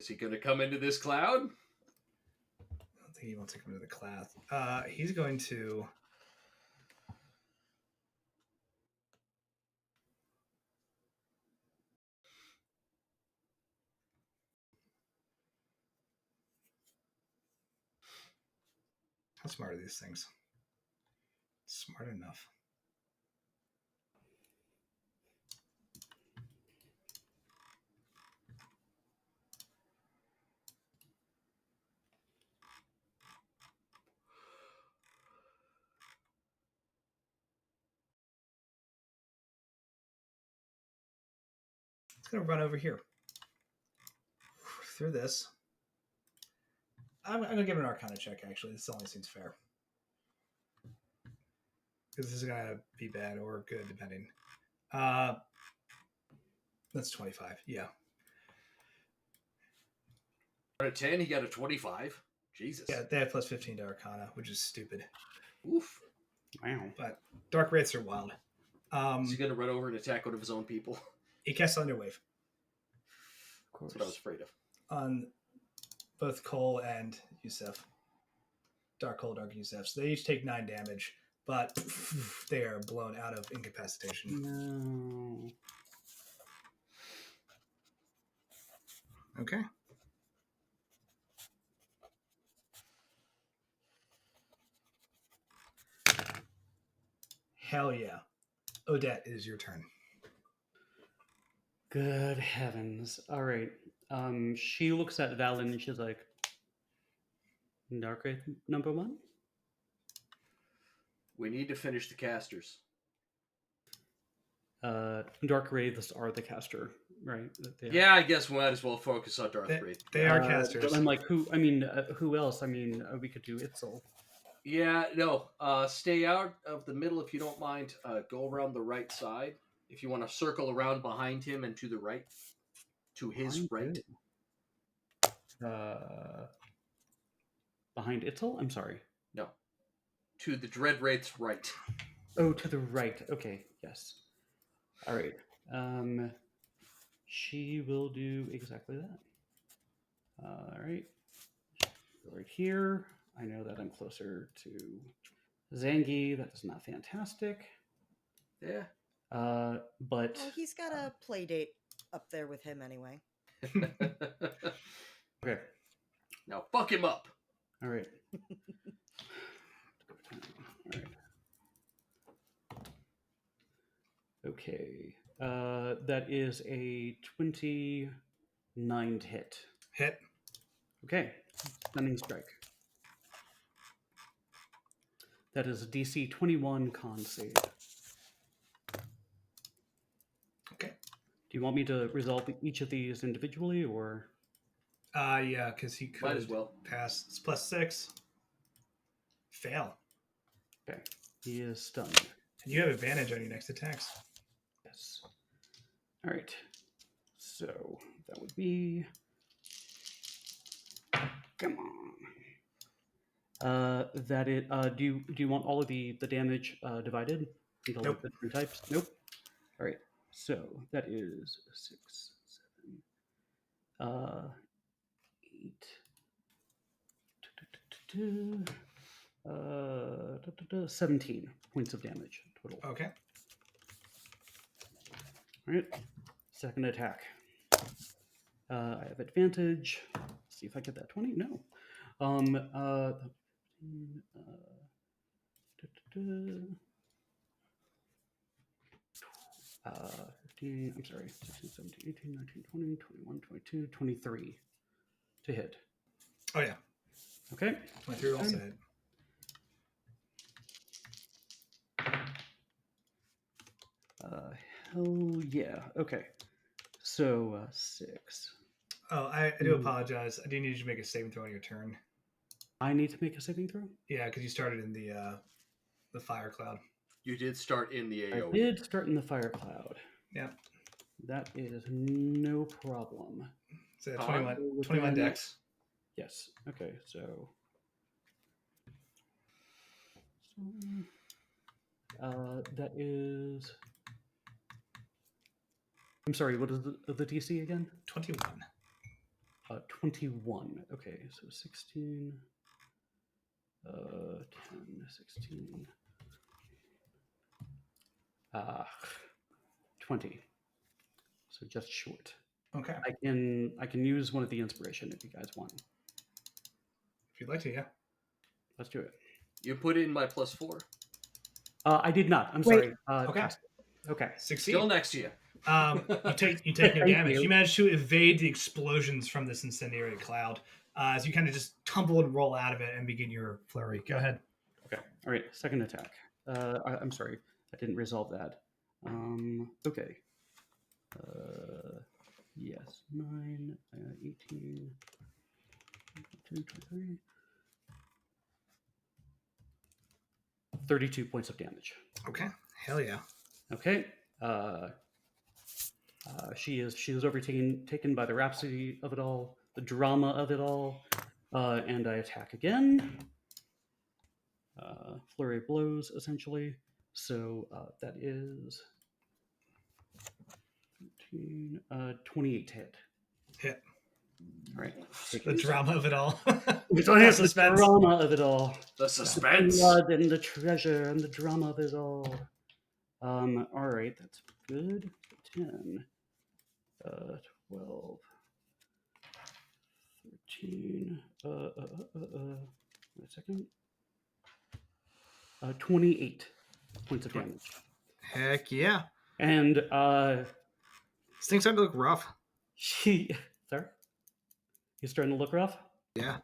Speaker 4: Is he going to come into this cloud?
Speaker 1: I don't think he wants to come into the cloud. He's going to... How smart are these things? Smart enough. It's going to run over here. Through this. I'm going to give it an Arcana check, actually. This only seems fair. Because this is going to be bad or good, depending. That's 25. Yeah.
Speaker 4: Out of 10, he got a 25. Jesus.
Speaker 1: Yeah, they have plus 15 to Arcana, which is stupid.
Speaker 4: Oof.
Speaker 3: Wow.
Speaker 1: But Dark Wraiths are wild.
Speaker 4: Is he going to run over and attack one of his own people?
Speaker 1: He casts Thunder Wave.
Speaker 3: Of course.
Speaker 4: That's what I was afraid of.
Speaker 1: On both Cole and Yusef. Dark Cole, Dark Yusef. So they each take 9 damage, but they are blown out of incapacitation.
Speaker 3: No.
Speaker 1: Okay. Hell yeah. Odette, it is your turn.
Speaker 3: Good heavens. All right. She looks at Valen and she's like, Dark Wraith number 1?
Speaker 4: We need to finish the casters.
Speaker 3: Dark Wraiths are the caster, right?
Speaker 4: Yeah, I guess we might as well focus on Darth Wraith.
Speaker 1: They are casters.
Speaker 3: But I'm like, who? I mean, who else? I mean, we could do Itzel.
Speaker 4: Yeah, no. Stay out of the middle if you don't mind. Go around the right side. If you want to circle around behind him and to the right. To his right.
Speaker 3: Behind Itzel? I'm sorry.
Speaker 4: No. To the Dread Wraith's right.
Speaker 3: Oh, to the right. Okay, yes. All right. She will do exactly that. All right. Right here. I know that I'm closer to Zangi. That is not fantastic.
Speaker 4: Yeah.
Speaker 3: But
Speaker 5: Well, he's got a play date up there with him anyway.
Speaker 3: okay.
Speaker 4: Now fuck him up.
Speaker 3: All right. All right. Okay. That is a 29 to hit.
Speaker 1: Hit.
Speaker 3: Okay. Stunning strike. That is a DC 21 con save.
Speaker 1: Okay.
Speaker 3: Do you want me to resolve each of these individually, or?
Speaker 1: Yeah, because he could
Speaker 4: Might as well.
Speaker 1: pass. It's plus 6. Fail.
Speaker 3: Okay. He is stunned.
Speaker 1: And you have advantage on your next attacks.
Speaker 3: Yes. All right. So that would be. Come on. That it. Do you want all of the damage divided into
Speaker 1: Nope.
Speaker 3: the different types? Nope. All right. So that is 6, 7, 8, 17 points of damage total.
Speaker 1: Okay.
Speaker 3: All right. Second attack. I have advantage. Let's see if I get that 20. No. 15, I'm sorry, 16, 17, 18, 19, 20, 21, 22, 23 to hit.
Speaker 1: Oh, yeah.
Speaker 3: Okay.
Speaker 1: 23 also hit.
Speaker 3: Hell yeah. Okay. So 6.
Speaker 1: Oh, I do apologize. I do need you to make a saving throw on your turn.
Speaker 3: I need to make a saving throw?
Speaker 1: Yeah, because you started in the fire cloud.
Speaker 4: You did start in the AoE.
Speaker 3: I did start in the fire cloud.
Speaker 1: Yeah.
Speaker 3: That is no problem.
Speaker 1: So 21 dex.
Speaker 3: Yes. Okay, so that is. I'm sorry. What is the DC again?
Speaker 1: 21.
Speaker 3: 21. Okay, so 16. 10, 16. 20. So just short.
Speaker 1: Okay.
Speaker 3: I can use one of the inspiration if you guys want.
Speaker 1: If you'd like to, yeah.
Speaker 3: Let's do it.
Speaker 4: You put in my +4.
Speaker 3: I did not. I'm
Speaker 2: Wait.
Speaker 3: sorry.
Speaker 1: Okay.
Speaker 3: Pass. Okay.
Speaker 1: Succeed.
Speaker 4: Still next to you.
Speaker 1: You take no
Speaker 3: Thank
Speaker 1: damage.
Speaker 3: you.
Speaker 1: You manage to evade the explosions from this incendiary cloud as you kind of just tumble and roll out of it and begin your flurry. Go ahead.
Speaker 3: Okay. All right. Second attack. I'm sorry. I didn't resolve that. Okay. Yes. 9, 18, 22, 23. 32 points of damage.
Speaker 1: Okay. Hell yeah.
Speaker 3: Okay. She is taken by the rhapsody of it all, the drama of it all, and I attack again. Flurry of blows, essentially. So that is 13, 28 to hit.
Speaker 1: Hit.
Speaker 3: All right.
Speaker 1: The drama of it all.
Speaker 3: It's
Speaker 1: The
Speaker 3: the drama of it all.
Speaker 4: The suspense.
Speaker 3: The blood and the treasure and the drama of it all. All right, that's good. 10, 12, 13. Wait a second. 28 points of damage.
Speaker 1: Heck yeah.
Speaker 3: And
Speaker 1: This thing's starting to look rough.
Speaker 3: sorry, he's starting to look rough.
Speaker 1: Yeah.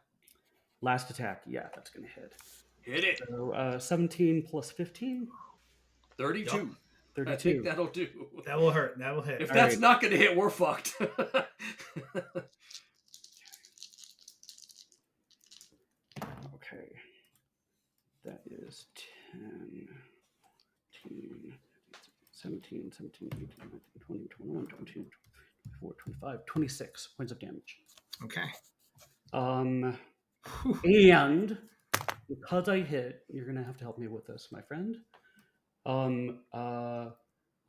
Speaker 3: Last attack, yeah, that's gonna hit.
Speaker 4: Hit it.
Speaker 3: So 17 plus 15,
Speaker 4: 32.
Speaker 1: Yep.
Speaker 3: 32.
Speaker 4: I think that'll do.
Speaker 1: That will hurt. That will hit.
Speaker 4: If
Speaker 3: All
Speaker 4: that's
Speaker 3: right.
Speaker 4: not going to hit, we're fucked.
Speaker 3: Okay. That is 10, 18, 17, 18, 19, 20, 21, 22, 24, 25, 26 points of damage.
Speaker 1: Okay.
Speaker 3: And because I hit, you're going to have to help me with this, my friend. I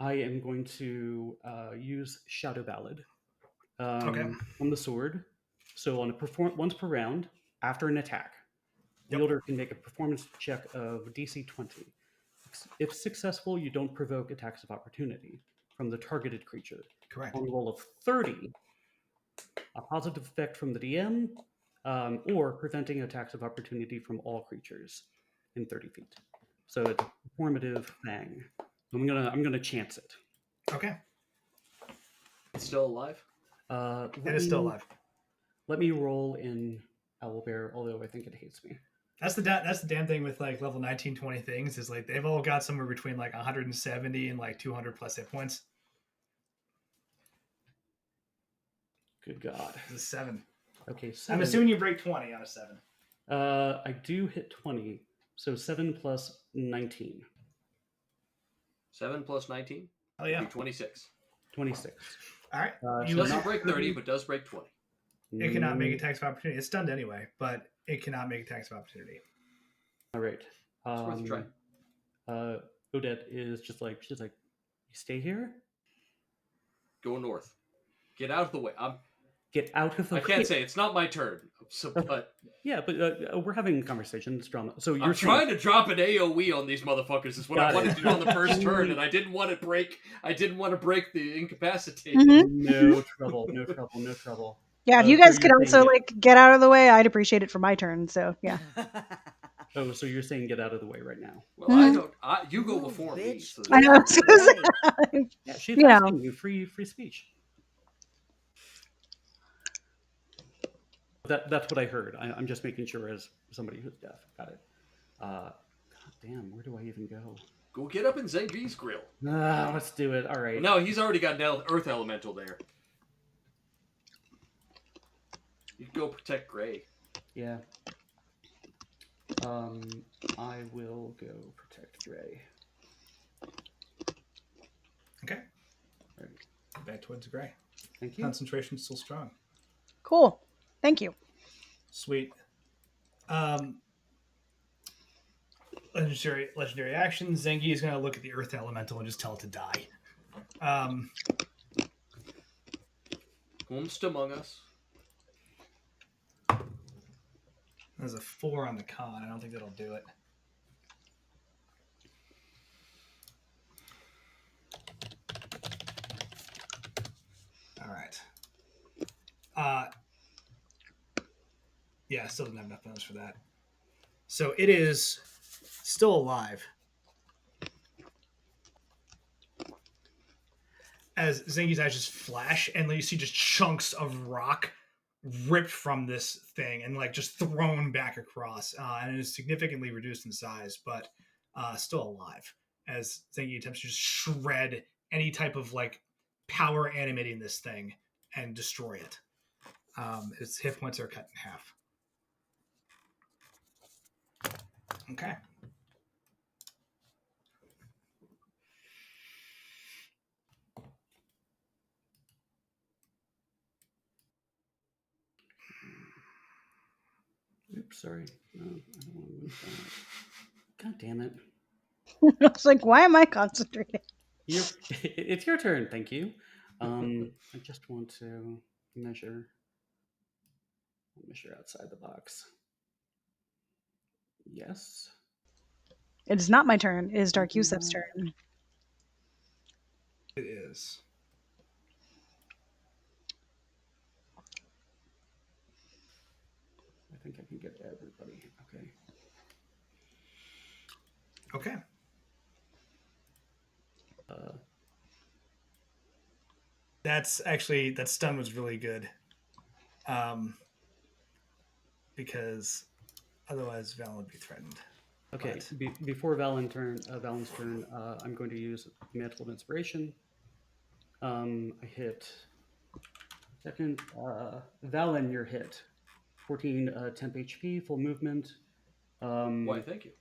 Speaker 3: am going to use Shadow Ballad on the sword. So on once per round, after an attack, wielder can make a performance check of DC 20. If successful, you don't provoke attacks of opportunity from the targeted creature.
Speaker 1: Correct.
Speaker 3: On a roll of 30, a positive effect from the DM, or preventing attacks of opportunity from all creatures in 30 feet. So it's a performative thing. I'm gonna chance it.
Speaker 1: Okay.
Speaker 4: It's still alive?
Speaker 1: It is still alive.
Speaker 3: Let me roll in Owlbear, although I think it hates me.
Speaker 1: That's the damn thing with like level 19, 20 things is like they've all got somewhere between like 170 and like 200 plus hit points.
Speaker 3: Good God.
Speaker 1: It's a 7.
Speaker 3: Okay, 7.
Speaker 1: I'm assuming you break 20 on a 7.
Speaker 3: I do hit 20, so 7 plus 19.
Speaker 4: 7 plus 19?
Speaker 1: Oh yeah.
Speaker 4: 26.
Speaker 3: 26.
Speaker 1: All right.
Speaker 3: So
Speaker 1: You
Speaker 4: Doesn't
Speaker 1: not-
Speaker 4: break 30, but does break 20.
Speaker 1: It cannot make attacks of opportunity. It's stunned anyway, but it cannot make attacks of opportunity.
Speaker 3: All right.
Speaker 4: It's worth a try.
Speaker 3: Odette is she's like, you stay here?
Speaker 4: Go north. Get out of the way.
Speaker 3: Get out of the
Speaker 4: I
Speaker 3: way.
Speaker 4: can't say it's not my turn. So, but
Speaker 3: Yeah, but we're having a conversation. It's drama. So you're
Speaker 4: I'm trying to drop an AOE on these motherfuckers. Is what
Speaker 3: Got
Speaker 4: I wanted
Speaker 3: it.
Speaker 4: to do on the first turn, and I didn't want to break. I didn't want to break the incapacitate.
Speaker 3: No trouble. No trouble. No trouble.
Speaker 2: Yeah, if
Speaker 3: Oh,
Speaker 2: you
Speaker 3: so
Speaker 2: guys could
Speaker 3: you're
Speaker 2: also
Speaker 3: saying
Speaker 2: like get out of the way, I'd appreciate it for my turn. So yeah.
Speaker 3: Oh, so you're saying get out of the way right now?
Speaker 4: Well, I don't. You go
Speaker 5: Ooh,
Speaker 4: before me.
Speaker 5: bitch.
Speaker 4: So
Speaker 2: I know. I was gonna say,
Speaker 3: Yeah, she's
Speaker 2: You know.
Speaker 3: asking you free speech. That's what I heard. I'm just making sure as somebody who's deaf. Got it. God damn, where do I even go?
Speaker 4: Go get up in Zengi's grill.
Speaker 3: Let's do it. All right.
Speaker 4: No, he's already got an Earth Elemental there. You can go protect Gray.
Speaker 3: Yeah. I will go protect Gray.
Speaker 1: Okay.
Speaker 3: All right.
Speaker 1: Back towards Gray.
Speaker 3: Thank you.
Speaker 1: Concentration's still strong.
Speaker 2: cool. Thank you.
Speaker 1: Sweet. Legendary action. Zengi is going to look at the Earth Elemental and just tell it to die.
Speaker 4: Homest among us.
Speaker 1: There's a 4 on the con. I don't think that'll do it. All right. Yeah, I still didn't have enough bonus for that. So it is still alive. As Zangi's eyes just flash, and you see just chunks of rock ripped from this thing and like just thrown back across, and it is significantly reduced in size, but still alive. As Zangi attempts to just shred any type of like power animating this thing and destroy it. Its hit points are cut in half. Okay.
Speaker 3: Oops, sorry. No, I don't want to move that. God damn it.
Speaker 2: I was like, why am I concentrating?
Speaker 3: It's your turn, thank you. I just want to measure outside the box. Yes.
Speaker 2: It is not my turn. It is Dark Yusuf's turn.
Speaker 1: It is.
Speaker 3: I think I can get everybody. Okay.
Speaker 1: Okay. That stun was really good. Because otherwise Val would be threatened.
Speaker 3: Okay. Before Valen's turn, I'm going to use Mantle of Inspiration. I hit second. Valen, you're hit. 14 temp HP, full movement.
Speaker 4: Why, thank you.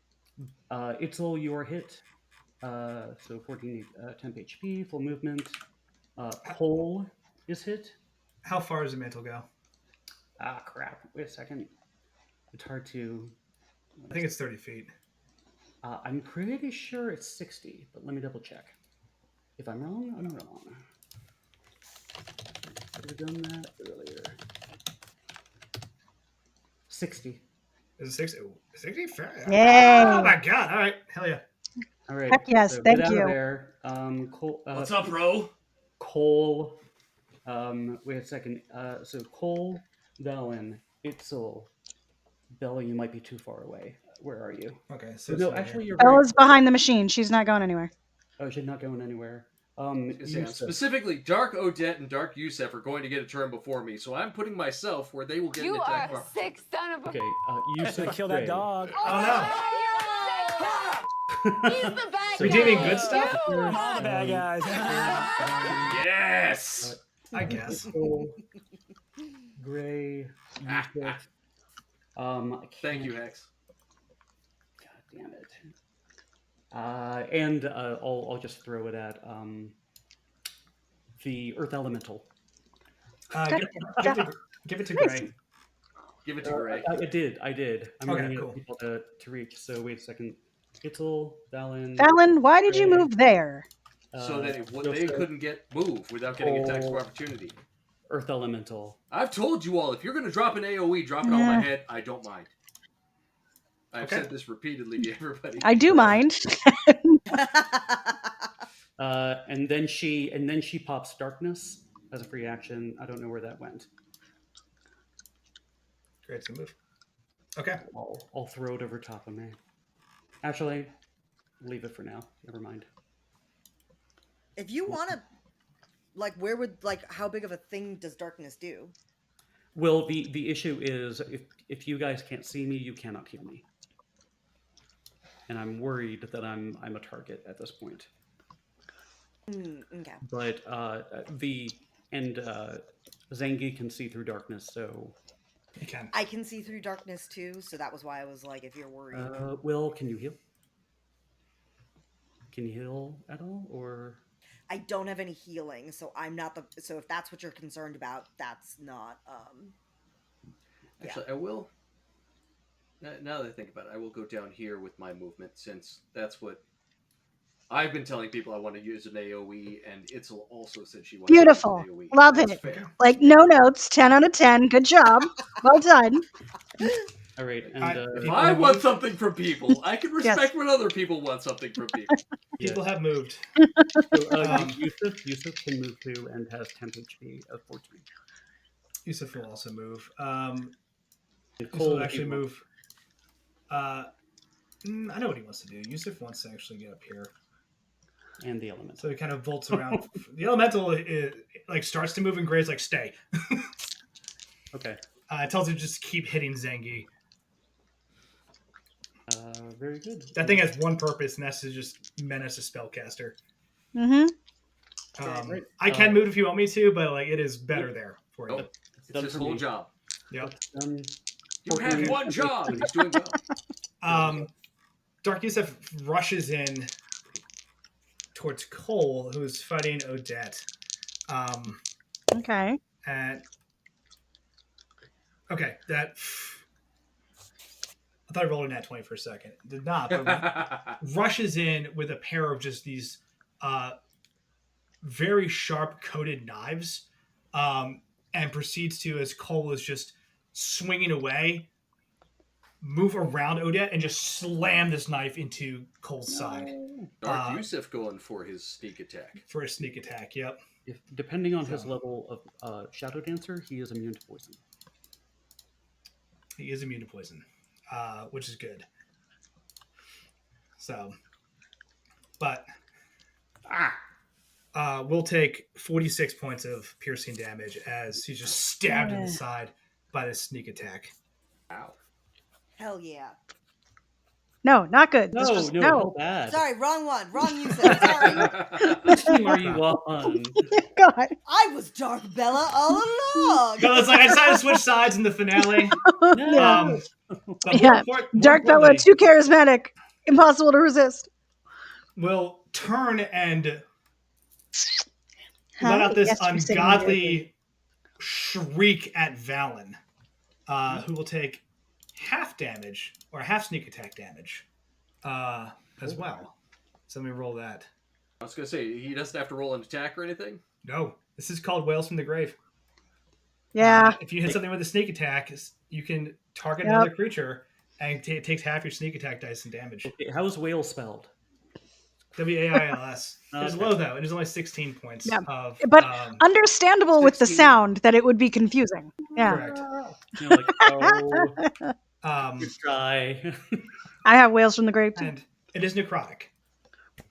Speaker 3: Itzel, you are hit. So 14 temp HP, full movement. Cole is hit.
Speaker 1: How far does the mantle go?
Speaker 3: Ah, crap. Wait a second. It's hard to...
Speaker 1: I think it's 30 feet.
Speaker 3: I'm pretty sure it's 60, but let me double check. If I'm wrong, I'm wrong. Should have done that earlier. 60.
Speaker 1: Is it 60? 60? Fair.
Speaker 2: Yay.
Speaker 1: Oh my god. All right. Hell yeah.
Speaker 3: All right.
Speaker 2: Heck yes,
Speaker 3: so
Speaker 2: thank
Speaker 3: get out
Speaker 2: you.
Speaker 3: of there. Cole,
Speaker 4: What's up, bro?
Speaker 3: Cole. Wait a second. So Cole, Valen, Itzel. Bella, you might be too far away. Where are you?
Speaker 1: Okay. So
Speaker 3: No,
Speaker 1: it's
Speaker 3: actually,
Speaker 1: here.
Speaker 3: you're very...
Speaker 2: Bella's behind the machine. She's not going anywhere.
Speaker 3: Oh, she's not going anywhere.
Speaker 4: Sam, specifically, Dark Odette and Dark Yusef are going to get a turn before me, so I'm putting myself where they will get an
Speaker 7: You
Speaker 4: attack.
Speaker 7: are a sick son of a...
Speaker 3: Okay, Yusef,
Speaker 6: Kill that dog.
Speaker 1: Oh
Speaker 7: no! He's the bad guy.
Speaker 1: Redeeming good stuff?
Speaker 6: All the bad guys.
Speaker 4: Yes!
Speaker 1: I guess.
Speaker 3: Cole, Gray, Yusef.
Speaker 4: Thank you, Hex.
Speaker 3: God damn it. And I'll just throw it at the Earth Elemental.
Speaker 1: Give it to Gray.
Speaker 4: Give it to Gray.
Speaker 3: I did. I'm
Speaker 1: Okay,
Speaker 3: running out
Speaker 1: cool.
Speaker 3: of people to reach. So wait a second. Itzel, Valen.
Speaker 2: Valen, why did you
Speaker 3: Gray,
Speaker 2: move there?
Speaker 4: So that they
Speaker 3: Joseph,
Speaker 4: couldn't get moved without getting attacks of opportunity.
Speaker 3: Earth Elemental.
Speaker 4: I've told you all, if you're going to drop an AoE, drop it on my head. I don't mind. I've said this repeatedly to everybody.
Speaker 2: I do mind.
Speaker 3: And then she pops Darkness as a free action. I don't know where that went.
Speaker 1: Great to move. Okay.
Speaker 3: I'll throw it over top of me. Actually, leave it for now. Never mind.
Speaker 5: If you want to, like, how big of a thing does darkness do?
Speaker 3: Well, the issue is if you guys can't see me, you cannot heal me, and I'm worried that I'm a target at this point.
Speaker 5: Okay.
Speaker 3: But Zangi can see through darkness, so
Speaker 1: You can.
Speaker 5: I can see through darkness too, so that was why I was like, if you're worried.
Speaker 3: Will, can you heal? Can you heal at all, or?
Speaker 5: I don't have any healing, so I'm not so if that's what you're concerned about, that's not
Speaker 4: Actually, I will. Now that I think about it, I will go down here with my movement, since that's what I've been telling people I want to use an AoE, and Itzel also said she wanted
Speaker 2: Beautiful.
Speaker 4: to use an AoE.
Speaker 2: Love
Speaker 4: That's
Speaker 2: it.
Speaker 4: fair.
Speaker 2: Like, no notes. 10 out of 10. Good job. Well done.
Speaker 3: All right, and
Speaker 4: If I want something from people, I can respect when other people want something from people.
Speaker 1: People have moved.
Speaker 3: so, Yusuf can move too and has temp HP of 14.
Speaker 1: Yusuf will also move.
Speaker 3: And
Speaker 1: Yusuf
Speaker 3: Cole
Speaker 1: will actually move. I know what he wants to do. Yusuf wants to actually get up here.
Speaker 3: And the element.
Speaker 1: So he kind of bolts around. The elemental like starts to move and Gray's like, stay.
Speaker 3: Okay.
Speaker 1: It tells you to just keep hitting Zangi.
Speaker 3: Very good.
Speaker 1: That thing has one purpose, and that's to just menace a spellcaster.
Speaker 2: Mm-hmm.
Speaker 3: Right.
Speaker 1: I can move if you want me to, but like it is better there for you.
Speaker 4: Nope. It's his whole job.
Speaker 1: Yep.
Speaker 4: You have one job, and he's doing well.
Speaker 1: Dark Yusuf rushes in towards Cole, who is fighting Odette.
Speaker 2: Okay.
Speaker 1: And okay, that I thought I rolled a nat 20 for a second. Did not, but rushes in with a pair of just these very sharp coated knives, and proceeds to, as Cole is just swinging away, move around Odette and just slam this knife into Cole's side.
Speaker 4: Dark Yusuf going for his sneak attack.
Speaker 1: For a sneak attack, yep.
Speaker 3: Depending on his level of Shadow Dancer, he is immune to poison.
Speaker 1: He is immune to poison, which is good. So, but we'll take 46 points of piercing damage as he's just stabbed in the side by this sneak attack.
Speaker 4: Ow.
Speaker 5: Hell yeah.
Speaker 2: No, not good.
Speaker 3: No,
Speaker 2: It's just,
Speaker 3: no, bad.
Speaker 5: Sorry, wrong one. Wrong Yusuf. Sorry.
Speaker 3: Which team are you on?
Speaker 2: God.
Speaker 5: I was Dark Bella all along.
Speaker 1: So it's like I decided to switch sides in the finale.
Speaker 3: No.
Speaker 1: But
Speaker 2: Yeah.
Speaker 1: more
Speaker 2: Dark Bella,
Speaker 1: importantly,
Speaker 2: too charismatic. Impossible to resist.
Speaker 1: will turn and
Speaker 2: Huh?
Speaker 1: let out this
Speaker 2: Yes, you're saying
Speaker 1: ungodly shriek at Valen, who will take half damage or half sneak attack damage as well. So let me roll that.
Speaker 4: I was going to say, he doesn't have to roll an attack or anything?
Speaker 1: No, this is called Whales from the Grave.
Speaker 2: Yeah.
Speaker 1: If you hit something with a sneak attack, you can target another creature, and it takes half your sneak attack dice and damage.
Speaker 3: Okay, how's whale spelled?
Speaker 1: WAILS. It is
Speaker 3: Okay.
Speaker 1: low, though. It is only 16 points.
Speaker 2: Yeah.
Speaker 1: Of,
Speaker 2: But understandable with the
Speaker 4: 16.
Speaker 2: sound that it would be confusing. Yeah.
Speaker 1: correct.
Speaker 3: You know, like, oh, good try.
Speaker 2: I have Whales from the Grave too.
Speaker 1: And it is necrotic.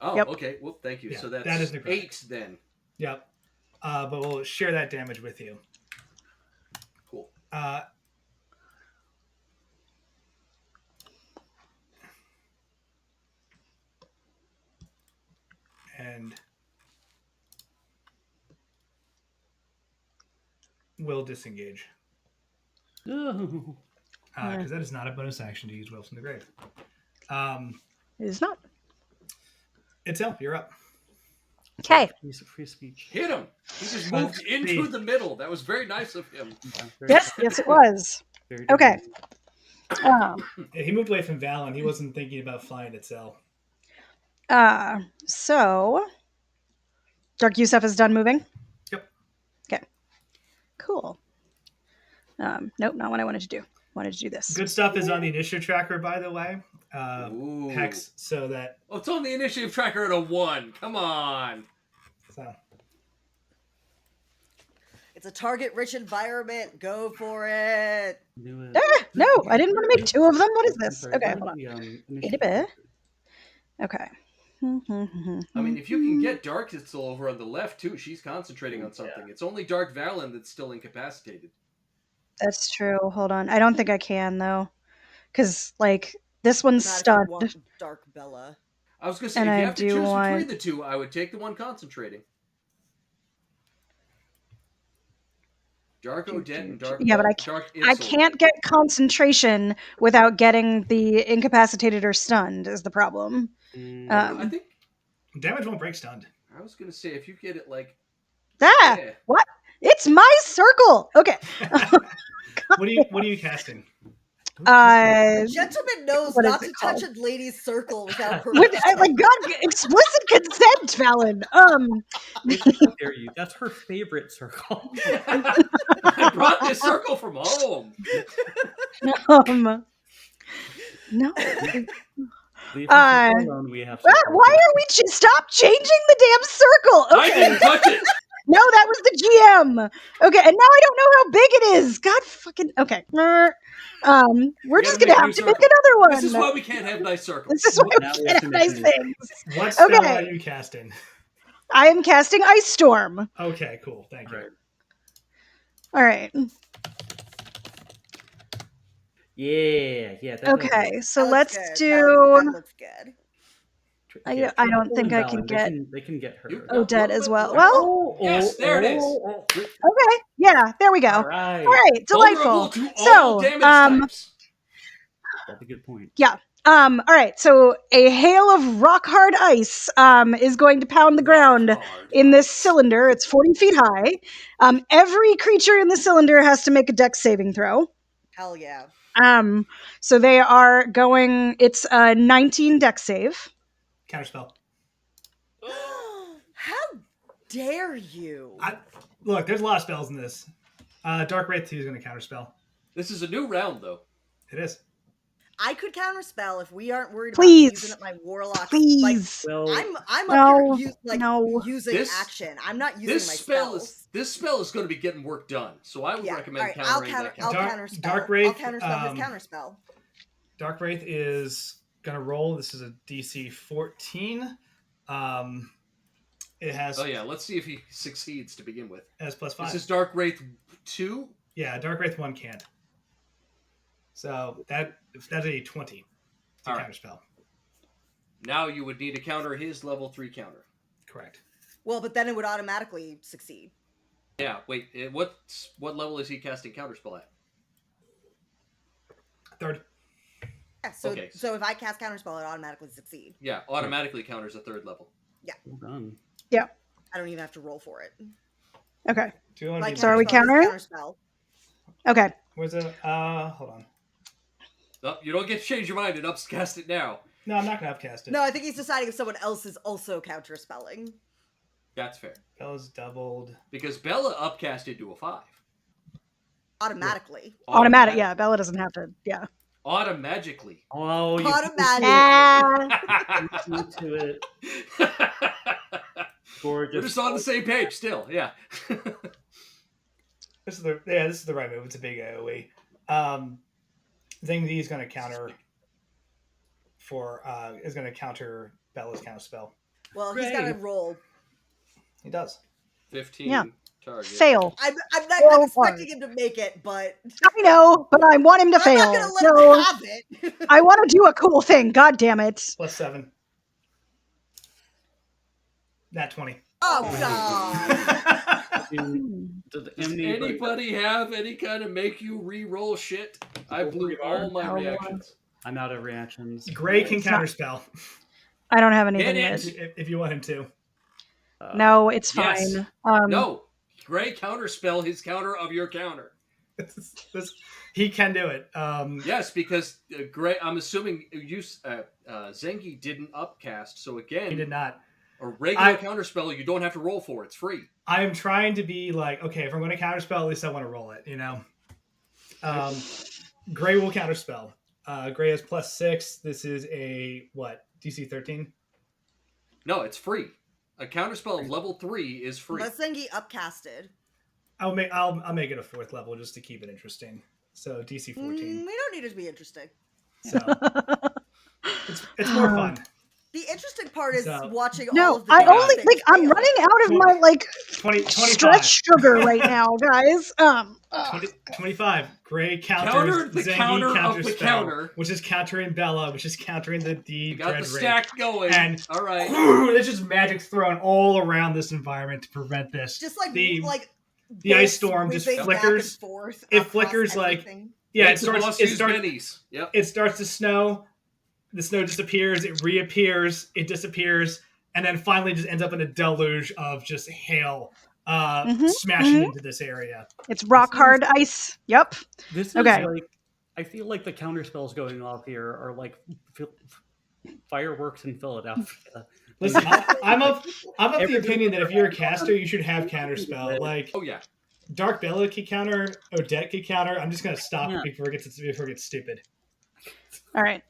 Speaker 4: Oh,
Speaker 2: Yep.
Speaker 4: okay. Well, thank you.
Speaker 1: Yeah,
Speaker 4: So that's
Speaker 1: that is necrotic.
Speaker 4: 8 then.
Speaker 1: Yep. But we'll share that damage with you.
Speaker 4: Cool.
Speaker 1: And we'll disengage.
Speaker 3: No.
Speaker 1: Because that is not a bonus action to use Whales from the Grave.
Speaker 2: It is not.
Speaker 1: Itzel, you're up.
Speaker 2: Okay.
Speaker 3: Free speech.
Speaker 4: Hit him! He just moved into the middle. That was very nice of him.
Speaker 2: Yes, yes, it was.
Speaker 3: Very
Speaker 2: Okay.
Speaker 1: Yeah, he moved away from Valen. He wasn't thinking about flying Itzel.
Speaker 2: So Dark Yusuf is done moving?
Speaker 1: Yep.
Speaker 2: Okay. Cool. Nope, not what I wanted to do. Wanted to do this.
Speaker 1: Good stuff is on the initiative tracker, by the way.
Speaker 4: Ooh.
Speaker 1: Hex, so that...
Speaker 4: Oh, it's on the initiative tracker at a 1. Come on.
Speaker 1: So.
Speaker 5: It's a target-rich environment. Go for it.
Speaker 3: Knew it.
Speaker 2: No, I didn't want to make 2 of them. What is this?
Speaker 3: Sorry,
Speaker 2: Okay,
Speaker 3: what
Speaker 2: hold on.
Speaker 3: is the,
Speaker 2: Itty bit. Okay.
Speaker 4: I mean, if you can get Dark Itzel over on the left, too, she's concentrating on something. It's only Dark Valen that's still incapacitated.
Speaker 2: That's true. Hold on. I don't think I can, though. Because, like, this one's
Speaker 5: Not if you
Speaker 2: stunned.
Speaker 5: want Dark Bella.
Speaker 4: I was going to say,
Speaker 2: And
Speaker 4: if
Speaker 2: I
Speaker 4: you have to
Speaker 2: do
Speaker 4: choose
Speaker 2: want-
Speaker 4: between the two, I would take the one concentrating. Dark Odette and Dark
Speaker 2: Yeah, but
Speaker 4: Dark
Speaker 2: I
Speaker 4: Itzel.
Speaker 2: can't get concentration without getting the incapacitated or stunned is the problem.
Speaker 4: I think
Speaker 1: Damage won't break stunned.
Speaker 4: I was going to say, if you get it like...
Speaker 2: Ah!
Speaker 4: Yeah.
Speaker 2: What? It's my circle! Okay.
Speaker 1: What are you casting?
Speaker 5: Gentleman knows
Speaker 2: What is
Speaker 5: not
Speaker 2: it
Speaker 5: to touch
Speaker 2: called?
Speaker 5: a lady's circle without
Speaker 2: With,
Speaker 5: permission.
Speaker 2: like, God, explicit consent, Fallon.
Speaker 3: How dare you? That's her favorite circle.
Speaker 4: I brought this circle from home.
Speaker 2: No.
Speaker 3: Leave her alone. We have. some
Speaker 2: Why are we stop changing the damn circle?
Speaker 4: I
Speaker 2: Okay.
Speaker 4: didn't touch it.
Speaker 2: No, that was the GM. Okay, and now I don't know how big it is. God fucking. Okay. We're
Speaker 4: We
Speaker 2: just
Speaker 4: gotta
Speaker 2: gonna
Speaker 4: make a
Speaker 2: have
Speaker 4: new
Speaker 2: to make
Speaker 4: circle.
Speaker 2: another one.
Speaker 4: This is why we can't have nice
Speaker 2: This
Speaker 4: circles.
Speaker 2: is why
Speaker 3: Now
Speaker 2: we
Speaker 3: we have
Speaker 2: can't
Speaker 3: to
Speaker 2: have
Speaker 3: make
Speaker 2: nice
Speaker 3: a new
Speaker 2: things.
Speaker 1: What spell
Speaker 2: Okay.
Speaker 1: are you casting?
Speaker 2: I am casting Ice Storm.
Speaker 1: Okay, cool. Thank you.
Speaker 3: Right.
Speaker 2: All right.
Speaker 3: Yeah. That does
Speaker 2: Okay,
Speaker 3: work.
Speaker 2: so
Speaker 5: That looks
Speaker 2: let's
Speaker 5: good.
Speaker 2: do.
Speaker 5: That looks good.
Speaker 3: Yeah,
Speaker 2: I don't
Speaker 3: Triple
Speaker 2: think
Speaker 3: and
Speaker 2: I can
Speaker 3: Valen,
Speaker 2: get
Speaker 3: they can get hurt.
Speaker 2: Odette as well.
Speaker 4: Yep.
Speaker 2: Well,
Speaker 4: Yes, there it is.
Speaker 2: okay, yeah, there we go.
Speaker 3: All
Speaker 2: All
Speaker 3: right.
Speaker 2: right,
Speaker 4: Vulnerable
Speaker 2: delightful.
Speaker 4: to all
Speaker 2: So,
Speaker 4: damage types.
Speaker 3: That's a good point.
Speaker 2: yeah. All right. So a hail of rock hard ice is going to pound the ground
Speaker 4: Rock-hard
Speaker 2: in this
Speaker 4: ice.
Speaker 2: cylinder. It's 40 feet high. Every creature in the cylinder has to make a dex saving throw.
Speaker 5: Hell yeah.
Speaker 2: So they are going. It's a 19 dex save.
Speaker 1: Counterspell.
Speaker 5: How dare you?
Speaker 1: Look, there's a lot of spells in this. Dark Wraith 2 is going to counterspell.
Speaker 4: This is a new round, though.
Speaker 1: It is.
Speaker 5: I could counterspell if we aren't worried
Speaker 2: Please.
Speaker 5: about using up my warlock.
Speaker 2: Please.
Speaker 3: Well,
Speaker 5: I'm
Speaker 2: No,
Speaker 5: up here using
Speaker 4: This-
Speaker 5: action. I'm not using
Speaker 4: This
Speaker 5: my
Speaker 4: spell
Speaker 5: spells.
Speaker 4: is going to be getting work done. So I would recommend
Speaker 5: All right, I'll
Speaker 4: countering that
Speaker 5: I'll
Speaker 4: counter.
Speaker 5: counterspell.
Speaker 1: Dark Wraith,
Speaker 5: I'll counterspell his counterspell.
Speaker 1: Dark Wraith is going to roll. This is a DC 14. It has.
Speaker 4: Oh yeah, let's see if he succeeds to begin with.
Speaker 1: Has +5.
Speaker 4: This is Dark Wraith 2.
Speaker 1: Yeah, Dark Wraith 1 can't. So that's a 20 to
Speaker 4: All right.
Speaker 1: counterspell.
Speaker 4: Now you would need to counter his level 3 counter.
Speaker 1: Correct.
Speaker 5: Well, but then it would automatically succeed.
Speaker 4: Yeah, wait. What level is he casting counterspell at?
Speaker 1: Third.
Speaker 5: Yeah, so
Speaker 4: Okay.
Speaker 5: so if I cast counterspell, it automatically succeed.
Speaker 4: Yeah, automatically counters a 3rd level.
Speaker 3: well done.
Speaker 5: I don't even have to roll for it.
Speaker 2: Okay.
Speaker 1: Do you want
Speaker 5: Like
Speaker 1: to
Speaker 2: So are we
Speaker 5: counterspell is
Speaker 2: countering?
Speaker 5: Counterspell.
Speaker 2: Okay.
Speaker 1: Where's it? Hold on.
Speaker 4: Oh, you don't get to change your mind and upcast it now.
Speaker 1: No, I'm not going to upcast it.
Speaker 5: No, I think he's deciding if someone else is also counterspelling.
Speaker 4: That's fair.
Speaker 1: Bella's doubled.
Speaker 4: Because Bella upcasted to a 5.
Speaker 5: Automatically.
Speaker 2: Automatic. Yeah, Bella doesn't have to. Yeah.
Speaker 4: Automatically.
Speaker 3: Oh, you
Speaker 5: Automatically.
Speaker 3: beat to it. Gorgeous.
Speaker 4: We're just on the same page still, yeah.
Speaker 1: This is the right move. It's a big AoE. Zing is going to counter is going to counter Bella's counterspell.
Speaker 5: Well, he's got to roll.
Speaker 1: He does.
Speaker 4: 15
Speaker 2: Yeah.
Speaker 4: target.
Speaker 2: Fail.
Speaker 5: I'm not
Speaker 2: Roll
Speaker 5: I'm expecting him to make it, but
Speaker 2: I know, but I want him to
Speaker 5: I'm
Speaker 2: fail.
Speaker 5: not going to let
Speaker 2: So
Speaker 5: him have it.
Speaker 2: I want to do a cool thing. God damn it.
Speaker 1: +7. Nat 20.
Speaker 5: Oh, God.
Speaker 4: Does anybody have any kind of make you re-roll shit? I blew all my reactions.
Speaker 3: I'm out of reactions.
Speaker 1: Gray can counterspell
Speaker 2: I don't have anything
Speaker 4: Hit
Speaker 2: good.
Speaker 4: it.
Speaker 1: if you want him to.
Speaker 2: No, it's
Speaker 4: Yes.
Speaker 2: fine.
Speaker 4: No. Gray counterspell his counter of your counter.
Speaker 1: He can do it.
Speaker 4: Yes, because Gray, I'm assuming Zengi didn't upcast, so again,
Speaker 1: He did not.
Speaker 4: a regular counterspell you don't have to roll for. It's free.
Speaker 1: I'm trying to be like, okay, if I'm going to counterspell, at least I want to roll it, you know? Gray will counterspell. Gray has +6. This is a, DC 13?
Speaker 4: No, it's free. A counterspell of level 3 is free.
Speaker 5: Unless Zengi upcasted.
Speaker 1: I'll make it a 4th level just to keep it interesting. So DC 14.
Speaker 5: We don't need it to be interesting.
Speaker 1: So it's more fun.
Speaker 5: The interesting part is
Speaker 1: So-
Speaker 5: watching all
Speaker 2: No,
Speaker 5: of the
Speaker 2: I
Speaker 5: different
Speaker 2: only
Speaker 5: things
Speaker 2: like I'm
Speaker 5: fail.
Speaker 2: running out of my
Speaker 1: 25.
Speaker 2: stretch sugar right now, guys.
Speaker 1: 25. Gray counters
Speaker 4: Countered the
Speaker 1: Zengi
Speaker 4: counter of
Speaker 1: counter
Speaker 4: the
Speaker 1: spell,
Speaker 4: counter.
Speaker 1: which is countering Bella, which is countering the
Speaker 4: You got
Speaker 1: Dread
Speaker 4: the
Speaker 1: Wraith.
Speaker 4: stack going.
Speaker 1: And
Speaker 4: all right.
Speaker 1: there's just magic thrown all around this environment to prevent this.
Speaker 5: Just like
Speaker 1: the
Speaker 5: the
Speaker 1: ice storm just flickers. It flickers like it starts
Speaker 4: minis. Yep.
Speaker 1: it starts to snow. The snow disappears. It reappears. It disappears, and then finally just ends up in a deluge of just hail smashing into this area.
Speaker 2: It's rock hard ice. Yep.
Speaker 3: This is
Speaker 2: Okay.
Speaker 3: like, I feel like the counter spells going off here are like fireworks in Philadelphia.
Speaker 1: Listen, I'm of the opinion that if you're a caster, you should have counterspell. Like,
Speaker 4: Oh yeah.
Speaker 1: Dark Bella can counter, Odette can counter. I'm just gonna stop
Speaker 3: Yeah.
Speaker 1: before it gets stupid.
Speaker 2: All right.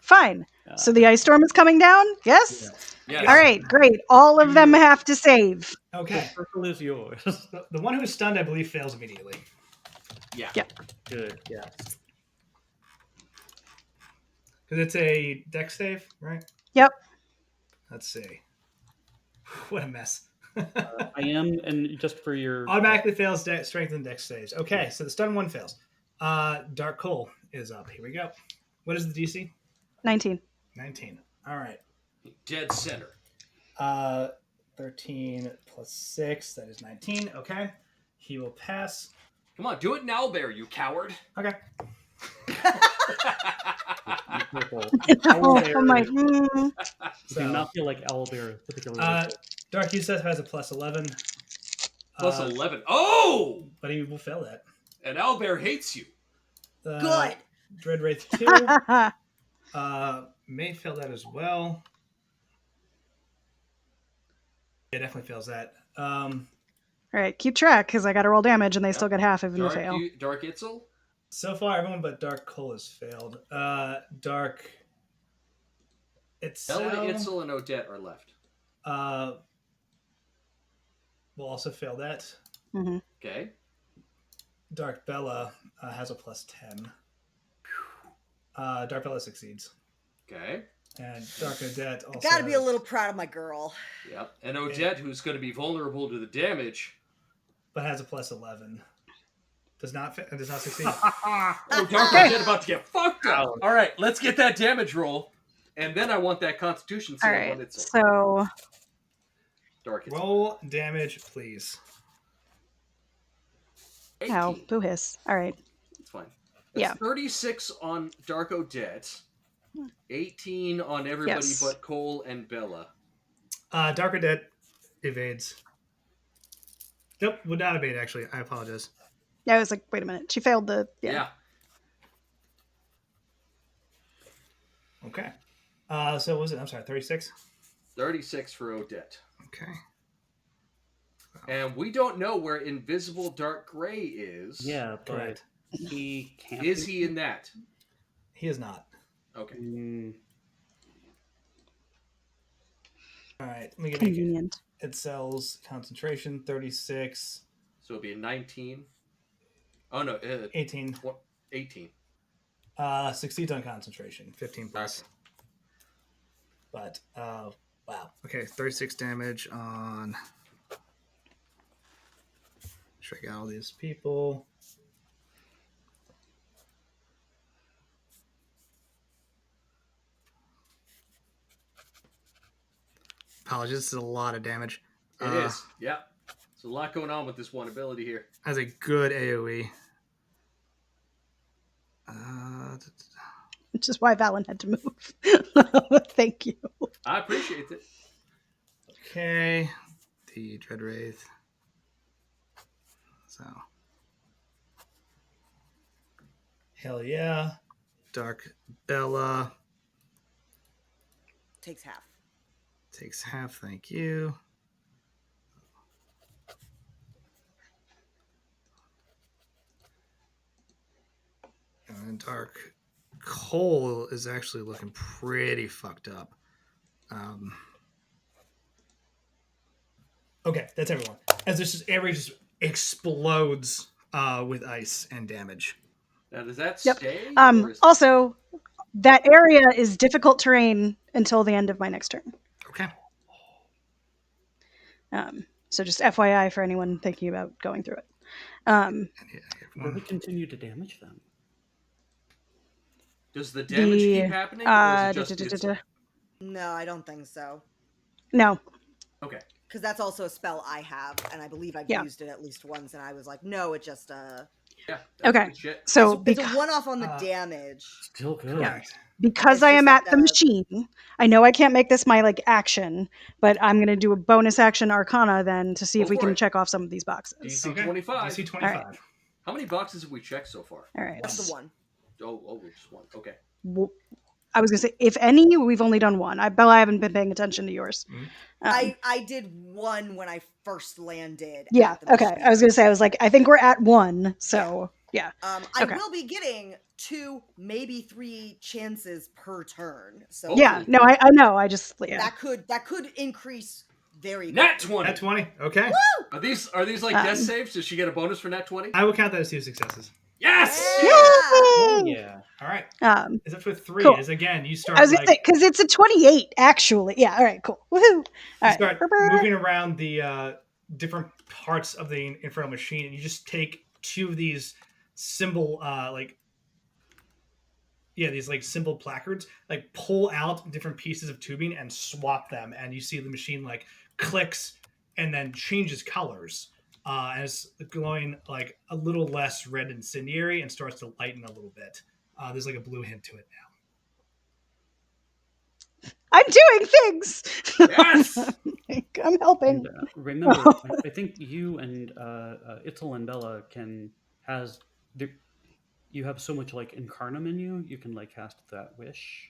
Speaker 2: Fine. So the ice storm is coming down? Yes?
Speaker 4: Yes.
Speaker 2: All right, great. All of them have to save.
Speaker 1: Okay.
Speaker 3: The circle is yours.
Speaker 1: The one who's stunned, I believe, fails immediately.
Speaker 4: Yeah.
Speaker 3: Good. Yes.
Speaker 1: Because it's a dex save, right?
Speaker 2: Yep.
Speaker 1: Let's see. What a mess.
Speaker 3: I am, and just for your
Speaker 1: Automatically fails strength and dex saves. Okay, so the stun one fails. Dark Coal is up. Here we go. What is the DC?
Speaker 2: 19.
Speaker 1: 19. All right.
Speaker 4: Dead center.
Speaker 1: 13 plus 6. That is 19. Okay. He will pass.
Speaker 4: Come on, do it now, Bear, you coward.
Speaker 1: Okay.
Speaker 3: purple.
Speaker 2: I'm like,
Speaker 3: You
Speaker 1: So,
Speaker 3: do not feel like owlbear particularly.
Speaker 1: Dark Yusef has a plus 11.
Speaker 4: Plus 11. Oh!
Speaker 1: But he will fail that.
Speaker 4: And Owlbear hates you.
Speaker 5: Good.
Speaker 1: Dread Wraith 2 may fail that as well. Yeah, definitely fails that.
Speaker 2: all right, keep track because I got to roll damage and they still get half even to
Speaker 4: Dark,
Speaker 2: fail.
Speaker 4: Dark Itzel?
Speaker 1: So far, everyone but Dark Coal has failed. Dark Itzel
Speaker 4: Ella, Itzel, and Odette are left.
Speaker 1: will also fail that.
Speaker 2: Mm-hmm.
Speaker 4: Okay.
Speaker 1: Dark Bella has a plus 10. Dark Bella succeeds.
Speaker 4: Okay.
Speaker 1: And Dark Odette also.
Speaker 5: Gotta be a little proud of my girl.
Speaker 4: Yep. And Odette, who's going to be vulnerable to the damage.
Speaker 1: But has a plus 11. Does not succeed.
Speaker 4: Oh, Dark Odette about to get fucked up. All right, let's get that damage roll. And then I want that Constitution
Speaker 2: All
Speaker 4: save
Speaker 2: right,
Speaker 4: on Itzel.
Speaker 2: so
Speaker 4: Dark Itzel.
Speaker 1: Roll damage, please.
Speaker 4: 18.
Speaker 2: oh, boo hiss. All right,
Speaker 4: It's fine. That's
Speaker 2: Yeah.
Speaker 4: 36 on Dark Odette. 18 on everybody
Speaker 2: Yes.
Speaker 4: but Cole and Bella.
Speaker 1: Dark Odette evades. Nope, would not evade, actually. I apologize.
Speaker 2: yeah, I was like, wait a minute, she failed the
Speaker 4: Yeah.
Speaker 1: Okay. So what was it? I'm sorry, 36?
Speaker 4: 36 for Odette.
Speaker 1: Okay.
Speaker 4: And we don't know where Invisible Dark Gray is.
Speaker 3: Yeah, but
Speaker 1: Correct.
Speaker 3: he can't.
Speaker 4: Is he in that?
Speaker 1: He is not.
Speaker 4: Okay.
Speaker 1: All right, let me get
Speaker 2: convenient.
Speaker 1: it. Sells concentration, 36.
Speaker 4: So it'll be a 19. Oh, no.
Speaker 1: 18.
Speaker 4: 18.
Speaker 1: Succeeds on concentration, 15 plus.
Speaker 4: Okay.
Speaker 1: But, wow. Okay, 36 damage on. Sure, I got all these people. Apologies, this is a lot of damage.
Speaker 4: It is. Yeah. There's a lot going on with this one ability here.
Speaker 1: Has a good AoE.
Speaker 2: Which is why Valen had to move. Thank you.
Speaker 4: I appreciate it.
Speaker 1: Okay. The Dread Wraith. So. Hell yeah. Dark Bella.
Speaker 5: Takes half.
Speaker 1: Takes half, thank you. And Dark Coal is actually looking pretty fucked up. Okay, that's everyone. As this area just explodes with ice and damage.
Speaker 4: Now, does that
Speaker 2: Yep.
Speaker 4: stay? Or is...
Speaker 2: Also, that area is difficult terrain until the end of my next turn.
Speaker 1: Okay.
Speaker 2: So just FYI for anyone thinking about going through it.
Speaker 3: Will we continue to damage them?
Speaker 4: Does the damage keep happening? Or is it just
Speaker 5: No, I don't think so.
Speaker 2: No.
Speaker 4: Okay.
Speaker 5: Because that's also a spell I have, and I believe I've used it at least once, and I was like, no, it just
Speaker 4: Yeah.
Speaker 2: Okay.
Speaker 4: Good shit.
Speaker 2: So
Speaker 5: it's a one-off on the damage.
Speaker 3: Still good.
Speaker 1: Correct.
Speaker 2: Because
Speaker 5: It's
Speaker 2: I
Speaker 5: just
Speaker 2: am
Speaker 5: like
Speaker 2: at the machine, I know I can't make this my action, but I'm going to do a bonus action Arcana then to see if we can check off some of these boxes.
Speaker 4: DC 25.
Speaker 1: DC 25.
Speaker 2: All right.
Speaker 4: How many boxes have we checked so far?
Speaker 2: All right.
Speaker 5: That's the one.
Speaker 4: Oh, just one. Okay.
Speaker 2: I was going to say, if any, we've only done one. Bella, I haven't been paying attention to yours.
Speaker 5: I did one when I first landed.
Speaker 2: Yeah.
Speaker 5: At the
Speaker 2: Okay.
Speaker 5: machine.
Speaker 2: I was going to say, I think we're at one. So, yeah.
Speaker 5: I will be getting 2, maybe 3 chances per turn. So
Speaker 2: yeah. No, I know. I just,
Speaker 5: that could increase Very good.
Speaker 4: Nat 20.
Speaker 1: Nat 20. Okay.
Speaker 4: Are these like death saves? Does she get a bonus for nat 20?
Speaker 1: I will count that as 2 successes.
Speaker 4: Yes.
Speaker 5: Yeah.
Speaker 3: Oh, yeah.
Speaker 1: All right. Is up to 3.
Speaker 2: Cool.
Speaker 1: Is again, you
Speaker 2: I
Speaker 1: start
Speaker 2: was gonna say because it's a 28 actually. Yeah. All right. Cool. Woohoo! All right.
Speaker 1: start moving around the different parts of the infernal machine, and you just take 2 of these symbol these like symbol placards, like pull out different pieces of tubing and swap them, and you see the machine like clicks and then changes colors as glowing like a little less red incendiary and starts to lighten a little bit. There's like a blue hint to it now.
Speaker 2: I'm doing things.
Speaker 4: Yes.
Speaker 2: I'm helping.
Speaker 3: And, remember, I think you and Itzel and Bella you have so much like incarnum in you. You can like cast that wish.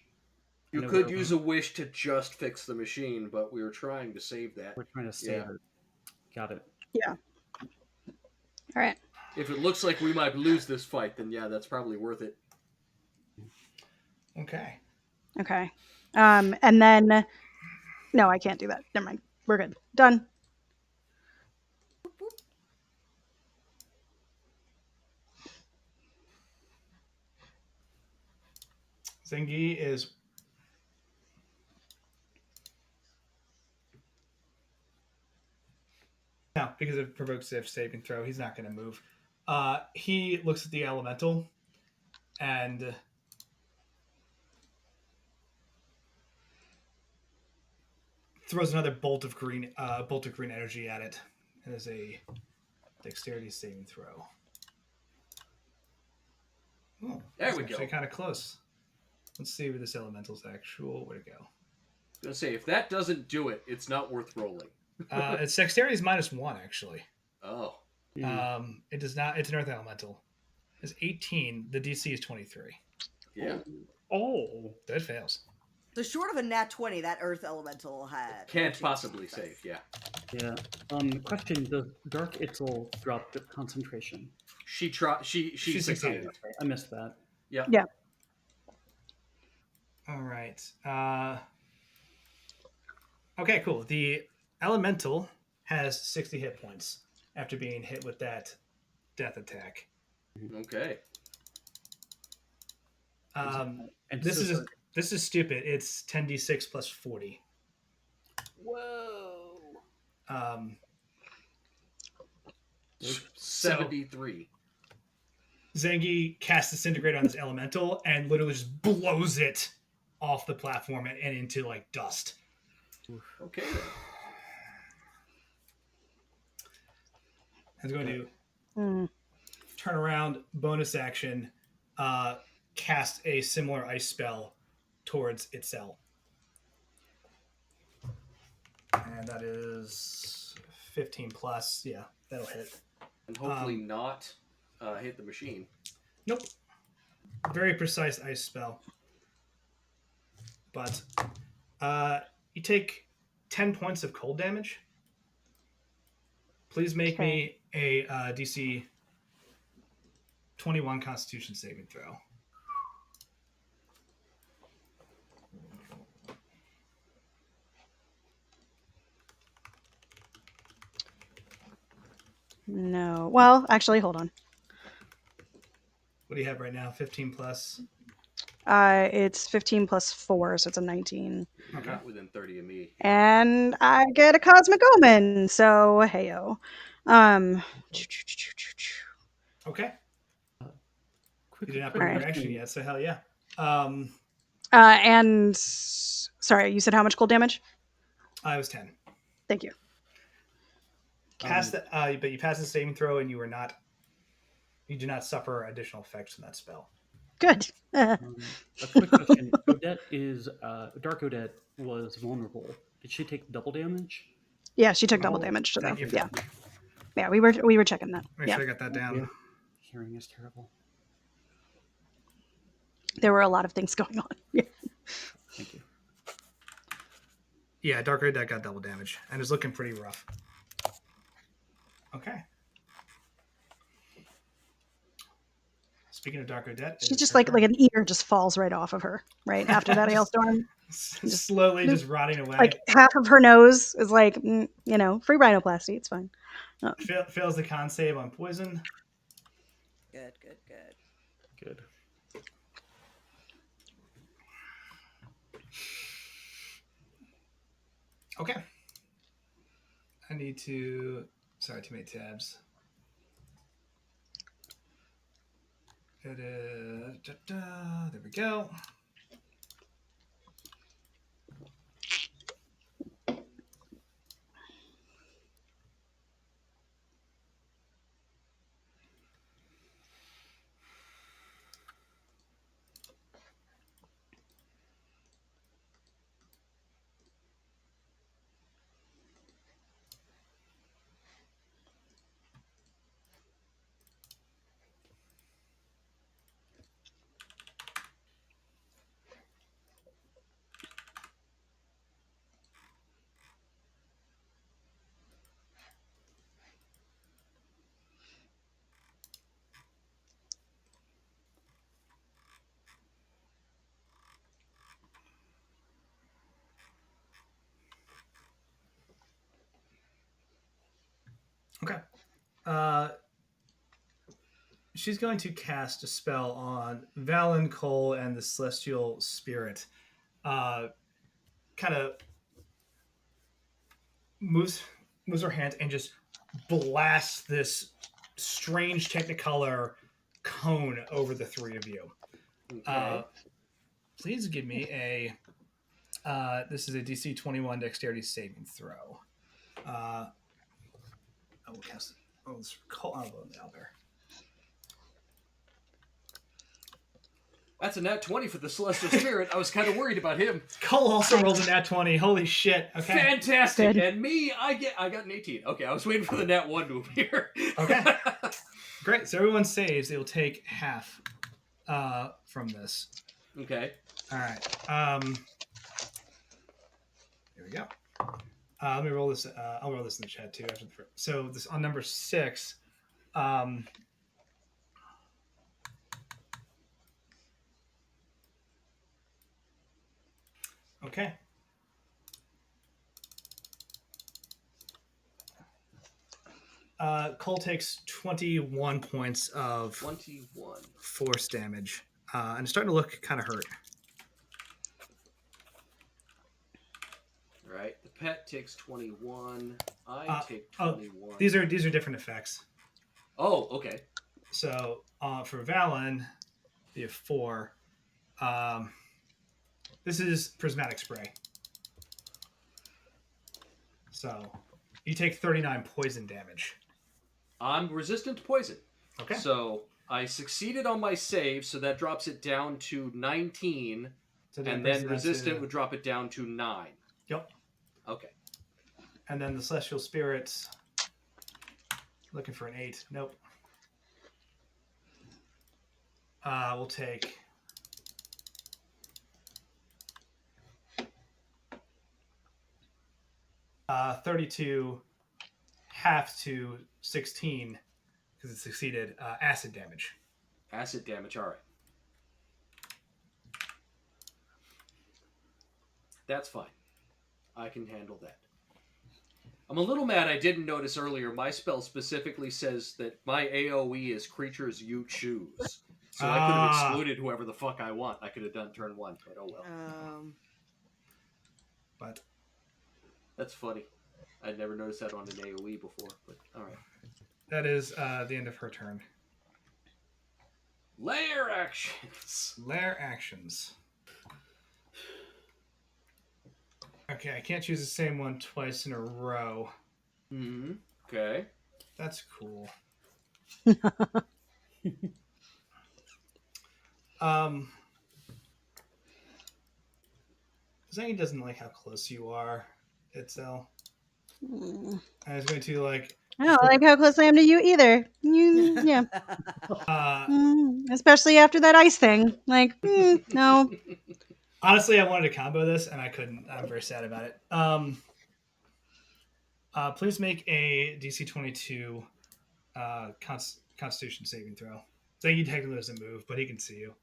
Speaker 4: You could use a wish to just fix the machine, but we were trying to save that.
Speaker 3: We're trying to save it. Got it.
Speaker 2: Yeah. All right.
Speaker 4: If it looks like we might lose this fight, then yeah, that's probably worth it.
Speaker 1: Okay.
Speaker 2: Okay. And then no, I can't do that. Never mind. We're good. Done.
Speaker 1: Zengi is no, because it provokes a saving throw. He's not going to move. He looks at the elemental and throws another bolt of green energy at it. It is a dexterity saving throw. Oh,
Speaker 4: there we
Speaker 1: actually
Speaker 4: go.
Speaker 1: Kind of close. Let's see where this elemental's actual. Where'd it go?
Speaker 4: I was gonna say if that doesn't do it, it's not worth rolling.
Speaker 1: Its dexterity is -1 actually.
Speaker 4: Oh.
Speaker 1: It does not. It's an earth elemental. It's 18. The DC is 23.
Speaker 4: Yeah.
Speaker 3: Oh.
Speaker 1: That fails.
Speaker 5: So short of a nat 20, that earth elemental had
Speaker 4: Can't possibly save. Yeah.
Speaker 3: Yeah. Question: does Dark Itzel drop the concentration?
Speaker 4: She succeeded.
Speaker 3: I missed that.
Speaker 4: Yeah.
Speaker 2: Yeah.
Speaker 1: All right. Okay, cool. The elemental has 60 hit points after being hit with that death attack.
Speaker 4: Okay.
Speaker 3: And
Speaker 1: This is stupid. It's 10d6 plus 40.
Speaker 3: Whoa.
Speaker 4: 73.
Speaker 1: Zengi casts Disintegrate on this elemental and literally just blows it off the platform and into like dust.
Speaker 4: Okay then.
Speaker 1: I'm going to turn around, bonus action, cast a similar ice spell towards Itzel. And that is 15 plus. Yeah, that'll hit.
Speaker 4: And hopefully not hit the machine.
Speaker 1: Nope. Very precise ice spell. But you take 10 points of cold damage. Please make me a DC 21 Constitution saving throw.
Speaker 2: No. Well, actually, hold on.
Speaker 1: What do you have right now? 15 plus?
Speaker 2: It's 15 plus 4, so it's a 19.
Speaker 4: You're not within 30 of me.
Speaker 2: And I get a Cosmic Omen, so heyo.
Speaker 1: Okay.
Speaker 3: Quick,
Speaker 1: You did not put in your action yet, so hell yeah.
Speaker 2: And sorry, you said how much cold damage?
Speaker 1: I was 10.
Speaker 2: Thank you.
Speaker 1: But you passed the saving throw, and you do not suffer additional effects from that spell.
Speaker 2: Good.
Speaker 3: A quick question: Dark Odette was vulnerable. Did she take double damage?
Speaker 2: Yeah, she took double damage to
Speaker 1: Thank
Speaker 2: them.
Speaker 1: you.
Speaker 2: Yeah. Yeah, we were checking that.
Speaker 1: Make
Speaker 2: Yeah.
Speaker 1: sure I got that down.
Speaker 3: Yeah. Hearing is terrible.
Speaker 2: There were a lot of things going on. Yeah.
Speaker 3: Thank you.
Speaker 1: Yeah, Dark Odette got double damage, and is looking pretty rough. Okay. Speaking of Dark Odette,
Speaker 2: She's just like an ear just falls right off of her, right? After that hailstorm.
Speaker 1: slowly just rotting away.
Speaker 2: Like half of her nose is like, free rhinoplasty. It's fine.
Speaker 1: Fails the con save on poison.
Speaker 5: Good.
Speaker 3: Good.
Speaker 1: Okay. I need to. Sorry, too many tabs. There we go. Okay. She's going to cast a spell on Valen, Cole, and the Celestial Spirit. Kind of moves her hand and just blasts this strange Technicolor cone over the three of you.
Speaker 4: Okay.
Speaker 1: Please give me a. This is a DC 21 Dexterity saving throw. I will cast it. Oh, let's call out there.
Speaker 4: That's a nat 20 for the Celestial Spirit. I was kind of worried about him.
Speaker 1: Cole also rolled a nat 20. Holy shit. Okay.
Speaker 4: Fantastic.
Speaker 2: Good.
Speaker 4: And me, I got an 18. Okay, I was waiting for the nat 1 to appear.
Speaker 1: Okay. Great. So everyone saves. They will take half from this.
Speaker 4: Okay.
Speaker 1: All right. Here we go. Let me roll this. I'll roll this in the chat too. So this on number 6. Okay. Cole takes 21 points of
Speaker 4: 21
Speaker 1: force damage, and it's starting to look kind of hurt.
Speaker 4: All right. The pet takes 21. I take 21.
Speaker 1: These are different effects.
Speaker 4: Oh, okay.
Speaker 1: So for Valen, you have 4. This is prismatic spray. So you take 39 poison damage.
Speaker 4: I'm resistant to poison.
Speaker 1: Okay.
Speaker 4: So I succeeded on my save, so that drops it down to 19.
Speaker 1: So
Speaker 4: And then resistant would drop it down to 9.
Speaker 1: Yep.
Speaker 4: Okay.
Speaker 1: And then the Celestial Spirits, looking for an 8. Nope. We'll take 32 half to 16 because it succeeded acid damage.
Speaker 4: Acid damage, all right. That's fine. I can handle that. I'm a little mad I didn't notice earlier. My spell specifically says that my AoE is creatures you choose. So I could have excluded whoever the fuck I want. I could have done turn 1, but oh well.
Speaker 1: But
Speaker 4: that's funny. I'd never noticed that on an AoE before, but all right.
Speaker 1: That is the end of her turn.
Speaker 4: Lair actions.
Speaker 1: Lair actions. Okay, I can't choose the same one twice in a row.
Speaker 4: Mm-hmm. Okay.
Speaker 1: That's cool. Zangy doesn't like how close you are, Itzel. I was going to like.
Speaker 2: I don't like how close I am to you either. Yeah. Especially after that ice thing. Like, no.
Speaker 1: Honestly, I wanted to combo this, and I couldn't. I'm very sad about it. Please make a DC 22 Constitution saving throw. Zangy technically doesn't move, but he can see you.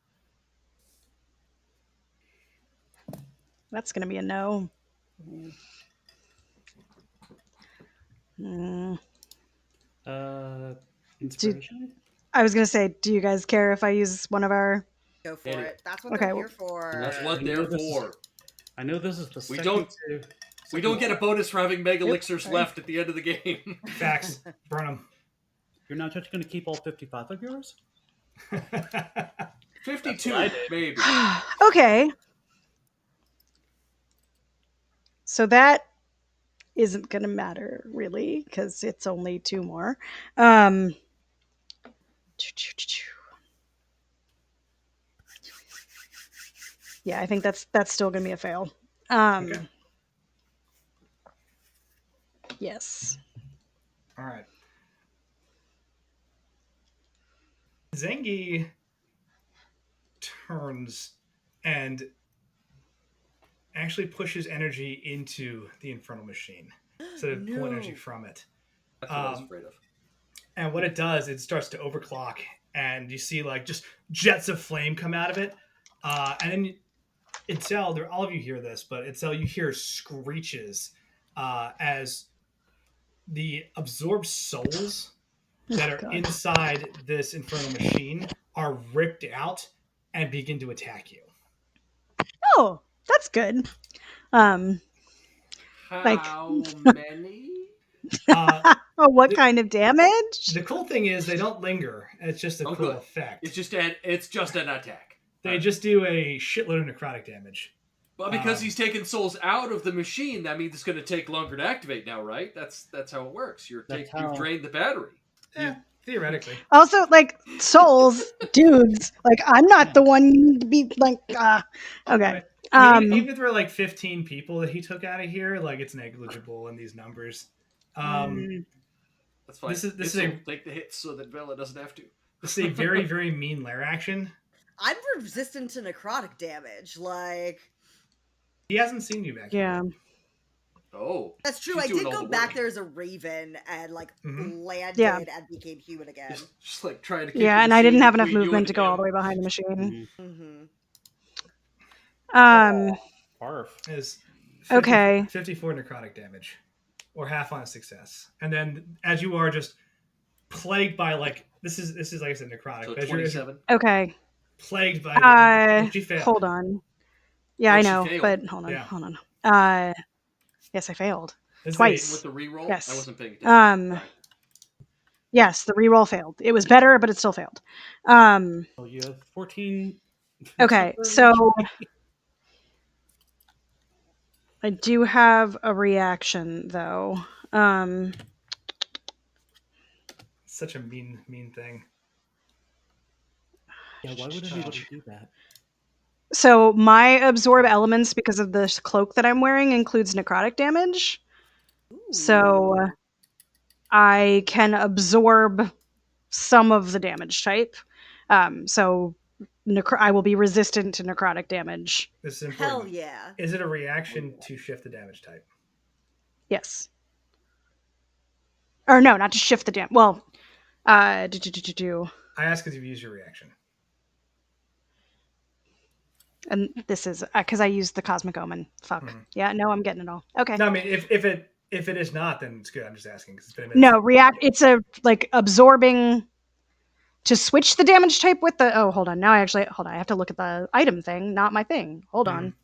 Speaker 2: That's going to be a no.
Speaker 3: Inspiration.
Speaker 2: I was going to say, do you guys care if I use one of our...
Speaker 5: Go for
Speaker 4: Idiot.
Speaker 5: it. That's what
Speaker 2: Okay,
Speaker 5: they're
Speaker 2: well,
Speaker 5: here for.
Speaker 4: That's what
Speaker 3: I
Speaker 4: they're
Speaker 3: know this is-
Speaker 4: for.
Speaker 3: I know this is the
Speaker 4: We
Speaker 3: second.
Speaker 4: don't-
Speaker 3: to-
Speaker 4: We don't get a bonus for having mega
Speaker 3: Yep.
Speaker 4: elixirs left at the end of the game.
Speaker 1: Facts. Burn them.
Speaker 3: You're not just going to keep all 55 of yours?
Speaker 4: 52, maybe.
Speaker 2: Okay. So that isn't going to matter, really, because it's only 2 more. Yeah, I think that's still going to be a fail.
Speaker 1: Okay.
Speaker 2: Yes.
Speaker 1: All right. Zengi turns and actually pushes energy into the infernal machine instead of pulling energy from it.
Speaker 4: That's what I was afraid of.
Speaker 1: And what it does, it starts to overclock, and you see like just jets of flame come out of it. And then Itzel, all of you hear this, but Itzel, you hear screeches as the absorbed souls that are
Speaker 2: God.
Speaker 1: inside this infernal machine are ripped out and begin to attack you.
Speaker 2: Oh, that's good. Like-
Speaker 4: How many?
Speaker 2: What kind of damage?
Speaker 1: The cool thing is they don't linger. It's just a cool
Speaker 4: good.
Speaker 1: effect.
Speaker 4: It's just an attack.
Speaker 1: They just do a shitload of necrotic damage.
Speaker 4: But because he's taken souls out of the machine, that means it's going to take longer to activate now, right? That's how it works. You've drained the battery.
Speaker 1: Theoretically.
Speaker 2: Also, like, souls, dudes, like, I'm not the one you need to be, like, okay.
Speaker 1: Even if there were like 15 people that he took out of here, like, it's negligible in these numbers.
Speaker 4: That's fine.
Speaker 1: This is
Speaker 4: take the hits so that Bella doesn't have to.
Speaker 1: This is a very, very mean lair action.
Speaker 5: I'm resistant to necrotic damage. Like,
Speaker 1: he hasn't seen you back
Speaker 2: Yeah.
Speaker 1: here.
Speaker 4: Oh,
Speaker 5: that's true.
Speaker 4: she's
Speaker 5: I
Speaker 4: doing
Speaker 5: did
Speaker 4: all
Speaker 5: go
Speaker 4: the
Speaker 5: back
Speaker 4: work.
Speaker 5: there as a raven and like landed
Speaker 2: Yeah.
Speaker 5: and became human again.
Speaker 4: Just like trying to keep
Speaker 2: Yeah,
Speaker 4: the
Speaker 2: and I didn't
Speaker 4: machine
Speaker 2: have enough
Speaker 4: between you
Speaker 2: movement
Speaker 4: and
Speaker 2: to go all
Speaker 4: him.
Speaker 2: the way behind the machine.
Speaker 3: Barf.
Speaker 1: Is 54 necrotic damage, or half on a success. And then as you are just plagued by like this is like I said necrotic.
Speaker 4: So
Speaker 1: As you're
Speaker 4: 27.
Speaker 2: Okay.
Speaker 1: plagued by she failed.
Speaker 2: Hold on. Yeah,
Speaker 4: Oh,
Speaker 2: I
Speaker 4: she
Speaker 2: know,
Speaker 4: failed.
Speaker 2: but hold on,
Speaker 1: Yeah.
Speaker 2: hold on. Yes, I failed.
Speaker 1: This is
Speaker 2: Twice.
Speaker 4: With the reroll,
Speaker 2: Yes.
Speaker 4: I wasn't paying attention. Right.
Speaker 2: Yes, the reroll failed. It was better, but it still failed.
Speaker 3: Oh, you have 14.
Speaker 2: Okay, so I do have a reaction though.
Speaker 1: such a mean thing.
Speaker 3: Yeah, why would anybody do that?
Speaker 2: So my absorb elements, because of the cloak that I'm wearing, includes necrotic damage. So I can absorb some of the damage type. So I will be resistant to necrotic damage.
Speaker 1: This is important.
Speaker 5: Hell yeah.
Speaker 1: Is it a reaction to shift the damage type?
Speaker 2: Yes. Or no, not to shift the damage. Well,
Speaker 1: I ask because you've used your reaction.
Speaker 2: And this is because I used the Cosmic Omen. Fuck. Yeah, no, I'm getting it all. Okay.
Speaker 1: No, I mean if it is not, then it's good. I'm just asking because it's been a minute.
Speaker 2: No, it's a like absorbing to switch the damage type with the. Oh, hold on. Now I have to look at the item thing, not my thing. Hold on.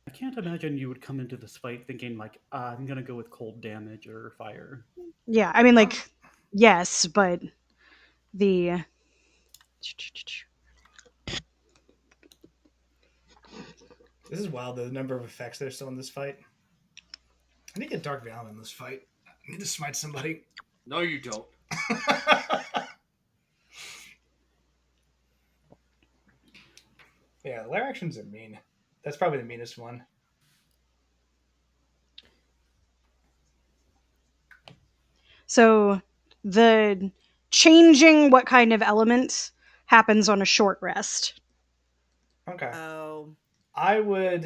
Speaker 3: I can't imagine you would come into this fight thinking like, I'm gonna go with cold damage or fire.
Speaker 2: Yeah, I mean, like, yes, but the.
Speaker 1: This is wild. The number of effects that are still in this fight. I need to get Dark Valen in this fight. I need to smite somebody.
Speaker 4: No, you don't.
Speaker 1: Yeah, the lair actions are mean. That's probably the meanest one.
Speaker 2: So the changing what kind of element happens on a short rest.
Speaker 1: Okay.
Speaker 5: Oh.
Speaker 1: I will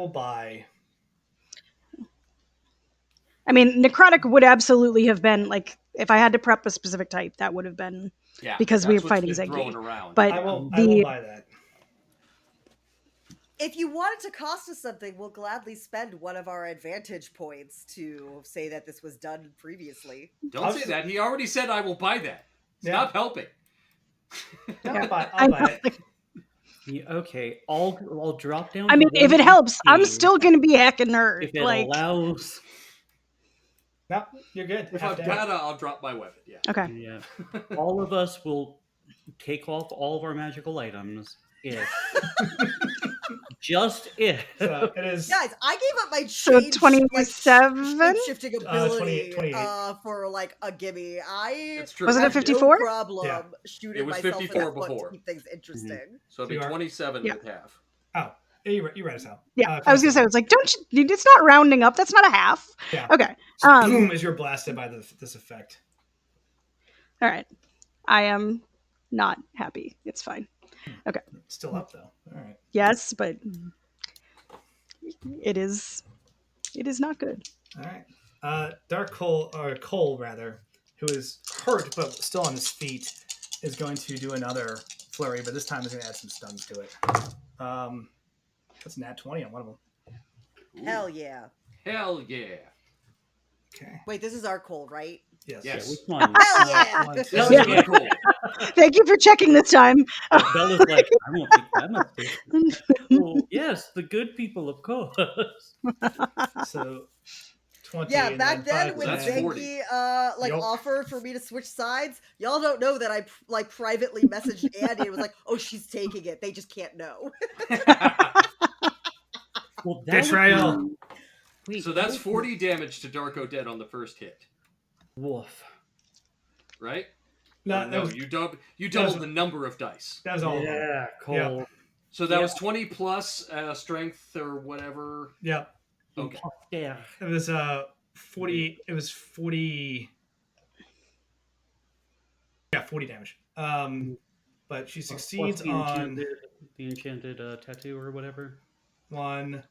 Speaker 1: buy.
Speaker 2: I mean, necrotic would absolutely have been like if I had to prep a specific type, that would have been because we were fighting Zengi.
Speaker 4: Around.
Speaker 2: But
Speaker 1: I will buy that.
Speaker 5: If you want it to cost us something, we'll gladly spend one of our advantage points to say that this was done previously.
Speaker 4: Don't say that. He already said I will buy that. Stop helping.
Speaker 1: No,
Speaker 2: Yeah.
Speaker 1: I'll buy it.
Speaker 3: Yeah, okay, I'll drop down.
Speaker 2: I
Speaker 3: to
Speaker 2: mean, if it
Speaker 3: 1
Speaker 2: helps, I'm
Speaker 3: HP
Speaker 2: still gonna be heckin' nerd.
Speaker 3: if it
Speaker 2: Like,
Speaker 3: allows.
Speaker 1: No, you're good.
Speaker 4: If
Speaker 1: Half
Speaker 4: I've
Speaker 1: damage.
Speaker 4: got to, I'll drop my weapon. Yeah.
Speaker 2: okay.
Speaker 3: Yeah, all of us will take off all of our magical items if just if.
Speaker 1: So it is
Speaker 5: Guys, I gave up my
Speaker 2: So
Speaker 5: change,
Speaker 2: 27?
Speaker 5: shape-shifting ability
Speaker 1: 28.
Speaker 5: for like a gimme. I
Speaker 4: It's true.
Speaker 2: Was it a
Speaker 5: have
Speaker 2: 54?
Speaker 5: no problem
Speaker 1: Yeah.
Speaker 5: shooting
Speaker 4: It was
Speaker 5: myself
Speaker 4: 54
Speaker 5: in the foot
Speaker 4: before.
Speaker 5: to keep things interesting.
Speaker 4: So it'll be
Speaker 1: You are-
Speaker 4: 27
Speaker 2: Yeah.
Speaker 4: with half.
Speaker 1: Oh, you read us out.
Speaker 2: Yeah, I was gonna say, I was like, don't you? It's not rounding up. That's not a half.
Speaker 1: Yeah.
Speaker 2: Okay.
Speaker 1: So boom, as you're blasted by this effect.
Speaker 2: All right. I am not happy. It's fine. Okay.
Speaker 1: Still up though. All right.
Speaker 2: Yes, but it is not good.
Speaker 1: All right. Dark Cole rather, who is hurt but still on his feet, is going to do another flurry, but this time is going to add some stuns to it. That's nat 20 on one of them.
Speaker 4: Ooh.
Speaker 5: Hell yeah.
Speaker 4: Hell yeah.
Speaker 1: Okay.
Speaker 5: Wait, this is our cold, right?
Speaker 1: Yes.
Speaker 3: Yeah,
Speaker 4: Yes.
Speaker 3: which one?
Speaker 5: Hell yeah!
Speaker 1: One,
Speaker 4: This
Speaker 1: two,
Speaker 4: is
Speaker 2: Yeah.
Speaker 4: really cool.
Speaker 2: Thank you for checking this time.
Speaker 3: Bella's like, I won't take that much. Oh, yes, the good people, of course.
Speaker 1: So 20.
Speaker 5: Yeah,
Speaker 1: and
Speaker 5: back then
Speaker 1: five,
Speaker 5: when
Speaker 4: That's
Speaker 1: 10.
Speaker 4: 40.
Speaker 5: Zengi
Speaker 1: Yup.
Speaker 5: offered for me to switch sides, y'all don't know that I privately messaged Andy and was like, "Oh, she's taking it. They just can't know."
Speaker 3: Well,
Speaker 1: Betrayal.
Speaker 3: Wait,
Speaker 4: So that's 40 damage to Dark Odette on the first hit,
Speaker 3: Woof.
Speaker 4: right?
Speaker 1: No,
Speaker 4: Or
Speaker 1: that was,
Speaker 4: you doubled
Speaker 1: was-
Speaker 4: the number of dice.
Speaker 1: that was all of them.
Speaker 3: Yeah, Cole.
Speaker 4: So that
Speaker 3: Yeah.
Speaker 4: was 20 plus strength or whatever.
Speaker 1: Yeah.
Speaker 4: Okay.
Speaker 3: Yeah.
Speaker 1: It was 40. It was 40. Yeah, 40 damage. But she succeeds
Speaker 3: Plus
Speaker 1: on
Speaker 3: the enchanted tattoo or whatever.
Speaker 1: one,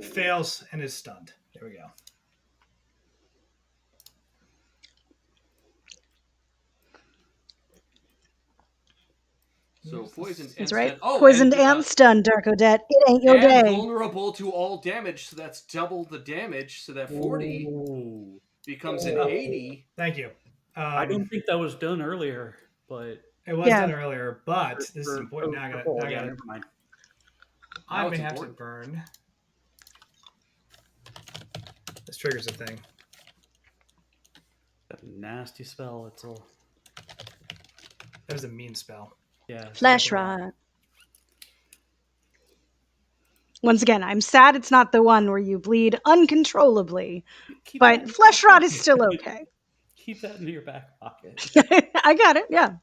Speaker 1: fails, and is stunned. There we go.
Speaker 4: So poison and
Speaker 2: That's right.
Speaker 4: stun. Oh,
Speaker 2: Poisoned
Speaker 4: and,
Speaker 2: and stunned, Dark Odette. It ain't your
Speaker 4: and
Speaker 2: day.
Speaker 4: vulnerable to all damage, so that's double the damage. So that 40
Speaker 3: Ooh.
Speaker 4: becomes an
Speaker 1: Oh.
Speaker 4: 80.
Speaker 1: Thank you.
Speaker 3: I don't think that was done earlier, but
Speaker 1: It was
Speaker 2: Yeah.
Speaker 1: done earlier, but this is important. Now I
Speaker 3: Cole,
Speaker 1: gotta,
Speaker 3: yeah, never mind.
Speaker 1: I
Speaker 4: Now
Speaker 1: may
Speaker 4: it's
Speaker 1: have
Speaker 4: important.
Speaker 1: to burn. This triggers a thing.
Speaker 3: That nasty spell. It's all.
Speaker 1: That was a mean spell.
Speaker 3: Yeah.
Speaker 2: Flesh rot. Once again, I'm sad it's not the one where you bleed uncontrollably,
Speaker 3: Keep that
Speaker 2: but
Speaker 3: in your
Speaker 2: flesh
Speaker 3: back
Speaker 2: rot is
Speaker 3: pocket.
Speaker 2: still okay.
Speaker 3: Keep that in your back pocket.
Speaker 2: I got it. Yeah.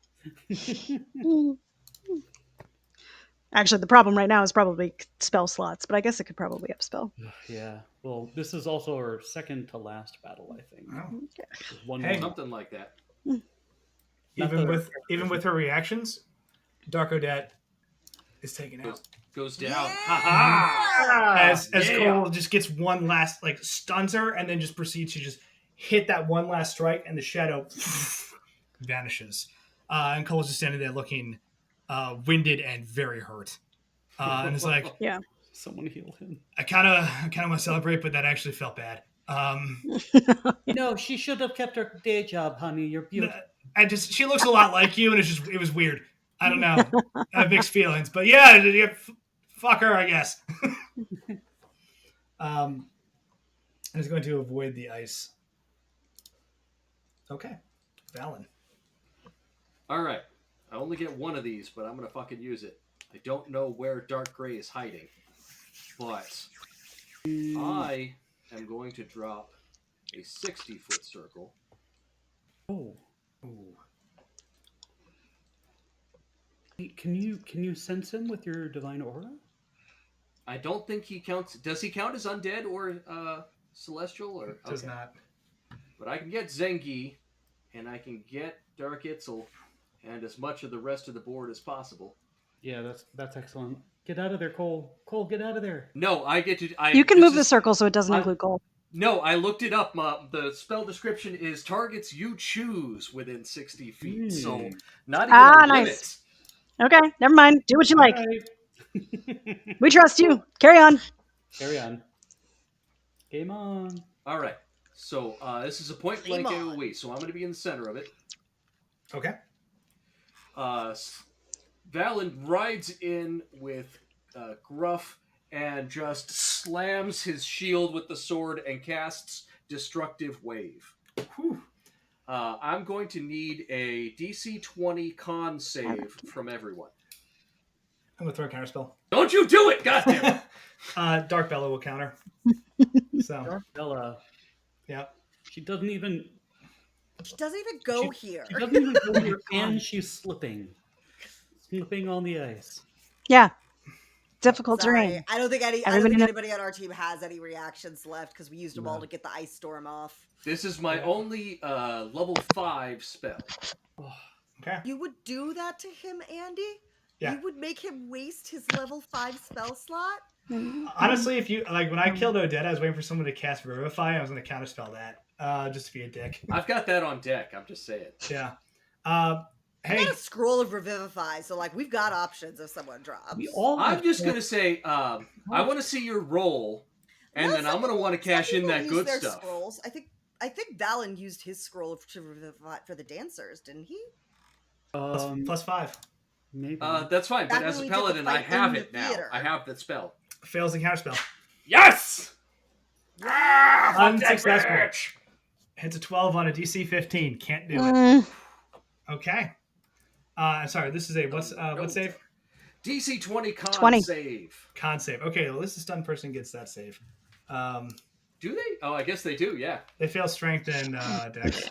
Speaker 2: Actually, the problem right now is probably spell slots, but I guess it could probably upspell.
Speaker 3: Yeah. Well, this is also our second to last battle, I think.
Speaker 1: Oh.
Speaker 3: One
Speaker 1: Hey.
Speaker 3: more.
Speaker 4: Something like that.
Speaker 1: Even with her reactions, Dark Odette is taken out.
Speaker 4: Goes down.
Speaker 5: Yeah!
Speaker 4: Ha
Speaker 1: As
Speaker 4: yeah.
Speaker 1: Cole just gets one last stuns her and then just proceeds to just hit that one last strike and the shadow vanishes. And Cole's just standing there looking winded and very hurt. And it's like,
Speaker 2: Yeah.
Speaker 3: Someone heal him.
Speaker 1: I kind of want to celebrate, but that actually felt bad.
Speaker 3: No, she should have kept her day job, honey. You're beautiful.
Speaker 1: She looks a lot like you, and it was weird. I don't know. I have mixed feelings, but yeah, fuck her, I guess. And is going to avoid the ice. Okay, Valen.
Speaker 4: All right. I only get one of these, but I'm going to fucking use it. I don't know where Dark Gray is hiding, but I am going to drop a 60-foot circle.
Speaker 3: Oh.
Speaker 1: Ooh.
Speaker 3: Wait, can you sense him with your divine aura?
Speaker 4: I don't think he counts. Does he count as undead or celestial? Or
Speaker 1: Does
Speaker 4: okay.
Speaker 1: not.
Speaker 4: But I can get Zengi, and I can get Dark Itzel, and as much of the rest of the board as possible.
Speaker 3: Yeah, that's excellent. Get out of there, Cole. Cole, get out of there.
Speaker 4: No, I get to.
Speaker 2: You can move the circle so it doesn't include Cole.
Speaker 4: No, I looked it up. The spell description is targets you choose within 60 feet. So not even a limit.
Speaker 2: Nice. Okay, never mind. Do what you like.
Speaker 3: All right.
Speaker 2: We trust you. Carry on.
Speaker 3: Carry on. Game on.
Speaker 4: All right. So this is a point
Speaker 5: Game
Speaker 4: blank
Speaker 5: on.
Speaker 4: AoE, so I'm going to be in the center of it.
Speaker 1: Okay.
Speaker 4: Valen rides in with Gruff and just slams his shield with the sword and casts Destructive Wave.
Speaker 1: Whew.
Speaker 4: I'm going to need a DC 20 con save from everyone.
Speaker 1: I'm gonna throw a counter spell.
Speaker 4: Don't you do it! God damn it!
Speaker 1: Dark Bella will counter. So
Speaker 3: Dark Bella.
Speaker 1: yeah.
Speaker 3: She doesn't even.
Speaker 5: She doesn't even go here.
Speaker 3: She doesn't even go here, and she's slipping on the ice.
Speaker 2: Yeah. Difficult
Speaker 5: Sorry,
Speaker 2: terrain.
Speaker 5: I don't think
Speaker 2: Everybody knows-
Speaker 5: anybody on our team has any reactions left because we used them all to get the ice storm off.
Speaker 4: This is my only level 5 spell.
Speaker 1: Okay.
Speaker 5: You would do that to him, Andy?
Speaker 1: Yeah.
Speaker 5: You would make him waste his level 5 spell slot?
Speaker 1: Honestly, if you like, when I killed Odette, I was waiting for someone to cast Revivify. I was gonna counterspell that, just to be a dick.
Speaker 4: I've got that on deck. I'm just saying.
Speaker 1: Yeah.
Speaker 5: I
Speaker 1: Hey,
Speaker 5: got a scroll of Revivify, so like we've got options if someone drops.
Speaker 3: We all.
Speaker 4: I'm just gonna say, I want to see your roll, and then I'm gonna want to cash in that good stuff.
Speaker 5: Scrolls. I think Valen used his scroll to revivify for the dancers, didn't he?
Speaker 1: plus 5
Speaker 3: Maybe.
Speaker 4: That's fine, but
Speaker 5: Back
Speaker 4: as
Speaker 5: when
Speaker 4: a
Speaker 5: we did the
Speaker 4: paladin, I
Speaker 5: fight
Speaker 4: have
Speaker 5: in the
Speaker 4: it now.
Speaker 5: theater.
Speaker 4: I have that spell.
Speaker 1: fails the counterspell.
Speaker 4: Yes! Ah, fuck that
Speaker 1: Unsuccessful.
Speaker 4: bitch!
Speaker 1: Hits a 12 on a DC 15. Can't do it.
Speaker 2: Mm,
Speaker 1: Okay. Sorry. This is a what save?
Speaker 4: DC 20 con
Speaker 2: 20.
Speaker 4: save.
Speaker 1: Con save. Okay. Well, this stunned person gets that save.
Speaker 4: Do they? Oh, I guess they do. Yeah.
Speaker 1: They fail strength and dex.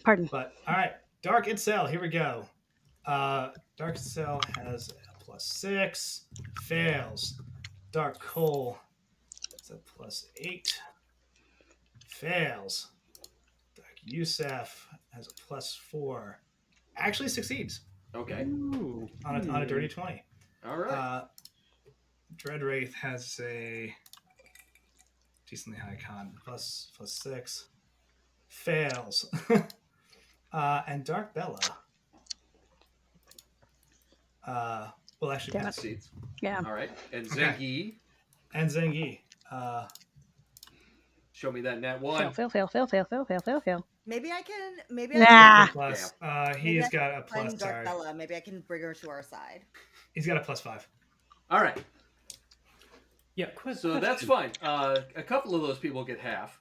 Speaker 2: pardon.
Speaker 1: But all right, Dark Itzel. Here we go. Dark Itzel has a plus 6. Fails. Dark Coal. It's a plus 8. Fails. Dark Yusef has a plus 4. Actually succeeds
Speaker 4: Okay.
Speaker 3: Ooh.
Speaker 1: on a dirty 20.
Speaker 4: All right.
Speaker 1: Dread Wraith has a decently high con, plus 6. Fails. And Dark Bella will actually
Speaker 2: Damn it.
Speaker 1: pass.
Speaker 4: Seats.
Speaker 2: Yeah.
Speaker 4: All right. And
Speaker 1: Okay.
Speaker 4: Zengi,
Speaker 1: And Zengi.
Speaker 4: show me that nat 1.
Speaker 2: Fail.
Speaker 5: Maybe I can.
Speaker 2: Nah.
Speaker 1: Plus,
Speaker 5: Maybe
Speaker 1: he's
Speaker 5: I
Speaker 1: got a
Speaker 5: can find
Speaker 1: plus.
Speaker 5: Dark
Speaker 1: Sorry,
Speaker 5: Bella. Maybe I can bring her to our side.
Speaker 1: he's got a plus 5.
Speaker 4: All right.
Speaker 3: Yeah. Quick.
Speaker 4: So that's fine. A couple of those people get half.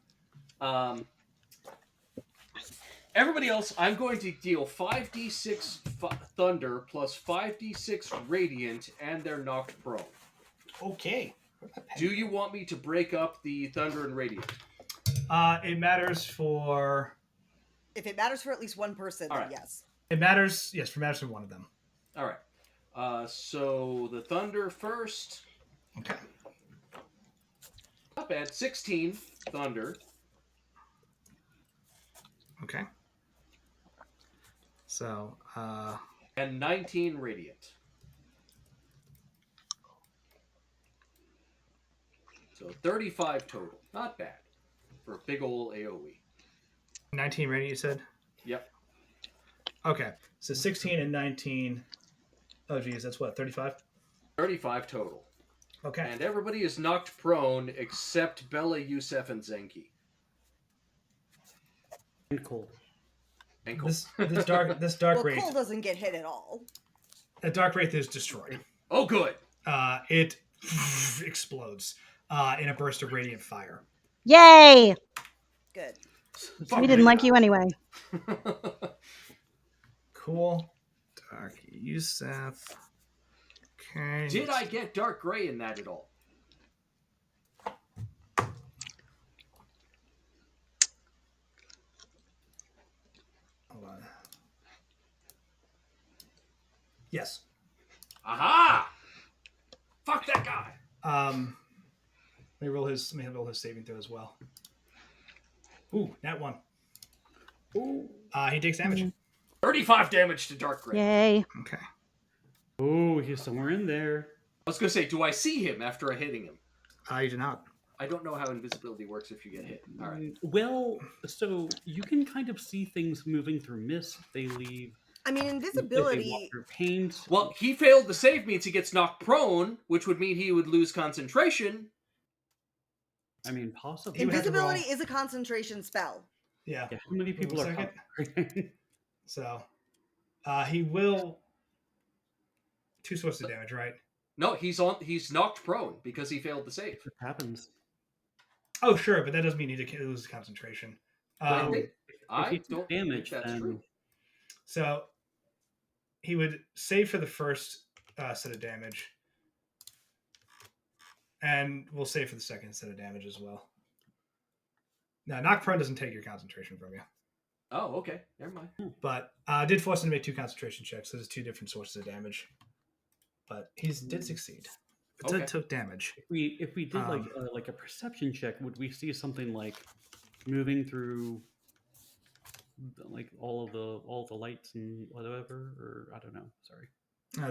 Speaker 4: Everybody else, I'm going to deal 5d6 thunder plus 5d6 radiant, and they're knocked prone.
Speaker 1: Okay.
Speaker 4: Do you want me to break up the thunder and radiant?
Speaker 1: It matters for.
Speaker 5: If it matters for at least one person,
Speaker 4: All
Speaker 5: then
Speaker 4: right.
Speaker 5: yes.
Speaker 1: It matters. Yes, for matters for one of them.
Speaker 4: All right. So the thunder first.
Speaker 1: Okay.
Speaker 4: Not bad. 16 thunder.
Speaker 1: Okay. So,
Speaker 4: And 19 radiant. So 35 total. Not bad. For a big ol' AoE.
Speaker 1: 19 ready, you said?
Speaker 4: Yep.
Speaker 1: Okay. So 16 and 19. Oh, geez. That's what, 35?
Speaker 4: 35 total.
Speaker 1: Okay.
Speaker 4: And everybody is knocked prone except Bella, Yusef, and Zenki.
Speaker 3: And cold.
Speaker 4: And Cole.
Speaker 1: This dark
Speaker 5: Well,
Speaker 1: wraith.
Speaker 5: Cole doesn't get hit at all.
Speaker 1: The dark wraith is destroyed.
Speaker 4: Oh, good.
Speaker 1: It explodes in a burst of radiant fire.
Speaker 2: Yay!
Speaker 5: Good.
Speaker 2: We didn't like you anyway.
Speaker 1: Cool. Dark Yusef. Okay.
Speaker 4: Did I get dark gray in that at all?
Speaker 1: Hold on. Yes.
Speaker 4: Aha! Fuck that guy.
Speaker 1: Let me roll his saving throw as well. Ooh, nat 1.
Speaker 3: Ooh.
Speaker 1: He takes damage.
Speaker 4: 35 damage to dark gray.
Speaker 2: Yay.
Speaker 1: Okay.
Speaker 3: Oh, he's somewhere in there.
Speaker 4: I was going to say, do I see him after hitting him?
Speaker 1: You do not.
Speaker 4: I don't know how invisibility works if you get hit. All right.
Speaker 3: Well, so you can kind of see things moving through mist. They leave
Speaker 5: I mean,
Speaker 3: If they walk
Speaker 5: invisibility.
Speaker 3: through paint.
Speaker 4: Well, he failed to save means he gets knocked prone, which would mean he would lose concentration.
Speaker 3: I mean, possibly.
Speaker 1: He would have to
Speaker 5: Invisibility
Speaker 1: roll.
Speaker 5: is a concentration spell.
Speaker 1: Yeah.
Speaker 3: Yeah, how many people are
Speaker 1: second.
Speaker 3: concentrating?
Speaker 1: So, he will 2 sources of damage, right?
Speaker 4: No, he's knocked prone because he failed to save.
Speaker 3: It happens.
Speaker 1: Oh, sure, but that doesn't mean you need to lose concentration.
Speaker 4: I think
Speaker 3: If he
Speaker 4: I
Speaker 3: took
Speaker 4: don't
Speaker 3: damage,
Speaker 4: think that's
Speaker 3: then
Speaker 4: true.
Speaker 1: So he would save for the first set of damage, and we'll save for the second set of damage as well. Now, knock prone doesn't take your concentration from you,
Speaker 4: Oh, okay. Never mind.
Speaker 1: but did force him to make 2 concentration checks. So there's 2 different sources of damage, but he did succeed. But
Speaker 4: Okay.
Speaker 1: took damage.
Speaker 3: if we did like a perception check, would we see something like moving through like all the lights and whatever? Or I don't know. Sorry.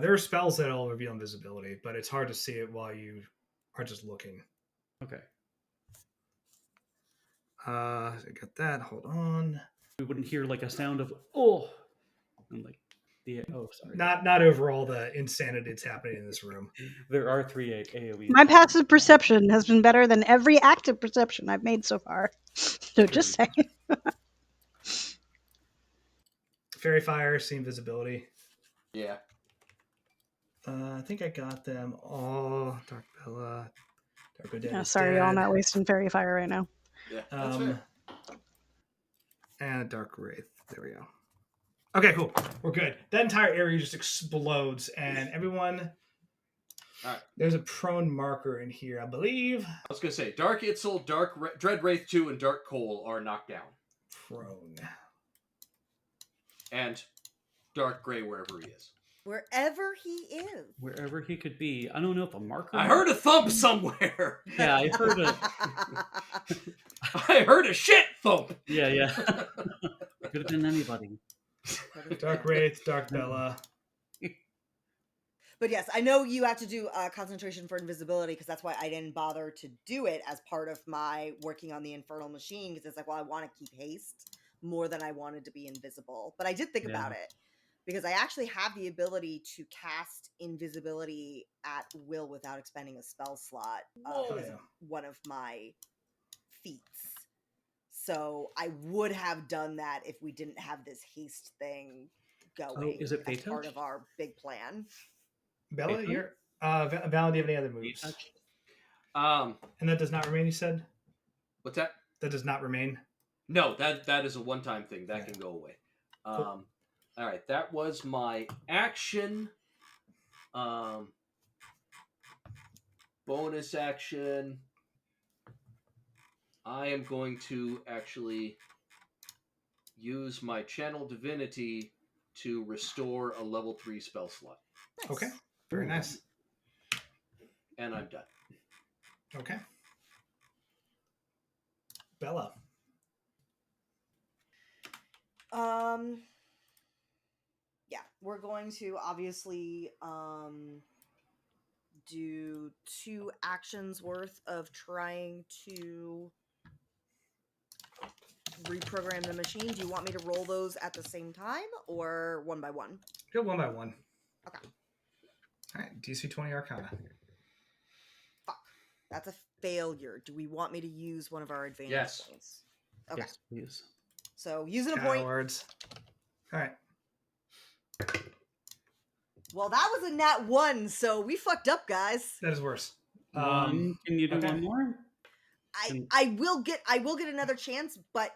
Speaker 1: There are spells that will reveal invisibility, but it's hard to see it while you are just looking.
Speaker 3: Okay.
Speaker 1: I got that. Hold on.
Speaker 3: We wouldn't hear like a sound of and like sorry.
Speaker 1: Not over all the insanity that's happening in this room.
Speaker 3: There are 3 AoEs.
Speaker 2: My passive perception has been better than every active perception I've made so far. So just saying.
Speaker 1: Fairy fire, see invisibility.
Speaker 4: Yeah.
Speaker 1: I think I got them all. Dark Bella, Dark Odette.
Speaker 2: Oh, sorry, y'all not wasting fairy fire right now.
Speaker 4: Yeah. That's fair.
Speaker 1: And Dark Wraith. There we go. Okay, cool. We're good. That entire area just explodes, and everyone.
Speaker 4: All right.
Speaker 1: There's a prone marker in here, I believe.
Speaker 4: I was gonna say Dark Itzel, Dread Wraith 2, and Dark Cole are knocked down,
Speaker 1: Prone.
Speaker 4: and Dark Gray wherever he is.
Speaker 5: Wherever he is.
Speaker 3: Wherever he could be. I don't know if a marker.
Speaker 4: I heard a thump somewhere.
Speaker 3: Yeah, I heard a.
Speaker 4: I heard a shit thump.
Speaker 3: Yeah. Could have been anybody.
Speaker 1: Dark Wraith, Dark Bella.
Speaker 5: But yes, I know you have to do concentration for invisibility because that's why I didn't bother to do it as part of my working on the infernal machine because it's like, well, I want to keep haste more than I wanted to be invisible. But I did think about it because I actually have the ability to cast invisibility at will without expending a spell slot as one of my feats. So I would have done that if we didn't have this haste thing going
Speaker 3: is it
Speaker 5: as
Speaker 3: Pay
Speaker 5: part
Speaker 3: Touch?
Speaker 5: of our big plan.
Speaker 1: Bella,
Speaker 3: Nathan?
Speaker 1: you're. Val, do you have any other moves? And that does not remain, you said?
Speaker 4: What's that?
Speaker 1: That does not remain?
Speaker 4: No, that is a one-time thing. That can go away. All right, that was my action. Bonus action. I am going to actually use my Channel Divinity to restore a level 3 spell slot.
Speaker 5: Nice.
Speaker 1: Okay. Very nice.
Speaker 4: And I'm done.
Speaker 1: Okay. Bella.
Speaker 5: Yeah, we're going to obviously do 2 actions worth of trying to reprogram the machine. Do you want me to roll those at the same time or one by one?
Speaker 1: Go one by one.
Speaker 5: Okay.
Speaker 1: All right. DC 20 Arcana.
Speaker 5: Fuck. That's a failure. Do we want me to use one of our advantage
Speaker 4: Yes.
Speaker 5: points? Okay.
Speaker 3: Yes, please.
Speaker 5: So using a point.
Speaker 1: Cowards. All right.
Speaker 5: Well, that was a nat 1, so we fucked up, guys.
Speaker 1: That is worse.
Speaker 3: Can you do
Speaker 1: okay.
Speaker 3: one more?
Speaker 5: I will get another chance, but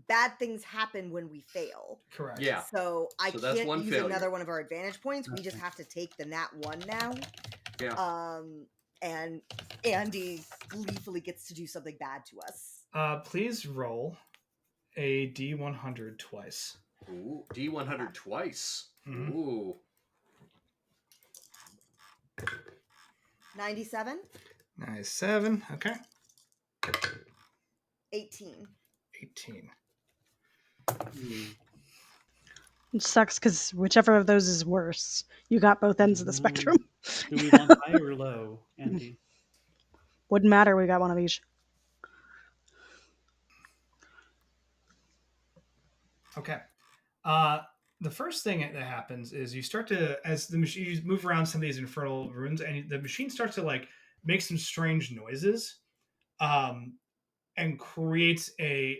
Speaker 5: bad things happen when we fail.
Speaker 1: Correct.
Speaker 4: Yeah.
Speaker 5: So I
Speaker 4: So that's
Speaker 5: can't
Speaker 4: one
Speaker 5: use
Speaker 4: failure.
Speaker 5: another one of our advantage points. We just
Speaker 3: Okay.
Speaker 5: have to take the nat 1 now.
Speaker 4: Yeah.
Speaker 5: And Andy gleefully gets to do something bad to us.
Speaker 1: Please roll a D100 twice.
Speaker 4: Ooh, D100 twice.
Speaker 1: Mhm.
Speaker 4: Ooh.
Speaker 5: 97,
Speaker 1: Nice. 7. Okay.
Speaker 5: 18.
Speaker 1: 18.
Speaker 2: It sucks because whichever of those is worse, you got both ends of the spectrum.
Speaker 3: Do we want high or low, Andy?
Speaker 2: Wouldn't matter. We got one of each.
Speaker 1: Okay. the first thing that happens is you start to, as the machine, you move around some of these infernal runes, and the machine starts to like make some strange noises, um, and creates a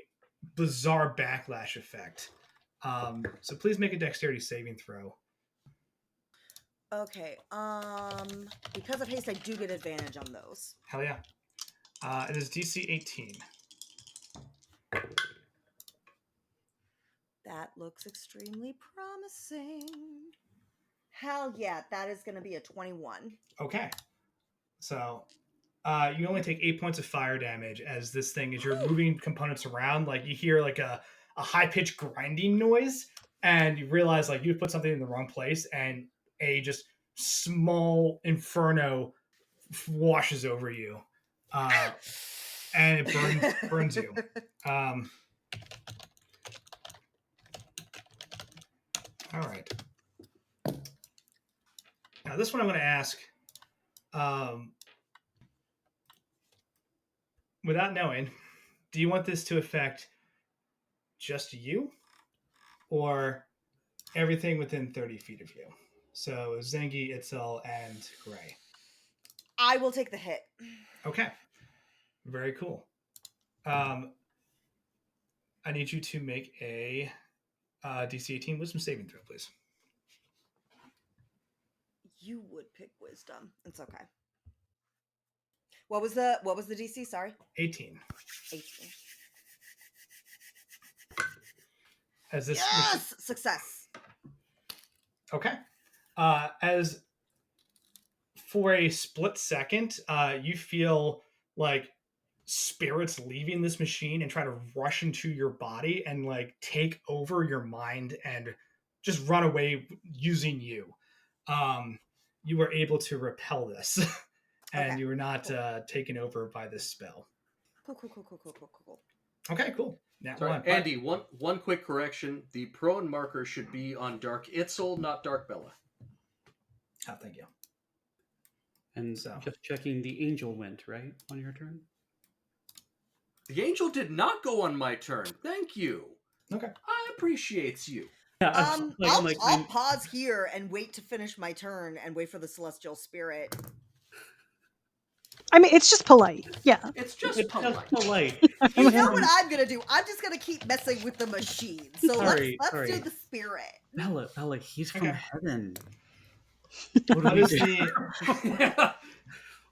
Speaker 1: bizarre backlash effect. So please make a dexterity saving throw.
Speaker 5: Okay. Because of haste, I do get advantage on those.
Speaker 1: Hell yeah. It is DC 18.
Speaker 5: That looks extremely promising. Hell yeah, that is going to be a 21.
Speaker 1: Okay. So you only take 8 points of fire damage as this thing, as you're moving components around, like you hear like a high-pitched grinding noise, and you realize like you put something in the wrong place, and a just small inferno washes over you, and it burns you. All right. Now this one I'm going to ask, without knowing, do you want this to affect just you, or everything within 30 feet of you? So Zengi, Itzel, and Gray.
Speaker 5: I will take the hit.
Speaker 1: Okay. Very cool. I need you to make a DC 18 wisdom saving throw, please.
Speaker 5: You would pick wisdom. It's okay. What was the DC? Sorry.
Speaker 1: 18.
Speaker 5: 18.
Speaker 1: As this
Speaker 5: Yes! Success.
Speaker 1: Okay. As for a split second, you feel like spirits leaving this machine and try to rush into your body and like take over your mind and just run away using you. You were able to repel this, and
Speaker 5: Okay.
Speaker 1: you were not taken over by this spell.
Speaker 5: Cool.
Speaker 1: Okay, cool. Now,
Speaker 4: Sorry, Andy, one quick correction. The prone marker should be on Dark Itzel, not Dark Bella.
Speaker 1: Oh, thank you.
Speaker 3: And just checking, the angel went, right, on your turn?
Speaker 4: The angel did not go on my turn. Thank you.
Speaker 1: Okay.
Speaker 4: I appreciate you.
Speaker 3: Yeah,
Speaker 5: I'll pause here and wait to finish my turn and wait for the celestial spirit.
Speaker 2: I mean, it's just polite. Yeah.
Speaker 4: It's just polite.
Speaker 5: You know what I'm going to do? I'm just going to keep messing with the machine. So let's do the spirit.
Speaker 3: Bella, he's from heaven.
Speaker 1: What does the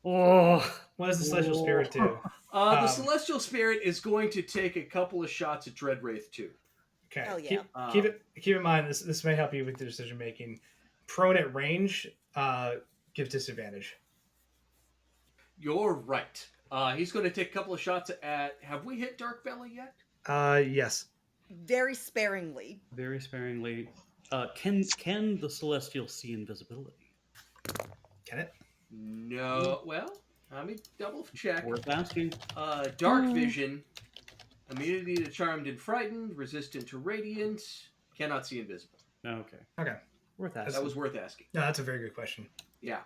Speaker 1: what does the celestial spirit do?
Speaker 4: The celestial spirit is going to take a couple of shots at Dreadwraith too.
Speaker 1: Okay.
Speaker 5: Hell yeah.
Speaker 1: Keep in mind this may help you with your decision making. Prone at range gives disadvantage.
Speaker 4: You're right. He's going to take a couple of shots at. Have we hit Dark Bella yet?
Speaker 1: Yes.
Speaker 5: Very sparingly.
Speaker 3: Very sparingly. Can the celestial see invisibility?
Speaker 1: Can it?
Speaker 4: No. Well, let me double check.
Speaker 3: Worth asking.
Speaker 4: Dark vision, immunity to charmed and frightened, resistant to radiant, cannot see invisible.
Speaker 3: Okay. Worth asking.
Speaker 4: That was worth asking.
Speaker 1: No, that's a very good question.
Speaker 4: Yeah.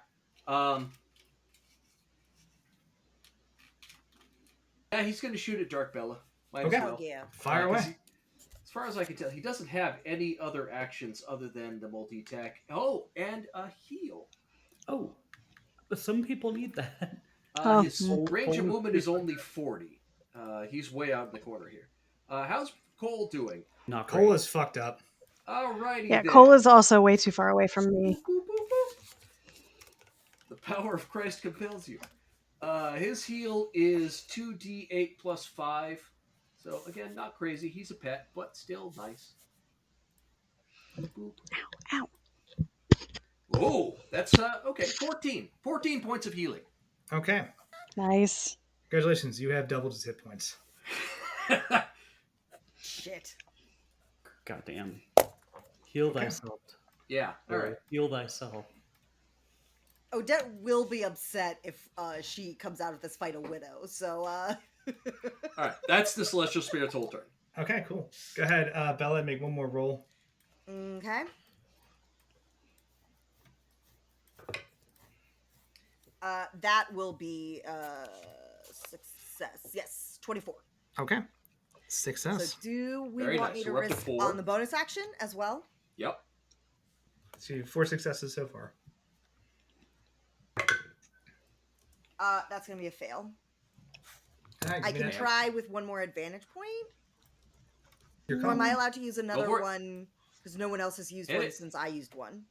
Speaker 4: Yeah, he's going to shoot at Dark Bella. Might as well.
Speaker 5: Yeah.
Speaker 1: Fire away.
Speaker 4: As far as I can tell, he doesn't have any other actions other than the multi-attack. Oh, and a heal.
Speaker 3: Oh, some people need that.
Speaker 4: His range of movement is only 40. He's way out in the corner here. How's Cole doing?
Speaker 3: Not great.
Speaker 1: Cole is fucked up.
Speaker 4: Alrighty.
Speaker 2: Yeah,
Speaker 4: then.
Speaker 2: Cole is also way too far away from me.
Speaker 4: Boop, boop, boop. The power of Christ compels you. His heal is 2d8 plus 5. So, again, not crazy. He's a pet, but still nice. Boop.
Speaker 2: Ow.
Speaker 4: Oh, that's, okay, 14. 14 points of healing.
Speaker 1: Okay.
Speaker 2: Nice.
Speaker 1: Congratulations, you have doubled his hit points.
Speaker 5: Shit.
Speaker 3: Goddamn. Heal thyself.
Speaker 4: Yeah, alright.
Speaker 3: Heal thyself.
Speaker 5: Odette will be upset if she comes out of this fight a widow, so...
Speaker 4: Alright, that's the Celestial Spirit's whole turn.
Speaker 1: Okay, cool. Go ahead, Bella, make one more roll.
Speaker 5: Okay. That will be success. Yes, 24.
Speaker 1: Okay. Success.
Speaker 5: So do we
Speaker 4: Very
Speaker 5: want
Speaker 4: nice.
Speaker 5: me to
Speaker 4: We're up to
Speaker 5: risk
Speaker 4: 4.
Speaker 5: on the bonus action as well?
Speaker 4: Yep.
Speaker 1: So 4 successes so far.
Speaker 5: That's gonna be a fail.
Speaker 1: Right,
Speaker 5: I can try with one more advantage point. Or am I allowed to use another one? Because no one else has used one since I used one.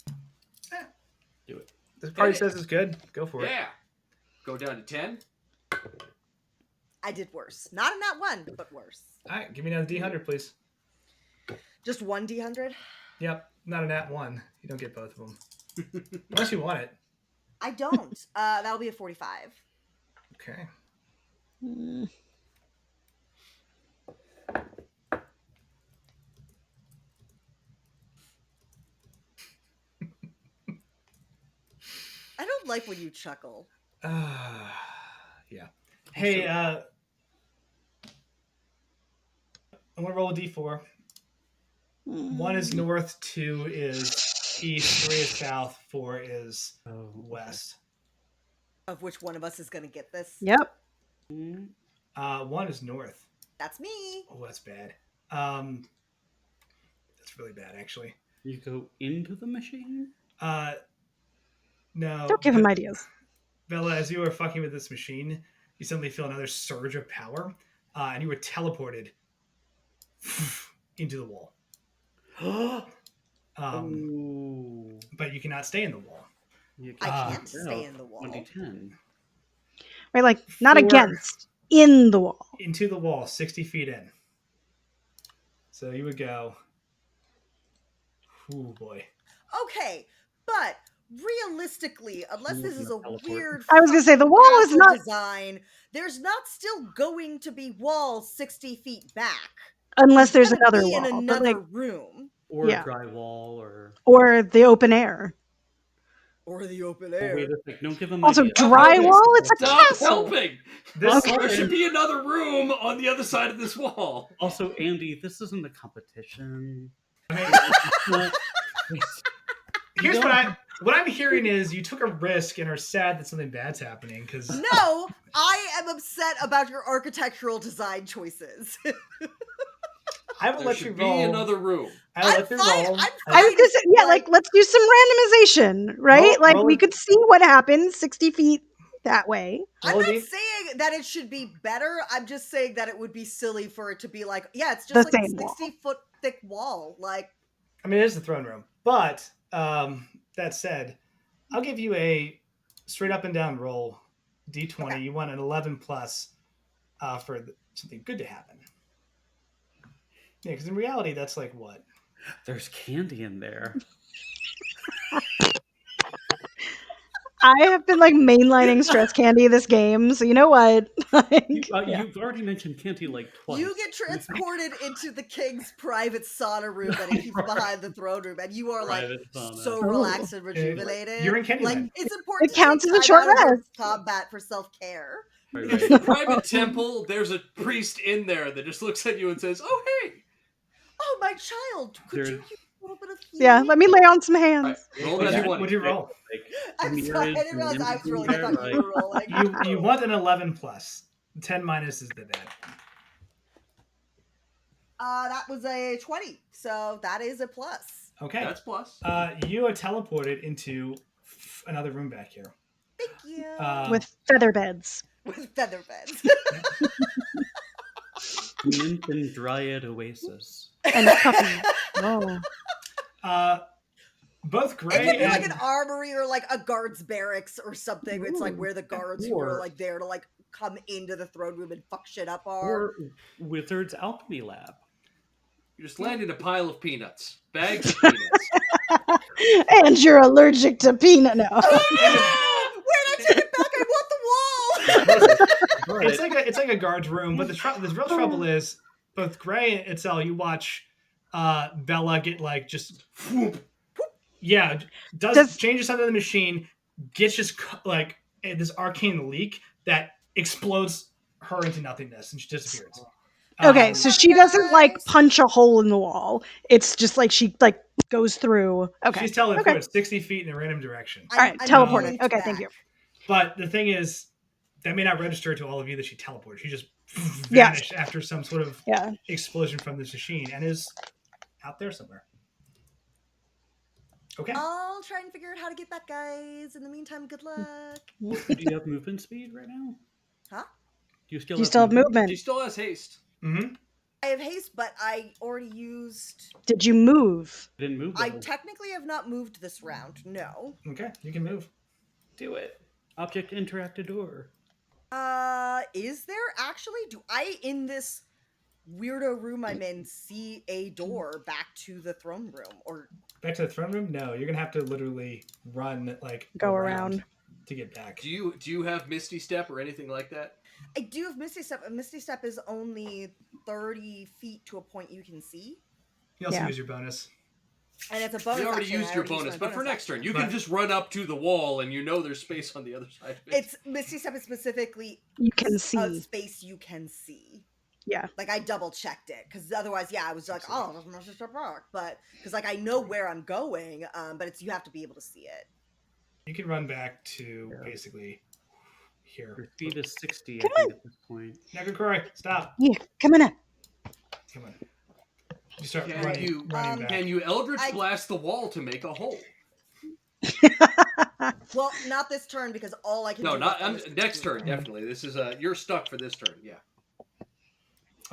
Speaker 3: Do it.
Speaker 1: This party says it's good. Go for it.
Speaker 4: Yeah. Go down to 10.
Speaker 5: I did worse. Not in that one, but worse.
Speaker 1: All right, give me another D100, please.
Speaker 5: Just one D100?
Speaker 1: Yep, not a nat 1. You don't get both of them. Unless you want it.
Speaker 5: I don't. That'll be a 45.
Speaker 1: Okay.
Speaker 5: I don't like when you chuckle.
Speaker 1: Yeah. Hey, I want to roll a D4. 1 is north, 2 is east, 3 is south, 4 is west.
Speaker 5: Of which one of us is going to get this?
Speaker 2: Yep.
Speaker 1: 1 is north.
Speaker 5: That's me.
Speaker 1: Oh, that's bad. That's really bad, actually.
Speaker 3: You go into the machine?
Speaker 1: No.
Speaker 2: Don't give him ideas.
Speaker 1: Bella, as you were fucking with this machine, you suddenly feel another surge of power, and you were teleported into the wall. But you cannot stay in the wall.
Speaker 5: I can't stay in the wall.
Speaker 3: 2010.
Speaker 2: Right, like, not against. In the wall.
Speaker 1: Into the wall, 60 feet in. So you would go... Oh, boy.
Speaker 5: Okay, but realistically, unless this is a weird...
Speaker 2: I was going to say, the wall is not...
Speaker 5: design, there's not still going to be walls 60 feet back.
Speaker 2: Unless there's another
Speaker 5: be
Speaker 2: wall.
Speaker 5: in another room.
Speaker 3: Or drywall,
Speaker 2: or the open air.
Speaker 5: Or the open air.
Speaker 3: Wait a sec, don't give them
Speaker 2: Also,
Speaker 3: ideas.
Speaker 2: drywall? It's a
Speaker 4: Stop
Speaker 2: castle.
Speaker 4: helping!
Speaker 1: This
Speaker 4: There should be another room on the other side of this wall.
Speaker 3: Also, Andy, this isn't a competition.
Speaker 1: Here's what I'm hearing is you took a risk and are sad that something bad's happening because
Speaker 5: No, I am upset about your architectural design choices.
Speaker 1: I will let you roll.
Speaker 4: Be another room.
Speaker 1: I will let you roll.
Speaker 2: I was gonna say, yeah, like let's do some randomization, right? We could see what happens 60 feet that way.
Speaker 5: I'm not saying that it should be better. I'm just saying that it would be silly for it to be like, yeah, it's just like a 60-foot thick wall. Like,
Speaker 1: I mean, it is the throne room. But that said, I'll give you a straight up and down roll, D20. Okay. You want an 11 plus for something good to happen. Yeah, because in reality, that's like what?
Speaker 3: There's candy in there.
Speaker 2: I have been like mainlining stress candy this game, so you know what?
Speaker 3: You've already mentioned candy like twice.
Speaker 5: You get transported into the king's private sauna room that he keeps behind the throne room, and you are like so relaxed and rejuvenated.
Speaker 1: You're in Candyland.
Speaker 5: Like it's important.
Speaker 2: It counts as a short rest.
Speaker 5: Combat for self-care.
Speaker 4: It's the private temple. There's a priest in there that just looks at you and says, "Oh hey,
Speaker 5: oh my child, could you use a little bit of healing?"
Speaker 2: Yeah, let me lay on some hands.
Speaker 4: Roll as you want.
Speaker 1: What'd you roll?
Speaker 5: I'm sorry, I didn't realize I was rolling. I thought you were rolling.
Speaker 1: You want an 11 plus. 10 minus is the bad.
Speaker 5: That was a 20, so that is a plus.
Speaker 1: Okay,
Speaker 4: that's plus.
Speaker 1: You are teleported into another room back here.
Speaker 5: Thank you.
Speaker 2: With feather beds.
Speaker 5: With feather beds.
Speaker 3: Nymph and Dryad Oasis.
Speaker 2: And a puppy.
Speaker 1: Both Gray
Speaker 5: it could be
Speaker 1: and...
Speaker 5: like an armory or like a guard's barracks or something. It's like where the guards who are like there to like come into the throne room and fuck shit up are.
Speaker 3: Or Wizard's Alchemy Lab.
Speaker 4: You just land in a pile of peanuts. Bags of peanuts.
Speaker 2: And you're allergic to peanut now.
Speaker 5: Oh, no! Wait, I take it back. I want the wall.
Speaker 1: It's like a guard's room, but the real trouble is both Gray and Itzel. You watch Bella get like just whoop. Yeah, changes something in the machine, gets just like this arcane leak that explodes her into nothingness, and she disappears.
Speaker 2: Okay, so she doesn't like punch a hole in the wall. It's just like she like goes through. Okay,
Speaker 1: she's teleported 60 feet in a random direction.
Speaker 2: All right, teleported. Okay, thank you.
Speaker 1: But the thing is, that may not register to all of you that she teleported. She just vanished after some sort of explosion from this machine and is out there somewhere. Okay.
Speaker 5: I'll try and figure out how to get back, guys. In the meantime, good luck.
Speaker 3: Do you have movement speed right now?
Speaker 5: Huh?
Speaker 3: Do you still
Speaker 2: You
Speaker 3: have
Speaker 2: still have
Speaker 4: She
Speaker 2: movement.
Speaker 4: still has haste.
Speaker 1: Mm-hmm.
Speaker 5: I have haste, but I already used.
Speaker 2: Did you move?
Speaker 3: You didn't move
Speaker 5: I
Speaker 3: though.
Speaker 5: technically have not moved this round. No.
Speaker 1: Okay, you can move.
Speaker 3: Do it. Object interact a door.
Speaker 5: Is there actually? Do I in this weirdo room I'm in see a door back to the throne room? Or
Speaker 1: Back to the throne room? No, you're gonna have to literally run like
Speaker 2: Go around.
Speaker 1: to get back.
Speaker 4: Do you have Misty Step or anything like that?
Speaker 5: I do have Misty Step, and Misty Step is only 30 feet to a point you can see.
Speaker 1: You also
Speaker 2: Yeah.
Speaker 1: use your bonus.
Speaker 5: And it's a bonus.
Speaker 4: You already
Speaker 5: action, and
Speaker 4: used
Speaker 5: I
Speaker 4: your
Speaker 5: already
Speaker 4: bonus,
Speaker 5: my
Speaker 4: but for next
Speaker 5: action.
Speaker 4: turn, you
Speaker 1: But-
Speaker 4: can just run up to the wall, and you know there's space on the other side of it.
Speaker 5: It's Misty Step is specifically
Speaker 2: You can
Speaker 5: a
Speaker 2: see.
Speaker 5: space you can see.
Speaker 2: Yeah.
Speaker 5: Like I double checked it because otherwise, yeah, I was like, oh, that's Misty Step rock, but because like I know where I'm going, but it's you have to be able to see it.
Speaker 1: You can run back to
Speaker 3: Yeah.
Speaker 1: basically
Speaker 3: Your
Speaker 1: here.
Speaker 3: speed is 60,
Speaker 2: Come
Speaker 3: I think, at this point.
Speaker 1: Nagakori, stop.
Speaker 2: Yeah, coming up.
Speaker 1: Come on. You start
Speaker 4: Can
Speaker 1: running,
Speaker 4: you-
Speaker 1: running back.
Speaker 4: Can you Eldritch
Speaker 5: I-
Speaker 4: blast the wall to make a hole?
Speaker 5: Well, not this turn because all I can
Speaker 4: No,
Speaker 5: do.
Speaker 4: not
Speaker 5: is bonus
Speaker 4: next
Speaker 5: action.
Speaker 4: turn. Definitely, this is you're stuck for this turn. Yeah.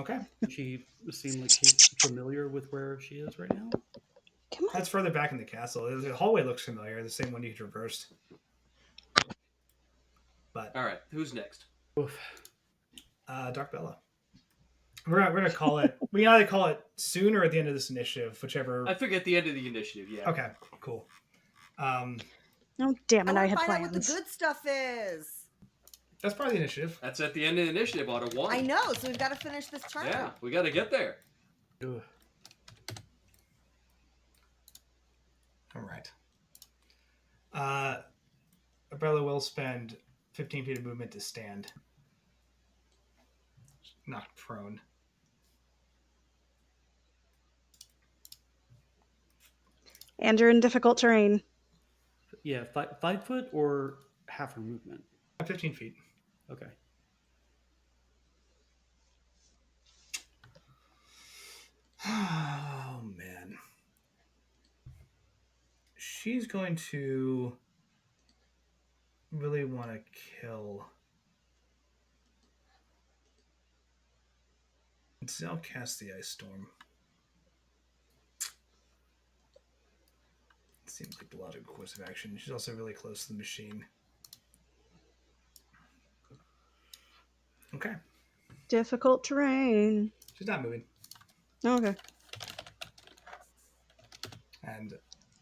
Speaker 1: Okay.
Speaker 3: She seems like she's familiar with where she is right now.
Speaker 2: Come on.
Speaker 1: That's further back in the castle. The hallway looks familiar, the same one you traversed. But
Speaker 4: All right, who's next?
Speaker 3: Oof.
Speaker 1: Dark Bella. We're gonna call it. We can either call it soon or at the end of this initiative, whichever.
Speaker 4: I figure at the end of the initiative. Yeah.
Speaker 1: Okay, cool.
Speaker 2: Oh, damn it. I
Speaker 5: wanna
Speaker 2: had
Speaker 5: find out what the
Speaker 2: plans.
Speaker 5: good stuff is.
Speaker 1: That's part of the initiative.
Speaker 4: That's at the end of the initiative on a one.
Speaker 5: I know, so we've got to finish this turn.
Speaker 4: Yeah, we got to get there.
Speaker 3: Ugh.
Speaker 1: All right. Bella will spend 15 feet of movement to stand. Knocked prone.
Speaker 2: And you're in difficult terrain.
Speaker 3: Yeah, 5 foot or half her movement.
Speaker 1: 15 feet.
Speaker 3: Okay.
Speaker 1: Oh, man. She's going to really want to kill. Itzel cast the Ice Storm. Seems like the logical course of action. She's also really close to the machine. Okay.
Speaker 2: Difficult terrain.
Speaker 1: She's not moving.
Speaker 2: Okay.
Speaker 1: And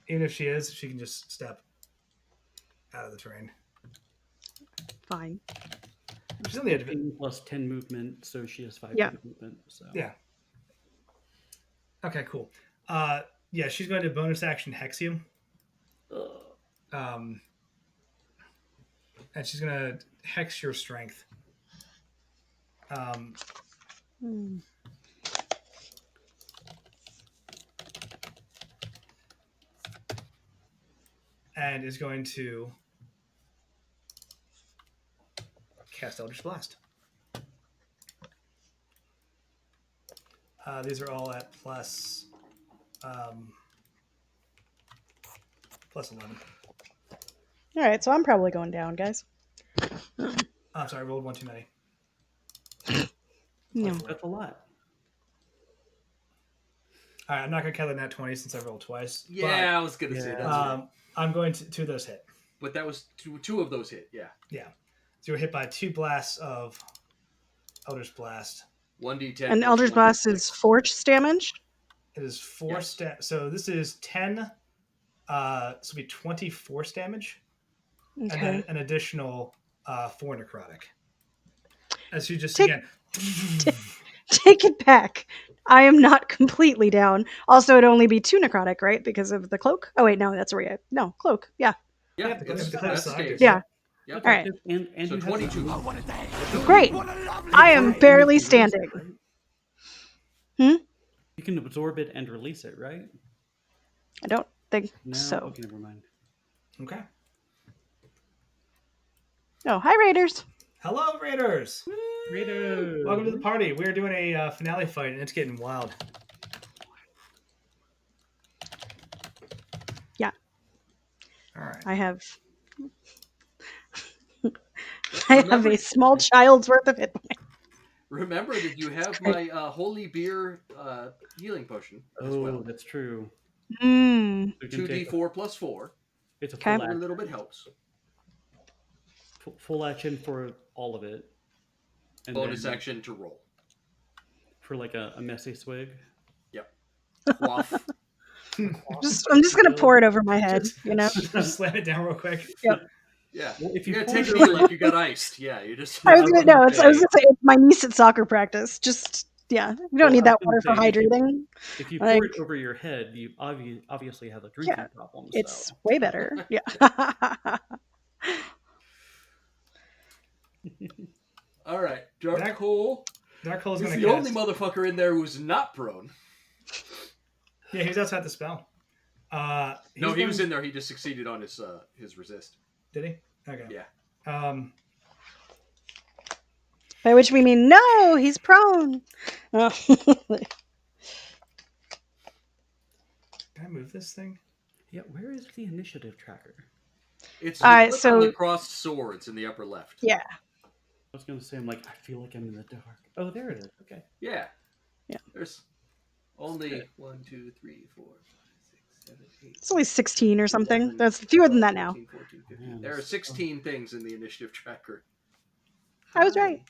Speaker 1: even if she is, she can just step out of the terrain.
Speaker 2: Fine.
Speaker 1: She's on the edge of it.
Speaker 3: 15 plus 10 movement, so she has 5
Speaker 2: Yeah.
Speaker 3: foot of movement. So
Speaker 1: Yeah. Okay, cool. Yeah, she's going to bonus action hex you.
Speaker 3: Ugh.
Speaker 1: And she's going to hex your strength.
Speaker 2: Hmm.
Speaker 1: And is going to cast Eldritch Blast. These are all at plus 11.
Speaker 2: All right, so I'm probably going down, guys.
Speaker 1: I'm sorry, I rolled one too many.
Speaker 2: No.
Speaker 3: That's a lot.
Speaker 1: All right, I'm not going to count the nat 20 since I rolled twice.
Speaker 4: Yeah, I was gonna say
Speaker 3: Yeah.
Speaker 4: that.
Speaker 1: But, I'm going to two of those hit.
Speaker 4: But that was two of those hit. Yeah.
Speaker 1: Yeah. So you're hit by 2 blasts of Eldritch Blast.
Speaker 4: 1d10.
Speaker 2: And
Speaker 4: plus
Speaker 2: Eldritch
Speaker 4: 1d6.
Speaker 2: Blast is force damage.
Speaker 1: It is 4
Speaker 4: Yes.
Speaker 1: So this is 10. This will be 20 force damage. And
Speaker 2: Okay.
Speaker 1: then an additional 4 necrotic. As you just
Speaker 2: Take-
Speaker 1: again.
Speaker 2: Take it back. I am not completely down. Also, it'd only be 2 necrotic, right? Because of the cloak. Oh wait, no, that's where you. No, cloak. Yeah.
Speaker 4: Yeah,
Speaker 1: Yeah, the
Speaker 4: it's,
Speaker 1: cloak
Speaker 4: that's
Speaker 1: selected.
Speaker 4: staged.
Speaker 2: Yeah.
Speaker 4: Yep.
Speaker 2: All right.
Speaker 3: And
Speaker 4: So
Speaker 3: you have
Speaker 4: 22.
Speaker 2: Great. I am barely standing.
Speaker 3: You can absorb it and release it, right?
Speaker 2: I don't think
Speaker 3: No.
Speaker 2: so.
Speaker 3: Okay, never mind.
Speaker 1: Okay.
Speaker 2: Oh, hi, Raiders.
Speaker 1: Hello, Raiders.
Speaker 3: Raiders.
Speaker 1: Welcome to the party. We're doing a finale fight, and it's getting wild.
Speaker 2: Yeah.
Speaker 1: All right.
Speaker 2: I have I have
Speaker 4: Remember-
Speaker 2: a small child's worth of hit points.
Speaker 4: Remember that you have
Speaker 2: great.
Speaker 4: my holy beer healing potion as
Speaker 3: Oh,
Speaker 4: well.
Speaker 3: that's true.
Speaker 2: Mm.
Speaker 3: You can take
Speaker 4: 2d4 plus 4.
Speaker 3: it's a
Speaker 2: Okay.
Speaker 3: full
Speaker 4: Every
Speaker 3: action,
Speaker 4: little bit helps.
Speaker 3: full action for all of it, and
Speaker 4: Bonus
Speaker 3: then
Speaker 4: action to roll.
Speaker 3: for like a messy swig.
Speaker 4: Yep. Quaff.
Speaker 2: I'm just gonna pour it over my head,
Speaker 1: Just slam it down real quick.
Speaker 2: Yep.
Speaker 4: Yeah.
Speaker 3: Well, if
Speaker 4: You're
Speaker 3: you
Speaker 4: gonna
Speaker 3: pour
Speaker 4: take
Speaker 3: it
Speaker 4: a knee
Speaker 3: over,
Speaker 4: like you got iced. Yeah, you just.
Speaker 2: I was
Speaker 3: I
Speaker 2: gonna
Speaker 3: wouldn't
Speaker 2: I was
Speaker 3: say-
Speaker 2: gonna say it's my niece at soccer practice. Just yeah, you don't
Speaker 3: Well,
Speaker 2: need
Speaker 3: I was
Speaker 2: that
Speaker 3: gonna
Speaker 2: water for
Speaker 3: say,
Speaker 2: hydrating.
Speaker 3: if you
Speaker 2: Like,
Speaker 3: pour it over your head, you obviously have a drinking
Speaker 2: yeah,
Speaker 3: problem.
Speaker 2: it's
Speaker 3: So
Speaker 2: way better. Yeah.
Speaker 4: All right. Dark
Speaker 1: That-
Speaker 4: Hole
Speaker 1: Dark Hole's
Speaker 4: is
Speaker 1: gonna
Speaker 4: the only
Speaker 1: cast.
Speaker 4: motherfucker in there who's not prone.
Speaker 1: Yeah, he's outside the spell.
Speaker 4: No,
Speaker 1: He's
Speaker 4: he was
Speaker 1: going-
Speaker 4: in there. He just succeeded on his resist.
Speaker 1: Did he? Okay.
Speaker 4: Yeah.
Speaker 2: By which we mean no, he's prone. Oh.
Speaker 1: Can I move this thing?
Speaker 3: yeah, where is the initiative tracker?
Speaker 4: It's
Speaker 2: Alright,
Speaker 4: you click on
Speaker 2: so-
Speaker 4: the crossed swords in the upper left.
Speaker 2: Yeah.
Speaker 3: I was gonna say, I'm like, I feel like I'm in the dark. Oh, there it is. Okay.
Speaker 4: Yeah.
Speaker 2: Yeah.
Speaker 4: There's only 1, 2, 3, 4, 5, 6, 7, 8.
Speaker 2: It's only 16 or something.
Speaker 4: 11,
Speaker 2: That's fewer than
Speaker 4: 12,
Speaker 2: that now.
Speaker 4: 13, 14, 15.
Speaker 3: Man,
Speaker 4: There are
Speaker 3: that's-
Speaker 4: 16 things in the initiative tracker.
Speaker 2: I was right.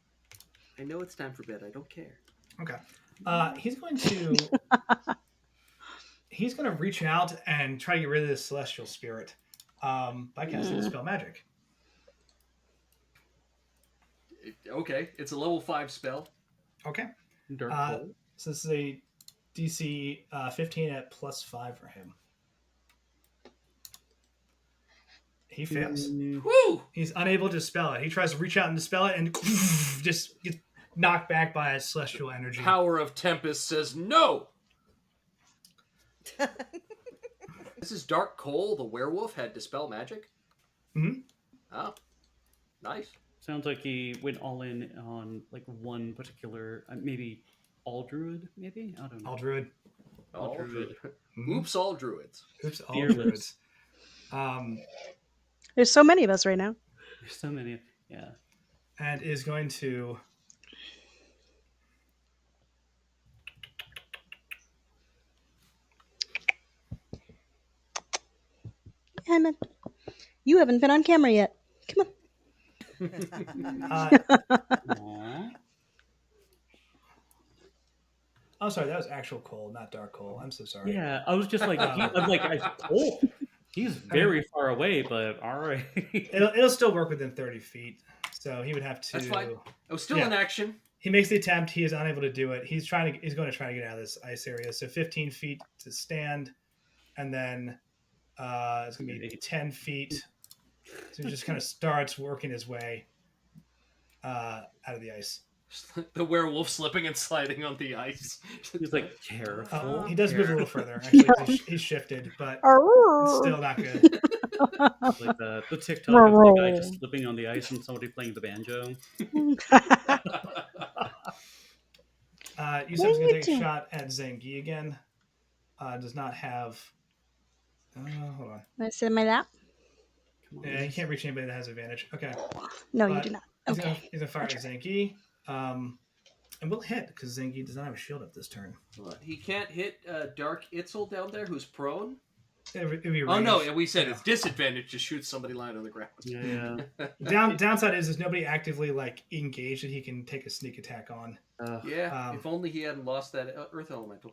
Speaker 4: I know it's time for bed. I don't care.
Speaker 1: Okay. He's going to. He's going to reach out and try to get rid of this celestial spirit by casting spell magic.
Speaker 4: Okay, it's a level 5 spell.
Speaker 1: Okay.
Speaker 3: Dark
Speaker 1: Uh,
Speaker 3: hole.
Speaker 1: So this is a DC 15 at +5 for him. He fails.
Speaker 4: Woo!
Speaker 1: He's unable to dispel it. He tries to reach out and dispel it and just gets knocked back by a celestial energy.
Speaker 4: Power of Tempest says no. This is Dark Cole, the werewolf, had dispel magic.
Speaker 1: Mhm.
Speaker 4: Oh, nice.
Speaker 3: Sounds like he went all in on like one particular, maybe all druid, maybe? I don't know.
Speaker 1: All druid.
Speaker 3: All
Speaker 4: All
Speaker 3: druid.
Speaker 1: Mhm.
Speaker 4: Oops, all druids.
Speaker 1: Oops, all
Speaker 3: Fearless.
Speaker 1: druids.
Speaker 2: There's so many of us right now.
Speaker 3: There's so many. Yeah.
Speaker 1: And is going to.
Speaker 2: Emma, you haven't been on camera yet. Come
Speaker 1: Uh,
Speaker 3: Aww.
Speaker 1: oh, sorry, that was actual coal, not dark coal. I'm so sorry.
Speaker 3: Yeah, I was just like, I'm like, oh, he's very far away, but all right.
Speaker 1: It'll still work within 30 feet. So he would have to.
Speaker 4: That's fine. I was still
Speaker 1: Yeah.
Speaker 4: in action.
Speaker 1: He makes the attempt. He is unable to do it. He's going to try to get out of this ice area. So 15 feet to stand, and then it's going to be 10 feet. So he just kind of starts working his way out of the ice.
Speaker 4: The werewolf slipping and sliding on the ice.
Speaker 3: He's like, careful.
Speaker 1: He does move a little further. Actually, he's shifted, but it's
Speaker 2: on.
Speaker 1: still not good.
Speaker 3: Like the TikTok of the guy just slipping on the ice and somebody playing the banjo.
Speaker 1: Yusuf's going to take a shot at Zangi again. Does not have. Hold on.
Speaker 2: Let's sit in my lap.
Speaker 3: Come on.
Speaker 1: Yeah, he can't reach anybody that has advantage. Okay.
Speaker 2: No, you
Speaker 1: But
Speaker 2: do not.
Speaker 1: He's
Speaker 2: Okay.
Speaker 1: gonna fire at Zangi. And we'll hit because Zangi does not have a shield up this turn.
Speaker 4: He can't hit Dark Itzel down there who's prone.
Speaker 1: It'd be
Speaker 4: Oh no,
Speaker 1: ranged.
Speaker 4: yeah, we said it's disadvantage to shoot somebody lying on the ground.
Speaker 3: Yeah.
Speaker 1: Downside is there's nobody actively like engaged that he can take a sneak attack on.
Speaker 4: Yeah,
Speaker 1: Um,
Speaker 4: if only he hadn't lost that Earth Elemental.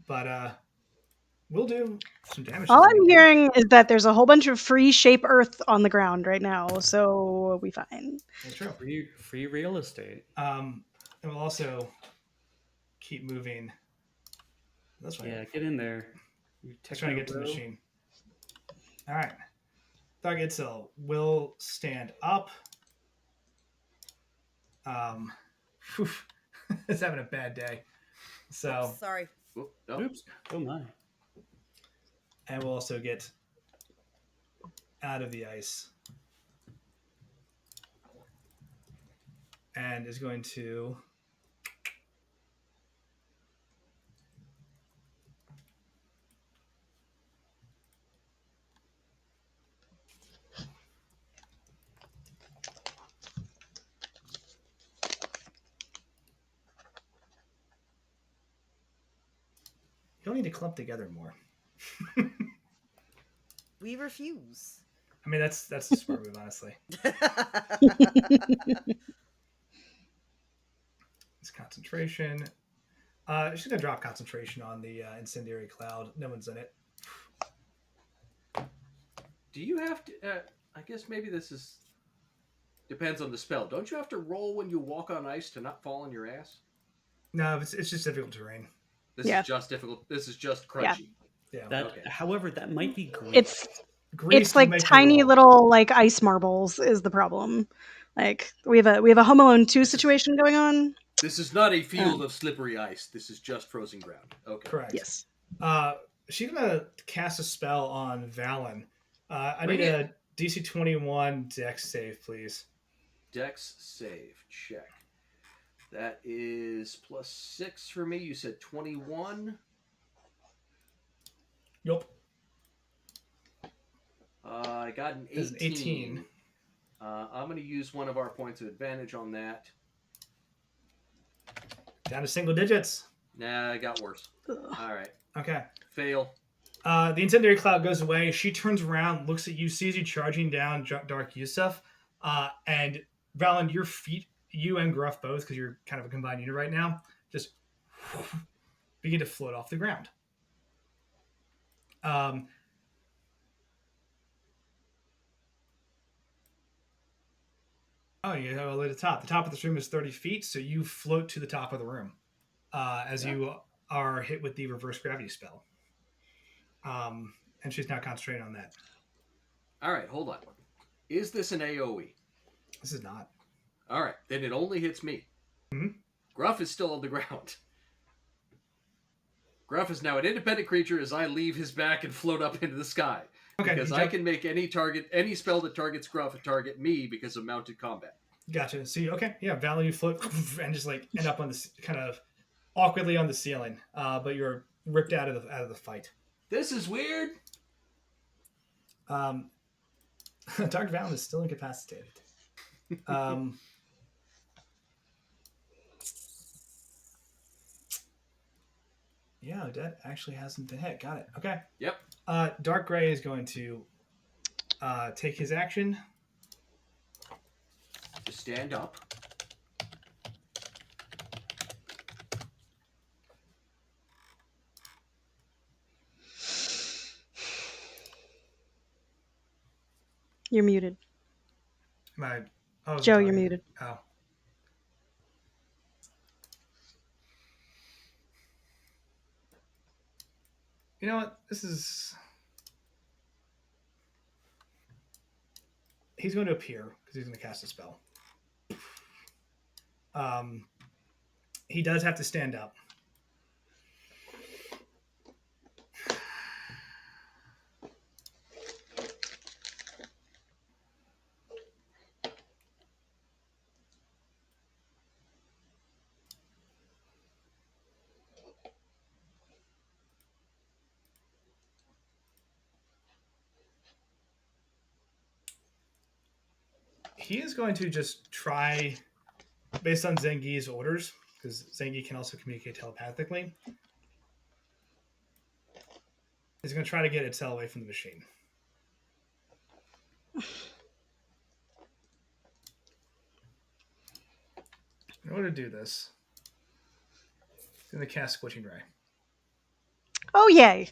Speaker 1: But we'll do some damage.
Speaker 2: All
Speaker 1: to
Speaker 2: I'm
Speaker 1: Zangi.
Speaker 2: hearing is that there's a whole bunch of free shape earth on the ground right now, so we'll be fine.
Speaker 1: That's true.
Speaker 3: Free real estate.
Speaker 1: And we'll also keep moving. That's right.
Speaker 3: Yeah, get in there. You
Speaker 1: Just trying to get to the
Speaker 3: techno-bro.
Speaker 1: machine. All right. Dark Itzel will stand up. Whew. It's having a bad day. So,
Speaker 5: Sorry.
Speaker 4: Whoop, no.
Speaker 3: Oops. Oh my.
Speaker 1: and we'll also get out of the ice. And is going to. You'll need to clump together more.
Speaker 5: We refuse.
Speaker 1: I mean, that's a smart move, honestly. It's concentration. She's gonna drop concentration on the incendiary cloud. No one's in it.
Speaker 4: Do you have to? I guess maybe this is depends on the spell. Don't you have to roll when you walk on ice to not fall on your ass?
Speaker 1: No, it's just difficult terrain.
Speaker 4: This
Speaker 2: Yeah.
Speaker 4: is just difficult. This is just crunchy.
Speaker 1: Yeah.
Speaker 3: That,
Speaker 4: Okay.
Speaker 3: however, that might be grease.
Speaker 1: Grease
Speaker 2: It's
Speaker 1: will
Speaker 2: like
Speaker 1: make the
Speaker 2: tiny
Speaker 1: roll.
Speaker 2: little like ice marbles is the problem. Like we have a Home Alone 2 situation going on.
Speaker 4: This is not a field of slippery ice. This is just frozen ground. Okay.
Speaker 1: Correct.
Speaker 2: Yes.
Speaker 1: She's gonna cast a spell on Valen. I
Speaker 4: Bring
Speaker 1: need
Speaker 4: it.
Speaker 1: a DC 21 Dex save, please.
Speaker 4: Dex save check. That is +6 for me. You said 21.
Speaker 1: Yup.
Speaker 4: I got an 18.
Speaker 1: There's an 18.
Speaker 4: I'm going to use one of our points of advantage on that.
Speaker 1: Down to single digits.
Speaker 4: Nah, it got worse.
Speaker 2: Ugh.
Speaker 4: All right.
Speaker 1: Okay.
Speaker 4: Fail.
Speaker 1: The incendiary cloud goes away. She turns around, looks at you, sees you charging down Dark Yusuf, and Valen, your feet, you and Gruff both, because you're kind of a combined unit right now, just begin to float off the ground. Oh, you go all the way to the top. The top of this room is 30 feet, so you float to the top of the room as you are hit with the reverse gravity spell. And she's now concentrating on that.
Speaker 4: All right, hold on. Is this an AoE?
Speaker 1: This is not.
Speaker 4: All right, then it only hits me.
Speaker 1: Mm-hmm.
Speaker 4: Gruff is still on the ground. Gruff is now an independent creature as I leave his back and float up into the sky.
Speaker 1: Okay.
Speaker 4: Because I can make any spell that targets Gruff target me because of mounted combat.
Speaker 1: Gotcha. So Valen, you float and just like end up on this kind of awkwardly on the ceiling, but you're ripped out of the fight.
Speaker 4: This is weird.
Speaker 1: Dark Valen is still incapacitated. Yeah, Odette actually hasn't been hit. Got it. Okay.
Speaker 4: Yep.
Speaker 1: Dark Gray is going to take his action.
Speaker 4: To stand up.
Speaker 2: You're muted.
Speaker 1: Oh,
Speaker 2: Joe, you're muted.
Speaker 1: Oh. You know what? He's going to appear because he's going to cast a spell. He does have to stand up. He is going to just try, based on Zengi's orders, because Zengi can also communicate telepathically. He's going to try to get Itzel away from the machine. In order to do this, he's going to cast Squishing Ray.
Speaker 2: Oh, yay.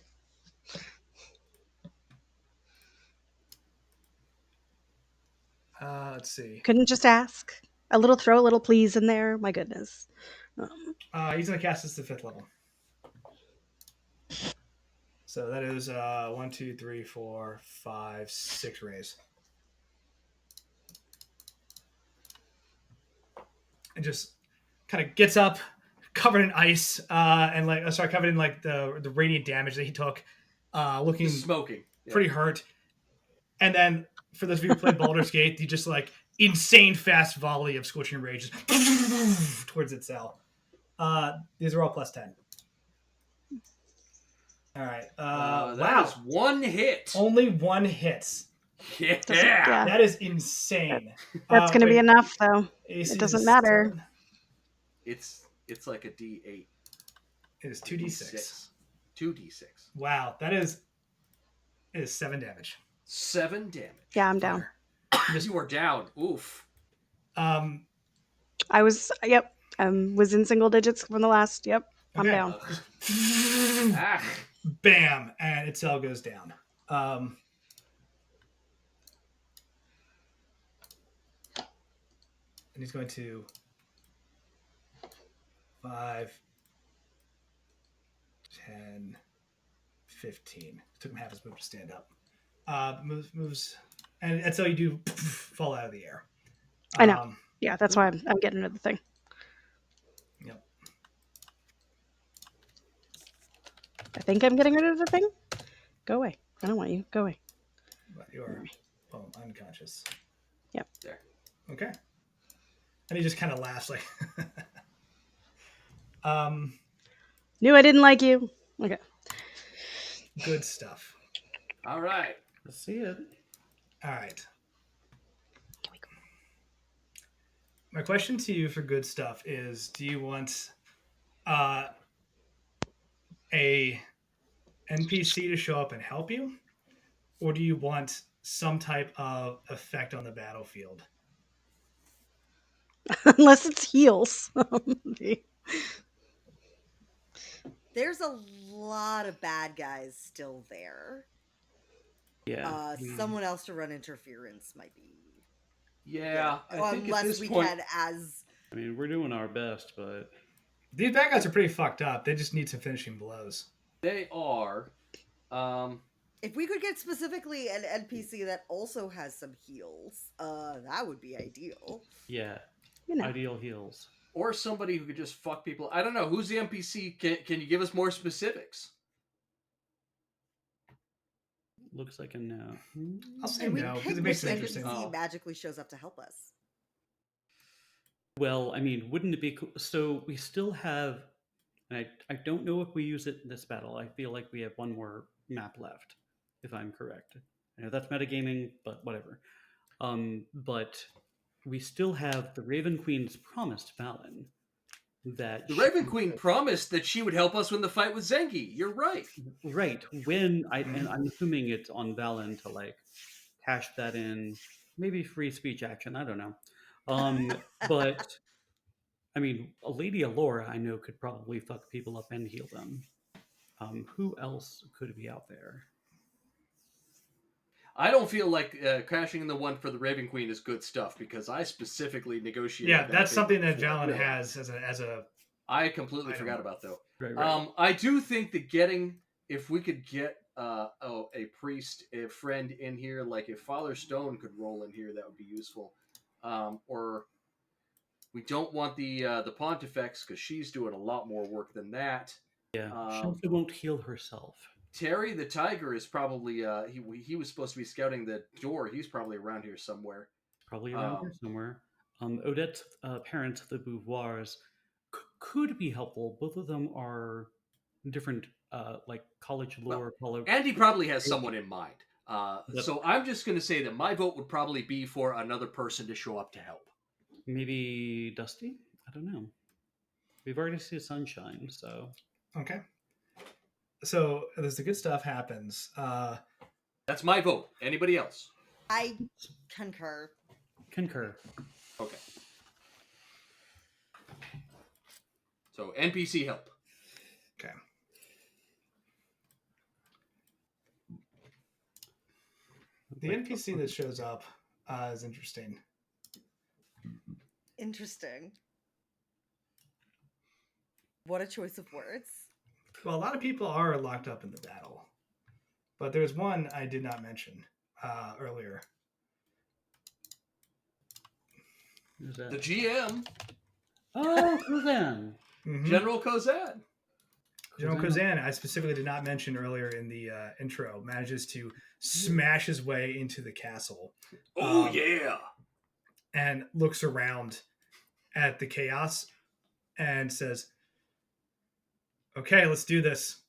Speaker 1: Let's see.
Speaker 2: Couldn't just ask. Throw a little please in there. My goodness.
Speaker 1: He's going to cast this to 5th level. So that is 1, 2, 3, 4, 5, 6 rays. And just kind of gets up, covered in ice, and covered in like the radiant damage that he took, looking
Speaker 4: Just smoking.
Speaker 1: pretty hurt. And then for those of you who played Baldur's Gate, the just like insane fast volley of Scorching Rage just towards Itzel. These are all +10. All right.
Speaker 4: That is one hit.
Speaker 1: Only one hit.
Speaker 4: Yeah.
Speaker 1: That is insane.
Speaker 2: That's going to be
Speaker 1: wait.
Speaker 2: enough, though.
Speaker 1: AC
Speaker 2: It doesn't
Speaker 1: is
Speaker 2: matter.
Speaker 1: 7.
Speaker 4: It's like a D8.
Speaker 1: It is 2d6.
Speaker 4: 2d6.
Speaker 1: Wow, that is 7 damage.
Speaker 4: 7 damage.
Speaker 2: Yeah, I'm down.
Speaker 4: You are down. Oof.
Speaker 1: Um,
Speaker 2: I was was in single digits from the last. Yep, I'm
Speaker 1: okay.
Speaker 2: down.
Speaker 4: Ah.
Speaker 1: Bam, and Itzel goes down. And he's going to 5, 10, 15. Took him half his move to stand up. Moves, and Itzel, you do fall out of the air.
Speaker 2: I know. Yeah, that's why I'm getting rid of the thing.
Speaker 1: Yep.
Speaker 2: I think I'm getting rid of the thing. Go away. I don't want you. Go away.
Speaker 1: But you are unconscious.
Speaker 2: Yep.
Speaker 4: There.
Speaker 1: Okay. And he just kind of laughs like.
Speaker 2: Knew I didn't like you. Okay.
Speaker 1: Good stuff.
Speaker 4: All right.
Speaker 3: Let's see it.
Speaker 1: All right. My question to you for good stuff is: do you want a NPC to show up and help you, or do you want some type of effect on the battlefield?
Speaker 2: Unless it's heals.
Speaker 5: There's a lot of bad guys still there.
Speaker 3: Yeah.
Speaker 5: Someone else to run interference might be.
Speaker 4: Yeah, I think at
Speaker 5: unless
Speaker 4: this
Speaker 5: we
Speaker 4: point,
Speaker 5: can as
Speaker 3: I mean, we're doing our best, but
Speaker 1: These bad guys are pretty fucked up. They just need some finishing blows.
Speaker 4: they are.
Speaker 5: if we could get specifically an NPC that also has some heals, that would be ideal.
Speaker 3: yeah,
Speaker 2: You know.
Speaker 3: ideal heals.
Speaker 4: Or somebody who could just fuck people. I don't know. Who's the NPC? Can you give us more specifics?
Speaker 3: Looks like a no.
Speaker 1: I'll say
Speaker 5: And we
Speaker 1: no because
Speaker 5: pick
Speaker 1: it makes
Speaker 5: which
Speaker 1: it interesting.
Speaker 5: NPC
Speaker 4: Oh.
Speaker 5: magically shows up to help us.
Speaker 3: Well, I mean, wouldn't it be cool? So we still have, and I don't know if we use it in this battle. I feel like we have one more map left, if I'm correct. I know that's metagaming, but whatever. But we still have the Raven Queen's promised Valen. That
Speaker 4: The Raven Queen promised that she would help us win the fight with Zengi. You're right.
Speaker 3: Right. And I'm assuming it's on Valen to like cash that in, maybe free speech action. I don't know. But I mean, a Lady Alora I know could probably fuck people up and heal them. Who else could be out there?
Speaker 4: I don't feel like crashing in the one for the Raven Queen is good stuff because I specifically negotiated.
Speaker 1: Yeah, that's
Speaker 4: thing
Speaker 1: something that
Speaker 4: before.
Speaker 1: Valen has as a.
Speaker 4: I completely
Speaker 1: I
Speaker 4: forgot
Speaker 1: don't-
Speaker 4: about though.
Speaker 3: Right.
Speaker 4: I do think that if we could get a priest, a friend in here, like if Father Stone could roll in here, that would be useful. Or we don't want the Pontifex because she's doing a lot more work than that.
Speaker 3: Yeah. She also won't heal herself.
Speaker 4: Terry the Tiger is probably he was supposed to be scouting the door. He's probably around here somewhere.
Speaker 3: Probably around here somewhere. Odette's parents, the Beauvoirs, could be helpful. Both of them are different, like college lore.
Speaker 4: Andy probably has someone in mind. So I'm just going to say that my vote would probably be for another person to show up to help.
Speaker 3: Maybe Dusty? I don't know. We've already seen Sunshine, so.
Speaker 1: Okay. So as the good stuff happens,
Speaker 4: that's my vote. Anybody else?
Speaker 5: I concur.
Speaker 4: Okay. So NPC help.
Speaker 1: Okay. The NPC that shows up is interesting.
Speaker 5: Interesting. What a choice of words.
Speaker 1: Well, a lot of people are locked up in the battle, but there's one I did not mention earlier.
Speaker 3: Who's that?
Speaker 4: The GM.
Speaker 3: Oh, Kozan.
Speaker 4: General Kozan.
Speaker 1: General Kozan, I specifically did not mention earlier in the intro, manages to smash his way into the castle.
Speaker 4: Oh, yeah.
Speaker 1: And looks around at the chaos and says, okay, let's do this.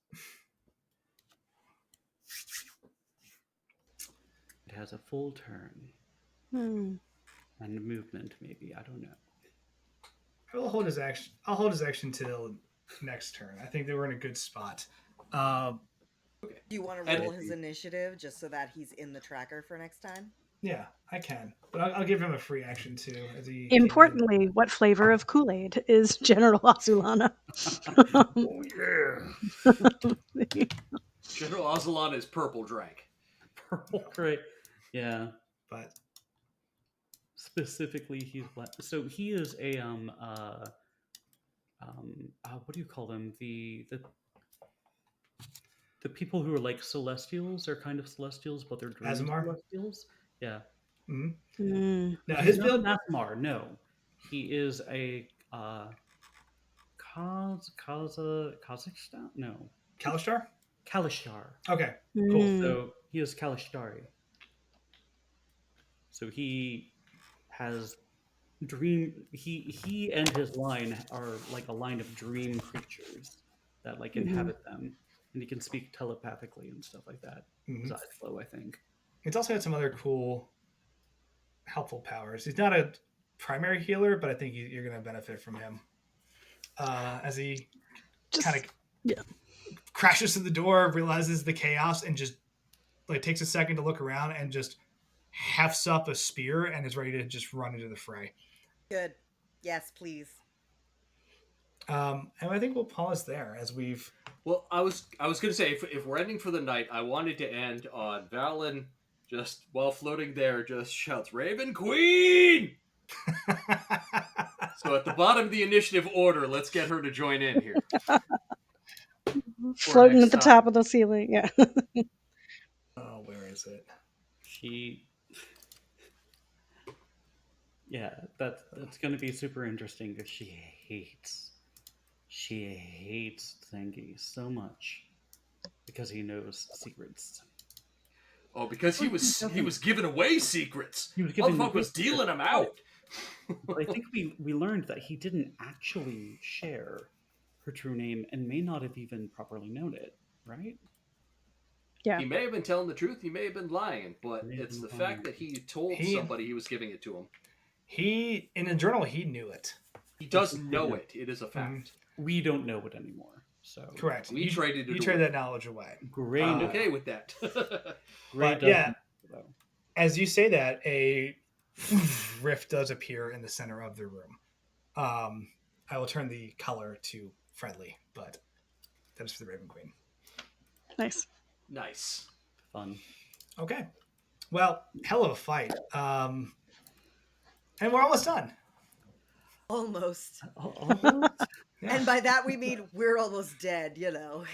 Speaker 3: It has a full turn. And movement, maybe. I don't know.
Speaker 1: I'll hold his action till next turn. I think they were in a good spot. Um,
Speaker 5: Do you want to
Speaker 4: And-
Speaker 5: roll his initiative just so that he's in the tracker for next time?
Speaker 1: yeah, I can, but I'll give him a free action too. As he
Speaker 2: Importantly, what flavor of Kool-Aid is General Azulana?
Speaker 1: oh yeah.
Speaker 4: General Ozelon is purple drank.
Speaker 3: Purple Great. Yeah.
Speaker 1: But
Speaker 3: Specifically, he's black. So he is a what do you call them? The people who are like celestials are kind of celestials, but they're dream
Speaker 1: Azamar?
Speaker 3: celestials. Yeah.
Speaker 1: mhm.
Speaker 2: Mm.
Speaker 1: Now
Speaker 3: He's
Speaker 1: his
Speaker 3: not
Speaker 1: build.
Speaker 3: an Athmar, no. He is a Kazakhstan? No.
Speaker 1: Kalishtar?
Speaker 3: Kalishtar.
Speaker 1: Okay, cool.
Speaker 2: Mm.
Speaker 3: So he is Kalistari. So he has he and his line are like a line of dream creatures that like inhabit them, and he can speak telepathically and stuff like that. His
Speaker 1: Mhm.
Speaker 3: eyes glow, I think.
Speaker 1: He's also had some other cool, helpful powers. He's not a primary healer, but I think you're going to benefit from him. As he
Speaker 2: Just
Speaker 1: kind of
Speaker 2: yeah.
Speaker 1: crashes through the door, realizes the chaos, and just like takes a second to look around and just hefts up a spear and is ready to just run into the fray.
Speaker 5: Good. Yes, please.
Speaker 1: And I think we'll pause there as we've.
Speaker 4: Well, I was going to say, if we're ending for the night, I wanted to end on Valen, just while floating there, just shouts, Raven Queen! So at the bottom of the initiative order, let's get her to join in here.
Speaker 2: Floating
Speaker 4: next
Speaker 2: at the
Speaker 4: time.
Speaker 2: top of the ceiling. Yeah.
Speaker 1: Oh, where is it?
Speaker 3: She Yeah, that's going to be super interesting because she hates Zangi so much because he knows secrets.
Speaker 4: Oh, because he was giving away secrets.
Speaker 3: He was giving
Speaker 4: Motherfucker
Speaker 3: away
Speaker 4: was dealing them out.
Speaker 3: But I think we learned that he didn't actually share her true name and may not have even properly known it, right?
Speaker 2: Yeah.
Speaker 4: He may have been telling the truth. He may have been lying, but
Speaker 3: May have
Speaker 4: it's
Speaker 3: been
Speaker 4: the
Speaker 3: lying.
Speaker 4: fact that he told somebody he was giving it to him.
Speaker 1: He in the journal he knew it.
Speaker 4: He does know it. It is a fact.
Speaker 3: We don't know it anymore. So
Speaker 1: Correct.
Speaker 4: We traded it
Speaker 1: You
Speaker 4: away.
Speaker 1: traded that knowledge away.
Speaker 3: Great.
Speaker 4: I'm okay with that.
Speaker 1: But yeah, as you say that, a rift does appear in the center of the room. I will turn the color to friendly, but that is for the Raven Queen.
Speaker 2: Nice.
Speaker 4: Nice.
Speaker 3: Fun.
Speaker 1: Okay. Well, hell of a fight. And we're almost done.
Speaker 5: Almost.
Speaker 1: Yeah.
Speaker 5: And by that we mean we're almost dead, you know.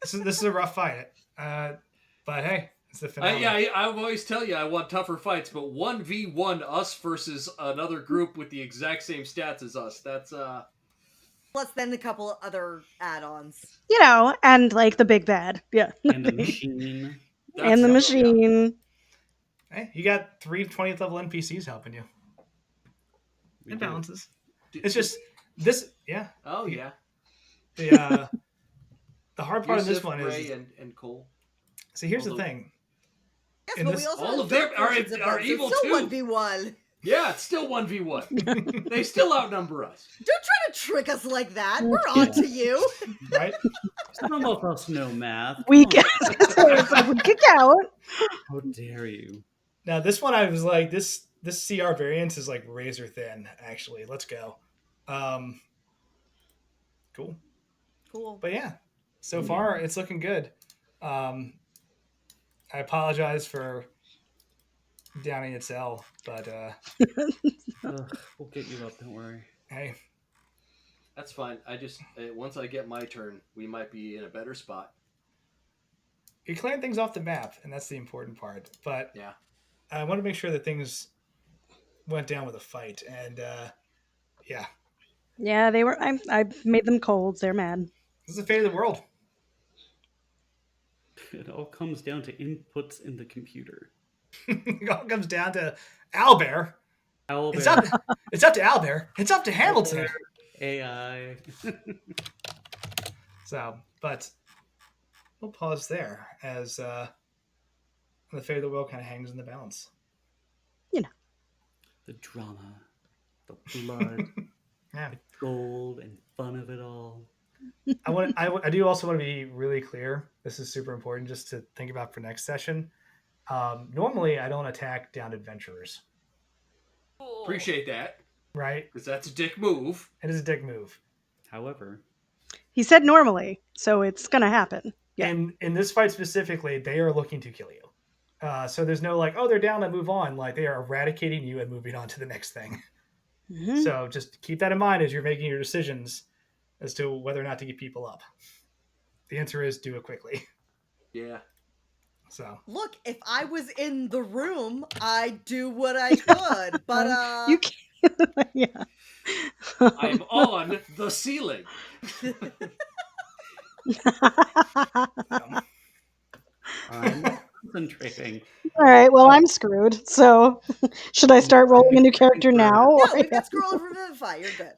Speaker 1: This is a rough fight. But hey, it's the finale.
Speaker 4: I always tell you I want tougher fights, but 1v1 us versus another group with the exact same stats as us. That's
Speaker 5: Plus then a couple other add-ons.
Speaker 2: You know, and like the big bad. Yeah.
Speaker 3: And the machine.
Speaker 2: And the
Speaker 4: yeah.
Speaker 2: machine.
Speaker 1: Hey, you got 3 20th level NPCs helping you.
Speaker 3: We
Speaker 1: It
Speaker 3: do.
Speaker 1: balances. It's just this. Yeah.
Speaker 4: Oh yeah.
Speaker 1: The hard part of this
Speaker 4: Yusuf,
Speaker 1: one
Speaker 4: Ray,
Speaker 1: is.
Speaker 4: and Cole.
Speaker 1: See, here's the
Speaker 4: although-
Speaker 1: thing.
Speaker 5: Yes,
Speaker 1: In
Speaker 5: but
Speaker 1: this-
Speaker 5: we also
Speaker 4: all
Speaker 5: have
Speaker 4: of them
Speaker 5: dark
Speaker 4: are-
Speaker 5: versions of
Speaker 4: are
Speaker 5: them, so
Speaker 4: evil
Speaker 5: it's still
Speaker 4: too.
Speaker 5: 1v1.
Speaker 4: Yeah, it's still 1v1. They still outnumber us.
Speaker 5: Don't try to trick us like that. We're on to you.
Speaker 1: Right?
Speaker 3: Some of us know math.
Speaker 2: We
Speaker 3: Come
Speaker 2: can,
Speaker 3: on.
Speaker 2: it's like we kick out.
Speaker 3: How dare you?
Speaker 1: Now, this one I was like, this CR variant is like razor thin, actually. Let's go. Cool.
Speaker 5: Cool.
Speaker 1: But yeah, so far it's looking good. I apologize for downing Itzel, but
Speaker 3: Ugh, we'll get you up. Don't worry.
Speaker 1: hey,
Speaker 4: That's fine. I just once I get my turn, we might be in a better spot.
Speaker 1: you're clearing things off the map, and that's the important part. But
Speaker 4: Yeah.
Speaker 1: I want to make sure that things went down with a fight, and yeah,
Speaker 2: Yeah, they were. I made them cold. They're mad.
Speaker 1: this is the fate of the world.
Speaker 3: It all comes down to inputs in the computer.
Speaker 1: It all comes down to Albert.
Speaker 3: Owlbear,
Speaker 1: It's up to Albert. It's up to Hamilton.
Speaker 3: AI.
Speaker 1: So, but we'll pause there as the fate of the world kind of hangs in the balance.
Speaker 3: The drama, the blood,
Speaker 1: Yeah.
Speaker 3: the gold and fun of it all.
Speaker 1: I do also want to be really clear. This is super important just to think about for next session. Normally, I don't attack downed adventurers,
Speaker 4: Appreciate that,
Speaker 1: right?
Speaker 4: because that's a dick move.
Speaker 1: It is a dick move.
Speaker 3: However,
Speaker 2: He said normally, so it's gonna happen. Yeah.
Speaker 1: In this fight specifically, they are looking to kill you. So there's no like, oh, they're down and move on. Like they are eradicating you and moving on to the next thing.
Speaker 2: Mhm.
Speaker 1: So just keep that in mind as you're making your decisions as to whether or not to get people up. The answer is do it quickly.
Speaker 4: Yeah.
Speaker 1: So
Speaker 5: Look, if I was in the room, I'd do what I could, but
Speaker 2: You can't. Yeah.
Speaker 4: I'm on the ceiling.
Speaker 3: I'm concentrating.
Speaker 2: All right. Well, I'm screwed. So, should I start rolling a new character now?
Speaker 5: no,
Speaker 2: or-
Speaker 5: we've got Scroll of Revivify. You're good.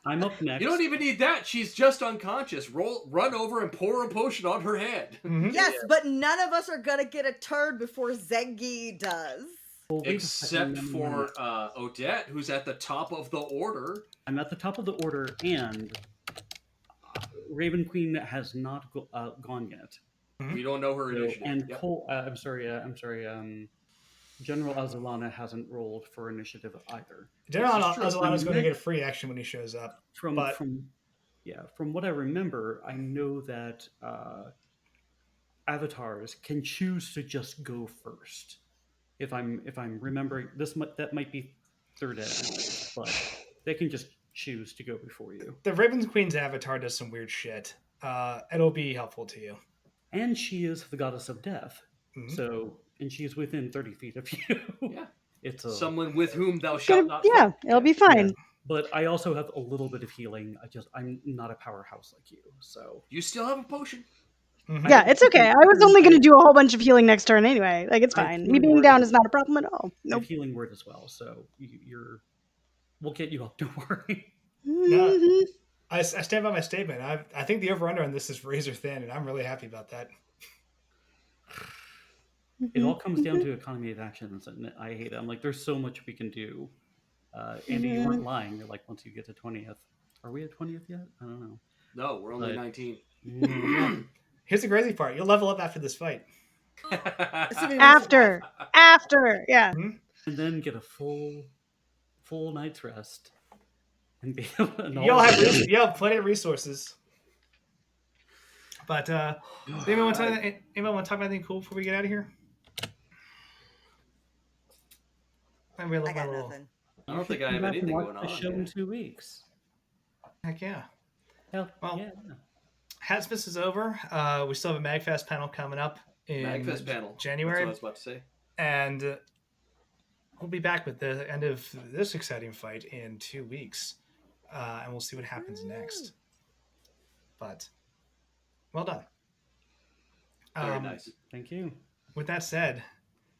Speaker 3: I'm up next.
Speaker 4: You don't even need that. She's just unconscious. Run over and pour a potion on her head.
Speaker 1: mhm.
Speaker 5: Yes, but none of us are gonna get a turn before Zengi does.
Speaker 3: Well, wait a
Speaker 4: Except
Speaker 3: second,
Speaker 4: for Odette, who's at the top of the order.
Speaker 3: I'm at the top of the order, and Raven Queen has not gone yet.
Speaker 4: We don't know her
Speaker 3: So,
Speaker 4: initiative.
Speaker 3: and
Speaker 4: Yep.
Speaker 3: Cole, I'm sorry. General Azulana hasn't rolled for initiative either.
Speaker 1: General
Speaker 4: This is true.
Speaker 1: Azulana's going to get a free action when he shows up.
Speaker 3: From
Speaker 1: But-
Speaker 3: from what I remember, I know that avatars can choose to just go first. If I'm remembering that might be third edition, but they can just choose to go before you.
Speaker 1: The Raven Queen's avatar does some weird shit. It'll be helpful to you.
Speaker 3: And she is the goddess of death.
Speaker 1: Mhm.
Speaker 3: So, and she is within 30 feet of you.
Speaker 4: Yeah.
Speaker 3: It's a
Speaker 4: Someone with whom thou shalt not
Speaker 2: yeah,
Speaker 4: fight.
Speaker 2: it'll be fine.
Speaker 3: But I also have a little bit of healing. I'm not a powerhouse like you, so
Speaker 4: You still have a potion.
Speaker 1: Mhm.
Speaker 2: Yeah, it's okay. I was only going to do a whole bunch of healing next turn anyway. Like, it's
Speaker 3: I
Speaker 2: fine.
Speaker 3: have
Speaker 2: Me being
Speaker 3: healing
Speaker 2: down
Speaker 3: word.
Speaker 2: is not a problem at all.
Speaker 3: I
Speaker 2: Nope.
Speaker 3: have healing word as well. So we'll get you up. Don't worry.
Speaker 1: No.
Speaker 2: Mhm.
Speaker 1: I stand by my statement. I think the over-under on this is razor thin, and I'm really happy about that.
Speaker 3: It all comes down to economy of actions, and I hate it. I'm like, there's so much we can do. Andy, you weren't lying. You're like, once you get to 20th, are we at 20th yet? I don't know.
Speaker 4: No, we're only
Speaker 3: But-
Speaker 4: 19.
Speaker 1: Here's the crazy part. You'll level up after this fight.
Speaker 5: Assuming we
Speaker 2: After, yeah.
Speaker 3: And then get a full night's rest, and be able to.
Speaker 1: You'll have plenty of resources. But does anyone want to talk about anything cool before we get out of here? Maybe a
Speaker 5: I
Speaker 1: little,
Speaker 5: got
Speaker 1: little
Speaker 5: nothing.
Speaker 4: I don't think I have
Speaker 3: Come back and
Speaker 4: anything
Speaker 3: watch
Speaker 4: going
Speaker 3: the
Speaker 4: on.
Speaker 3: show in
Speaker 4: Yeah.
Speaker 3: 2 weeks.
Speaker 1: heck yeah.
Speaker 3: Hell,
Speaker 1: Well,
Speaker 3: yeah.
Speaker 1: Hatsmith is over. We still have a MagFest panel coming up in
Speaker 4: Magfest panel. That's
Speaker 1: January,
Speaker 4: what I was about to say.
Speaker 1: and we'll be back with the end of this exciting fight in 2 weeks, and we'll see what happens next. But well done.
Speaker 4: Very nice.
Speaker 3: Thank you.
Speaker 1: With that said,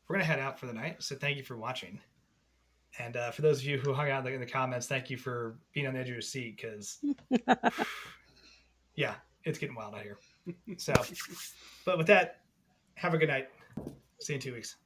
Speaker 1: we're gonna head out for the night. So thank you for watching, and for those of you who hung out in the comments, thank you for being on the edge of your seat because, yeah, it's getting wild out here. So, but with that, have a good night. See you in 2 weeks.